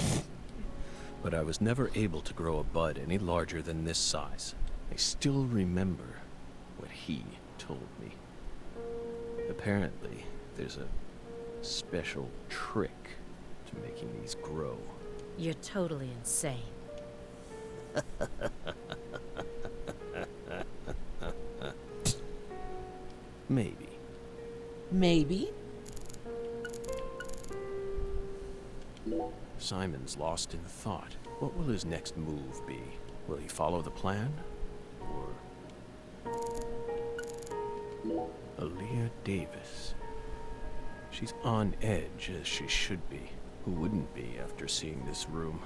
But I was never able to grow a bud any larger than this size. I still remember what he told me. Apparently, there's a special trick to making these grow. You're totally insane. Maybe. Maybe? Simon's lost in thought. What will his next move be? Will he follow the plan? Or... Aaliyah Davis. She's on edge, as she should be. Who wouldn't be after seeing this room?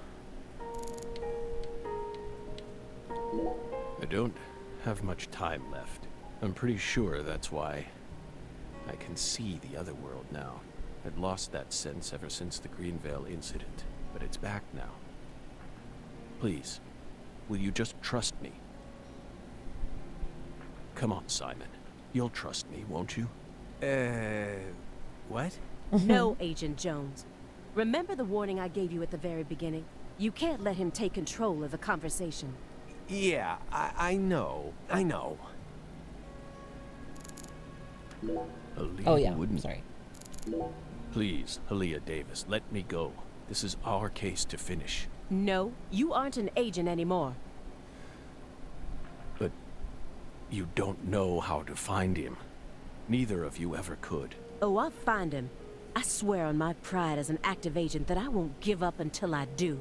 I don't have much time left. I'm pretty sure that's why I can see the other world now. I'd lost that sense ever since the Greenvale incident, but it's back now. Please, will you just trust me? Come on, Simon. You'll trust me, won't you? What? No, Agent Jones. Remember the warning I gave you at the very beginning? You can't let him take control of the conversation. Yeah, I know. I know. Oh yeah, sorry. Please, Aaliyah Davis, let me go. This is our case to finish. No, you aren't an agent anymore. But you don't know how to find him. Neither of you ever could. Oh, I'll find him. I swear on my pride as an active agent that I won't give up until I do.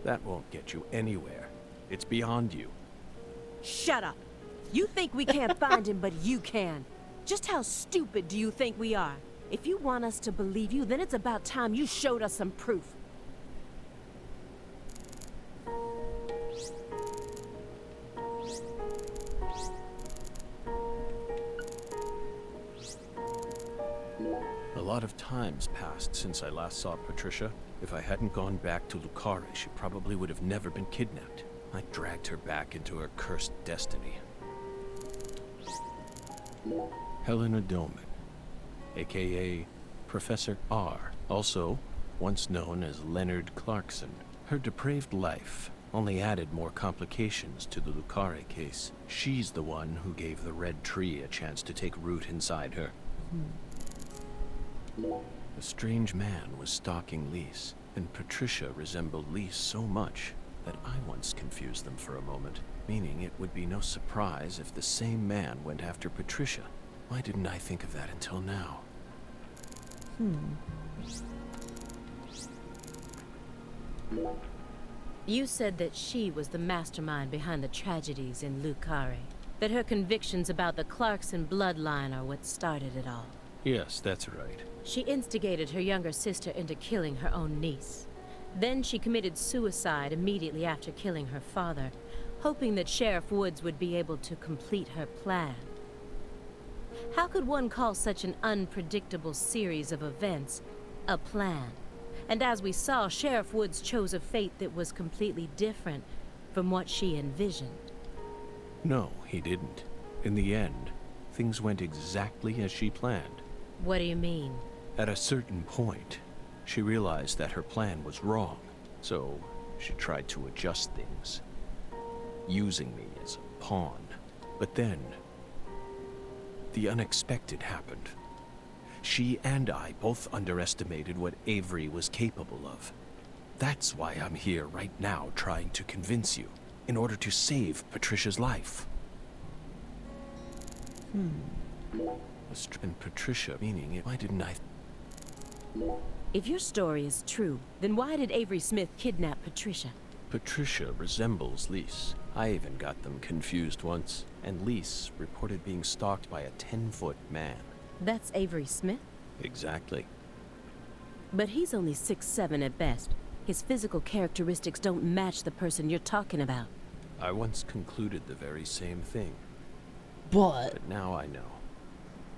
That won't get you anywhere. It's beyond you. Shut up. You think we can't find him, but you can. Just how stupid do you think we are? If you want us to believe you, then it's about time you showed us some proof. A lot of time's passed since I last saw Patricia. If I hadn't gone back to Lucare, she probably would have never been kidnapped. I dragged her back into her cursed destiny. Helena Doman, aka Professor R, also once known as Leonard Clarkson. Her depraved life only added more complications to the Lucare case. She's the one who gave the red tree a chance to take root inside her. A strange man was stalking Lise, and Patricia resembled Lise so much that I once confused them for a moment, meaning it would be no surprise if the same man went after Patricia. Why didn't I think of that until now? You said that she was the mastermind behind the tragedies in Lucare. That her convictions about the Clarkson bloodline are what started it all. Yes, that's right. She instigated her younger sister into killing her own niece. Then she committed suicide immediately after killing her father, hoping that Sheriff Woods would be able to complete her plan. How could one call such an unpredictable series of events a plan? And as we saw, Sheriff Woods chose a fate that was completely different from what she envisioned. No, he didn't. In the end, things went exactly as she planned. What do you mean? At a certain point, she realized that her plan was wrong, so she tried to adjust things, using me as a pawn. But then, the unexpected happened. She and I both underestimated what Avery was capable of. That's why I'm here right now trying to convince you, in order to save Patricia's life. And Patricia, meaning it, why didn't I... If your story is true, then why did Avery Smith kidnap Patricia? Patricia resembles Lise. I even got them confused once. And Lise reported being stalked by a 10-foot man. That's Avery Smith? Exactly. But he's only 6'7" at best. His physical characteristics don't match the person you're talking about. I once concluded the very same thing. But now I know.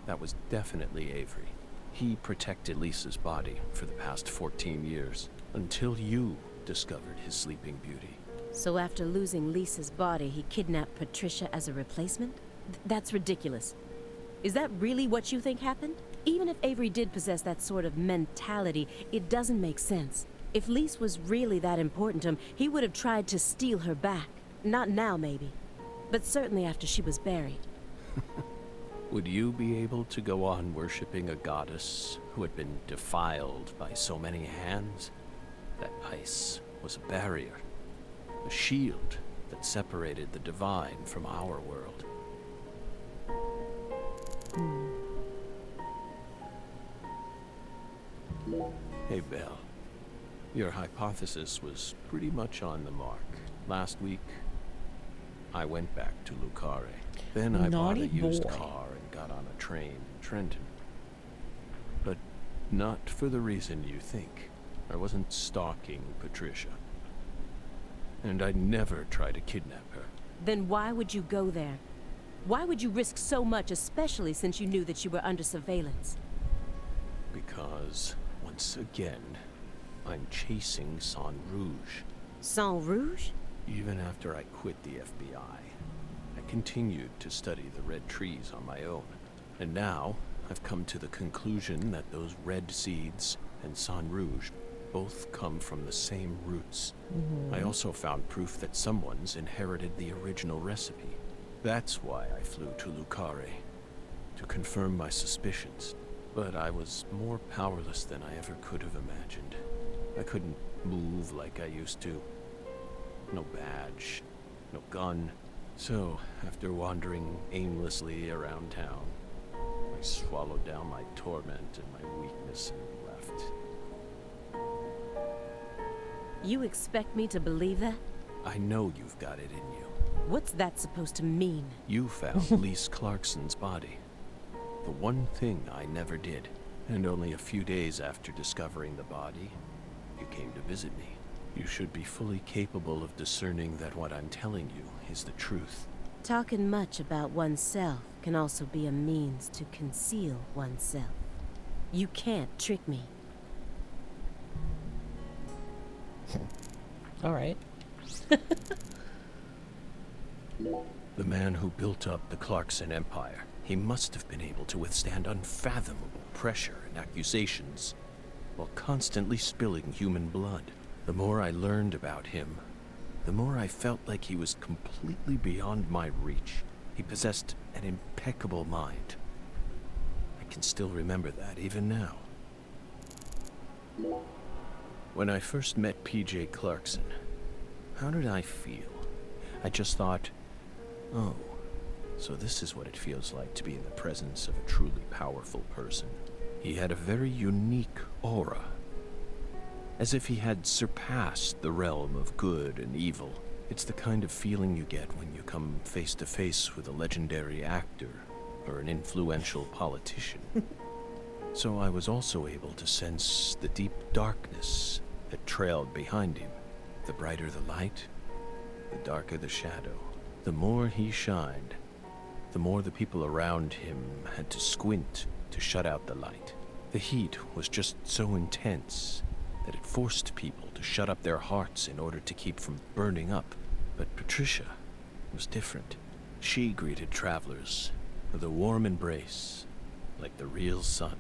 That was definitely Avery. He protected Lisa's body for the past 14 years, until you discovered his sleeping beauty. So after losing Lisa's body, he kidnapped Patricia as a replacement? That's ridiculous. Is that really what you think happened? Even if Avery did possess that sort of mentality, it doesn't make sense. If Lise was really that important to him, he would have tried to steal her back. Not now, maybe. But certainly after she was buried. Would you be able to go on worshipping a goddess who had been defiled by so many hands? That ice was a barrier, a shield that separated the divine from our world. Hey, Belle. Your hypothesis was pretty much on the mark. Last week, I went back to Lucare. Then I bought a used car and got on a train in Trenton. But not for the reason you think. I wasn't stalking Patricia. and I'd never try to kidnap her. Then why would you go there? Why would you risk so much, especially since you knew that you were under surveillance? Because, once again, I'm chasing Sang Rouge. Sang Rouge? Even after I quit the FBI, I continued to study the red trees on my own. And now, I've come to the conclusion that those red seeds and Sang Rouge both come from the same roots. I also found proof that someone's inherited the original recipe. That's why I flew to Lucare, to confirm my suspicions. But I was more powerless than I ever could have imagined. I couldn't move like I used to. No badge, no gun. So, after wandering aimlessly around town, I swallowed down my torment and my weakness and left. You expect me to believe that? I know you've got it in you. What's that supposed to mean? You found Lise Clarkson's body. The one thing I never did. And only a few days after discovering the body, you came to visit me. You should be fully capable of discerning that what I'm telling you is the truth. Talking much about oneself can also be a means to conceal oneself. You can't trick me. All right. The man who built up the Clarkson Empire, he must have been able to withstand unfathomable pressure and accusations while constantly spilling human blood. The more I learned about him, the more I felt like he was completely beyond my reach. He possessed an impeccable mind. I can still remember that even now. When I first met P.J. Clarkson, how did I feel? I just thought, oh, so this is what it feels like to be in the presence of a truly powerful person. He had a very unique aura, as if he had surpassed the realm of good and evil. It's the kind of feeling you get when you come face to face with a legendary actor or an influential politician. So I was also able to sense the deep darkness that trailed behind him. The brighter the light, the darker the shadow. The more he shined, the more the people around him had to squint to shut out the light. The heat was just so intense that it forced people to shut up their hearts in order to keep from burning up. But Patricia was different. She greeted travelers with a warm embrace, like the real sun.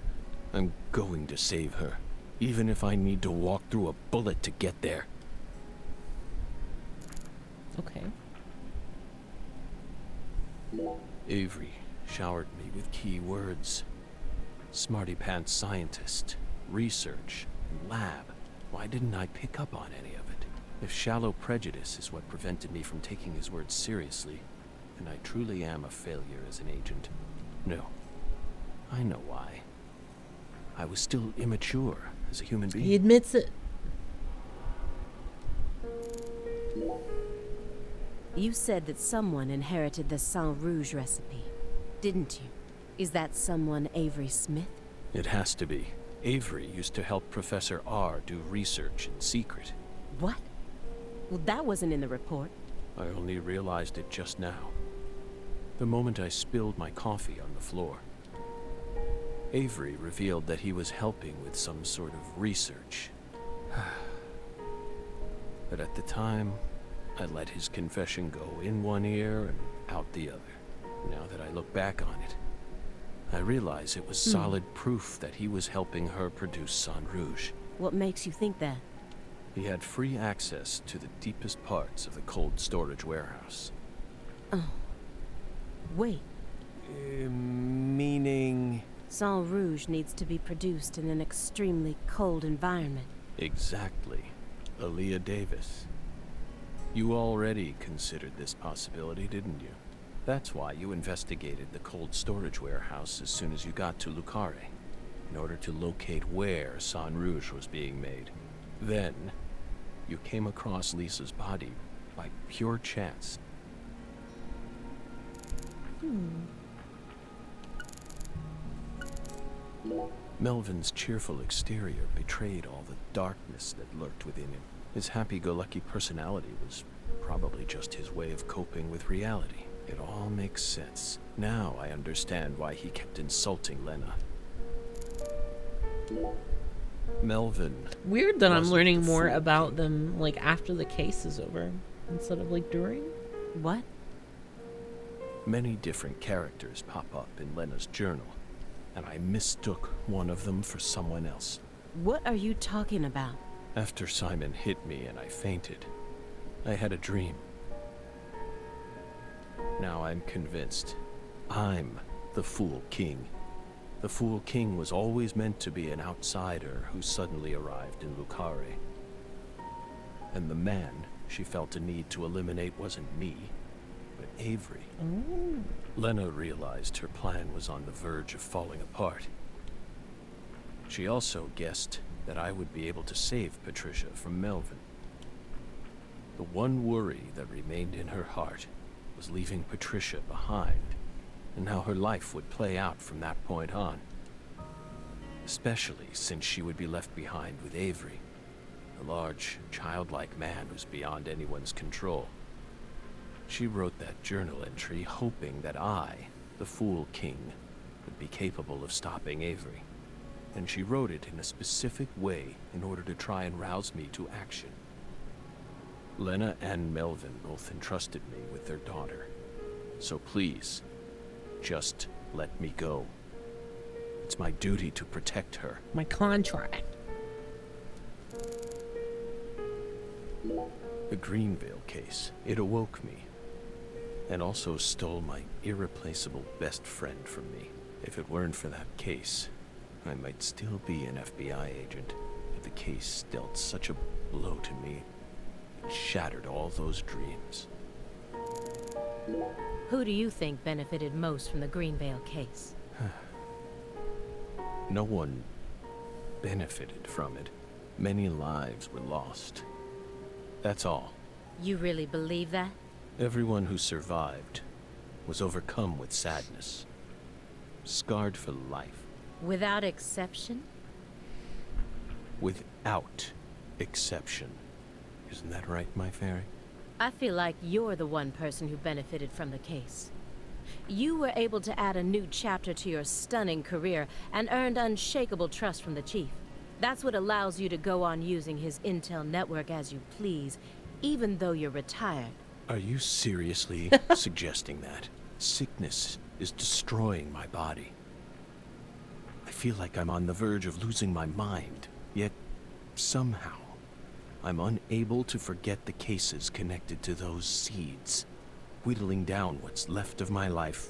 I'm going to save her, even if I need to walk through a bullet to get there. Okay. Avery showered me with key words. Smarty pants scientist, research, and lab. Why didn't I pick up on any of it? If shallow prejudice is what prevented me from taking his words seriously, then I truly am a failure as an agent. No, I know why. I was still immature as a human being. He admits it. You said that someone inherited the Sang Rouge recipe, didn't you? Is that someone Avery Smith? It has to be. Avery used to help Professor R do research in secret. What? Well, that wasn't in the report. I only realized it just now. The moment I spilled my coffee on the floor. Avery revealed that he was helping with some sort of research. But at the time, I let his confession go in one ear and out the other. Now that I look back on it, I realize it was solid proof that he was helping her produce Sang Rouge. What makes you think that? He had free access to the deepest parts of the cold storage warehouse. Oh. Wait. Meaning... Sang Rouge needs to be produced in an extremely cold environment. Exactly. Aaliyah Davis. You already considered this possibility, didn't you? That's why you investigated the cold storage warehouse as soon as you got to Lucare, in order to locate where Sang Rouge was being made. Then, you came across Lisa's body by pure chance. Melvin's cheerful exterior betrayed all the darkness that lurked within him. His happy-go-lucky personality was probably just his way of coping with reality. It all makes sense. Now I understand why he kept insulting Lena. Melvin. Weird that I'm wasn't learning the more Fool about King. them like after the case is over instead of like during. What? Many different characters pop up in Lena's journal, and I mistook one of them for someone else. What are you talking about? After Simon hit me and I fainted, I had a dream. Now I'm convinced I'm the Fool King. The Fool King was always meant to be an outsider who suddenly arrived in Lucare. And the man she felt a need to eliminate wasn't me, but Avery. Oh. Lena realized her plan was on the verge of falling apart. She also guessed that I would be able to save Patricia from Melvin. The one worry that remained in her heart was leaving Patricia behind, and how her life would play out from that point on. Especially since she would be left behind with Avery, a large, childlike man who's beyond anyone's control. She wrote that journal entry hoping that I, the Fool King, would be capable of stopping Avery. And she wrote it in a specific way in order to try and rouse me to action. Lena and Melvin both entrusted me with their daughter. So please, just let me go. It's my duty to protect her. My contract. The Greenvale case, it awoke me. And also stole my irreplaceable best friend from me. If it weren't for that case, I might still be an FBI agent. But the case dealt such a blow to me. It shattered all those dreams. Who do you think benefited most from the Greenvale case? No one benefited from it. Many lives were lost. That's all. You really believe that? Everyone who survived was overcome with sadness. Scarred for life. Without exception? Without exception. Isn't that right, my fairy? I feel like you're the one person who benefited from the case. You were able to add a new chapter to your stunning career and earned unshakable trust from the chief. That's what allows you to go on using his intel network as you please, even though you're retired. Are you seriously suggesting that? Sickness is destroying my body. I feel like I'm on the verge of losing my mind, yet somehow I'm unable to forget the cases connected to those seeds, whittling down what's left of my life,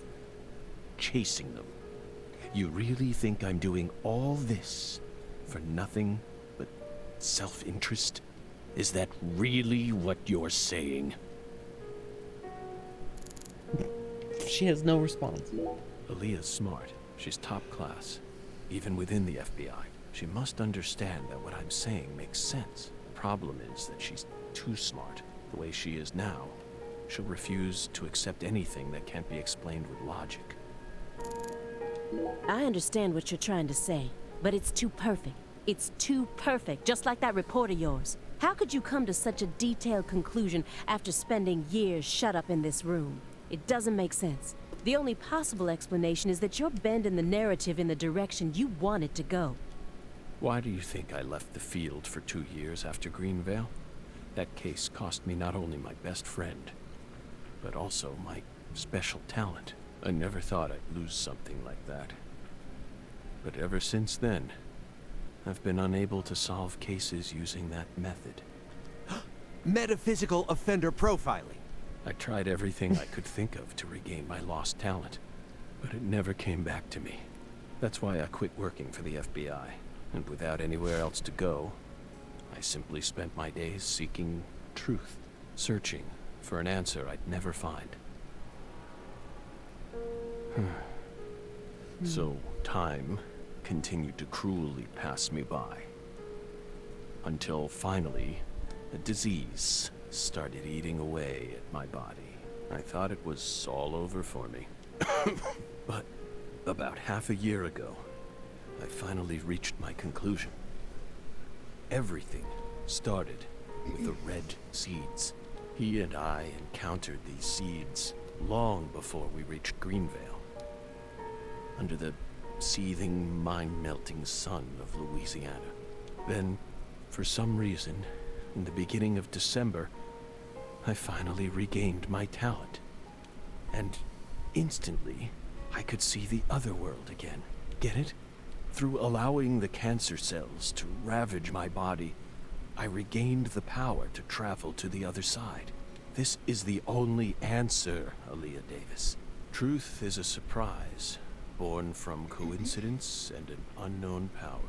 chasing them. You really think I'm doing all this for nothing but self-interest? Is that really what you're saying? She has no response. Aaliyah's smart. She's top class, even within the FBI. She must understand that what I'm saying makes sense. The problem is that she's too smart. The way she is now, she'll refuse to accept anything that can't be explained with logic. I understand what you're trying to say, but it's too perfect. It's too perfect, just like that report of yours. How could you come to such a detailed conclusion after spending years shut up in this room? It doesn't make sense. The only possible explanation is that you're bending the narrative in the direction you want it to go. Why do you think I left the field for 2 years after Greenvale? That case cost me not only my best friend, but also my special talent. I never thought I'd lose something like that. But ever since then, I've been unable to solve cases using that method. Metaphysical offender profiling. I tried everything I could think of to regain my lost talent, but it never came back to me. That's why I quit working for the FBI, and without anywhere else to go, I simply spent my days seeking truth, searching for an answer I'd never find. So, time continued to cruelly pass me by, until finally, a disease started eating away at my body. I thought it was all over for me. But about half a year ago, I finally reached my conclusion. Everything started with the red seeds. He and I encountered these seeds long before we reached Greenvale. Under the seething, mind-melting sun of Louisiana. Then, for some reason, in the beginning of December, I finally regained my talent. And instantly, I could see the other world again. Get it? Through allowing the cancer cells to ravage my body, I regained the power to travel to the other side. This is the only answer, Aaliyah Davis. Truth is a surprise, born from coincidence and an unknown power.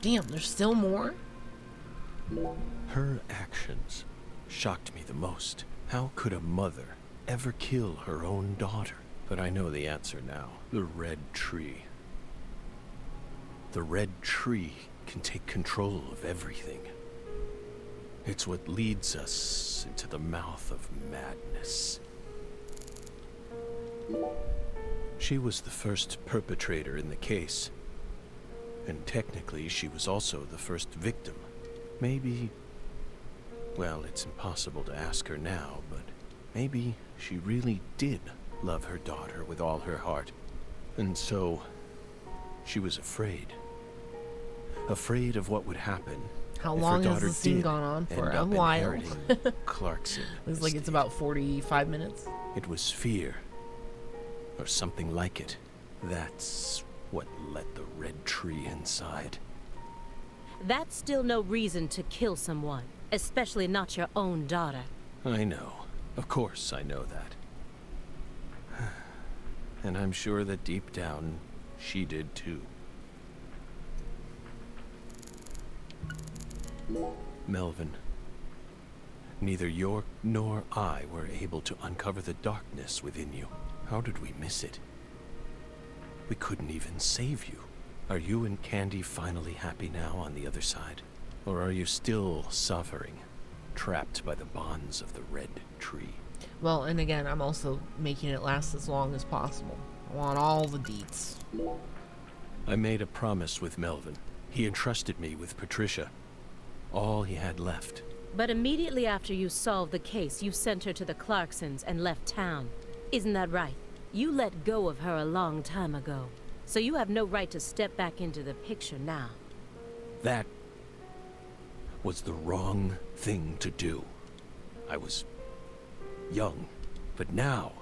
Damn, there's still more? Her actions shocked me the most. How could a mother ever kill her own daughter? But I know the answer now. The red tree. The red tree can take control of everything. It's what leads us into the mouth of madness. She was the first perpetrator in the case. And technically, she was also the first victim. Maybe... well, it's impossible to ask her now, but maybe she really did love her daughter with all her heart. And so, she was afraid. Afraid of what would happen. How if long her has daughter the scene did gone on for? end A up while. inheriting Clarkson. Looks like it's about 45 minutes. It was fear, or something like it. That's what let the red tree inside. That's still no reason to kill someone, especially not your own daughter. I know. Of course I know that. And I'm sure that deep down, she did too. Melvin, neither York nor I were able to uncover the darkness within you. How did we miss it? We couldn't even save you. Are you and Candy finally happy now on the other side? Or are you still suffering, trapped by the bonds of the red tree? Well, and again, I'm also making it last as long as possible. I want all the deets. I made a promise with Melvin. He entrusted me with Patricia. All he had left. But immediately after you solved the case, you sent her to the Clarksons and left town. Isn't that right? You let go of her a long time ago. So you have no right to step back into the picture now. That was the wrong thing to do. I was young, but now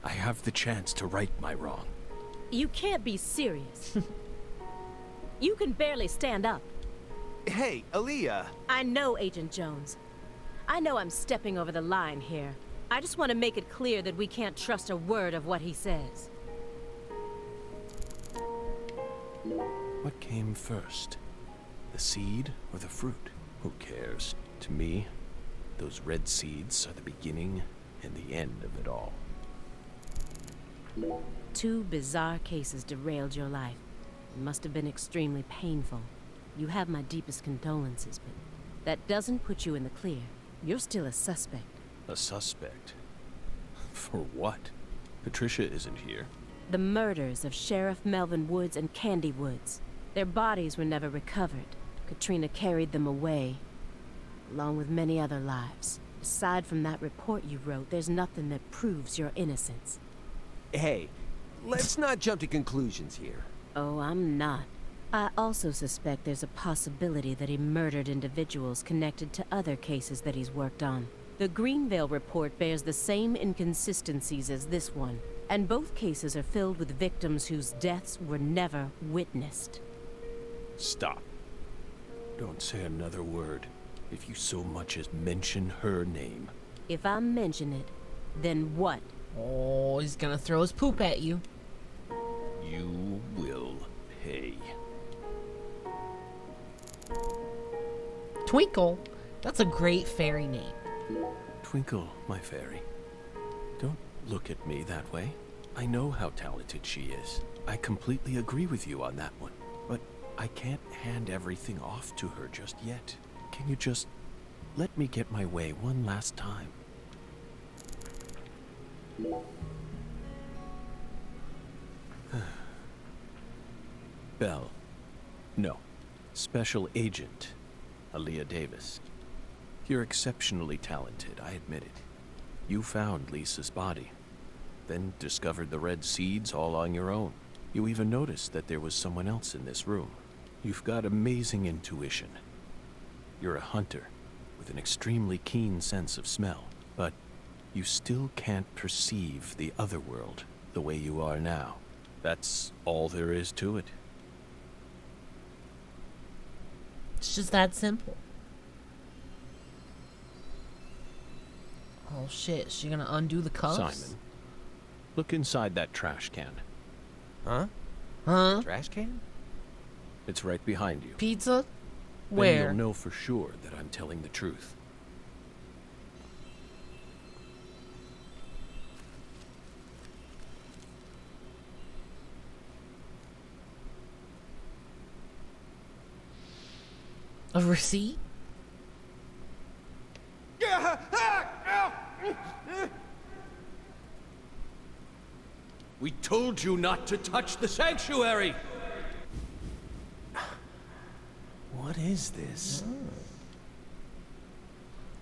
I have the chance to right my wrong. You can't be serious. You can barely stand up. Hey, Aaliyah. I know, Agent Jones. I know I'm stepping over the line here. I just want to make it clear that we can't trust a word of what he says. What came first? The seed or the fruit? Who cares? To me, those red seeds are the beginning and the end of it all. 2 bizarre cases derailed your life. It must have been extremely painful. You have my deepest condolences, but that doesn't put you in the clear. You're still a suspect. A suspect? For what? Patricia isn't here. The murders of Sheriff Melvin Woods and Candy Woods. Their bodies were never recovered. Katrina carried them away, along with many other lives. Aside from that report you wrote, there's nothing that proves your innocence. Hey, let's not jump to conclusions here. Oh, I'm not. I also suspect there's a possibility that he murdered individuals connected to other cases that he's worked on. The Greenvale report bears the same inconsistencies as this one, and both cases are filled with victims whose deaths were never witnessed. Stop. Don't say another word. If you so much as mention her name. If I mention it, then what? Oh, he's gonna throw his poop at you. You will pay. Twinkle? That's a great fairy name. Twinkle, my fairy. Don't look at me that way. I know how talented she is. I completely agree with you on that one. But I can't hand everything off to her just yet. Can you just let me get my way one last time? Belle. No. Special Agent Aaliyah Davis. You're exceptionally talented, I admit it. You found Lisa's body, then discovered the red seeds all on your own. You even noticed that there was someone else in this room. You've got amazing intuition. You're a hunter with an extremely keen sense of smell, but you still can't perceive the other world the way you are now. That's all there is to it. It's just that simple. Oh shit, she gonna undo the cuffs? Simon, look inside that trash can. Huh? Huh? Trash can? It's right behind you. Pizza? Then Where? you'll know for sure that I'm telling the truth. A receipt? We told you not to touch the sanctuary! What is this?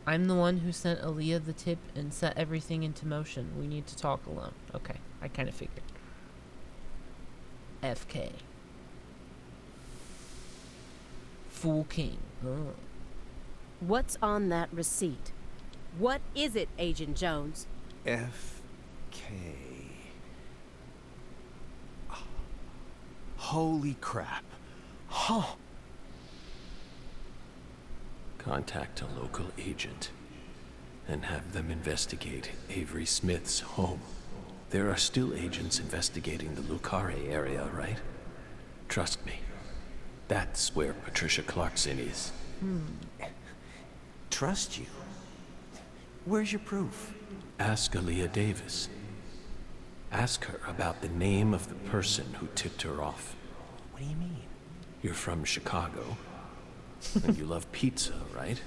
I'm the one who sent Aaliyah the tip and set everything into motion. We need to talk alone. Okay, I kind of figured. FK. Fool King. Oh. What's on that receipt? What is it, Agent Jones? FK. Holy crap. Huh. Contact a local agent and have them investigate Avery Smith's home. There are still agents investigating the Lucare area, right? Trust me. That's where Patricia Clarkson is. Trust you? Where's your proof? Ask Aaliyah Davis. Ask her about the name of the person who tipped her off. What do you mean? You're from Chicago, and you love pizza, right?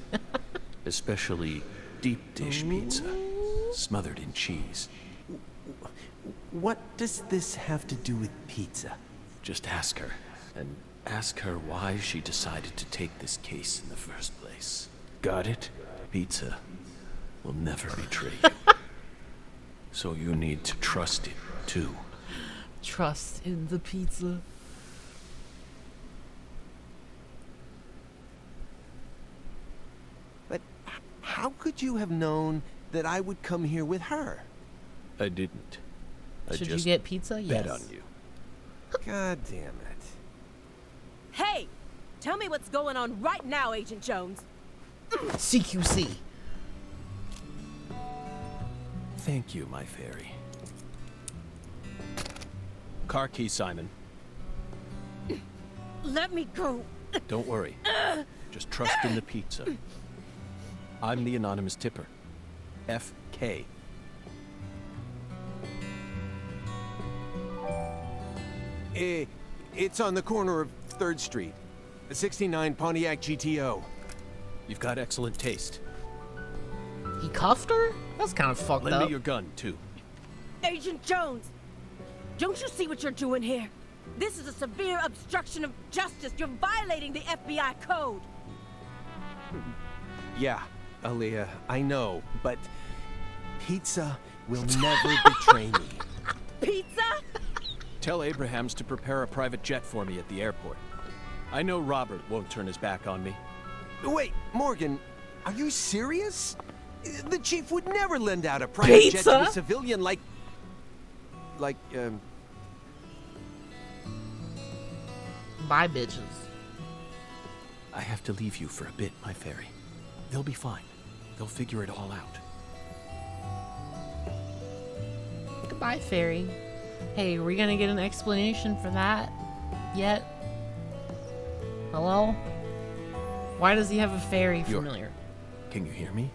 Especially deep dish pizza, smothered in cheese. What does this have to do with pizza? Just ask her, and ask her why she decided to take this case in the first place. Got it? Pizza will never betray you. So you need to trust it, too. Trust in the pizza. But how could you have known that I would come here with her? I didn't. I Should just you get pizza? bet Yes. on you. God damn it. Hey! Tell me what's going on right now, Agent Jones. CQC. Thank you, my fairy. Car key, Simon. Let me go. Don't worry. Just trust in the pizza. I'm the anonymous tipper. FK. It's on the corner of 3rd Street. A 69 Pontiac GTO. You've got excellent taste. He cuffed her? That's kind of fucked Lend up. me your gun, too. Agent Jones! Don't you see what you're doing here? This is a severe obstruction of justice. You're violating the FBI code. Yeah, Aaliyah, I know, but pizza will never betray me. Pizza? Tell Abrahams to prepare a private jet for me at the airport. I know Robert won't turn his back on me. Wait, Morgan, are you serious? The chief would never lend out a private jet to a civilian like, Bye, bitches. I have to leave you for a bit, my fairy. They'll be fine. They'll figure it all out. Goodbye, fairy. Hey, are we gonna get an explanation for that yet? Hello? Why does he have a fairy familiar? Can you hear me?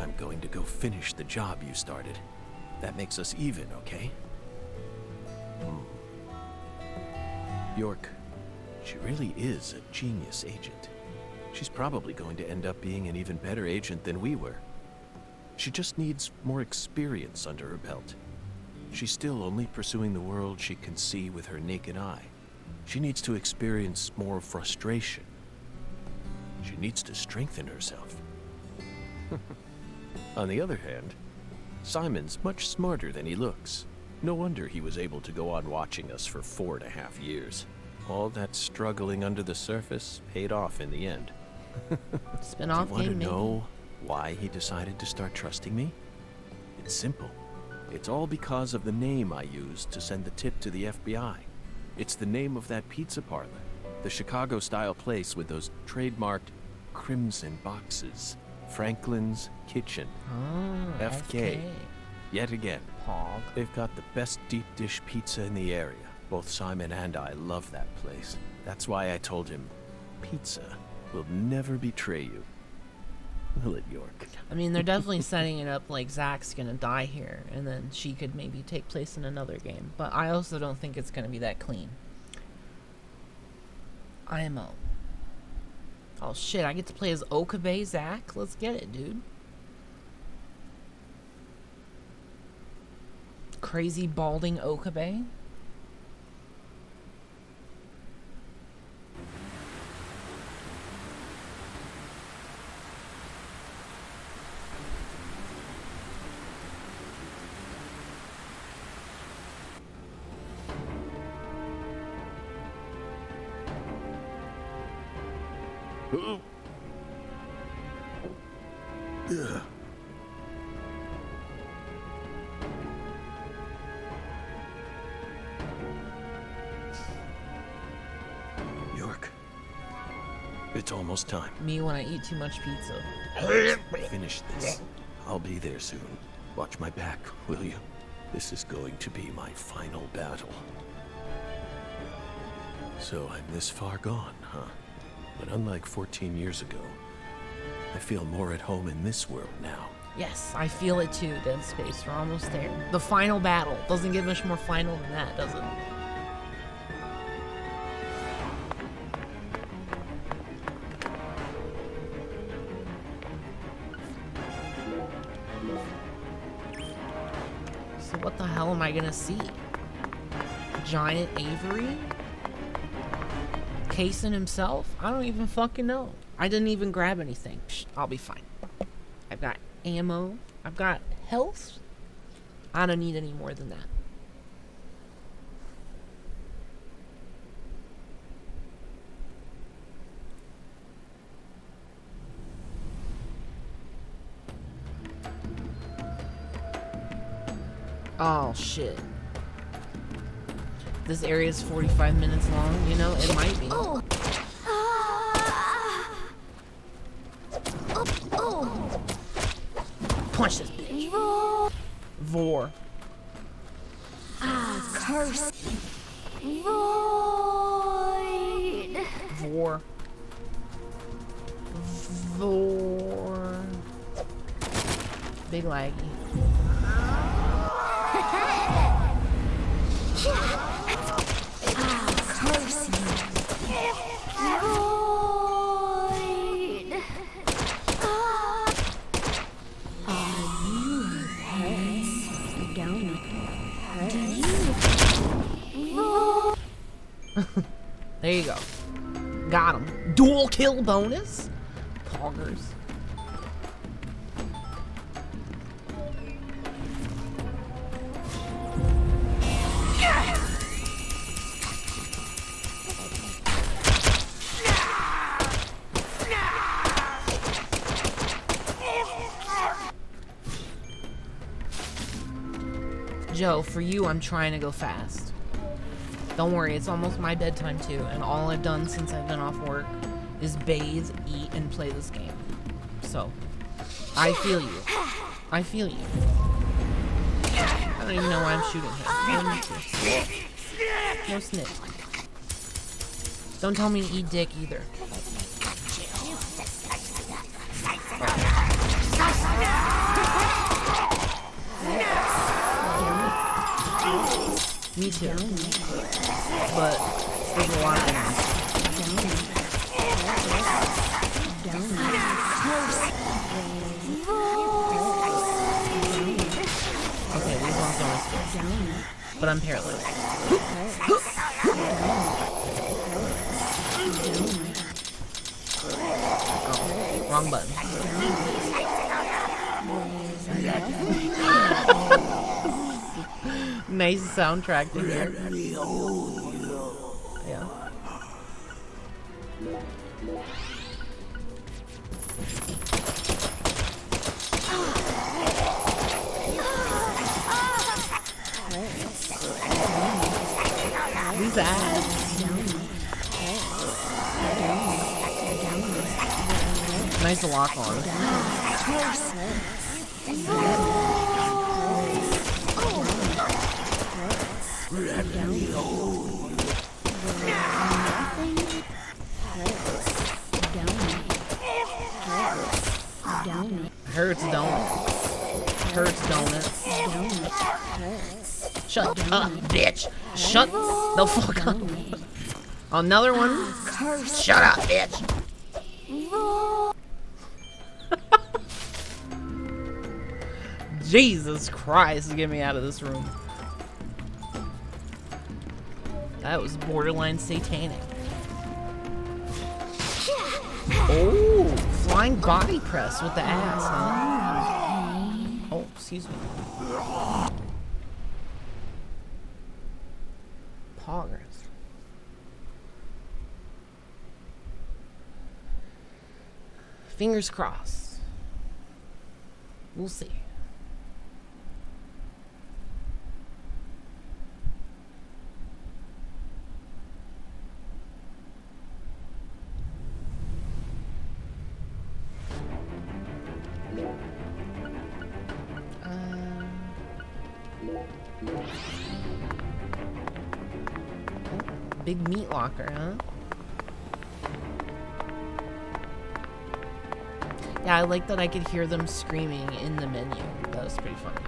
I'm going to go finish the job you started. That makes us even, okay? York, she really is a genius agent. She's probably going to end up being an even better agent than we were. She just needs more experience under her belt. She's still only pursuing the world she can see with her naked eye. She needs to experience more frustration. She needs to strengthen herself. On the other hand, Simon's much smarter than he looks. No wonder he was able to go on watching us for 4.5 years. All that struggling under the surface paid off in the end. Spin-off Do you game, want to know why he decided to start trusting me? It's simple. It's all because of the name I used to send the tip to the FBI. It's the name of that pizza parlor, the Chicago-style place with those trademarked crimson boxes. Franklin's Kitchen. Oh, FK. Yet again. Pog. They've got the best deep dish pizza in the area. Both Simon and I love that place. That's why I told him, pizza will never betray you. Will it, York? I mean, they're definitely setting it up like Zach's gonna die here, and then she could maybe take place in another game. But I also don't think it's gonna be that clean. IMO. Oh shit, I get to play as Okabe Zach? Let's get it, dude. Crazy balding Okabe. Ugh. York, it's almost time. Me when I eat too much pizza. Finish this. I'll be there soon. Watch my back, will you? This is going to be my final battle. So I'm this far gone, huh? But unlike 14 years ago, I feel more at home in this world now. Yes, I feel it too, Dead Space. We're almost there. The final battle. Doesn't get much more final than that, does it? So what the hell am I gonna see? Giant Avery? Kaysen himself? I don't even fucking know. I didn't even grab anything. Psh, I'll be fine. I've got ammo. I've got health. I don't need any more than that. Oh, shit. This area is 45 minutes long, you know? It might be. Oh. Punch this bitch. Vor. Ah, curse. Void. Vor. Vor. Big laggy. Curse you. Void. Are you hurt? Don't hurt. There you go. Got him. Dual kill bonus? Poggers. Joe, for you, I'm trying to go fast. Don't worry, it's almost my bedtime too, and all I've done since I've been off work is bathe, eat, and play this game. So, I feel you. I feel you. I don't even know why I'm shooting him. No snitch. Don't tell me to eat dick either. Me too. But there's a lot of enemies. but I'm paralyzed. Oh, wrong button. Nice soundtrack to hear. Yeah. These ads. Nice lock on. Hurts, don't it? Hurts, don't it? Shut up, bitch! Shut the fuck up! Another one? Shut up, bitch! Jesus Christ, get me out of this room. That was borderline satanic. Oh, flying body press with the ass, huh? Oh, excuse me. Poggers. Fingers crossed. We'll see. Big meat locker, huh? Yeah, I like that I could hear them screaming in the menu. That was pretty funny.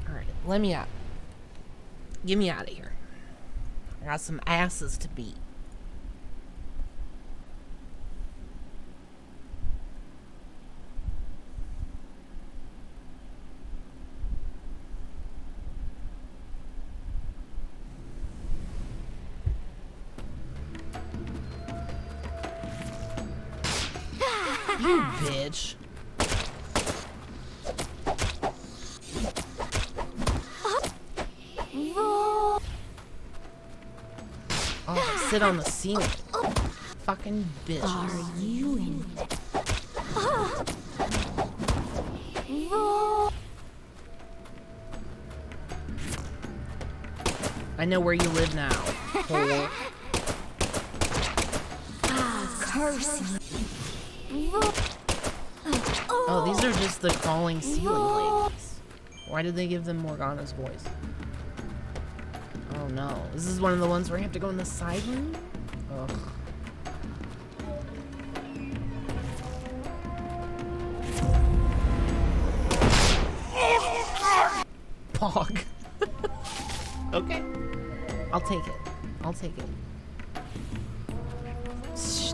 Alright, let me out. Get me out of here. I got some asses to beat. You bitch. Oh, sit on the ceiling. Fucking bitches. Are you in? I know where you live now. Whore. Curse. Oh, these are just the crawling ceiling ladies. Why did they give them Morgana's voice? Oh no. This is one of the ones where you have to go in the side room? Ugh. Pog. Okay. I'll take it. I'll take it.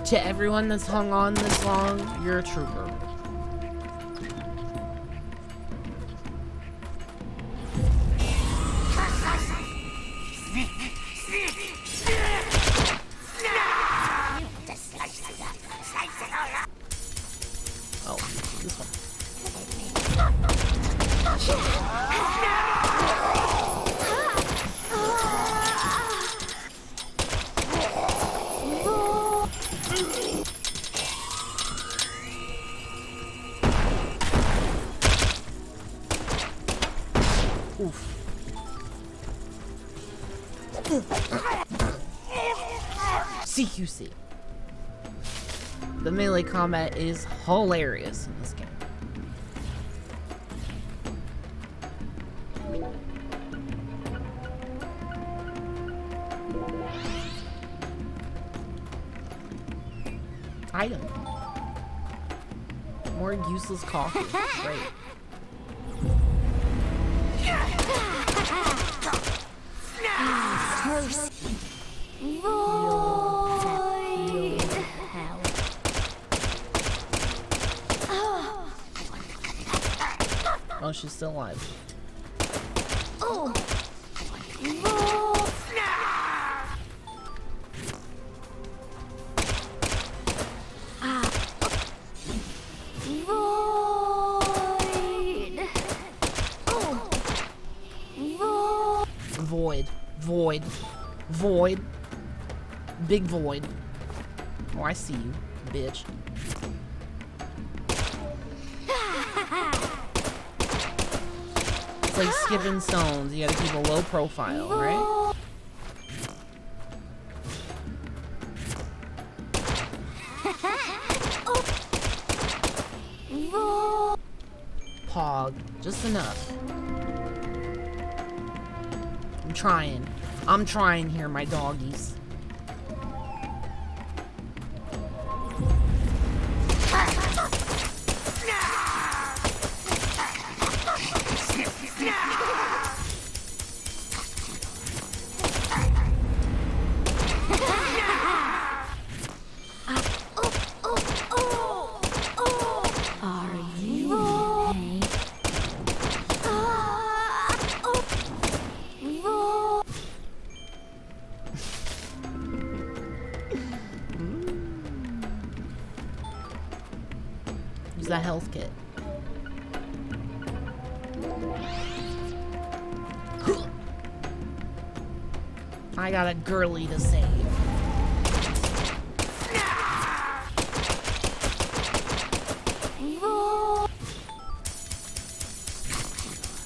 To everyone that's hung on this long, you're a trooper. Oh, this one. Oof. CQC. The melee combat is hilarious in this game. Item. More useless coffee. Great. still alive. Oh! Void. Void. Void. Big void. Oh, I see you, bitch. It's like skipping stones. You gotta keep a low profile, right? Pog. Just enough. I'm trying. I'm trying here, my doggies. Use that health kit. I got a girly to save.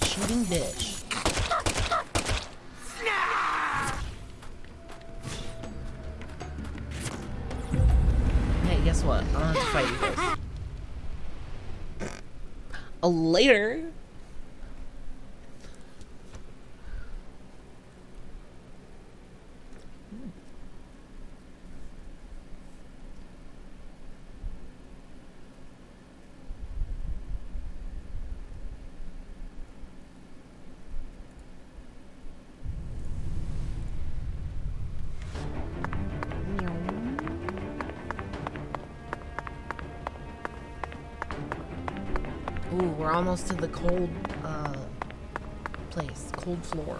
Shooting bitch. Hey, guess what? I don't have to fight you guys. Later. Ooh, we're almost to the cold place. Cold floor.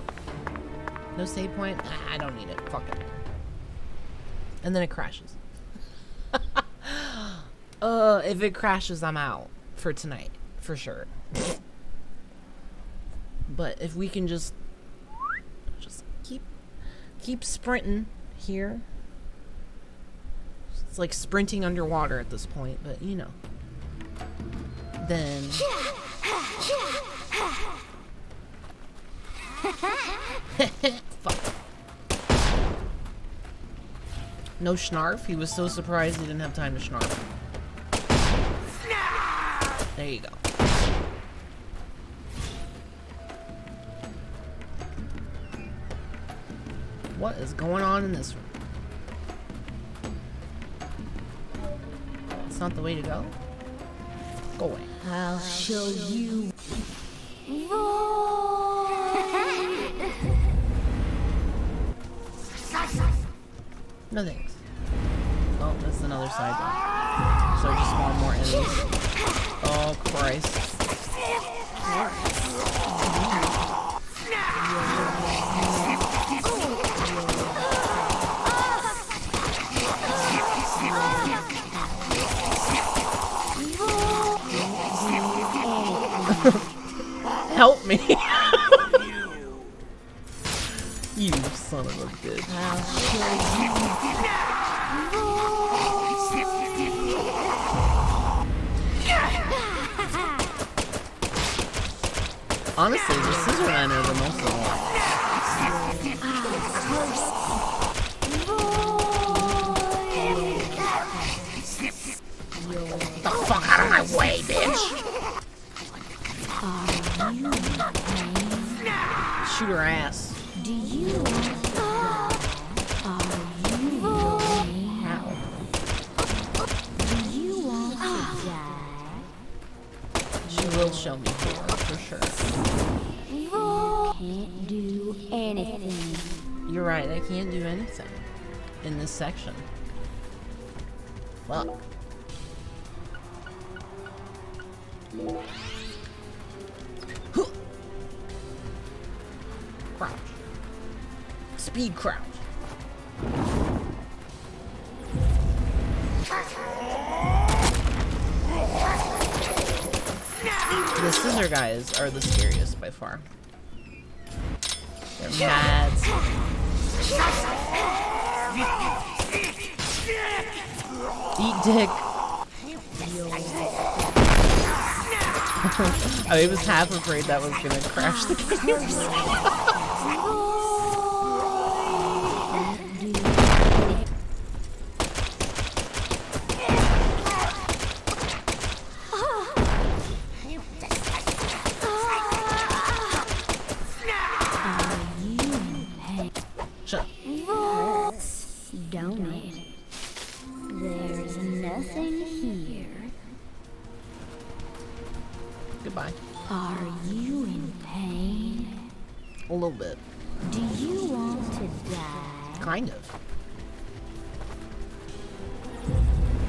No save point? Ah, I don't need it. Fuck it. And then it crashes. If it crashes, I'm out for tonight. For sure. But if we can just keep sprinting here. It's like sprinting underwater at this point, but you know. Then fuck. No Schnarf? He was so surprised he didn't have time to Schnarf. There you go. What is going on in this room? It's not the way to go. Go away. I'll show you. No thanks. Oh, that's another side door. So I just spawn more enemies. Oh Christ. Help me. You son of a bitch. Honestly, the scissor men are the most annoying. Get the fuck out of my way, bitch! Shoot her ass. Do you want to die? Are you How? Do you want to die? She will show me for sure. Can't do anything. You're right, I can't do anything in this section. Fuck. Crouch. Speed crouch. The scissor guys are the scariest by far. They're mad. Eat dick. I was half afraid that was gonna crash the game. Don't it? There's nothing here. Goodbye. Are you in pain? A little bit. Do you want to die? Kind of.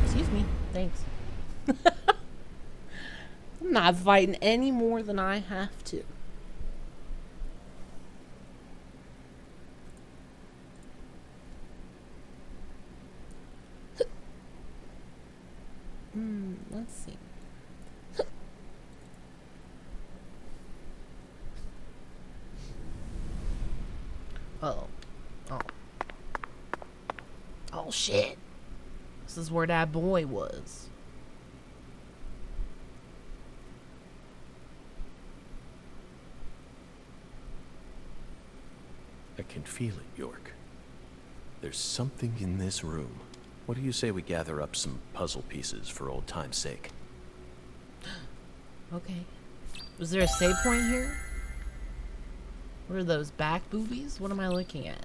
Excuse me. Thanks. I'm not fighting any more than I have to. Let's see. Oh. Oh shit. This is where that boy was. I can feel it, York. There's something in this room. What do you say we gather up some puzzle pieces for old time's sake? Okay. Was there a save point here? What are those, back boobies? What am I looking at?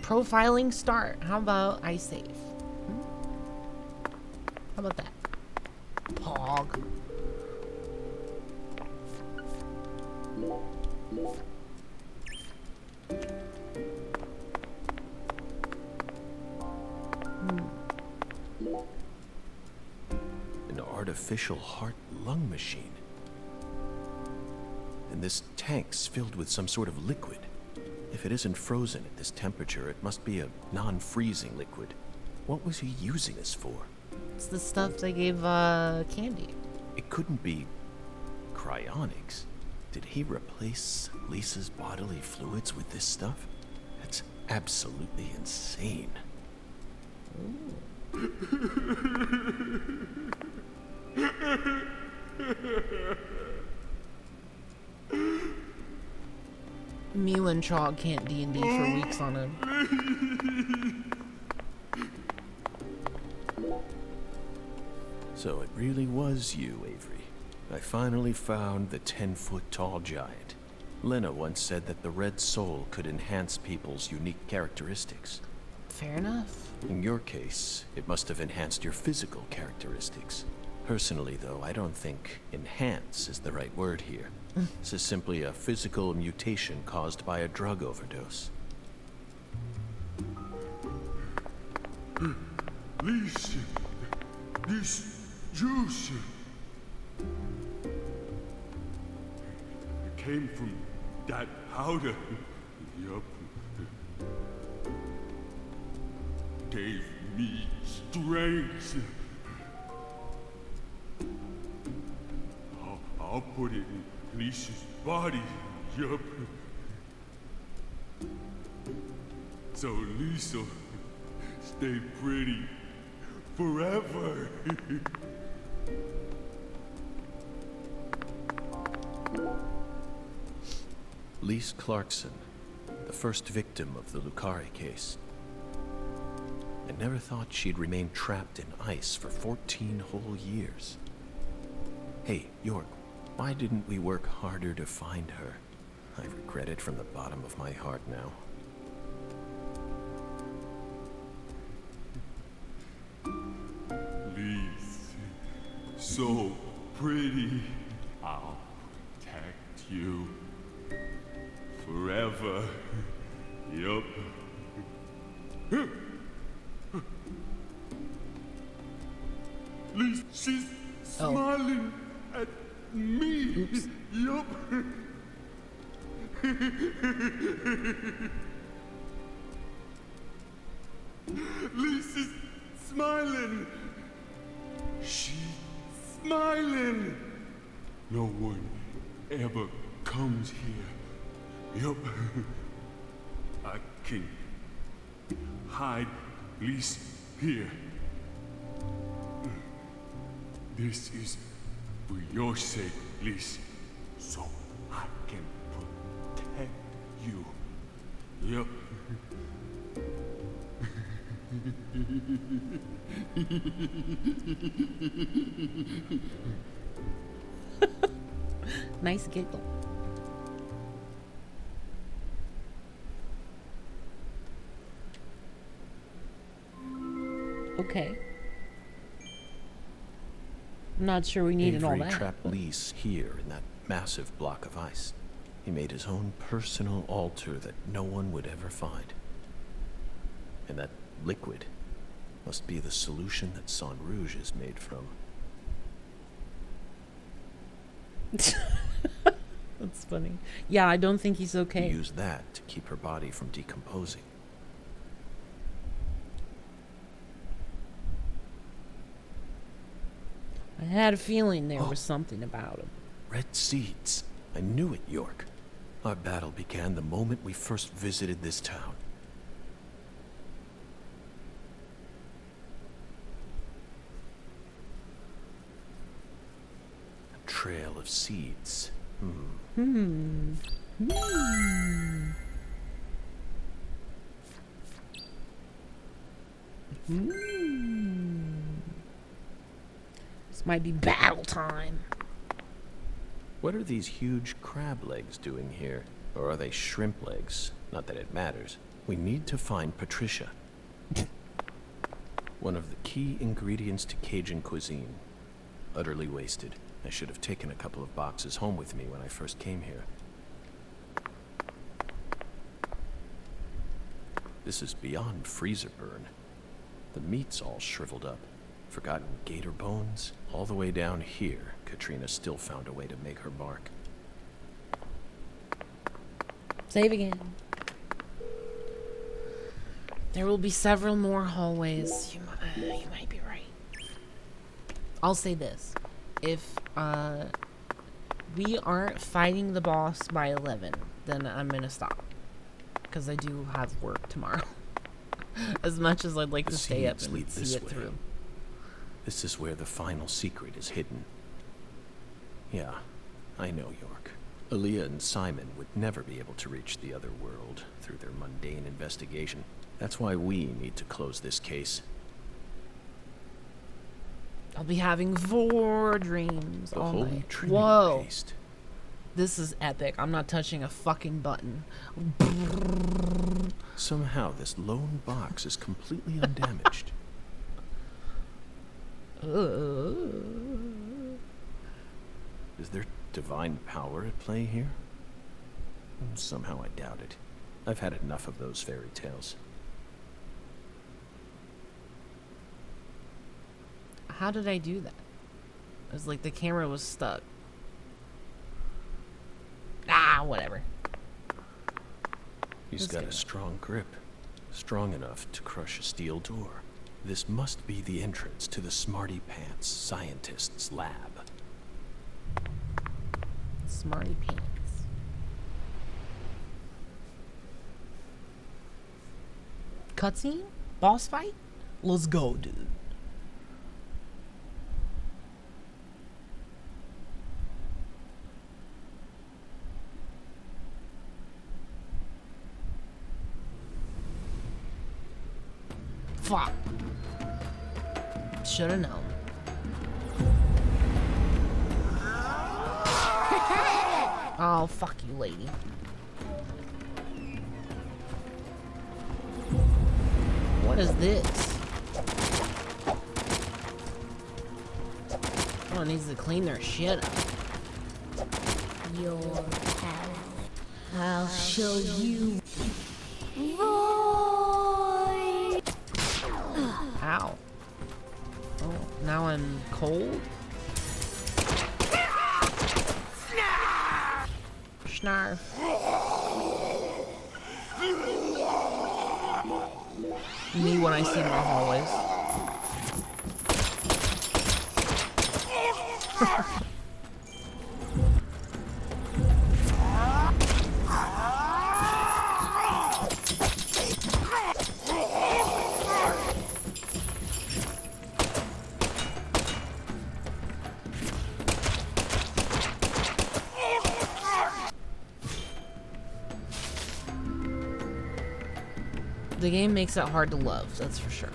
Profiling start. How about I save? How about that? Pog. An artificial heart-lung machine. And this tank's filled with some sort of liquid. If it isn't frozen at this temperature, it must be a non-freezing liquid. What was he using this for? It's the stuff they gave Candy. It couldn't be cryonics. Did he replace Lisa's bodily fluids with this stuff? That's absolutely insane. Mew and Chalk can't D&D for weeks on end. So it really was you, Avery. I finally found the 10-foot-tall giant. Lena once said that the red soul could enhance people's unique characteristics. Fair enough. In your case, it must have enhanced your physical characteristics. Personally, though, I don't think enhance is the right word here. This is simply a physical mutation caused by a drug overdose. Lisa, this juice. It came from that powder. Yup. Gave me strength. I'll put it in Lisa's body. Yup. So Lisa stay pretty forever. Lise Clarkson, the first victim of the Lucari case. I never thought she'd remain trapped in ice for 14 whole years. Hey, York, why didn't we work harder to find her? I regret it from the bottom of my heart now. Lise, so pretty. I'll protect you forever. Yup. Lise, she's Smiling at me. Oops. Yup. Lisa's smiling. She's smiling. No one ever comes here. Yup. I can hide Lisa here. This is for your sake, Lisa, so I can protect you. Yup. Nice giggle. Okay. I'm not sure we needed all Avery that. trapped Lise here in that massive block of ice. He made his own personal altar that no one would ever find. And that liquid must be the solution that Sang Rouge is made from. That's funny. Yeah, I don't think he's okay. He used that to keep her body from decomposing. I had a feeling there was something about him. Red seeds. I knew it, York. Our battle began the moment we first visited this town. A trail of seeds. This might be battle time. What are these huge crab legs doing here? Or are they shrimp legs? Not that it matters. We need to find Patricia. One of the key ingredients to Cajun cuisine. Utterly wasted. I should have taken a couple of boxes home with me when I first came here. This is beyond freezer burn. The meat's all shriveled up. Forgotten gator bones. All the way down here, Katrina still found a way to make her bark. Save again. There will be several more hallways. You might be right. I'll say this. If we aren't fighting the boss by 11, then I'm going to stop. Because I do have work tomorrow. As much as I'd like to stay up and see it through. This is where the final secret is hidden. Yeah, I know, York. Aaliyah and Simon would never be able to reach the other world through their mundane investigation. That's why we need to close this case. I'll be having 4 dreams The all Holy night. Trinity Whoa. paste. This is epic. I'm not touching a fucking button. Somehow this lone box is completely undamaged. Is there divine power at play here? Somehow I doubt it. I've had enough of those fairy tales. How did I do that? It was like the camera was stuck. Ah, whatever. He's got a strong grip. Strong enough to crush a steel door. This must be the entrance to the Smarty Pants scientist's lab. Smarty Pants. Cutscene? Boss fight? Let's go, dude. Fuck. Should've known. Oh, fuck you, lady. What is this? Someone needs to clean their shit up. Your palate, I'll show you. Void. Ow. Oh, now I'm cold? snarf. Me when I see him in the hallways. The game makes it hard to love, that's for sure.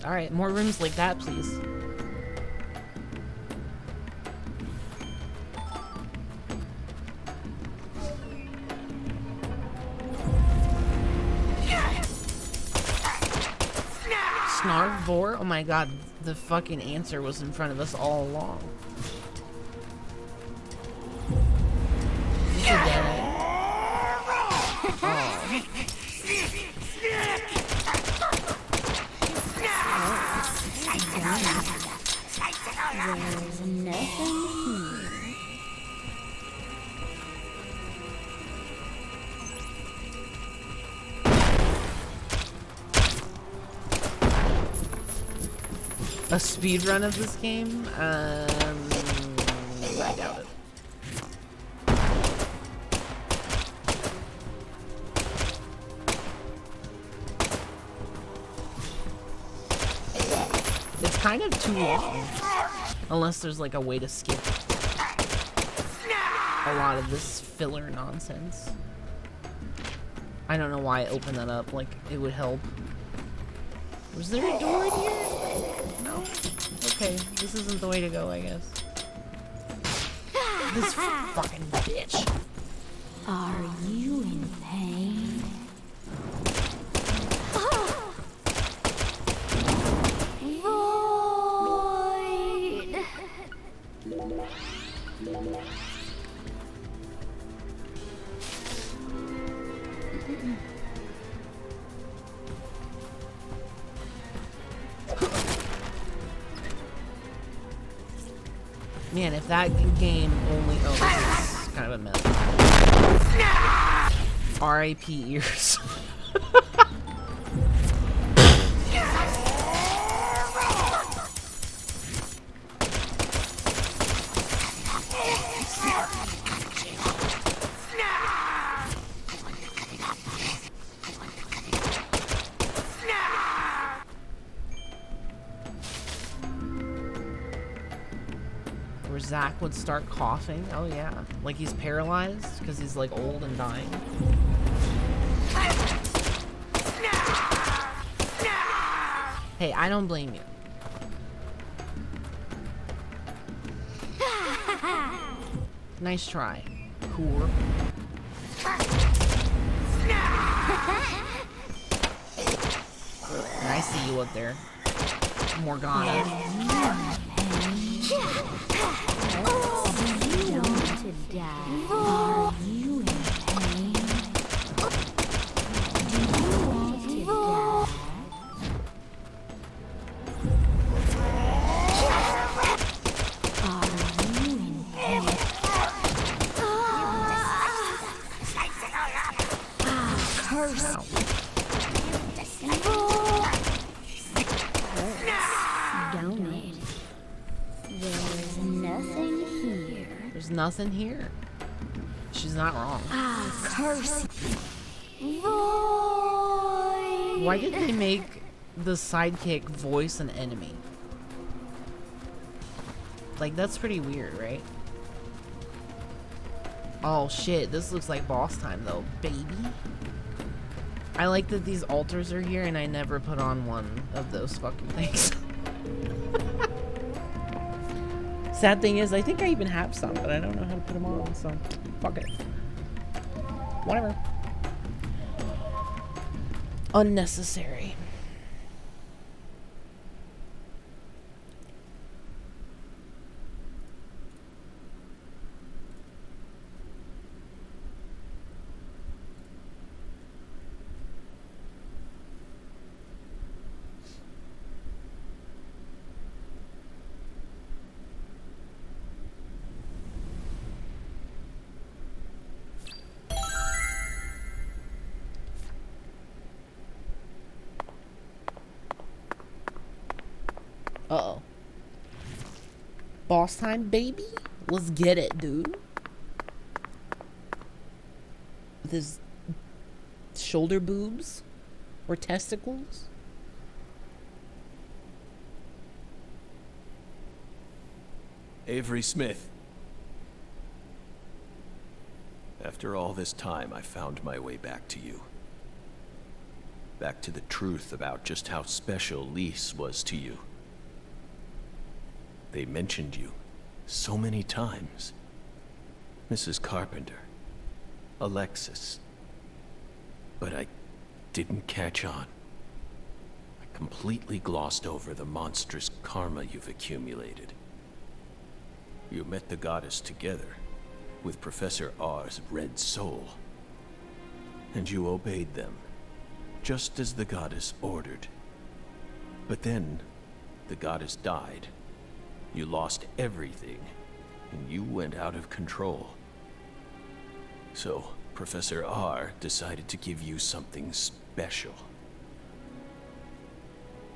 Alright, more rooms like that, please. Snarvor? Oh my god, the fucking answer was in front of us all along. Is it dead? Oh. There's nothing here. A speed run of this game? I doubt it. It's kind of too long. Unless there's like a way to skip a lot of this filler nonsense. I don't know why I opened that up, like it would help. Was there a door in here? No? Okay, this isn't the way to go, I guess. This fucking bitch. Are you in pain? Void! Man, if that game only owns, it's kind of a mess. R.I.P. ears. Zach would start coughing. Oh yeah, like he's paralyzed because he's like old and dying. Hey, I don't blame you. Nice try. Cool. I see you up there, Morgana. To die. Are you in pain? Do you want to die? Are you in pain? Curse. Don't it? There's nothing here. There's nothing here. She's not wrong. Curse. Void. Why did they make the sidekick voice an enemy? Like, that's pretty weird, right? Oh shit, this looks like boss time though, baby. I like that these altars are here and I never put on one of those fucking things. Sad thing is, I think I even have some, but I don't know how to put them on, so fuck it. Whatever. Unnecessary. Uh-oh. Boss time, baby? Let's get it, dude. With his shoulder boobs? Or testicles? Avery Smith. After all this time, I found my way back to you. Back to the truth about just how special Lise was to you. They mentioned you so many times. Mrs. Carpenter, Alexis. But I didn't catch on. I completely glossed over the monstrous karma you've accumulated. You met the goddess together with Professor R's red soul. And you obeyed them, just as the goddess ordered. But then, the goddess died. You lost everything, and you went out of control. So, Professor R decided to give you something special.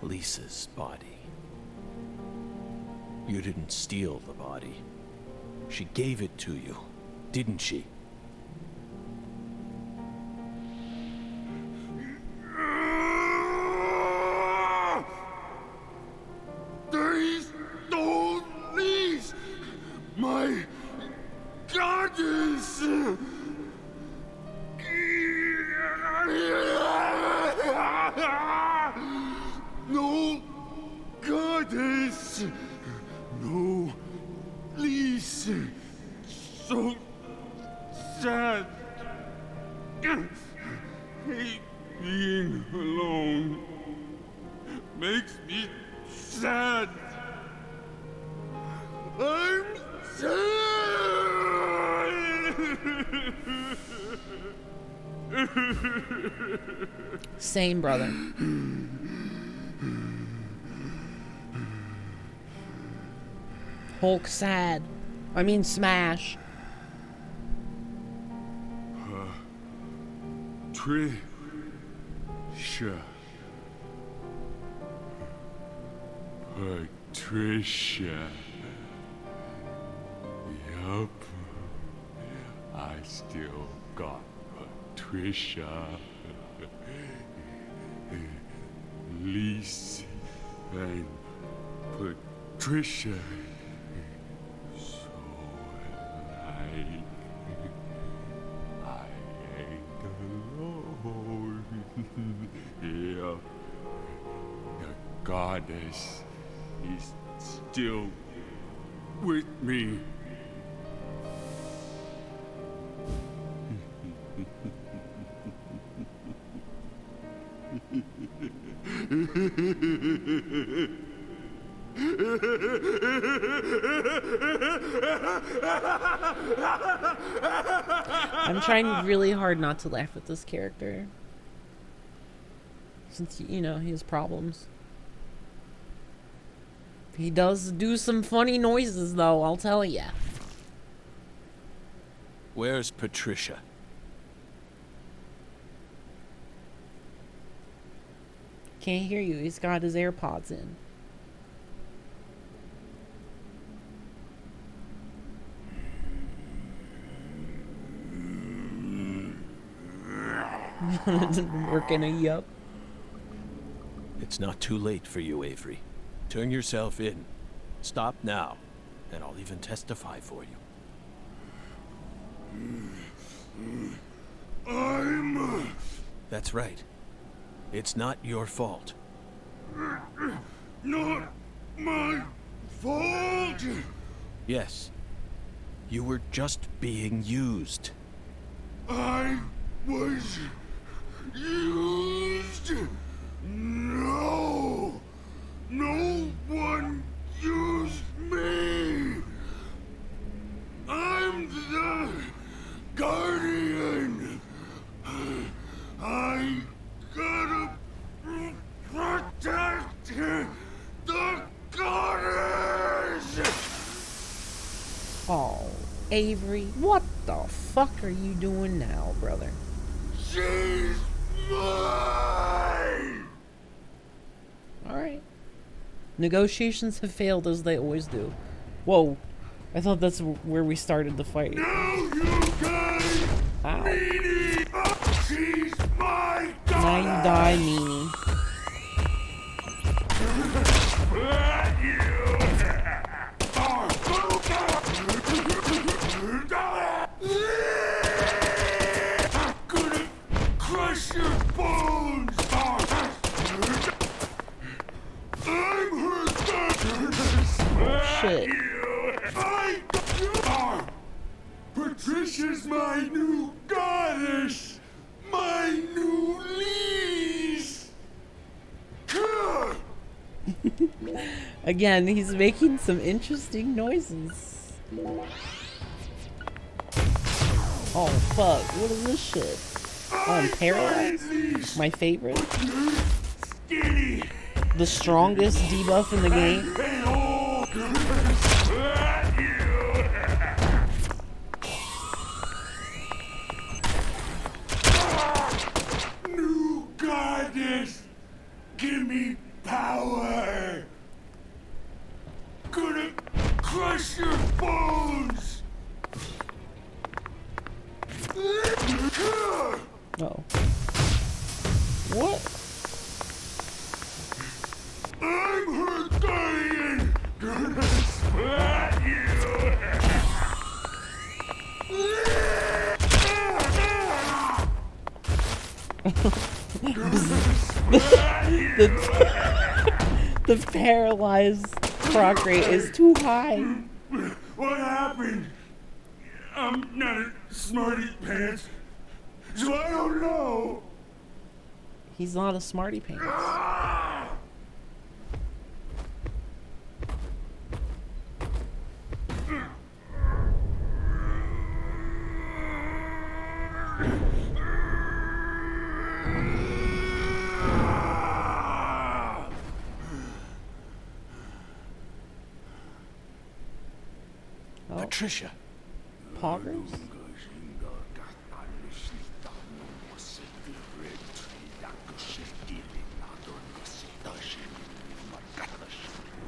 Lisa's body. You didn't steal the body. She gave it to you, didn't she? They stole Lise, my goddess! No goddess! No Lise! So sad! Hate being alone. Makes me sad. I'm sad. Same, brother. Hulk sad. I mean smash. Trisha. Patricia. Yup. I still got Patricia. Lise and Patricia. So alike. I ain't alone. Yeah. The goddess is still with me. I'm trying really hard not to laugh at this character. Since, you know, he has problems. He does do some funny noises, though, I'll tell ya. Where's Patricia? Can't hear you. He's got his AirPods in. It didn't work in a yup. It's not too late for you, Avery. Turn yourself in. Stop now, and I'll even testify for you. That's right. It's not your fault. Not my fault! Yes. You were just being used. I was used? No! No one used me! I'm the guardian! I gotta protect the goddess! Oh, Avery, what the fuck are you doing now, brother? She's mine! Alright. Negotiations have failed as they always do. Whoa. I thought that's where we started the fight. Now you guys. Ow. Meanie. She's my goddess. Now you die, meanie. I'm gonna crush your bones. I'm her goddess. Shit. Patricia's my new goddess. My new lease. Again, he's making some interesting noises. Oh fuck, what is this shit? Oh, I'm paralyzed? My favorite? Skinny. The strongest debuff in the game? New goddess. Give me power. Gonna crush your bones. Oh. What? I'm her guardian. Gonna splat you. The paralyzed proc rate is too high. What happened? I'm not a smarty pants, so I don't know. He's not a smarty pants. Patricia. Poggers?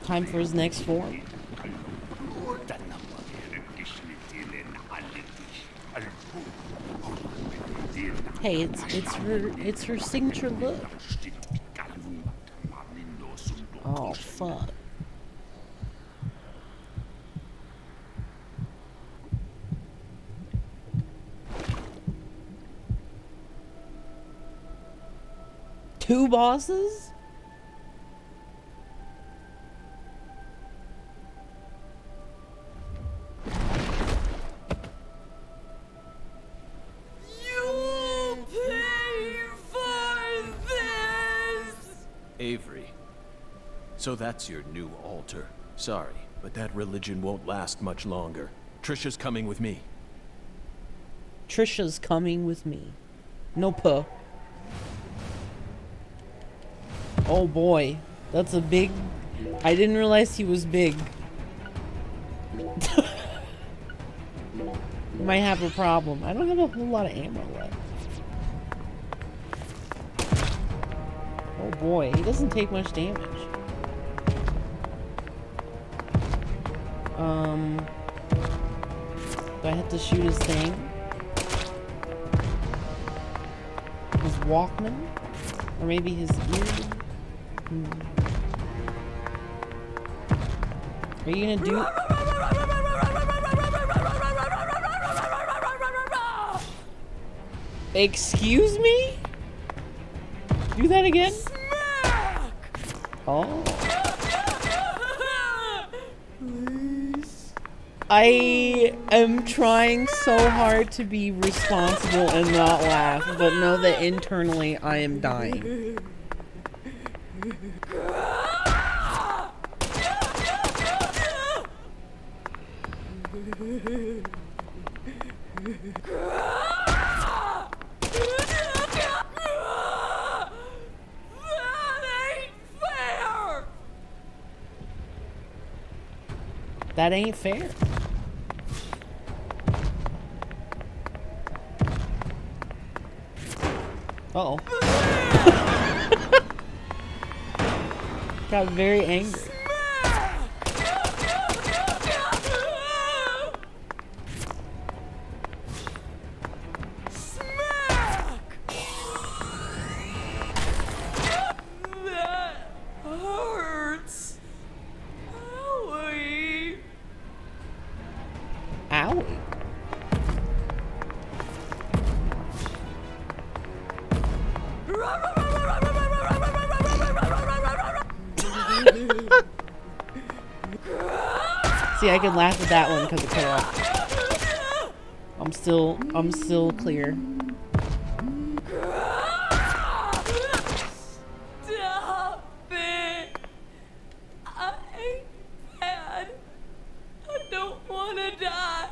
Time for his next form. Hey, it's her signature look. Oh fuck. Two bosses? You'll pay for this! Avery. So that's your new altar. Sorry, but that religion won't last much longer. Trisha's coming with me. Trisha's coming with me. No puh. Oh boy, that's a big... I didn't realize he was big. Might have a problem. I don't have a whole lot of ammo left. Oh boy, he doesn't take much damage. Do I have to shoot his thing? His Walkman? Or maybe his ear? Are you gonna do... Excuse me? Do that again? Oh. I am trying so hard to be responsible and not laugh, but know that internally I am dying. That ain't fair. Uh-oh. Got very angry. See, I can laugh at that one because it cut off. I'm still clear. Stop it! I ain't bad. I don't want to die.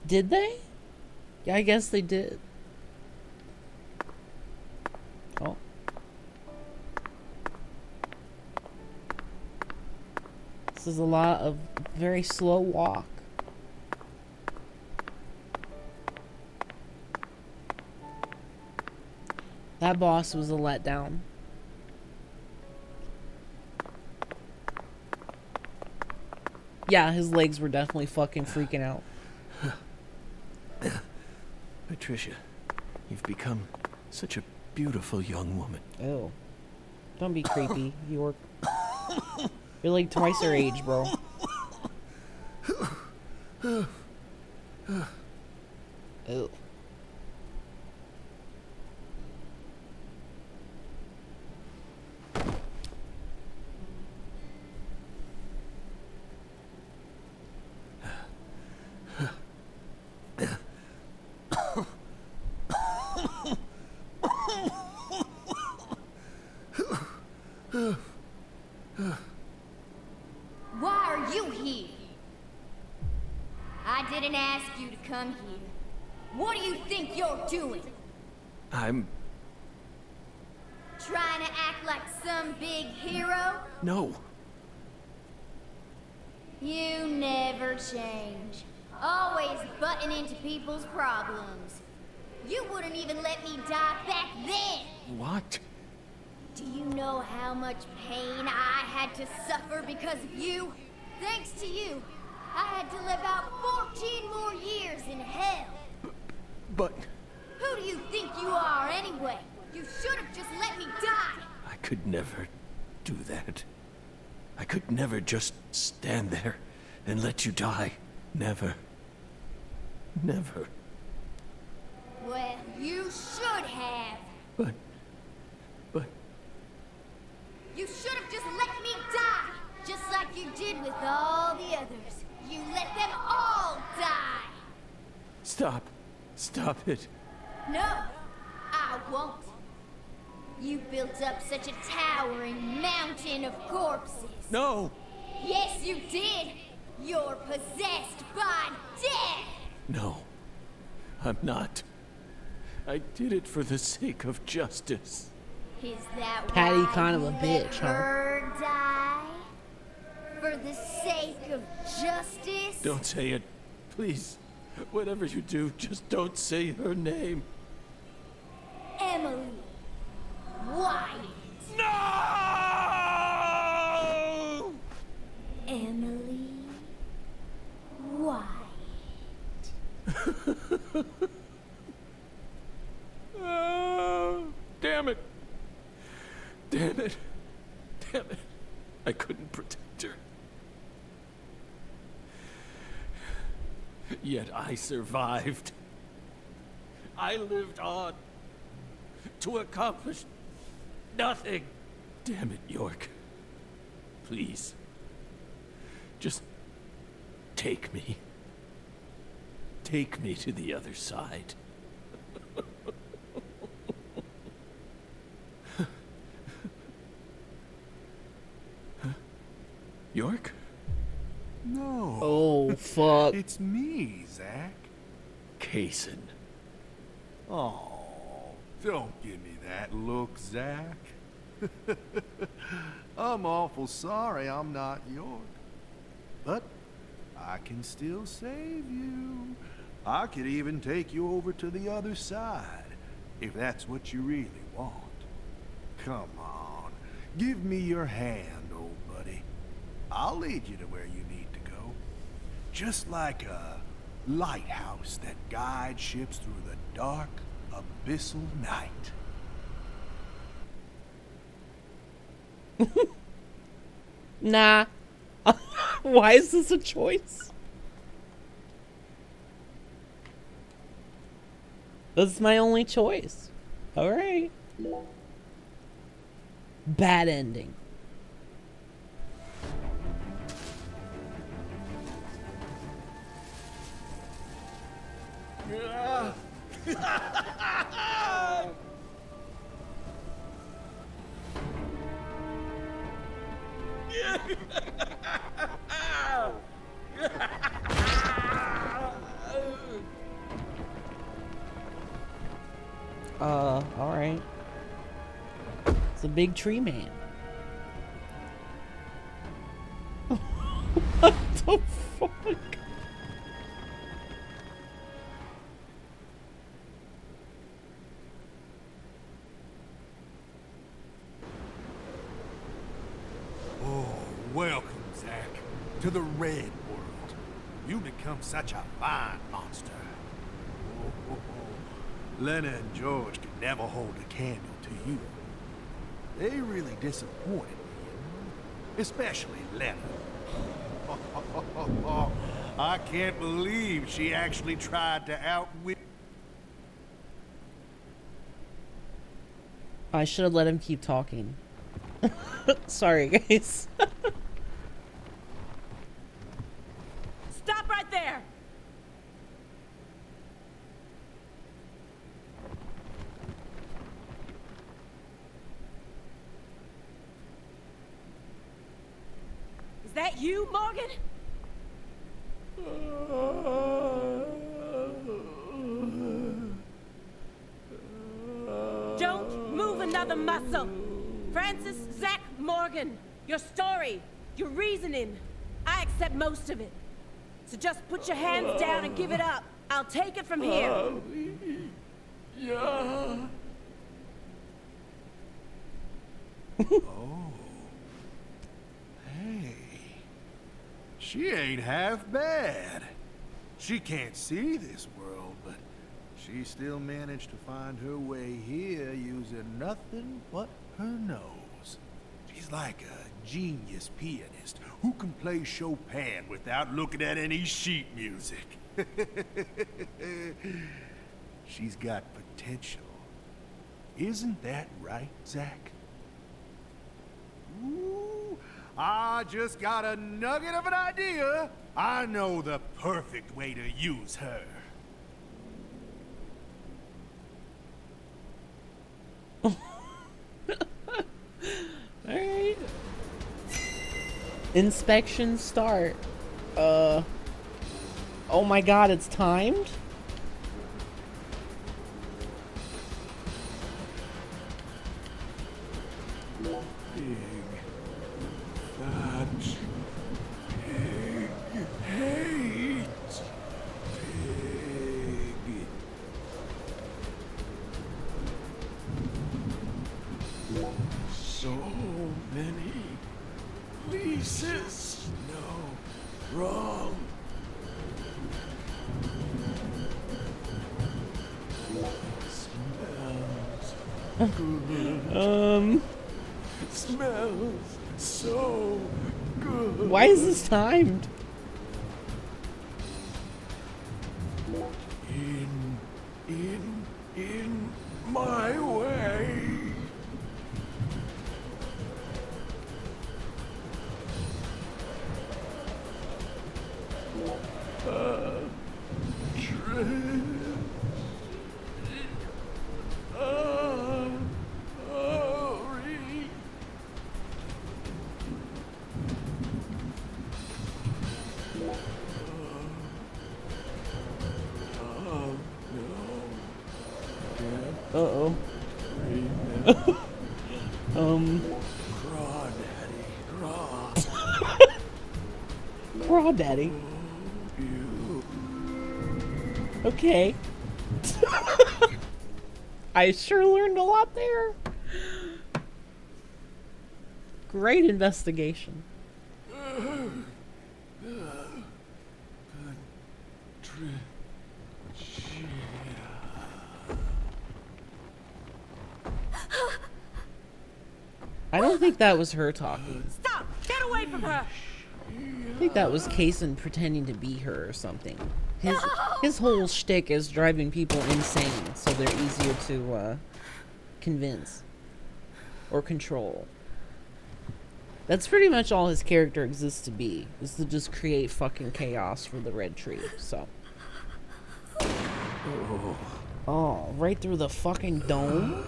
Did they? Yeah, I guess they did. Oh. This is a lot of very slow walk. That boss was a letdown. Yeah, his legs were definitely fucking freaking out. Patricia, you've become such a beautiful young woman. Ew. Don't be creepy, York. You're like twice her age, bro. Ew. Why are you here? I didn't ask you to come here. What do you think you're doing? I'm... Trying to act like some big hero? No. You never change. Always butting into people's problems. You wouldn't even let me die back then! What? Do you know how much pain I had to suffer because of you? Thanks to you, I had to live out 14 more years in hell. But... Who do you think you are anyway? You should have just let me die! I could never do that. I could never just stand there and let you die. Never. Never. Well, you should have. But... You should have just let me die! Just like you did with all the others. You let them all die! Stop. Stop it. No, I won't. You built up such a towering mountain of corpses. No! Yes, you did! You're possessed by death! No. I'm not. I did it for the sake of justice. Is that Patty why kind of a you bitch, let huh? her die? For the sake of justice? Don't say it. Please. Whatever you do, just don't say her name. Emily Wyatt. No! Emily Wyatt. Oh, damn it. Damn it. Damn it. I couldn't protect her. Yet I survived. I lived on to accomplish nothing. Damn it, York. Please. Just take me. Take me to the other side. York? No. Oh, fuck. It's me, Zach. Kaysen. Oh, don't give me that look, Zach. I'm awful sorry I'm not York. But I can still save you. I could even take you over to the other side, if that's what you really want. Come on, give me your hand, old buddy. I'll lead you to where you need to go. Just like a lighthouse that guides ships through the dark, abyssal night. Nah. Why is this a choice? That's my only choice. Alright. Bad ending. Alright. It's a big tree man. What the fuck? Oh, welcome, Zack, to the Red World. You become such a fine monster. Lena and George could never hold a candle to you. They really disappointed me, especially Lena. I can't believe she actually tried to outwit. I should have let him keep talking. Sorry, guys. Stop right there! Is that you, Morgan? Don't move another muscle. Francis, Zack, Morgan, your story, your reasoning, I accept most of it. So just put your hands down and give it up. I'll take it from here. Yeah. Oh. Hey. She ain't half bad. She can't see this world, but she still managed to find her way here using nothing but her nose. She's like a genius pianist who can play Chopin without looking at any sheet music. She's got potential. Isn't that right, Zack? Ooh, I just got a nugget of an idea. I know the perfect way to use her. Alright. Inspection start. Oh my god, it's timed? Big, fat, pig hates pig. So many leases, no wrong. Smells good. It smells so good. Why is this timed? In my way. Uh-oh. Crawdaddy, craw. Crawdaddy. Okay. I sure learned a lot there. Great investigation. think that was her talking. Stop! Get away from her! I think that was Kaysen pretending to be her or something. His whole shtick is driving people insane, so they're easier to convince or control. That's pretty much all his character exists to be, is to just create fucking chaos for the Red Tree. So, oh, right through the fucking dome.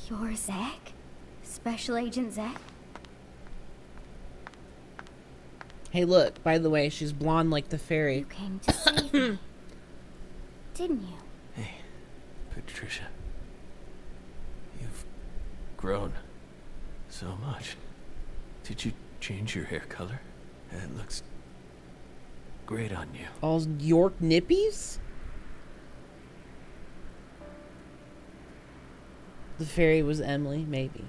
You're Zach? Special Agent Zach? Hey, look, by the way, she's blonde like the fairy. You came to save me. Didn't you? Hey, Patricia. You've grown so much. Did you change your hair color? It looks great on you. All York nippies? The fairy was Emily, maybe.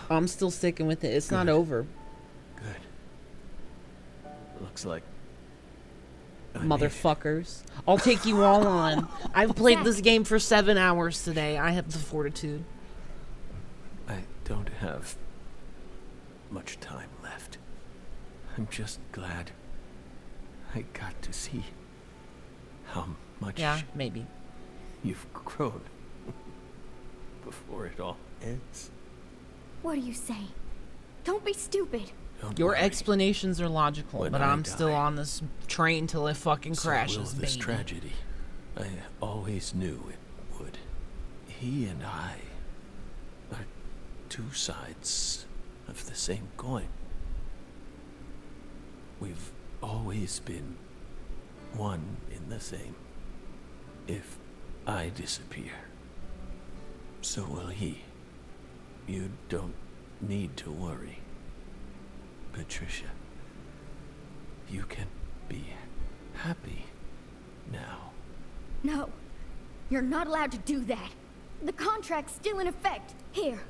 I'm still sticking with it. It's not over. Good. Looks like motherfuckers. I'll take you all on. I've played this game for 7 hours today. I have the fortitude. I don't have much time left. I'm just glad I got to see how much maybe you've grown before it all ends. What are you saying? Don't be stupid. Your explanations are logical, but I'm still on this train till it fucking crashes, So will this baby. tragedy. I always knew it would. He and I are two sides of the same coin. We've always been one in the same. If I disappear, so will he. You don't need to worry. Patricia, you can be happy now. No, you're not allowed to do that. The contract's still in effect. Here,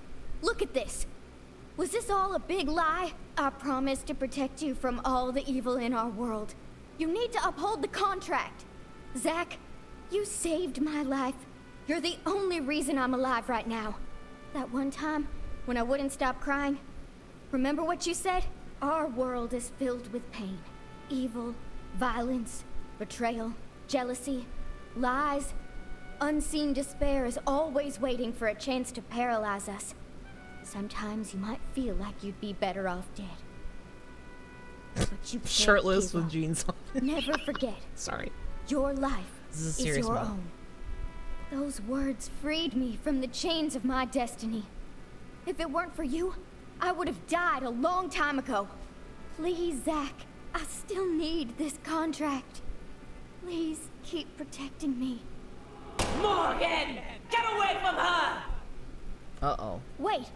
look at this. Was this all a big lie? I promised to protect you from all the evil in our world. You need to uphold the contract. Zach, you saved my life. You're the only reason I'm alive right now. That one time, when I wouldn't stop crying, remember what you said? Our world is filled with pain. Evil, violence, betrayal, jealousy, lies. Unseen despair is always waiting for a chance to paralyze us. Sometimes you might feel like you'd be better off dead. But you can't Shirtless give with up. jeans on. Never forget. Sorry. Your life This is a is serious your moment. own. Those words freed me from the chains of my destiny. If it weren't for you, I would have died a long time ago. Please, Zach, I still need this contract. Please keep protecting me. Morgan! Get away from her! Uh-oh. Wait,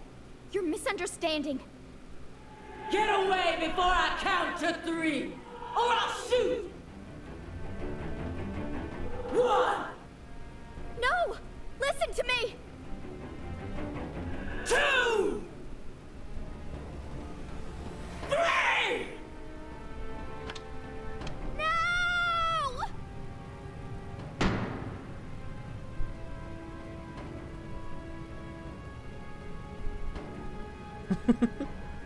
you're misunderstanding. Get away before I count to 3, or I'll shoot! 1! No! Listen to me! 2! 3! No!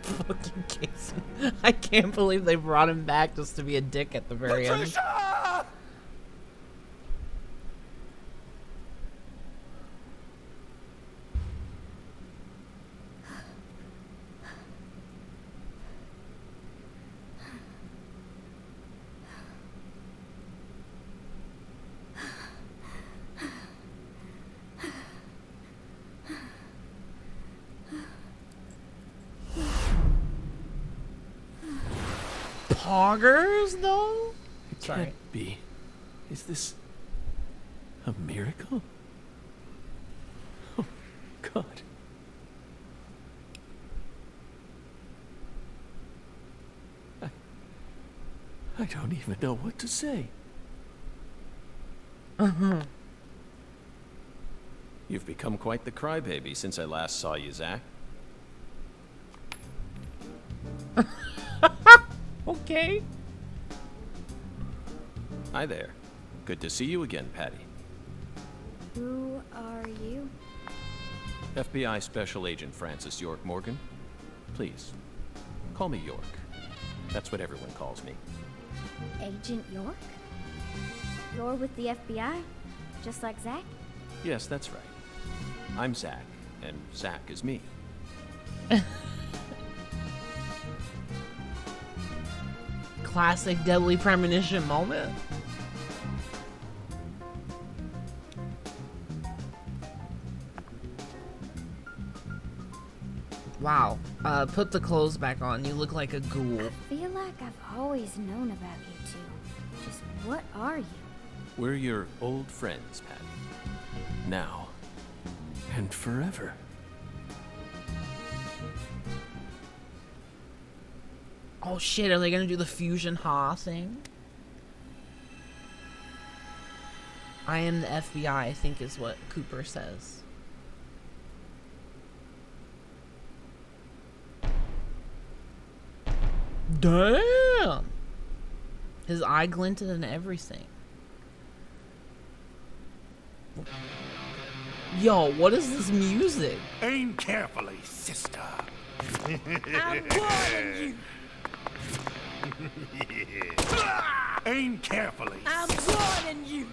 Fucking Casey. I can't believe they brought him back just to be a dick at the very end. Poggers, though? It Sorry. can't be. Is this a miracle? Oh, God. I don't even know what to say. Uh-huh. You've become quite the crybaby since I last saw you, Zach. Okay. Hi there. Good to see you again, Patty. Who are you? FBI Special Agent Francis York Morgan. Please, call me York. That's what everyone calls me. Agent York? You're with the FBI? Just like Zach? Yes, that's right. I'm Zach, and Zach is me. Classic Deadly Premonition moment. Wow. Put the clothes back on. You look like a ghoul. I feel like I've always known about you two. Just what are you? We're your old friends, Patty. Now and forever. Oh shit, are they gonna do the fusion ha thing? I am the FBI, I think is what Cooper says. Damn! His eye glinted and everything. Yo, what is this music? Aim carefully, sister. I'm warning you. Aim carefully. I'm warning you.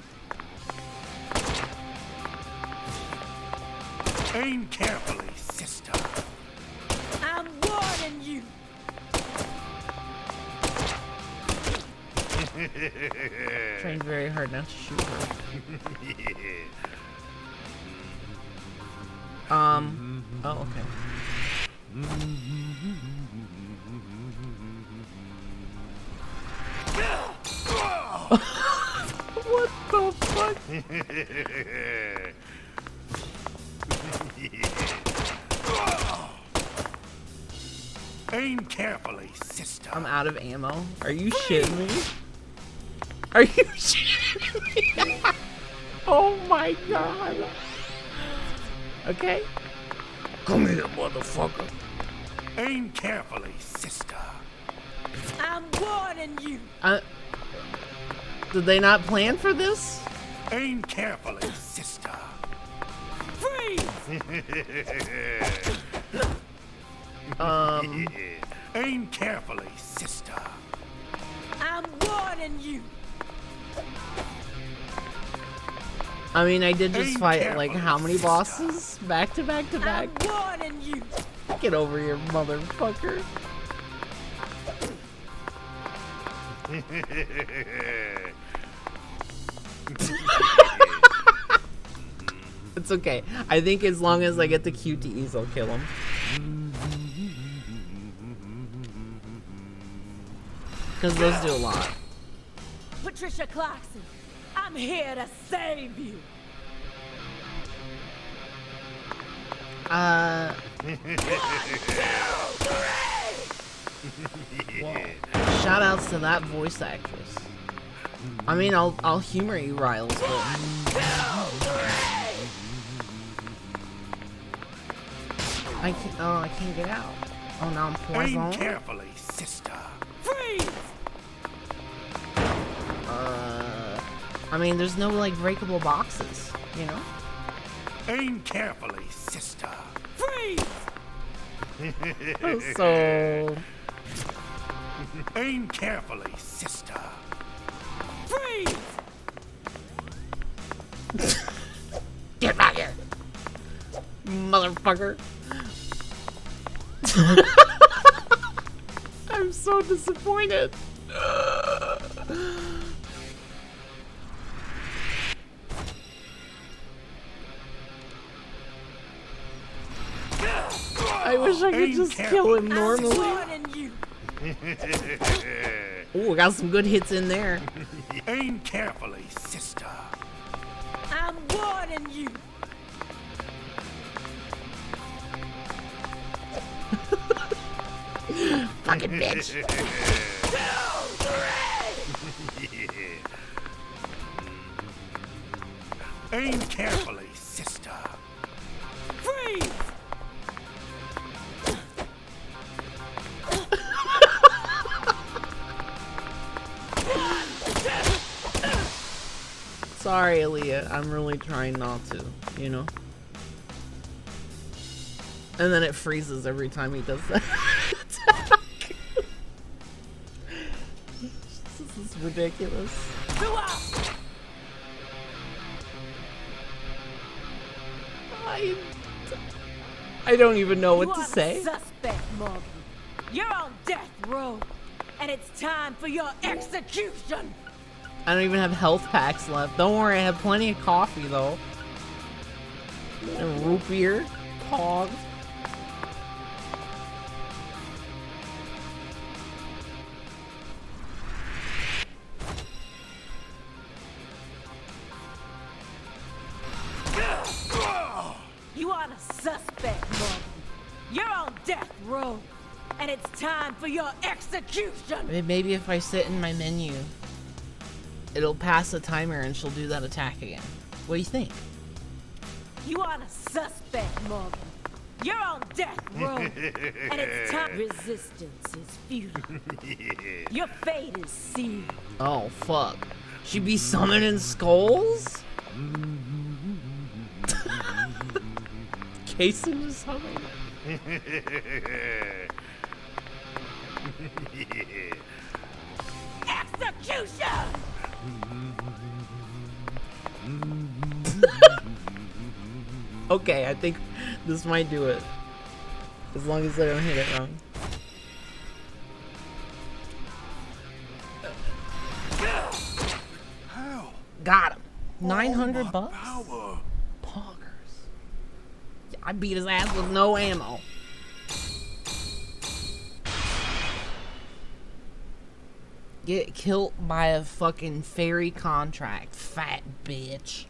Aim carefully, sister. I'm warning you. Trying very hard not to shoot her. Oh, okay. What the fuck? Aim carefully, sister. I'm out of ammo. Are you shitting me? Are you shitting me? Oh my god. Okay. Come here, motherfucker. Aim carefully, sister. I'm warning you. Did they not plan for this? Aim carefully, sister. Freeze! Aim carefully, sister. I'm warning you. I mean, I did just Aim fight like how many carefully, bosses? Back to back to back? I'm warning you. Get over here, motherfucker. It's okay. I think as long as I get the QTEs, I'll kill him. Because those do a lot. Patricia Clarkson, I'm here to save you. Shout outs to that voice actress. I mean, I'll humor you, Riles, but I can't get out. Oh, now I'm Aim poisoned. carefully, sister. Freeze! I mean, there's no like breakable boxes, you know? Aim carefully, sister. Freeze! So Aim carefully, sister. Freeze! get back here, motherfucker. I'm so disappointed. I wish I could just kill him normally. Warning you. Oh, I got some good hits in there. Aim carefully, sister. I'm warning you. Fucking bitch. Aim carefully, sister. Sorry, Aaliyah. I'm really trying not to, you know? And then it freezes every time he does that. This is ridiculous. I don't even know what to say. Suspect, Morgan. You're on death row, and it's time for your execution. I don't even have health packs left. Don't worry, I have plenty of coffee though. And root beer, pog. You are the suspect, Morgan. You're on death row, and it's time for your execution. Maybe if I sit in my menu, it'll pass the timer and she'll do that attack again. What do you think? You are the suspect, Morgan. You're on death row, and it's time. Resistance is futile. Your fate is sealed. Oh, fuck. She be summoning skulls? Kason was summoning. Execution! Okay, I think this might do it. As long as I don't hit it wrong. How? Got him. 900 bucks? Power. Poggers. Yeah, I beat his ass with no ammo. Get killed by a fucking fairy contract, fat bitch.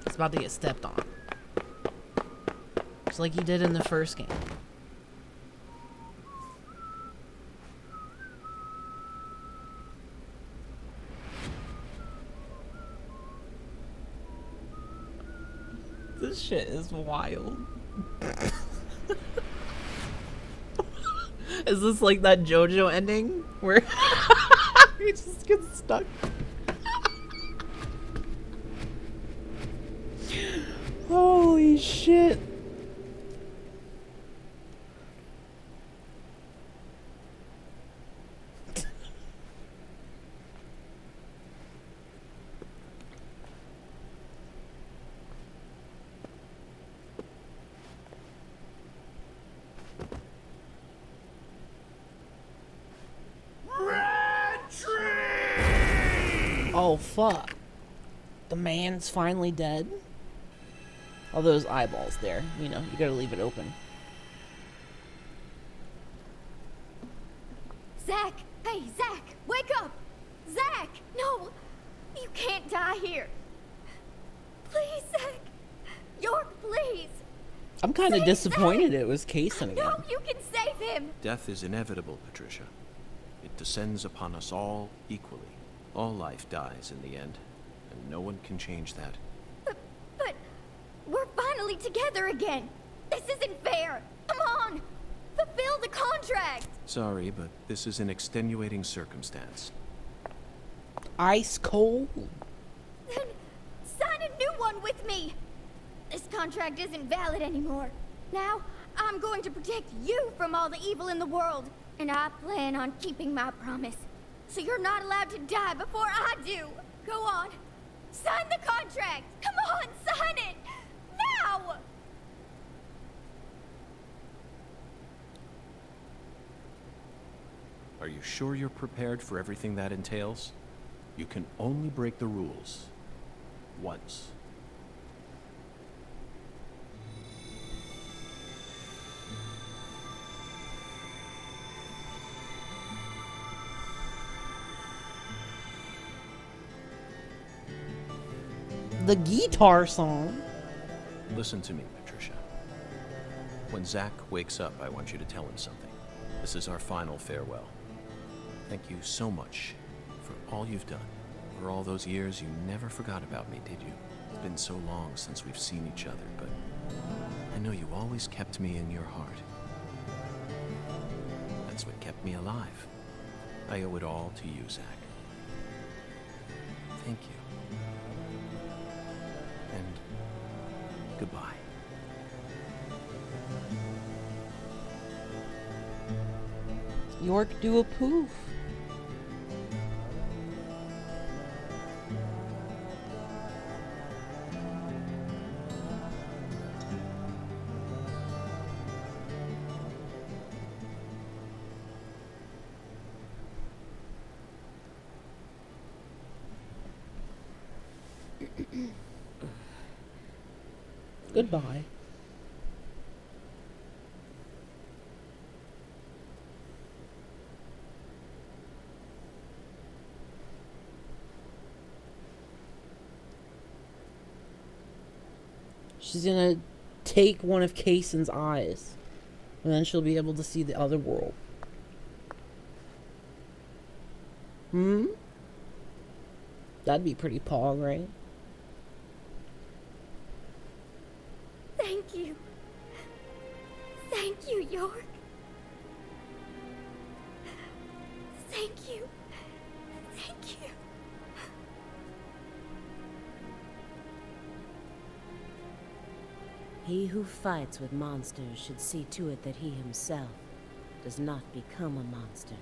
It's about to get stepped on. Just like you did in the first game. This shit is wild. Is this like that JoJo ending where he just gets stuck? Holy shit. Oh fuck. The man's finally dead? All those eyeballs there, you know, you gotta leave it open. Zach! Hey, Zach! Wake up! Zach! No! You can't die here! Please, Zach! York, please! I'm kind of disappointed it was Kason again. No, you can save him! Death is inevitable, Patricia. It descends upon us all equally. All life dies in the end, and no one can change that. But we're finally together again! This isn't fair! Come on! Fulfill the contract! Sorry, but this is an extenuating circumstance. Ice cold? Then sign a new one with me! This contract isn't valid anymore. Now, I'm going to protect you from all the evil in the world, and I plan on keeping my promise. So you're not allowed to die before I do. Go on. Sign the contract. Come on, sign it. Now! Are you sure you're prepared for everything that entails? You can only break the rules once. The guitar song. Listen to me, Patricia. When Zach wakes up, I want you to tell him something. This is our final farewell. Thank you so much for all you've done. For all those years, you never forgot about me, did you? It's been so long since we've seen each other, but I know you always kept me in your heart. That's what kept me alive. I owe it all to you, Zach. Thank you. And goodbye. York do a poof. Goodbye. She's gonna take one of Kaysen's eyes, and then she'll be able to see the other world. That'd be pretty pog, right? Thank you. Thank you, York. Thank you. Thank you. He who fights with monsters should see to it that he himself does not become a monster.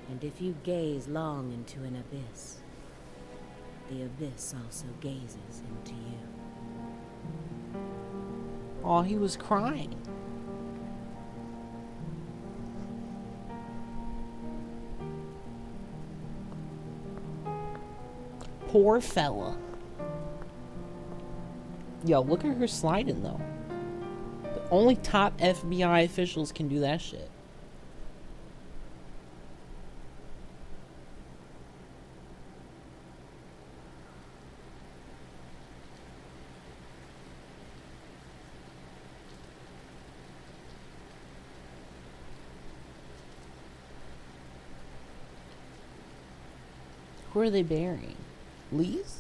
And if you gaze long into an abyss, the abyss also gazes into you. Oh, he was crying. Poor fella. Yo, look at her sliding, though. The only top FBI officials can do that shit. Who are they burying? Lee's?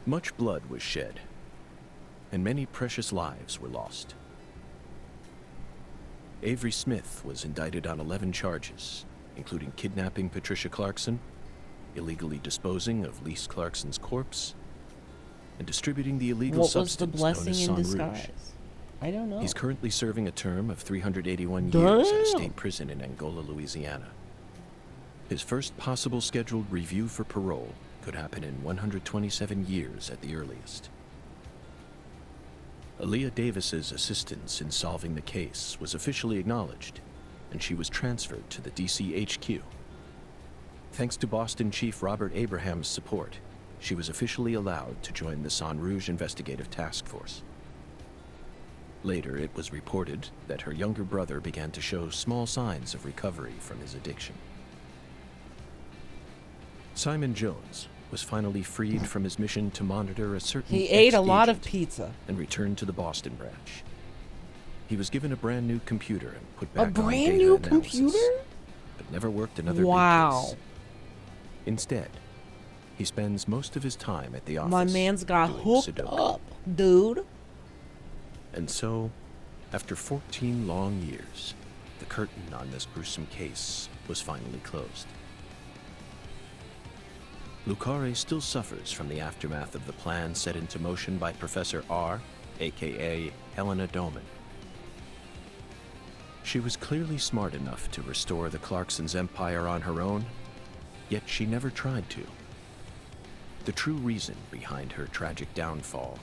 Much blood was shed, and many precious lives were lost. Avery Smith was indicted on 11 charges, including kidnapping Patricia Clarkson, illegally disposing of Lise Clarkson's corpse, and distributing the illegal What was the substance known blessing as in Sang Rouge. disguise? I don't know. He's currently serving a term of 381 years at a Damn. state prison in Angola, Louisiana. His first possible scheduled review for parole could happen in 127 years at the earliest. Aaliyah Davis's assistance in solving the case was officially acknowledged, and she was transferred to the DC HQ. Thanks to Boston Chief Robert Abraham's support, she was officially allowed to join the Sang Rouge Investigative Task Force. Later, it was reported that her younger brother began to show small signs of recovery from his addiction. Simon Jones was finally freed from his mission to monitor a certain He ate a lot of ex-agent pizza. and returned to the Boston branch. He was given a brand new computer and put back A on brand data new analysis, computer? but never worked another big Wow. case. Instead, he spends most of his time at the office. My man's got doing hooked Sudoku. up, dude. And so, after 14 long years, the curtain on this gruesome case was finally closed. Lucare still suffers from the aftermath of the plan set into motion by Professor R, aka Helena Doman. She was clearly smart enough to restore the Clarksons' empire on her own, yet she never tried to. The true reason behind her tragic downfall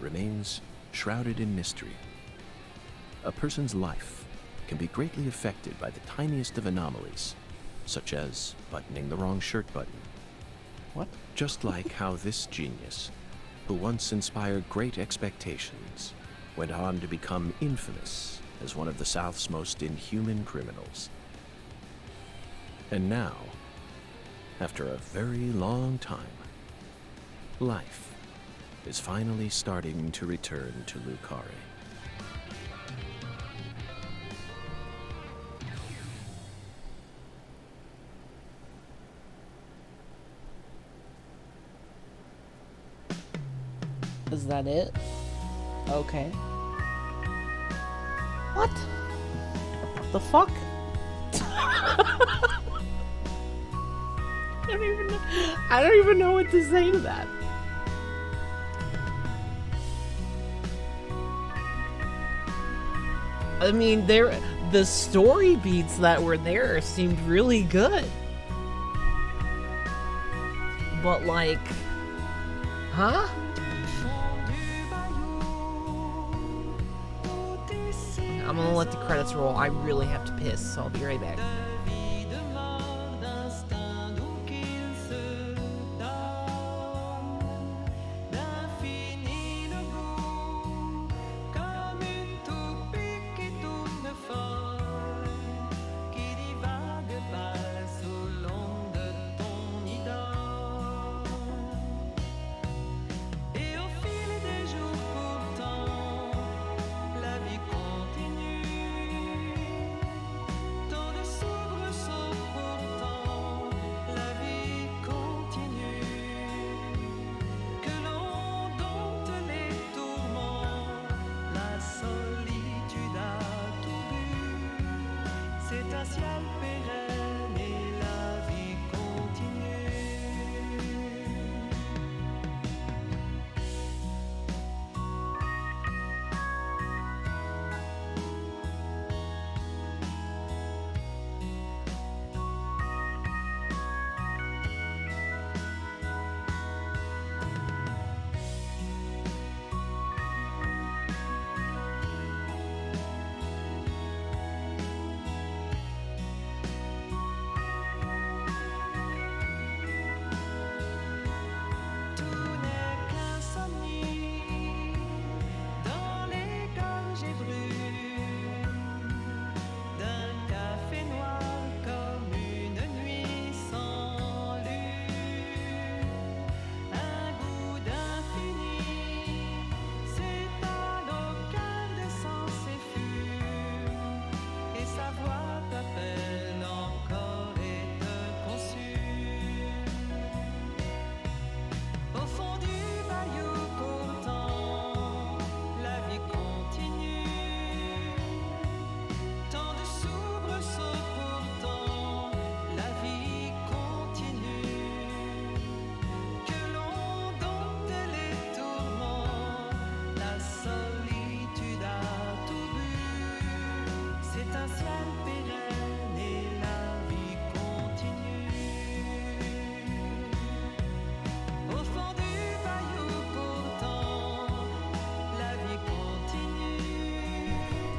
remains shrouded in mystery. A person's life can be greatly affected by the tiniest of anomalies, such as buttoning the wrong shirt button. What? Just like how this genius, who once inspired great expectations, went on to become infamous as one of the South's most inhuman criminals. And now, after a very long time, life is finally starting to return to Lucare. that it? Okay. What? The fuck? I don't even know what to say to that. I mean, the story beats that were there seemed really good. But like, huh? I'm gonna let the credits roll. I really have to piss, so I'll be right back.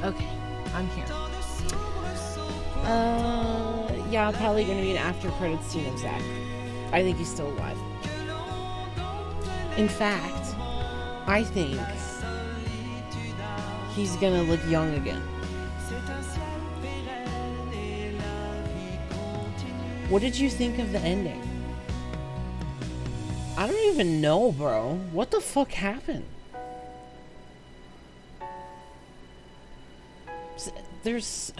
Okay, I'm here. Yeah, probably gonna be an after credits scene of Zach. I think he's still alive. In fact, I think he's gonna look young again. What did you think of the ending? I don't even know, bro. What the fuck happened? There's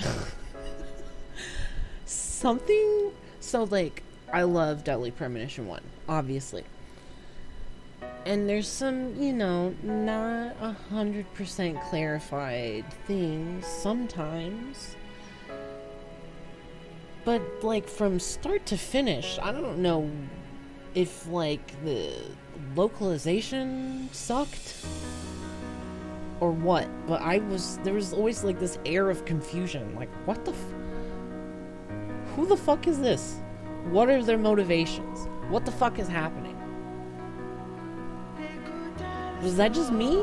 something. So like, I love Deadly Premonition 1, obviously, and there's some, you know, not 100% clarified things sometimes, but like from start to finish, I don't know if like the localization sucked or what, but there was always like this air of confusion. Like, what the who the fuck is this? What are their motivations? What the fuck is happening? Was that just me?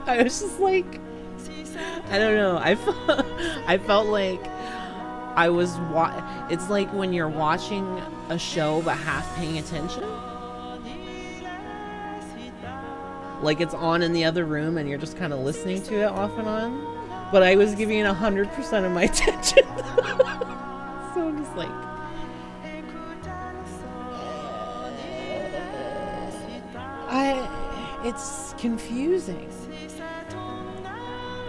I was just like, I don't know. I felt like I was it's like when you're watching a show but half paying attention. Like it's on in the other room and you're just kind of listening to it off and on. But I was giving it 100% of my attention. So I'm just like, it's confusing.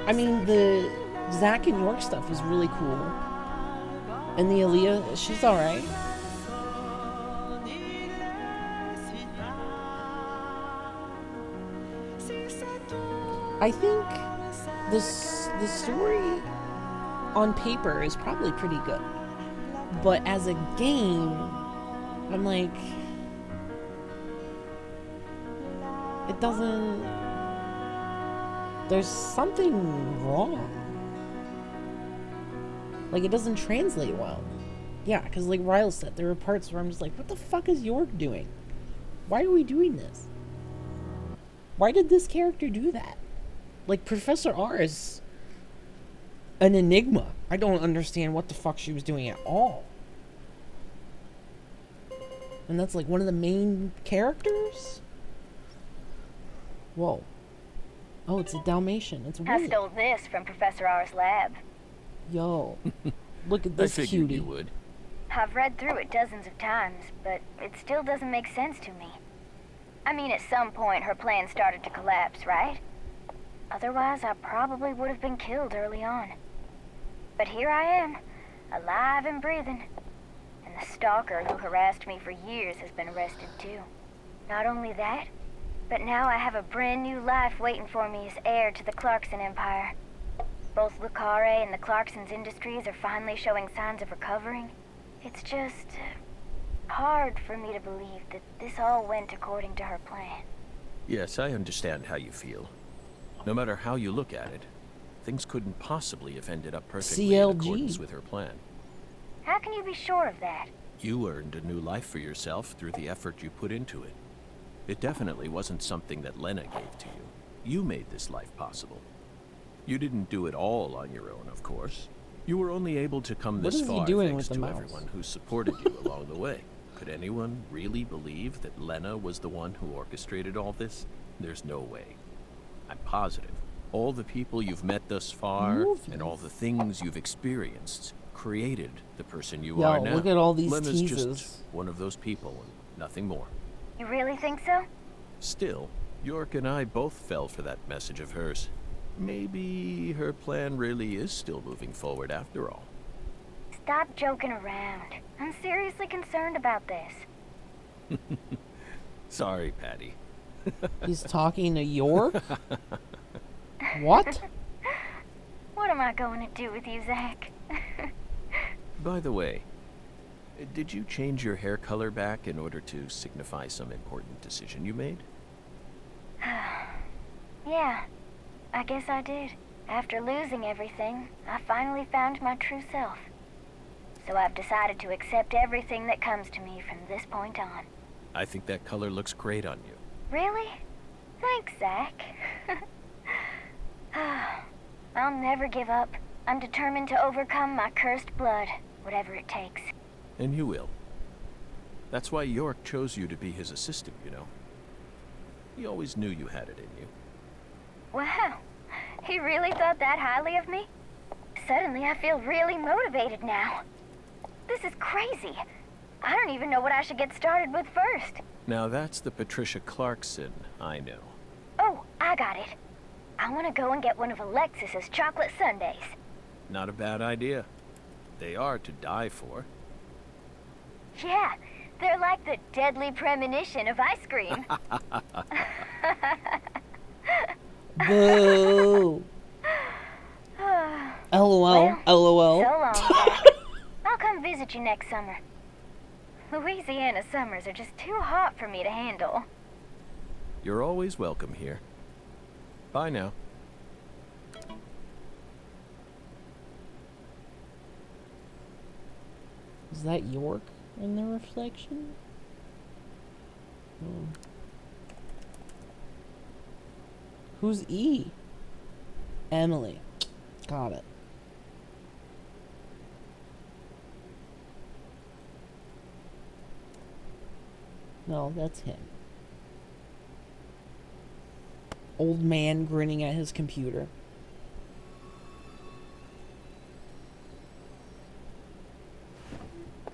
I mean, the Zach and York stuff is really cool. And the Aaliyah, she's alright. I think the story on paper is probably pretty good. But as a game, I'm like, it doesn't, there's something wrong. Like, it doesn't translate well. Yeah, because like Ryle said, there were parts where I'm just like, what the fuck is York doing? Why are we doing this? Why did this character do that? Like, Professor R is an enigma. I don't understand what the fuck she was doing at all. And that's like one of the main characters? Whoa. Oh, it's a Dalmatian. It's I Willie. stole this from Professor R's lab. Yo. Look at this I figured cutie. you would. I've read through it dozens of times, but it still doesn't make sense to me. I mean, at some point her plan started to collapse, right? Otherwise, I probably would have been killed early on. But here I am, alive and breathing. And the stalker who harassed me for years has been arrested too. Not only that, but now I have a brand new life waiting for me as heir to the Clarkson Empire. Both Lucare and the Clarkson's industries are finally showing signs of recovering. It's just hard for me to believe that this all went according to her plan. Yes, I understand how you feel. No matter how you look at it, things couldn't possibly have ended up perfectly in accordance with her plan. How can you be sure of that? You earned a new life for yourself through the effort you put into it. It definitely wasn't something that Lena gave to you. You made this life possible. You didn't do it all on your own, of course. You were only able to come this far thanks to everyone who supported you along the way. Could anyone really believe that Lena was the one who orchestrated all this? There's no way. I'm positive. All the people you've met thus far and all the things you've experienced created the person you are now. Look at all these Lena's teases. just one of those people and nothing more. You really think so? Still, York and I both fell for that message of hers. Maybe her plan really is still moving forward after all. Stop joking around. I'm seriously concerned about this. Sorry, Patty. He's talking to York? What? What am I going to do with you, Zach? By the way, did you change your hair color back in order to signify some important decision you made? Yeah, I guess I did. After losing everything, I finally found my true self. So I've decided to accept everything that comes to me from this point on. I think that color looks great on you. Really? Thanks, Zach. I'll never give up. I'm determined to overcome my cursed blood, whatever it takes. And you will. That's why York chose you to be his assistant, you know. He always knew you had it in you. Wow, he really thought that highly of me? Suddenly I feel really motivated now. This is crazy. I don't even know what I should get started with first. Now that's the Patricia Clarkson I know. Oh, I got it. I want to go and get one of Alexis's chocolate sundaes. Not a bad idea. They are to die for. Yeah, they're like the deadly premonition of ice cream. Boo. LOL. Well, LOL. So long, Zach. I'll come visit you next summer. Louisiana summers are just too hot for me to handle. You're always welcome here. Bye now. Is that York in the reflection? Who's E? Emily. Got it. No, that's him. Old man grinning at his computer.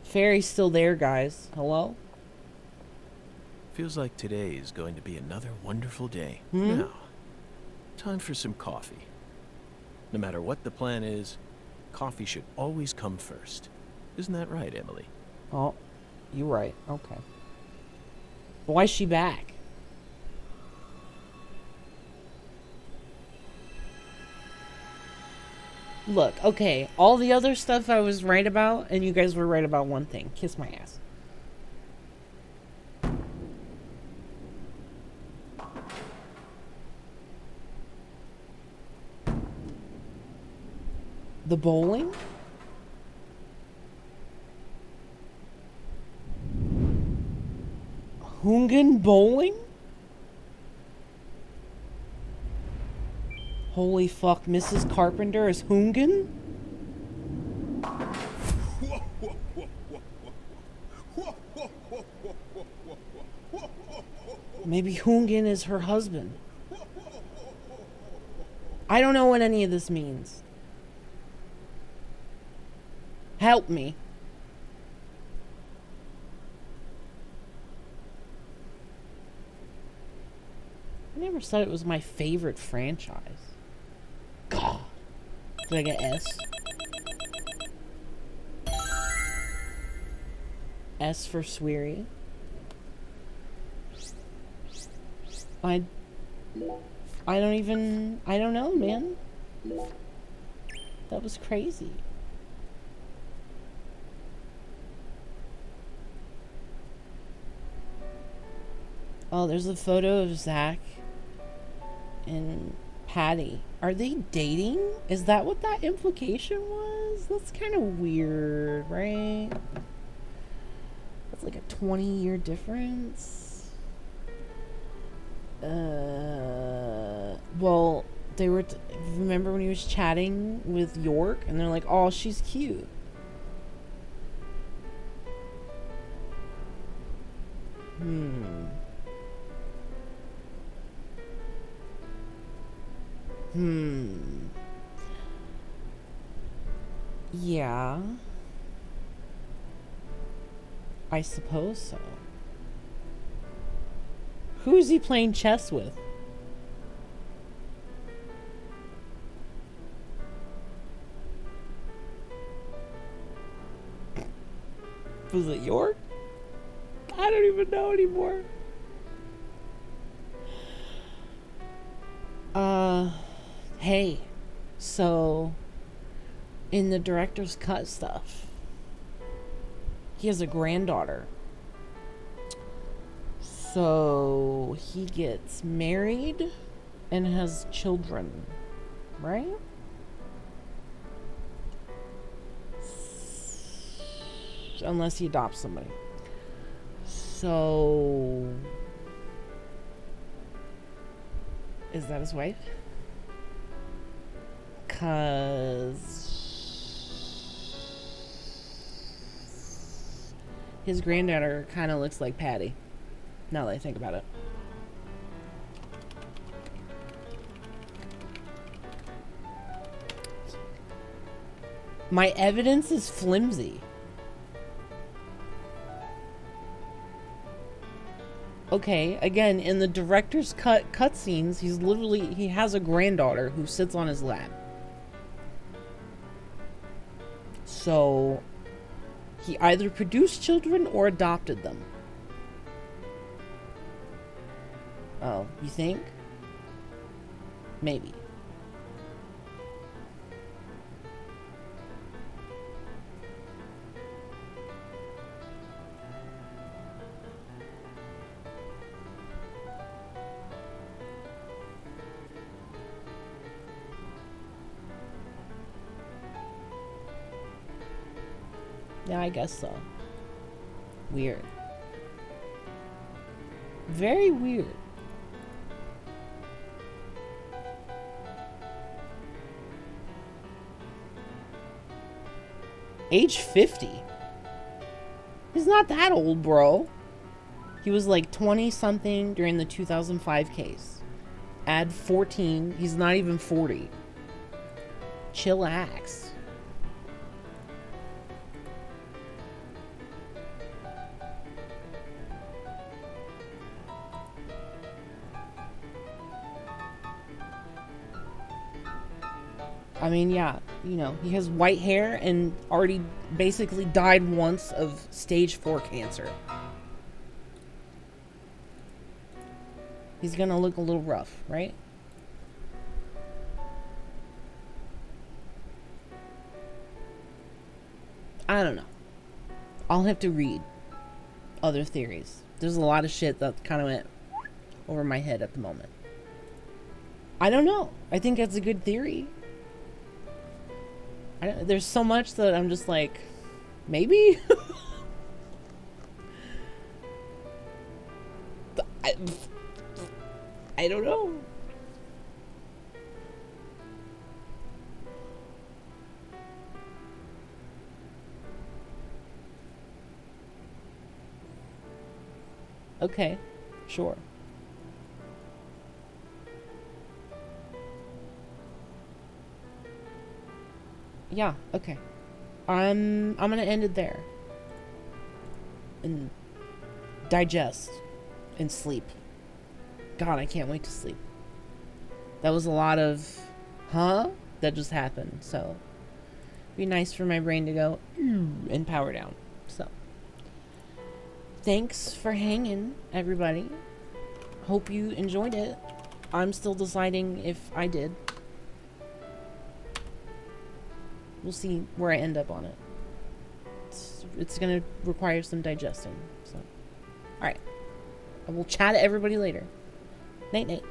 Fairy's still there, guys. Hello? Feels like today is going to be another wonderful day. Hmm? Now, time for some coffee. No matter what the plan is, coffee should always come first. Isn't that right, Emily? Oh, you're right. Okay. But why is she back? Look, okay, all the other stuff I was right about, and you guys were right about one thing. Kiss my ass. The bowling? Hungan bowling? Holy fuck, Mrs. Carpenter is Hungan? Maybe Hungan is her husband. I don't know what any of this means. Help me. I never said it was my favorite franchise. God. Did I get S? S for Sweary. I don't know, man. That was crazy. Oh, there's a photo of Zach and Patty. Are they dating? Is that what that implication was? That's kind of weird, right? That's like a 20-year difference. Well, they were... remember when he was chatting with York? And they're like, oh, she's cute. Yeah. I suppose so. Who is he playing chess with? Was it York? I don't even know anymore. Hey, so in the director's cut stuff, he has a granddaughter. So he gets married and has children, right? Unless he adopts somebody. So is that his wife? 'Cause his granddaughter kind of looks like Patty, now that I think about it. My evidence is flimsy. Okay, again, in the director's cutscenes, he has a granddaughter who sits on his lap. So he either produced children or adopted them. Oh, you think? Maybe. Yeah, I guess so. Weird. Very weird. Age 50. He's not that old, bro. He was like 20 something during the 2005 case. Add 14, he's not even 40. Chillax. I mean, yeah, you know, he has white hair and already basically died once of stage 4 cancer. He's gonna look a little rough, right? I don't know. I'll have to read other theories. There's a lot of shit that kind of went over my head at the moment. I don't know. I think that's a good theory. There's so much that I'm just like, maybe? I don't know. Okay, sure. Yeah, okay. I'm gonna end it there. And digest and sleep. God, I can't wait to sleep. That was a lot of that just happened. So be nice for my brain to go and power down. So thanks for hanging, everybody. Hope you enjoyed it. I'm still deciding if I did. We'll see where I end up on it. It's gonna require some digesting. So, all right. I will chat to everybody later. Night, night.